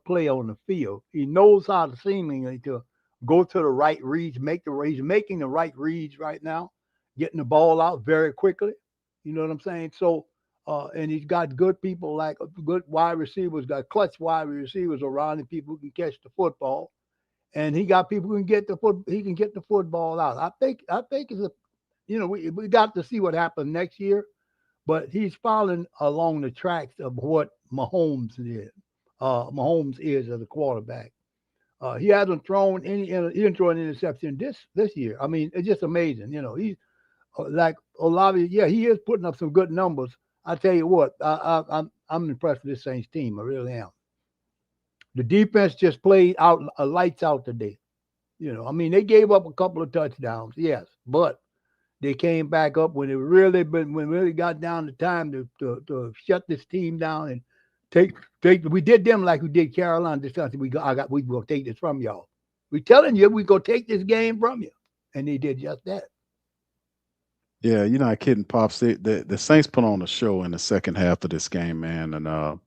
play on the field. He knows how to seemingly to go to the right reads, making the right reads right now, getting the ball out very quickly. You know what I'm saying? So, and he's got good people, like good wide receivers, got clutch wide receivers around him, people who can catch the football, and he got people who can get the football out. I think it's a, we got to see what happens next year, but he's following along the tracks of what Mahomes did. Mahomes is as a quarterback. He hasn't thrown any interception this year. I mean, it's just amazing. He's like Olave. Yeah, he is putting up some good numbers. I tell you what, I'm impressed with this Saints team. I really am. The defense just played out lights out today. You know, I mean, they gave up a couple of touchdowns, yes, but they came back up when it really got down to time to shut this team down and take. We did them like we did Carolina. This time we gonna take this from y'all. We telling you we gonna take this game from you, and they did just that. Yeah, you're not kidding, Pops. The Saints put on a show in the second half of this game, man, and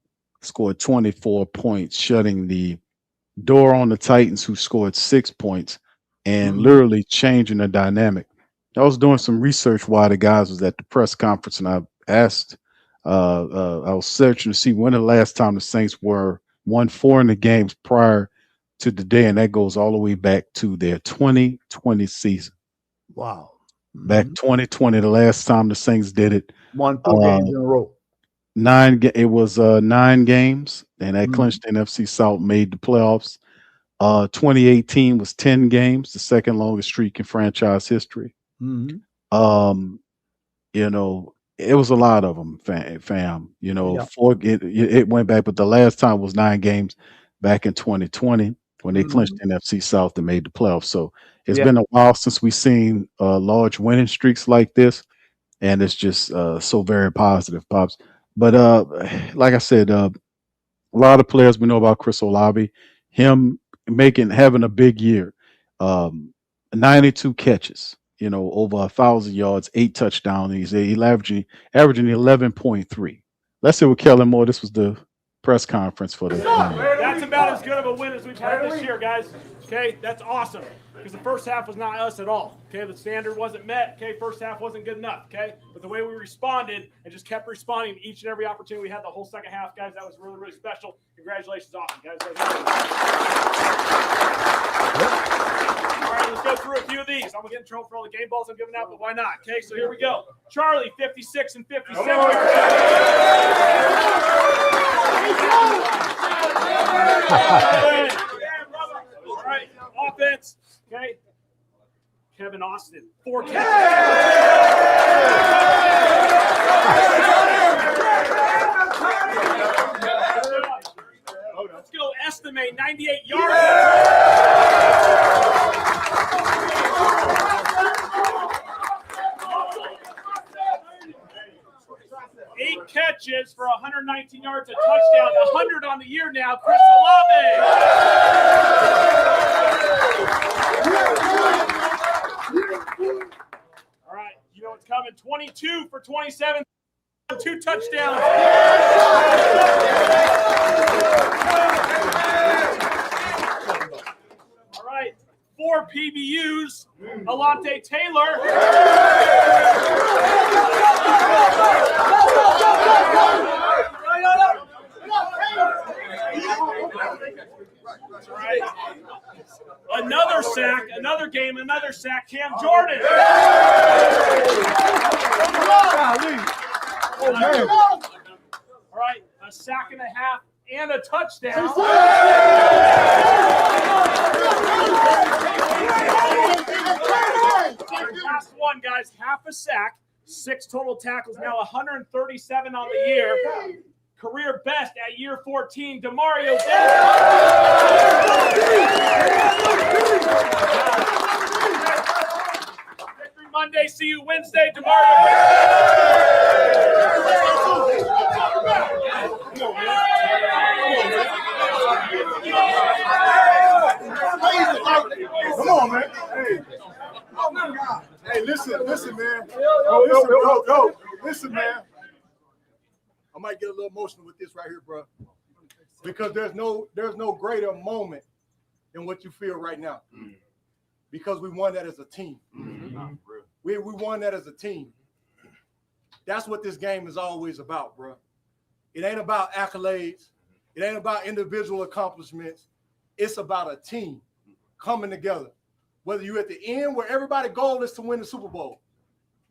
scored 24 points, shutting the door on the Titans, who scored 6 points, and literally changing the dynamic. I was doing some research while the guys was at the press conference, and I asked, I was searching to see when the last time the Saints won 4 in the games prior to the day, and that goes all the way back to their 2020 season. Wow. Back 2020, the last time the Saints did it. Won 4 games in a row. 9 games, and that clinched the NFC South, made the playoffs. 2018 was 10 games, the second longest streak in franchise history. You know, it was a lot of them, fam. You know, it went back, but the last time was 9 games back in 2020 when they clinched the NFC South and made the playoffs. So it's been a while since we've seen large winning streaks like this, and it's just so very positive, Pops. But like I said, a lot of players we know about Chris Olave, him having a big year, 92 catches, you know, over 1,000 yards, 8 touchdowns. He's averaging 11.3. Let's see what Kellen Moore. This was the press conference for the. That's about as good of a win as we've had this year, guys. Okay, that's awesome. Because the first half was not us at all. Okay, the standard wasn't met. Okay, first half wasn't good enough. Okay, but the way we responded and just kept responding each and every opportunity we had the whole second half, guys, that was really, really special. Congratulations, awesome, guys. All right, let's go through a few of these. I'm gonna get in trouble for all the game balls I'm giving out, but why not? Okay, so here we go. Charlie, 56 and 57. All right, offense. Okay. Kevin Austin, 4 catches. Let's go estimate 98 yards. 8 catches for 119 yards, a touchdown, 100 on the year now. Chris Olave. All right, you know what's coming. 22 for 27, 2 touchdowns. All right, 4 PBUs. Alante Taylor. Right. Another sack, another game, another sack. Cam Jordan. All right, a sack and a half and a touchdown. Last one, guys, half a sack, 6 total tackles, now 137 on the year. Career best at year 14, Demario Davis. Victory Monday, see you Wednesday, Demario. Come on, man. Hey, listen, man. Listen, man. I might get a little emotional with this right here, bro, because there's no greater moment than what you feel right now, because we won that as a team. We won that as a team. That's what this game is always about, bro. It ain't about accolades. It ain't about individual accomplishments. It's about a team coming together. Whether you're at the end where everybody's goal is to win the Super Bowl,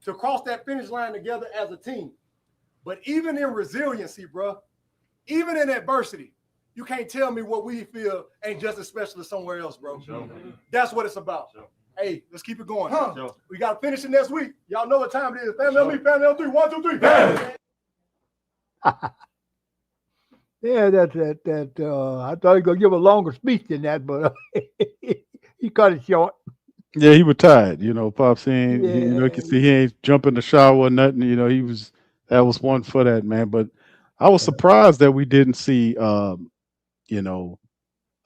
to cross that finish line together as a team. But even in resiliency, bro, even in adversity, you can't tell me what we feel ain't just as special as somewhere else, bro. Sure. That's what it's about. Sure. Hey, let's keep it going. Sure. We got to finish it next week. Y'all know what time it is. Family on me, family on 3. 1, 2, 3. Family. Yeah, I thought he was gonna give a longer speech than that, but he cut it short. Yeah, he retired. Pops ain't. You Yeah, can see he ain't jumping the shower or nothing. That was one for that man. But I was surprised that we didn't see, you know,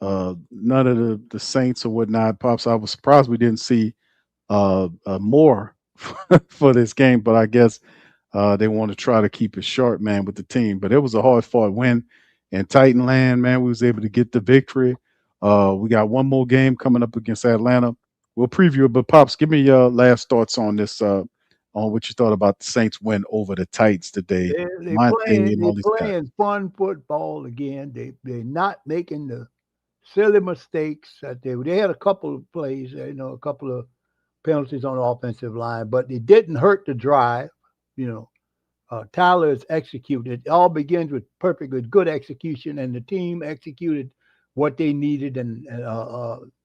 none of the Saints or whatnot. Pops, I was surprised we didn't see more for this game. But I guess they want to try to keep it short, man, with the team. But it was a hard fought win in Titan land, man. We was able to get the victory. We got one more game coming up against Atlanta. We'll preview it, but Pops, give me your last thoughts on this, on what you thought about the Saints win over the Titans today. they Monte playing and they all these guys. playing fun football again. They're not making the silly mistakes that they had a couple of plays, a couple of penalties on the offensive line, but it didn't hurt the drive. Tyler is executed. It all begins with good execution, and the team executed what they needed, and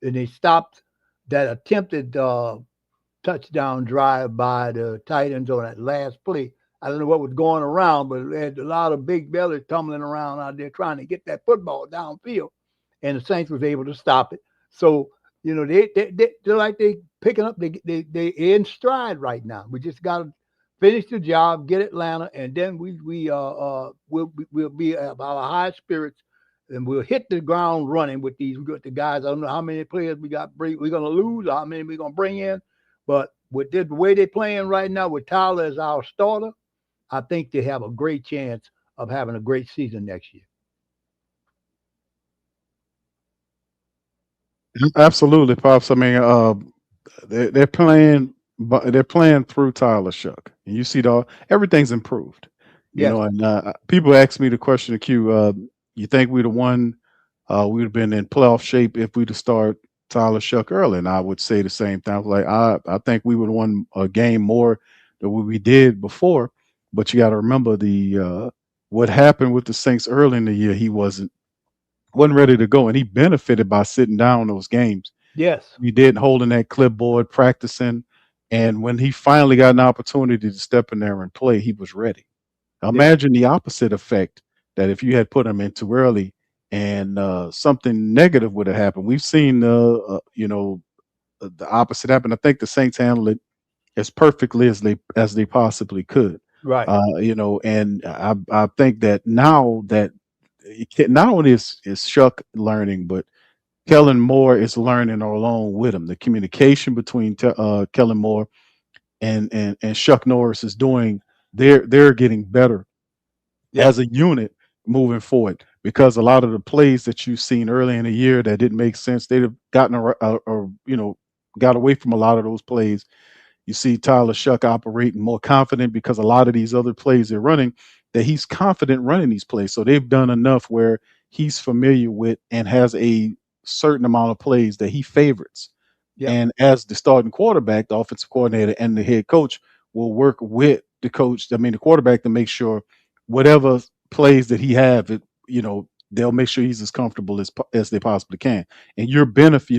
they stopped that attempted touchdown drive by the Titans on that last play. I don't know what was going around, but they had a lot of big bellies tumbling around out there trying to get that football downfield, and the Saints was able to stop it. So they're like they picking up. They in stride right now. We just got to finish the job, get Atlanta, and then we'll be about our high spirits, and we'll hit the ground running with the guys. I don't know how many players we're going to lose, how many we're going to bring in, but with the way they're playing right now, with Tyler as our starter, I think they have a great chance of having a great season next year. Absolutely, Pops. I mean, they're playing, but they're playing through Tyler Shough, and you see everything's improved. Yes. And people ask me the question, Q. You think we'd have won? We'd have been in playoff shape if we'd have started Tyler Shough early, and I would say the same thing. I think we would have won a game more than what we did before. But you got to remember what happened with the Saints early in the year. He wasn't ready to go, and he benefited by sitting down those games. Yes, he did, holding that clipboard, practicing, and when he finally got an opportunity to step in there and play, he was ready. Imagine the opposite effect that if you had put him in too early and something negative would have happened. We've seen the opposite happen. I think the Saints handled it as perfectly as they possibly could. Right. And I think that now that not only is Shough learning, but Kellen Moore is learning along with him. The communication between Kellen Moore and Shough Norris is doing. They're getting better as a unit moving forward, because a lot of the plays that you've seen early in the year that didn't make sense, they'd have gotten got away from a lot of those plays. You see Tyler Shough operating more confident because a lot of these other plays they're running, that he's confident running these plays. So they've done enough where he's familiar with and has a certain amount of plays that he favorites. Yeah. And as the starting quarterback, the offensive coordinator and the head coach will work with the quarterback, to make sure whatever plays that he have, they'll make sure he's as comfortable as they possibly can. And you're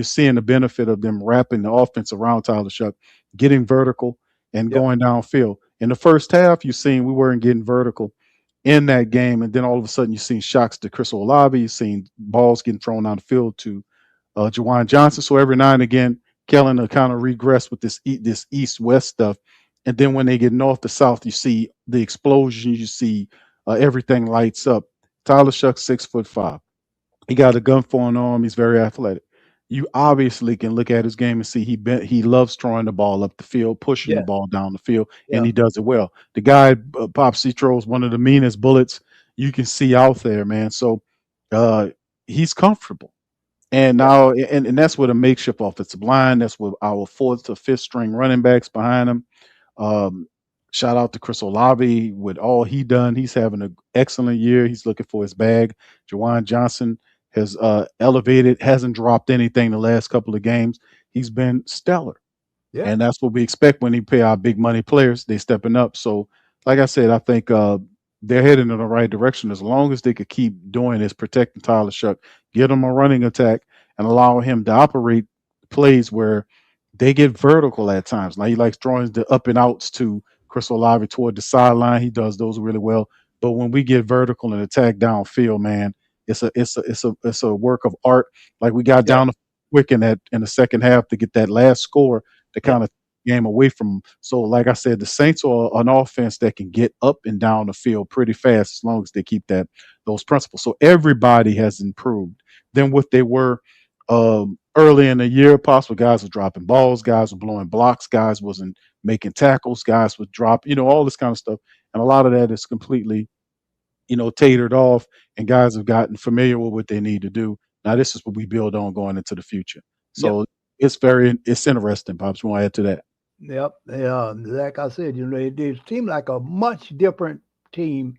seeing the benefit of them wrapping the offense around Tyler Shough, getting vertical and going downfield. In the first half, you've seen we weren't getting vertical in that game, and then all of a sudden you've seen shocks to Chris Olave, you've seen balls getting thrown down the field to Juwan Johnson. So every now and again, Kellen will kind of regress with this east-west stuff. And then when they get north to south, you see the explosion, you see everything lights up. Tyler Shough, 6'5". He got a gun for an arm. He's very athletic. You obviously can look at his game and see he loves throwing the ball up the field, pushing the ball down the field, and he does it well. The guy, Pops, he throws one of the meanest bullets you can see out there, man. So he's comfortable. And now, and that's with a makeshift offensive line. That's with our fourth to fifth string running backs behind him. Shout out to Chris Olave with all he done. He's having an excellent year. He's looking for his bag. Juwan Johnson has elevated, hasn't dropped anything the last couple of games. He's been stellar. Yeah. And that's what we expect when he pay our big money players. They stepping up. So, like I said, I think they're heading in the right direction. As long as they could keep doing this, protecting Tyler Shough, get him a running attack, and allow him to operate plays where they get vertical at times. Now he likes throwing the up and outs to Chris Olave toward the sideline. He does those really well. But when we get vertical and attack downfield, man, it's a work of art. Like we got down quick in the second half to get that last score to kind of game away from them. So, like I said, the Saints are an offense that can get up and down the field pretty fast as long as they keep those principles. So everybody has improved than what they were early in the year. Possible guys were dropping balls, guys were blowing blocks, guys wasn't making tackles, guys would drop, all this kind of stuff. And a lot of that is completely, tatered off, and guys have gotten familiar with what they need to do. Now, this is what we build on going into the future. So it's interesting, Pops. You want to add to that? Yep. Yeah. Like I said, it seemed like a much different team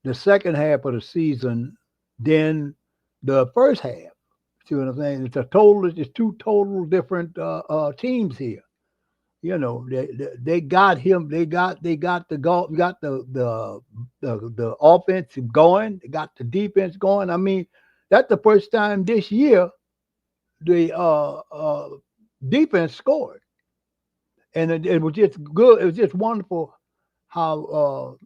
the second half of the season than the first half. See what I'm saying? It's two total different teams here. They got him. They got the goal. Got the offense going. They got the defense going. I mean, that's the first time this year the defense scored, and it was just good. It was just wonderful how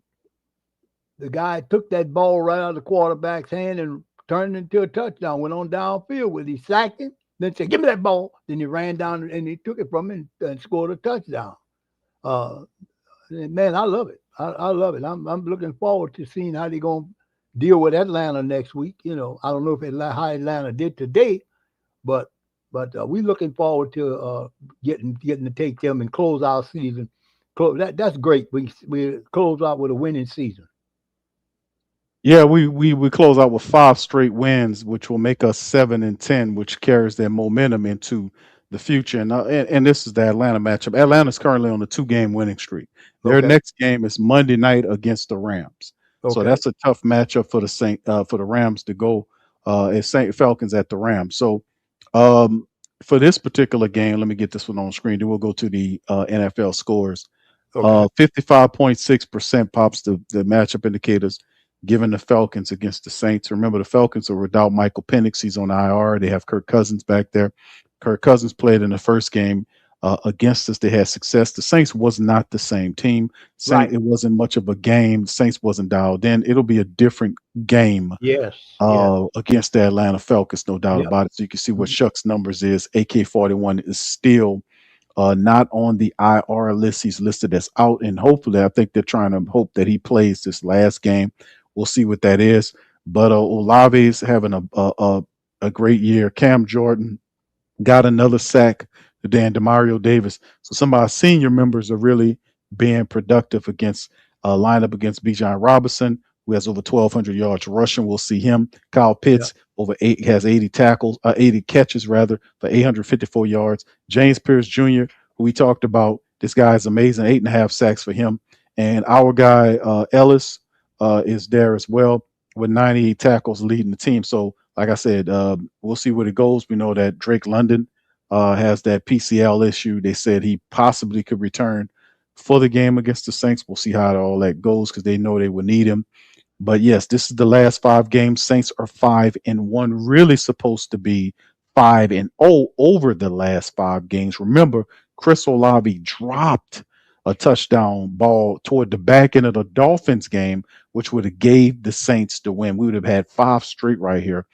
the guy took that ball right out of the quarterback's hand and turned it into a touchdown. Went on downfield with he sacked him. Then said, "Give me that ball." Then he ran down and he took it from him and scored a touchdown. Man, I love it. I love it. I'm looking forward to seeing how they're gonna deal with Atlanta next week. I don't know how Atlanta did today, but we're looking forward to getting to take them and close our season. That's great. We close out with a winning season. Yeah, we close out with 5 straight wins, which will make us 7-10, which carries their momentum into the future. And this is the Atlanta matchup. Atlanta's currently on a 2-game winning streak. Their next game is Monday night against the Rams. So that's a tough matchup for the Rams to go as Saint Falcons at the Rams. So for this particular game, let me get this one on screen. Then we'll go to the NFL scores. 55.6% Pops the matchup indicators, given the Falcons against the Saints. Remember, the Falcons are without Michael Penix. He's on IR. They have Kirk Cousins back there. Kirk Cousins played in the first game against us. They had success. The Saints was not the same team. It wasn't much of a game. The Saints wasn't dialed in. It'll be a different game against the Atlanta Falcons, no doubt about it. So you can see what Shough's numbers is. AK-41 is still not on the IR list. He's listed as out, and hopefully, I think they're trying to hope that he plays this last game. We'll see what that is. But Olave is having a great year. Cam Jordan got another sack. Then Demario Davis. So some of our senior members are really being productive against lineup against Bijan Robinson, who has over 1,200 yards rushing. We'll see him. Kyle Pitts has 80 catches for 854 yards. James Pierce Jr., who we talked about, this guy is amazing. 8.5 sacks for him. And our guy Ellis is there as well with 98 tackles leading the team. So, like I said, we'll see where it goes. We know that Drake London has that PCL issue. They said he possibly could return for the game against the Saints. We'll see how all that goes because they know they will need him. But yes, this is the last 5 games. Saints are 5-1, really supposed to be 5-0 over the last 5 games. Remember, Chris Olave dropped a touchdown ball toward the back end of the Dolphins game, which would have gave the Saints the win. We would have had 5 straight right here,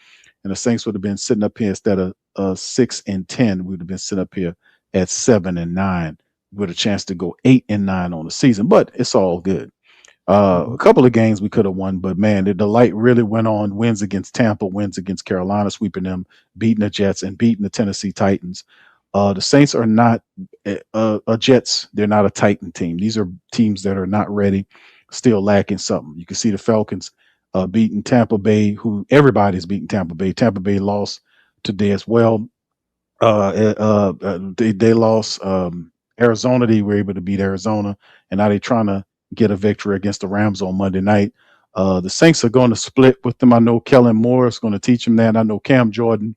and the Saints would have been sitting up here instead of 6-10. We would have been sitting up here at 7-9 with a chance to go 8-9 on the season. But it's all good. A couple of games we could have won, but man, the light really went on. Wins against Tampa, wins against Carolina, sweeping them, beating the Jets, and beating the Tennessee Titans. The Saints are not a Jets. They're not a Titan team. These are teams that are not ready, still lacking something. You can see the Falcons beating Tampa Bay, who everybody's beating Tampa Bay. Tampa Bay lost today as well. They lost Arizona. They were able to beat Arizona, and now they're trying to get a victory against the Rams on Monday night. The Saints are going to split with them. I know Kellen Moore is going to teach them that. I know Cam Jordan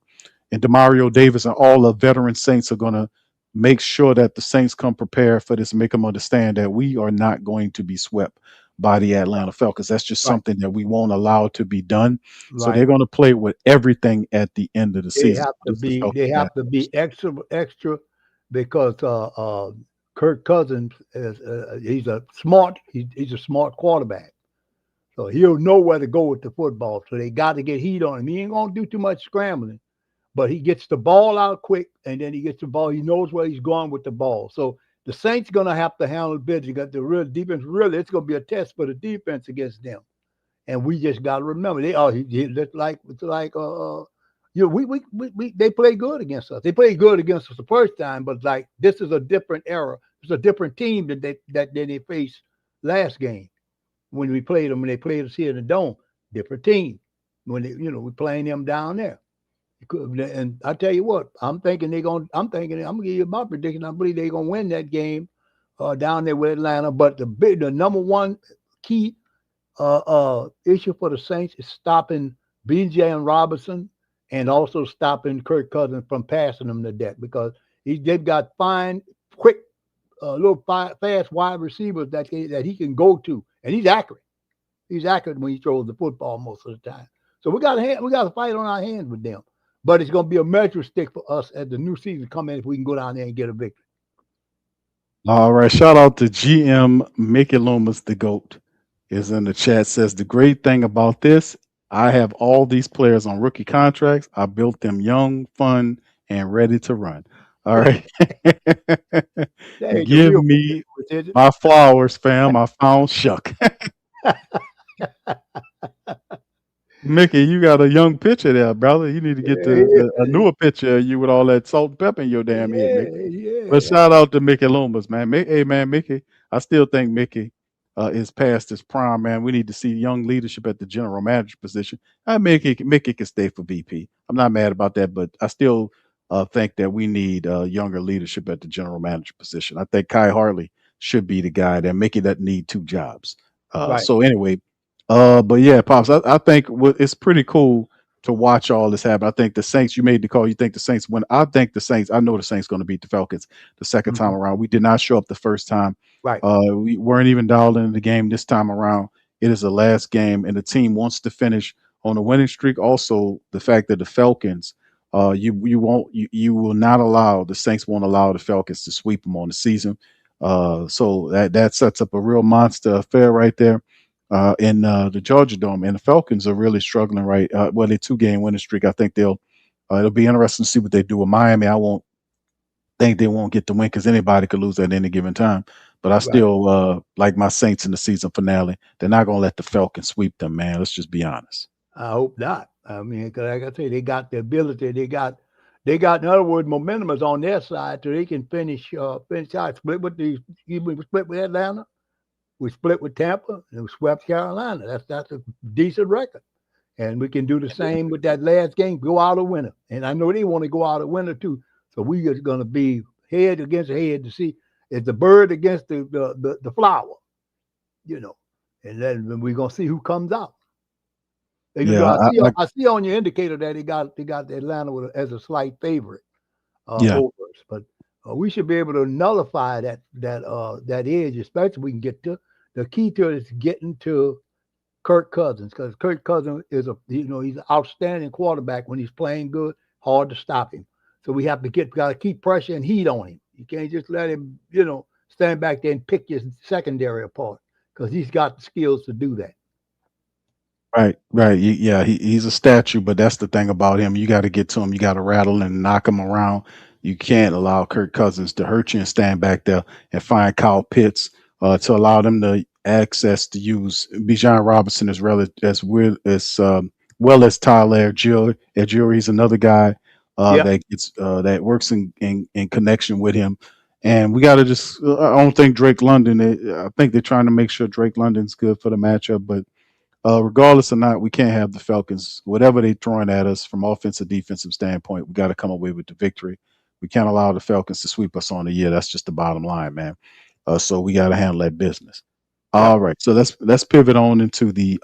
and Demario Davis and all the veteran Saints are going to make sure that the Saints come prepared for this and make them understand that we are not going to be swept by the Atlanta Falcons. That's just something that we won't allow to be done. So they're going to play with everything at the end of the season. They have to be extra because Kirk Cousins is he's a smart quarterback. So he'll know where to go with the football. So they got to get heat on him. He ain't going to do too much scrambling, but he gets the ball out quick, and then he gets the ball. He knows where he's going with the ball. So the Saints going to have to handle business. You got the real defense. Really, it's going to be a test for the defense against them. And we just got to remember, they they play good against us. They played good against us the first time, but like this is a different era. It's a different team that they faced last game when we played them. When they played us here in the Dome, different team. When we're playing them down there. And I tell you what, I'm thinking I'm gonna give you my prediction. I believe they're gonna win that game down there with Atlanta. But the number one key issue for the Saints is stopping BJ and Robinson, and also stopping Kirk Cousins from passing them to death, because they've got fine, quick, fast wide receivers that he can go to, and he's accurate. He's accurate when he throws the football most of the time. So we got to fight on our hands with them. But it's going to be a measure stick for us as the new season come in if we can go down there and get a victory. All right. Shout out to GM Mickey Loomis, the GOAT, is in the chat. Says the great thing about this, I have all these players on rookie contracts. I built them young, fun, and ready to run. All right. Give me my flowers, fam. I found Shough. Mickey, you got a young pitcher there, brother. You need to get a newer pitcher of you with all that salt and pepper in your damn head, Mickey. But shout out to Mickey Loomis, man. Hey, man, Mickey, I still think Mickey is past his prime, man. We need to see young leadership at the general manager position. Mickey can stay for VP. I'm not mad about that, but I still think that we need younger leadership at the general manager position. I think Kai Hartley should be the guy that Mickey doesn't need two jobs. Right. So anyway, but yeah, Pops, I think it's pretty cool to watch all this happen. I think the Saints, you made the call. You think the Saints win. I think the Saints, I know the Saints going to beat the Falcons the second time around. We did not show up the first time. Right. We weren't even dialed into the game this time around. It is the last game, and the team wants to finish on a winning streak. Also, the fact that the Falcons, you will not allow, the Saints won't allow the Falcons to sweep them on the season. So that sets up a real monster affair right there in the Georgia Dome. And the Falcons are really struggling, right? They're 2-game winning streak. I think it'll be interesting to see what they do with Miami. I won't think they won't get the win because anybody could lose at any given time. But I still like my Saints in the season finale. They're not going to let the Falcons sweep them, man. Let's just be honest. I hope not. I mean, because like I say, they got the ability. They got, in other words, momentum is on their side, so they can finish out. Split with we split with Atlanta, we split with Tampa, and we swept Carolina. That's a decent record, and we can do the same with that last game. Go out a winner, and I know they want to go out a winner too. So we are going to be head against head to see is the bird against the flower, and then we're going to see who comes out. I see on your indicator that they got Atlanta as a slight favorite over us, but we should be able to nullify that edge, especially if we can get to the key to it is getting to Kirk Cousins, because Kirk Cousins is he's an outstanding quarterback when he's playing good, hard to stop him. So we got to keep pressure and heat on him. You can't just let him, stand back there and pick your secondary apart, because he's got the skills to do that. Right. Yeah, he's a statue, but that's the thing about him. You got to get to him. You got to rattle and knock him around. You can't allow Kirk Cousins to hurt you and stand back there and find Kyle Pitts to allow them to access to use Bijan Robinson as well as Tyler Algier. He's another guy that works in connection with him. And we got to just, I don't think Drake London, I think they're trying to make sure Drake London's good for the matchup, but regardless or not, we can't have the Falcons, whatever they're throwing at us from offensive, defensive standpoint, we got to come away with the victory. We can't allow the Falcons to sweep us on the year. That's just the bottom line, man. So we got to handle that business. All right. So let's pivot on into the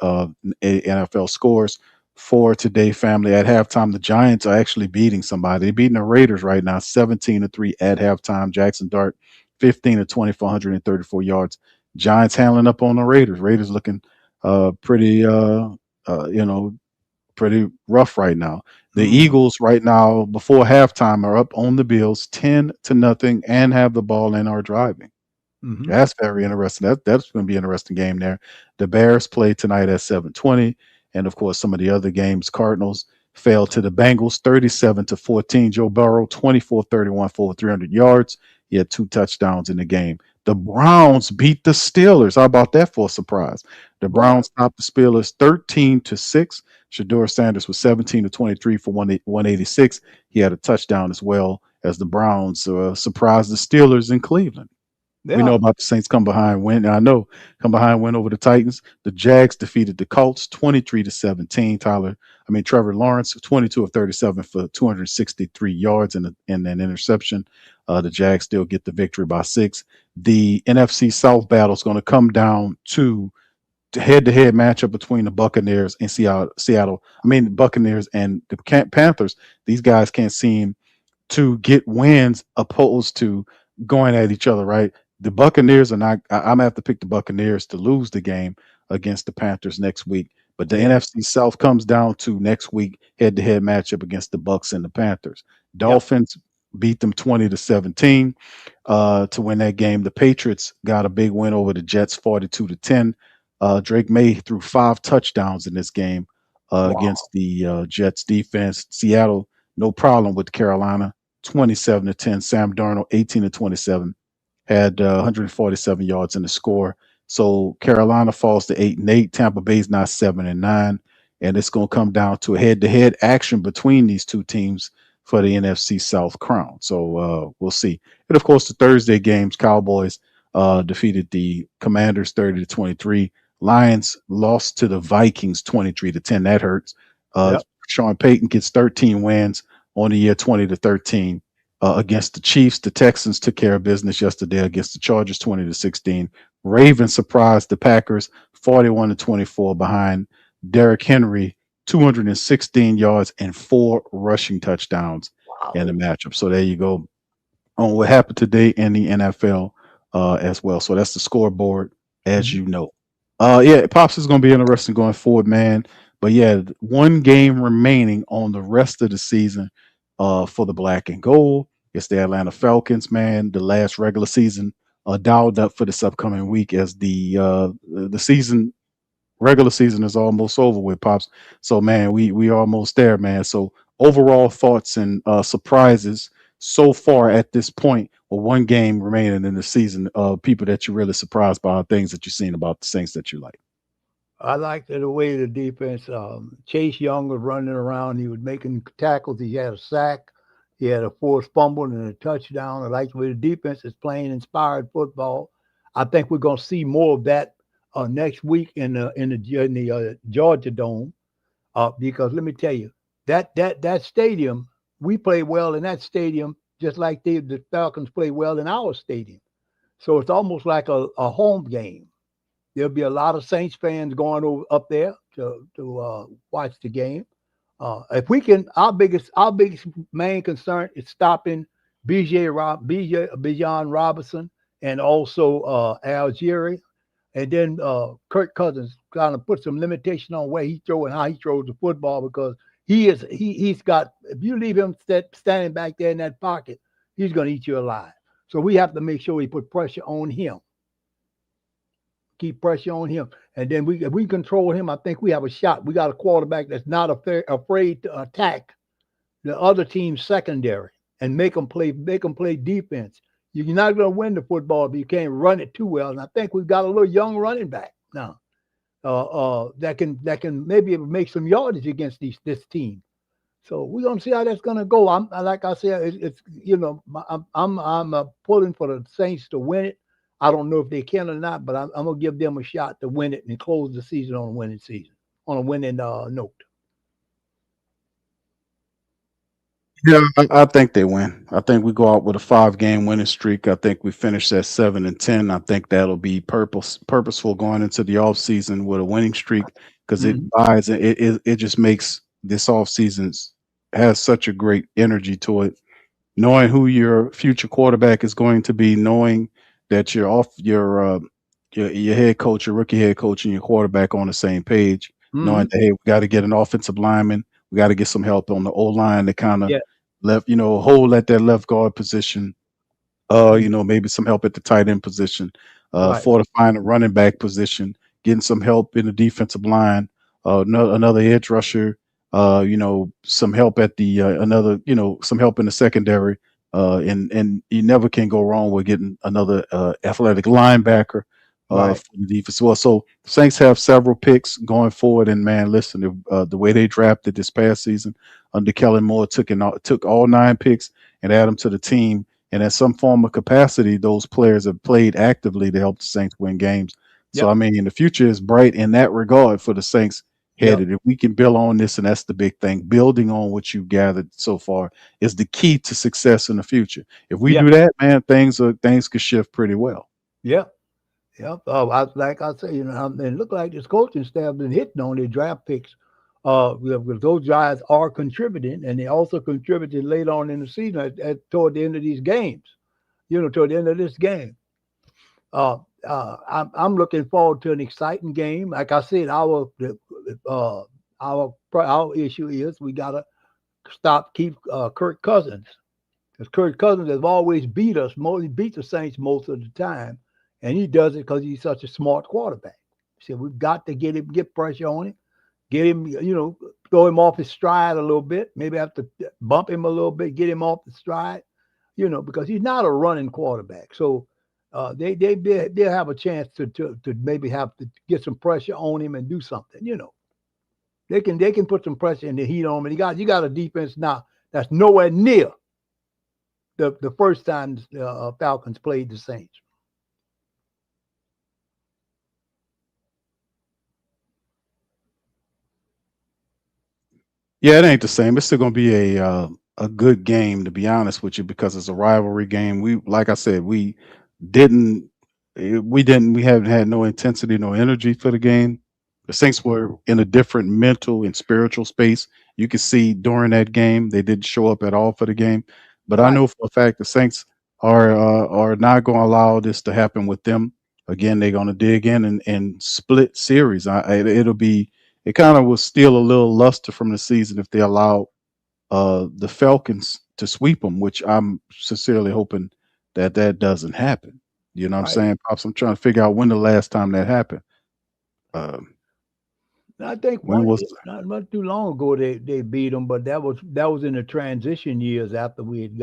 NFL scores for today, family. At halftime, the Giants are actually beating somebody. They're beating the Raiders right now, 17-3 at halftime. Jackson Dart, 15-20 for 134 yards. Giants handling up on the Raiders. Raiders looking pretty rough right now. The Eagles right now before halftime are up on the Bills 10-0 and have the ball and are driving. Mhm. That's very interesting. That's going to be an interesting game there. The Bears play tonight at 7:20, and of course, some of the other games. Cardinals fell to the Bengals 37-14. Joe Burrow 24-31 for over 300 yards. He had 2 touchdowns in the game. The Browns beat the Steelers. How about that for a surprise? The Browns topped the Steelers 13-6. Shador Sanders was 17-23 for 186. He had a touchdown as well as the Browns surprised the Steelers in Cleveland. We know about the Saints come behind win. I know come behind win over the Titans. The Jags defeated the Colts 23-17. Trevor Lawrence 22 of 37 for 263 yards and an interception. The Jags still get the victory by 6. The NFC South battle is going to come down to the head-to-head matchup between the Buccaneers and Seattle. Buccaneers and the Panthers. These guys can't seem to get wins opposed to going at each other, right? The Buccaneers are not. I'm gonna have to pick the Buccaneers to lose the game against the Panthers next week. But the NFC South comes down to next week head-to-head matchup against the Bucs and the Panthers. Dolphins beat them 20-17 to win that game. The Patriots got a big win over the Jets 42-10. Drake May threw 5 touchdowns in this game against the Jets defense. Seattle, no problem with Carolina, 27-10. Sam Darnold, 18-27, had 147 yards in the score. So Carolina falls to 8-8. Tampa Bay's now 7-9, and it's going to come down to a head-to-head action between these two teams for the NFC South crown. So we'll see. And of course, the Thursday games: Cowboys defeated the Commanders 30-23. Lions lost to the Vikings 23-10. That hurts. Sean Payton gets 13 wins on the year, 20-13 against the Chiefs. The Texans took care of business yesterday against the Chargers 20-16. Ravens surprised the Packers 41-24 behind Derrick Henry, 216 yards and 4 rushing touchdowns in the matchup. So there you go on what happened today in the NFL as well. So that's the scoreboard, as you know. Pops is going to be interesting going forward, man. But yeah, one game remaining on the rest of the season for the black and gold. It's the Atlanta Falcons, man. The last regular season dialed up for this upcoming week as the regular season is almost over with, Pops. So man, we almost there, man. So overall thoughts and surprises so far at this point, with one game remaining in the season, people that you're really surprised by, things that you've seen about the Saints that you like. I liked the way the defense, Chase Young was running around. He was making tackles. He had a sack. He had a forced fumble and a touchdown. I like the way the defense is playing inspired football. I think we're going to see more of that next week in the Georgia Dome, because let me tell you, that stadium, we play well in that stadium, just like the Falcons play well in our stadium. So it's almost like a home game. There'll be a lot of Saints fans going up there to watch the game. If we can, our biggest main concern is stopping Bijan Robinson and also Algieri, and then Kirk Cousins kind of put some limitation on where he throw and how he throws the football, because he's got, if you leave him standing back there in that pocket, he's going to eat you alive. So we have to make sure we put pressure on him. Keep pressure on him. And then if we control him, I think we have a shot. We got a quarterback that's not afraid to attack the other team's secondary and make them play defense. You're not going to win the football if you can't run it too well. And I think we've got a little young running back now that can maybe make some yardage against this team. So we're gonna see how that's gonna go. Like I said, I'm pulling for the Saints to win it. I don't know if they can or not, but I'm gonna give them a shot to win it and close the season on a winning note. Yeah, I think they win. I think we go out with a 5-game winning streak. I think we finish at 7-10. I think that'll be purposeful going into the offseason with a winning streak, because it just makes this offseason has such a great energy to it. Knowing who your future quarterback is going to be, knowing that your head coach, your rookie head coach, and your quarterback on the same page. Knowing that, hey, we got to get an offensive lineman, we got to get some help on the O line to kind of hold at that left guard position Maybe some help at the tight end position, Right. fortifying the running back position, getting some help in the defensive line, another edge rusher, some help at the some help in the secondary. And you never can go wrong with getting another athletic linebacker Right. for the defense as well. So Saints have several picks going forward. And man, listen, the way they drafted this past season under Kellen Moore took all 9 picks and add them to the team. And at some form of capacity, those players have played actively to help the Saints win games. So, Yep. I mean, the future is bright in that regard for the Saints headed. If we can build on this, and that's the big thing, building on what you've gathered so far is the key to success in the future. If we Yeah. do that, man, things could shift pretty well. Yeah. Yep. Like I say, and it look like this coaching staff been hitting on their draft picks. Because those guys are contributing, and they also contributed late on in the season toward the end of these games. Toward the end of this game. I'm looking forward to an exciting game. Like I said, our issue is we gotta keep Kirk Cousins, because Kirk Cousins has always beat us. He beat the Saints most of the time, and he does it because he's such a smart quarterback. So we've got to get pressure on him, get him, throw him off his stride a little bit. Maybe have to bump him a little bit, get him off the stride, because he's not a running quarterback. So they'll have a chance to maybe have to get some pressure on him and do something. They can put some pressure in the heat on him. And you got a defense now that's nowhere near the first time Falcons played the Saints. Yeah, it ain't the same. It's still going to be a good game, to be honest with you, because it's a rivalry game. Like I said, we haven't had no intensity, no energy for the game. The Saints were in a different mental and spiritual space. You can see during that game they didn't show up at all for the game. But I Right. know for a fact the Saints are not going to allow this to happen with them. Again, they're going to dig in and split series. It kind of will steal a little luster from the season if they allow the Falcons to sweep them, which I'm sincerely hoping that doesn't happen. You know what I'm Right. saying, Pops? I'm trying to figure out when the last time that happened. I think When was not too long ago they beat them, but that was in the transition years after Breeze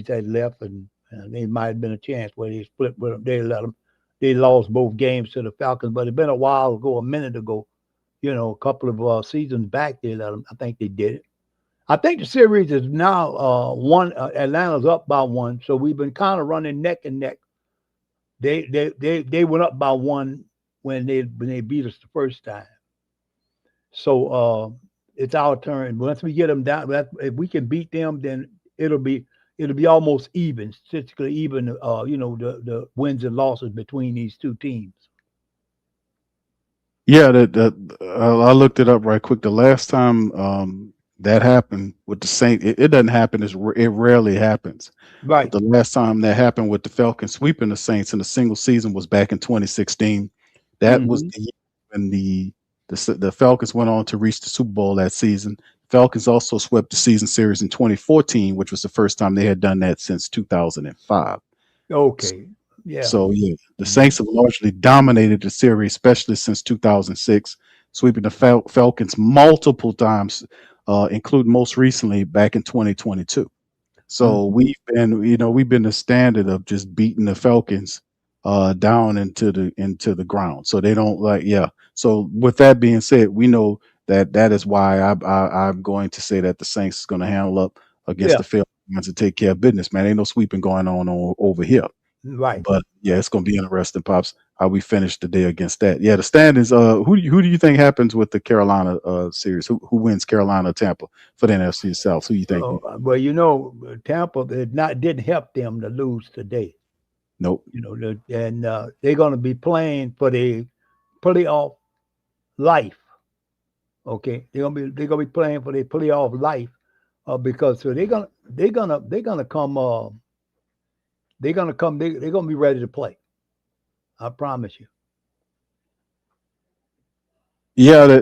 had left, and they might have been a chance where they split with them. They lost both games to the Falcons, but it's been a while ago, a minute ago, a couple of seasons back they let them. I think they did it. I think the series is now one. Atlanta's up by 1, so we've been kind of running neck and neck. They went up by 1 when they beat us the first time. So it's our turn. Once we get them down, if we can beat them, then it'll be almost even, statistically even. The wins and losses between these two teams. Yeah, I looked it up right quick. The last time that happened with the Saints, it doesn't happen. It rarely happens. Right. But the last time that happened with the Falcons sweeping the Saints in a single season was back in 2016. That was the year when the Falcons went on to reach the Super Bowl that season. Falcons also swept the season series in 2014, which was the first time they had done that since 2005. Okay. Yeah. So yeah, the Saints have largely dominated the series, especially since 2006, sweeping the Falcons multiple times, including most recently back in 2022. So we've been the standard of just beating the Falcons down into the ground. So they don't So with that being said, we know that is why I'm going to say that the Saints is going to handle up against the Falcons and take care of business. Man, ain't no sweeping going on over here. Right. But yeah, it's going to be interesting, Pops, how we finish the day against that. Yeah, the standings. Who do you think happens with the Carolina series? Who wins Carolina or Tampa for the NFC South? Who you think? Well, Tampa didn't help them to lose today. Nope. And they're going to be playing for the playoff life. Okay, they're gonna be playing for their playoff life because so they're gonna come. They're gonna be ready to play. I promise you. Yeah,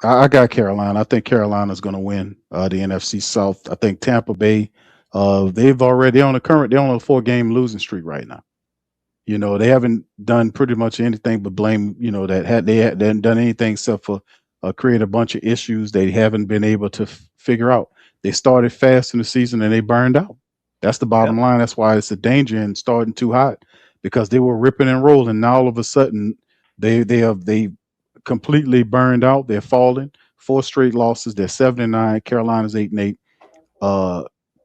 I got Carolina. I think Carolina's going to win the NFC South. I think Tampa Bay they're on a 4-game losing streak right now. You know, they haven't done pretty much anything but blame, you know, they hadn't done anything except for create a bunch of issues they haven't been able to figure out. They started fast in the season and they burned out. That's the bottom line. That's why it's a danger in starting too hot, because they were ripping and rolling. Now all of a sudden they completely burned out. They're falling. 4 straight losses. They're 7-9. Carolina's 8-8.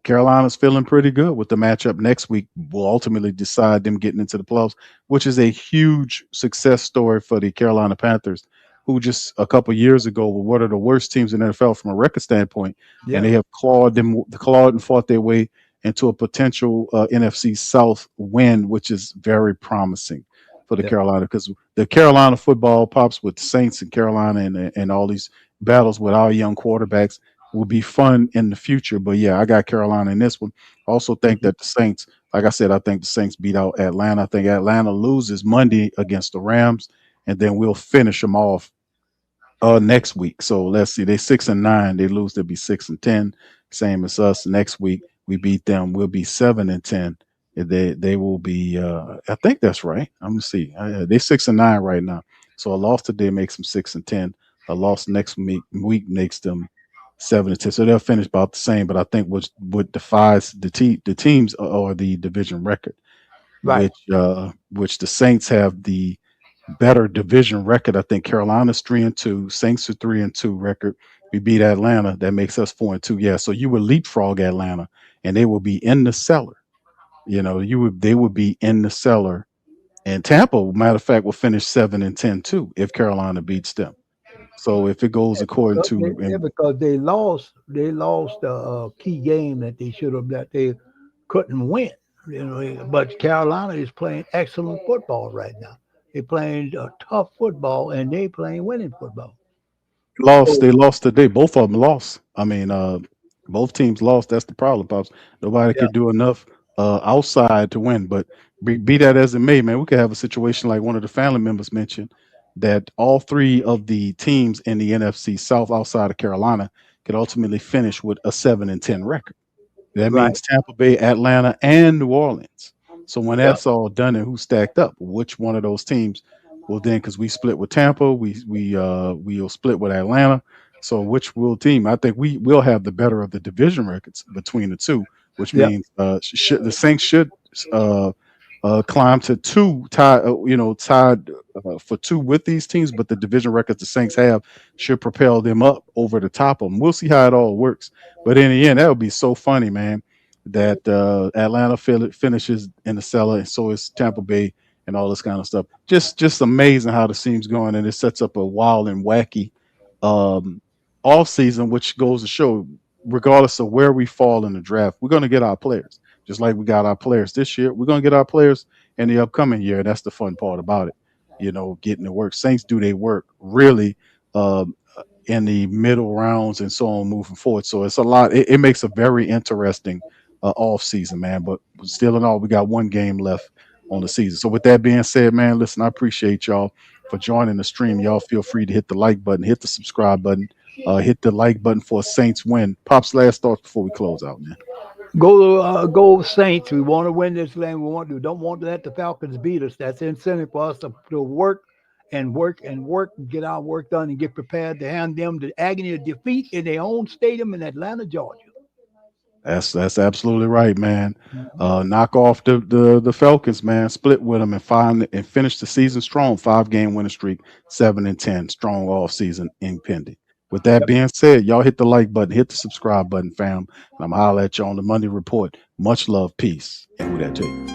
Carolina's feeling pretty good with the matchup next week. Will ultimately decide them getting into the playoffs, which is a huge success story for the Carolina Panthers, who just a couple years ago were one of the worst teams in the NFL from a record standpoint, and they have clawed and fought their way into a potential NFC South win, which is very promising for the Carolina, because the Carolina football pops with the Saints and Carolina and all these battles with our young quarterbacks will be fun in the future. But yeah, I got Carolina in this one. I also think that the Saints, like I said, I think the Saints beat out Atlanta. I think Atlanta loses Monday against the Rams, and then we'll finish them off next week. So let's see, they 6-9. They lose, they'll be 6-10, same as us. Next week we beat them, we'll be 7-10. They will be I think that's right. I'm gonna see. They're 6-9 right now. So a loss today makes them 6-10. A loss next week makes them 7-10. So they'll finish about the same. But I think what defies the teams are the division record, right? Which the Saints have the better division record. I think Carolina's 3-2, Saints are 3-2 record. We beat Atlanta, that makes us 4-2. Yeah, so you would leapfrog Atlanta, and they will be in the cellar. You know, they would be in the cellar, and Tampa, matter of fact, will finish 7-10 too if Carolina beats them. So if it goes according to because they lost a key game that they couldn't win. You know, but Carolina is playing excellent football right now. They're playing tough football, and they playing winning football. They lost today. Both of them lost. I mean, both teams lost. That's the problem, Pops. Nobody could do enough outside to win. But be that as it may, man, we could have a situation like one of the family members mentioned, that all 3 of the teams in the NFC South outside of Carolina could ultimately finish with a 7-10 record. That means Tampa Bay, Atlanta, and New Orleans. So when that's all done and who's stacked up, which one of those teams will then, because we split with Tampa, we'll split with Atlanta. So which team? I think we will have the better of the division records between the two, which means the Saints should climb to 2, tied for 2 with these teams, but the division records the Saints have should propel them up over the top of them. We'll see how it all works. But in the end, that would be so funny, man, that Atlanta finishes in the cellar, and so is Tampa Bay and all this kind of stuff. Just amazing how the team's going, and it sets up a wild and wacky off season, which goes to show, regardless of where we fall in the draft, we're going to get our players. Just like we got our players this year, we're going to get our players in the upcoming year. That's the fun part about it, you know, getting to work. Saints do their work really in the middle rounds and so on moving forward. So it's a lot. It makes a very interesting off season, man. But still in all, we got 1 game left on the season. So with that being said, man, listen, I appreciate y'all for joining the stream. Y'all feel free to hit the like button, hit the subscribe button, hit the like button for a Saints win. Pop's last thoughts before we close out, man. Go Saints. We want to win this game. We don't want to let the Falcons beat us. That's incentive for us to work, get our work done, and get prepared to hand them the agony of defeat in their own stadium in Atlanta, Georgia. That's absolutely right, man. Knock off the Falcons, man. Split with them and finish the season strong. 5-game winning streak, 7-10, strong off season impending. With that being said, y'all hit the like button, hit the subscribe button, fam. And I'm gonna holler at you on the Monday Report. Much love, peace, and Who Dat to you.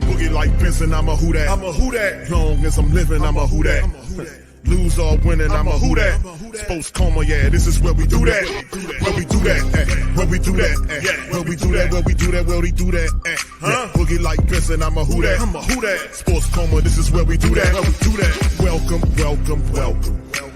Boogie like Benson, I'm a Who Dat. I'm a Who Dat. Long as I'm living, I'm a Who Dat. Lose or winning, I'm a Who Dat. Sports coma, yeah, this is where we do that. Where we do that, where we do that, where we do that, where we do that, where we do that. Boogie like Benson, I'm a Who Dat. I'm a Who Dat. Sports coma, this is where we do that. Where we do that. Welcome, welcome, welcome.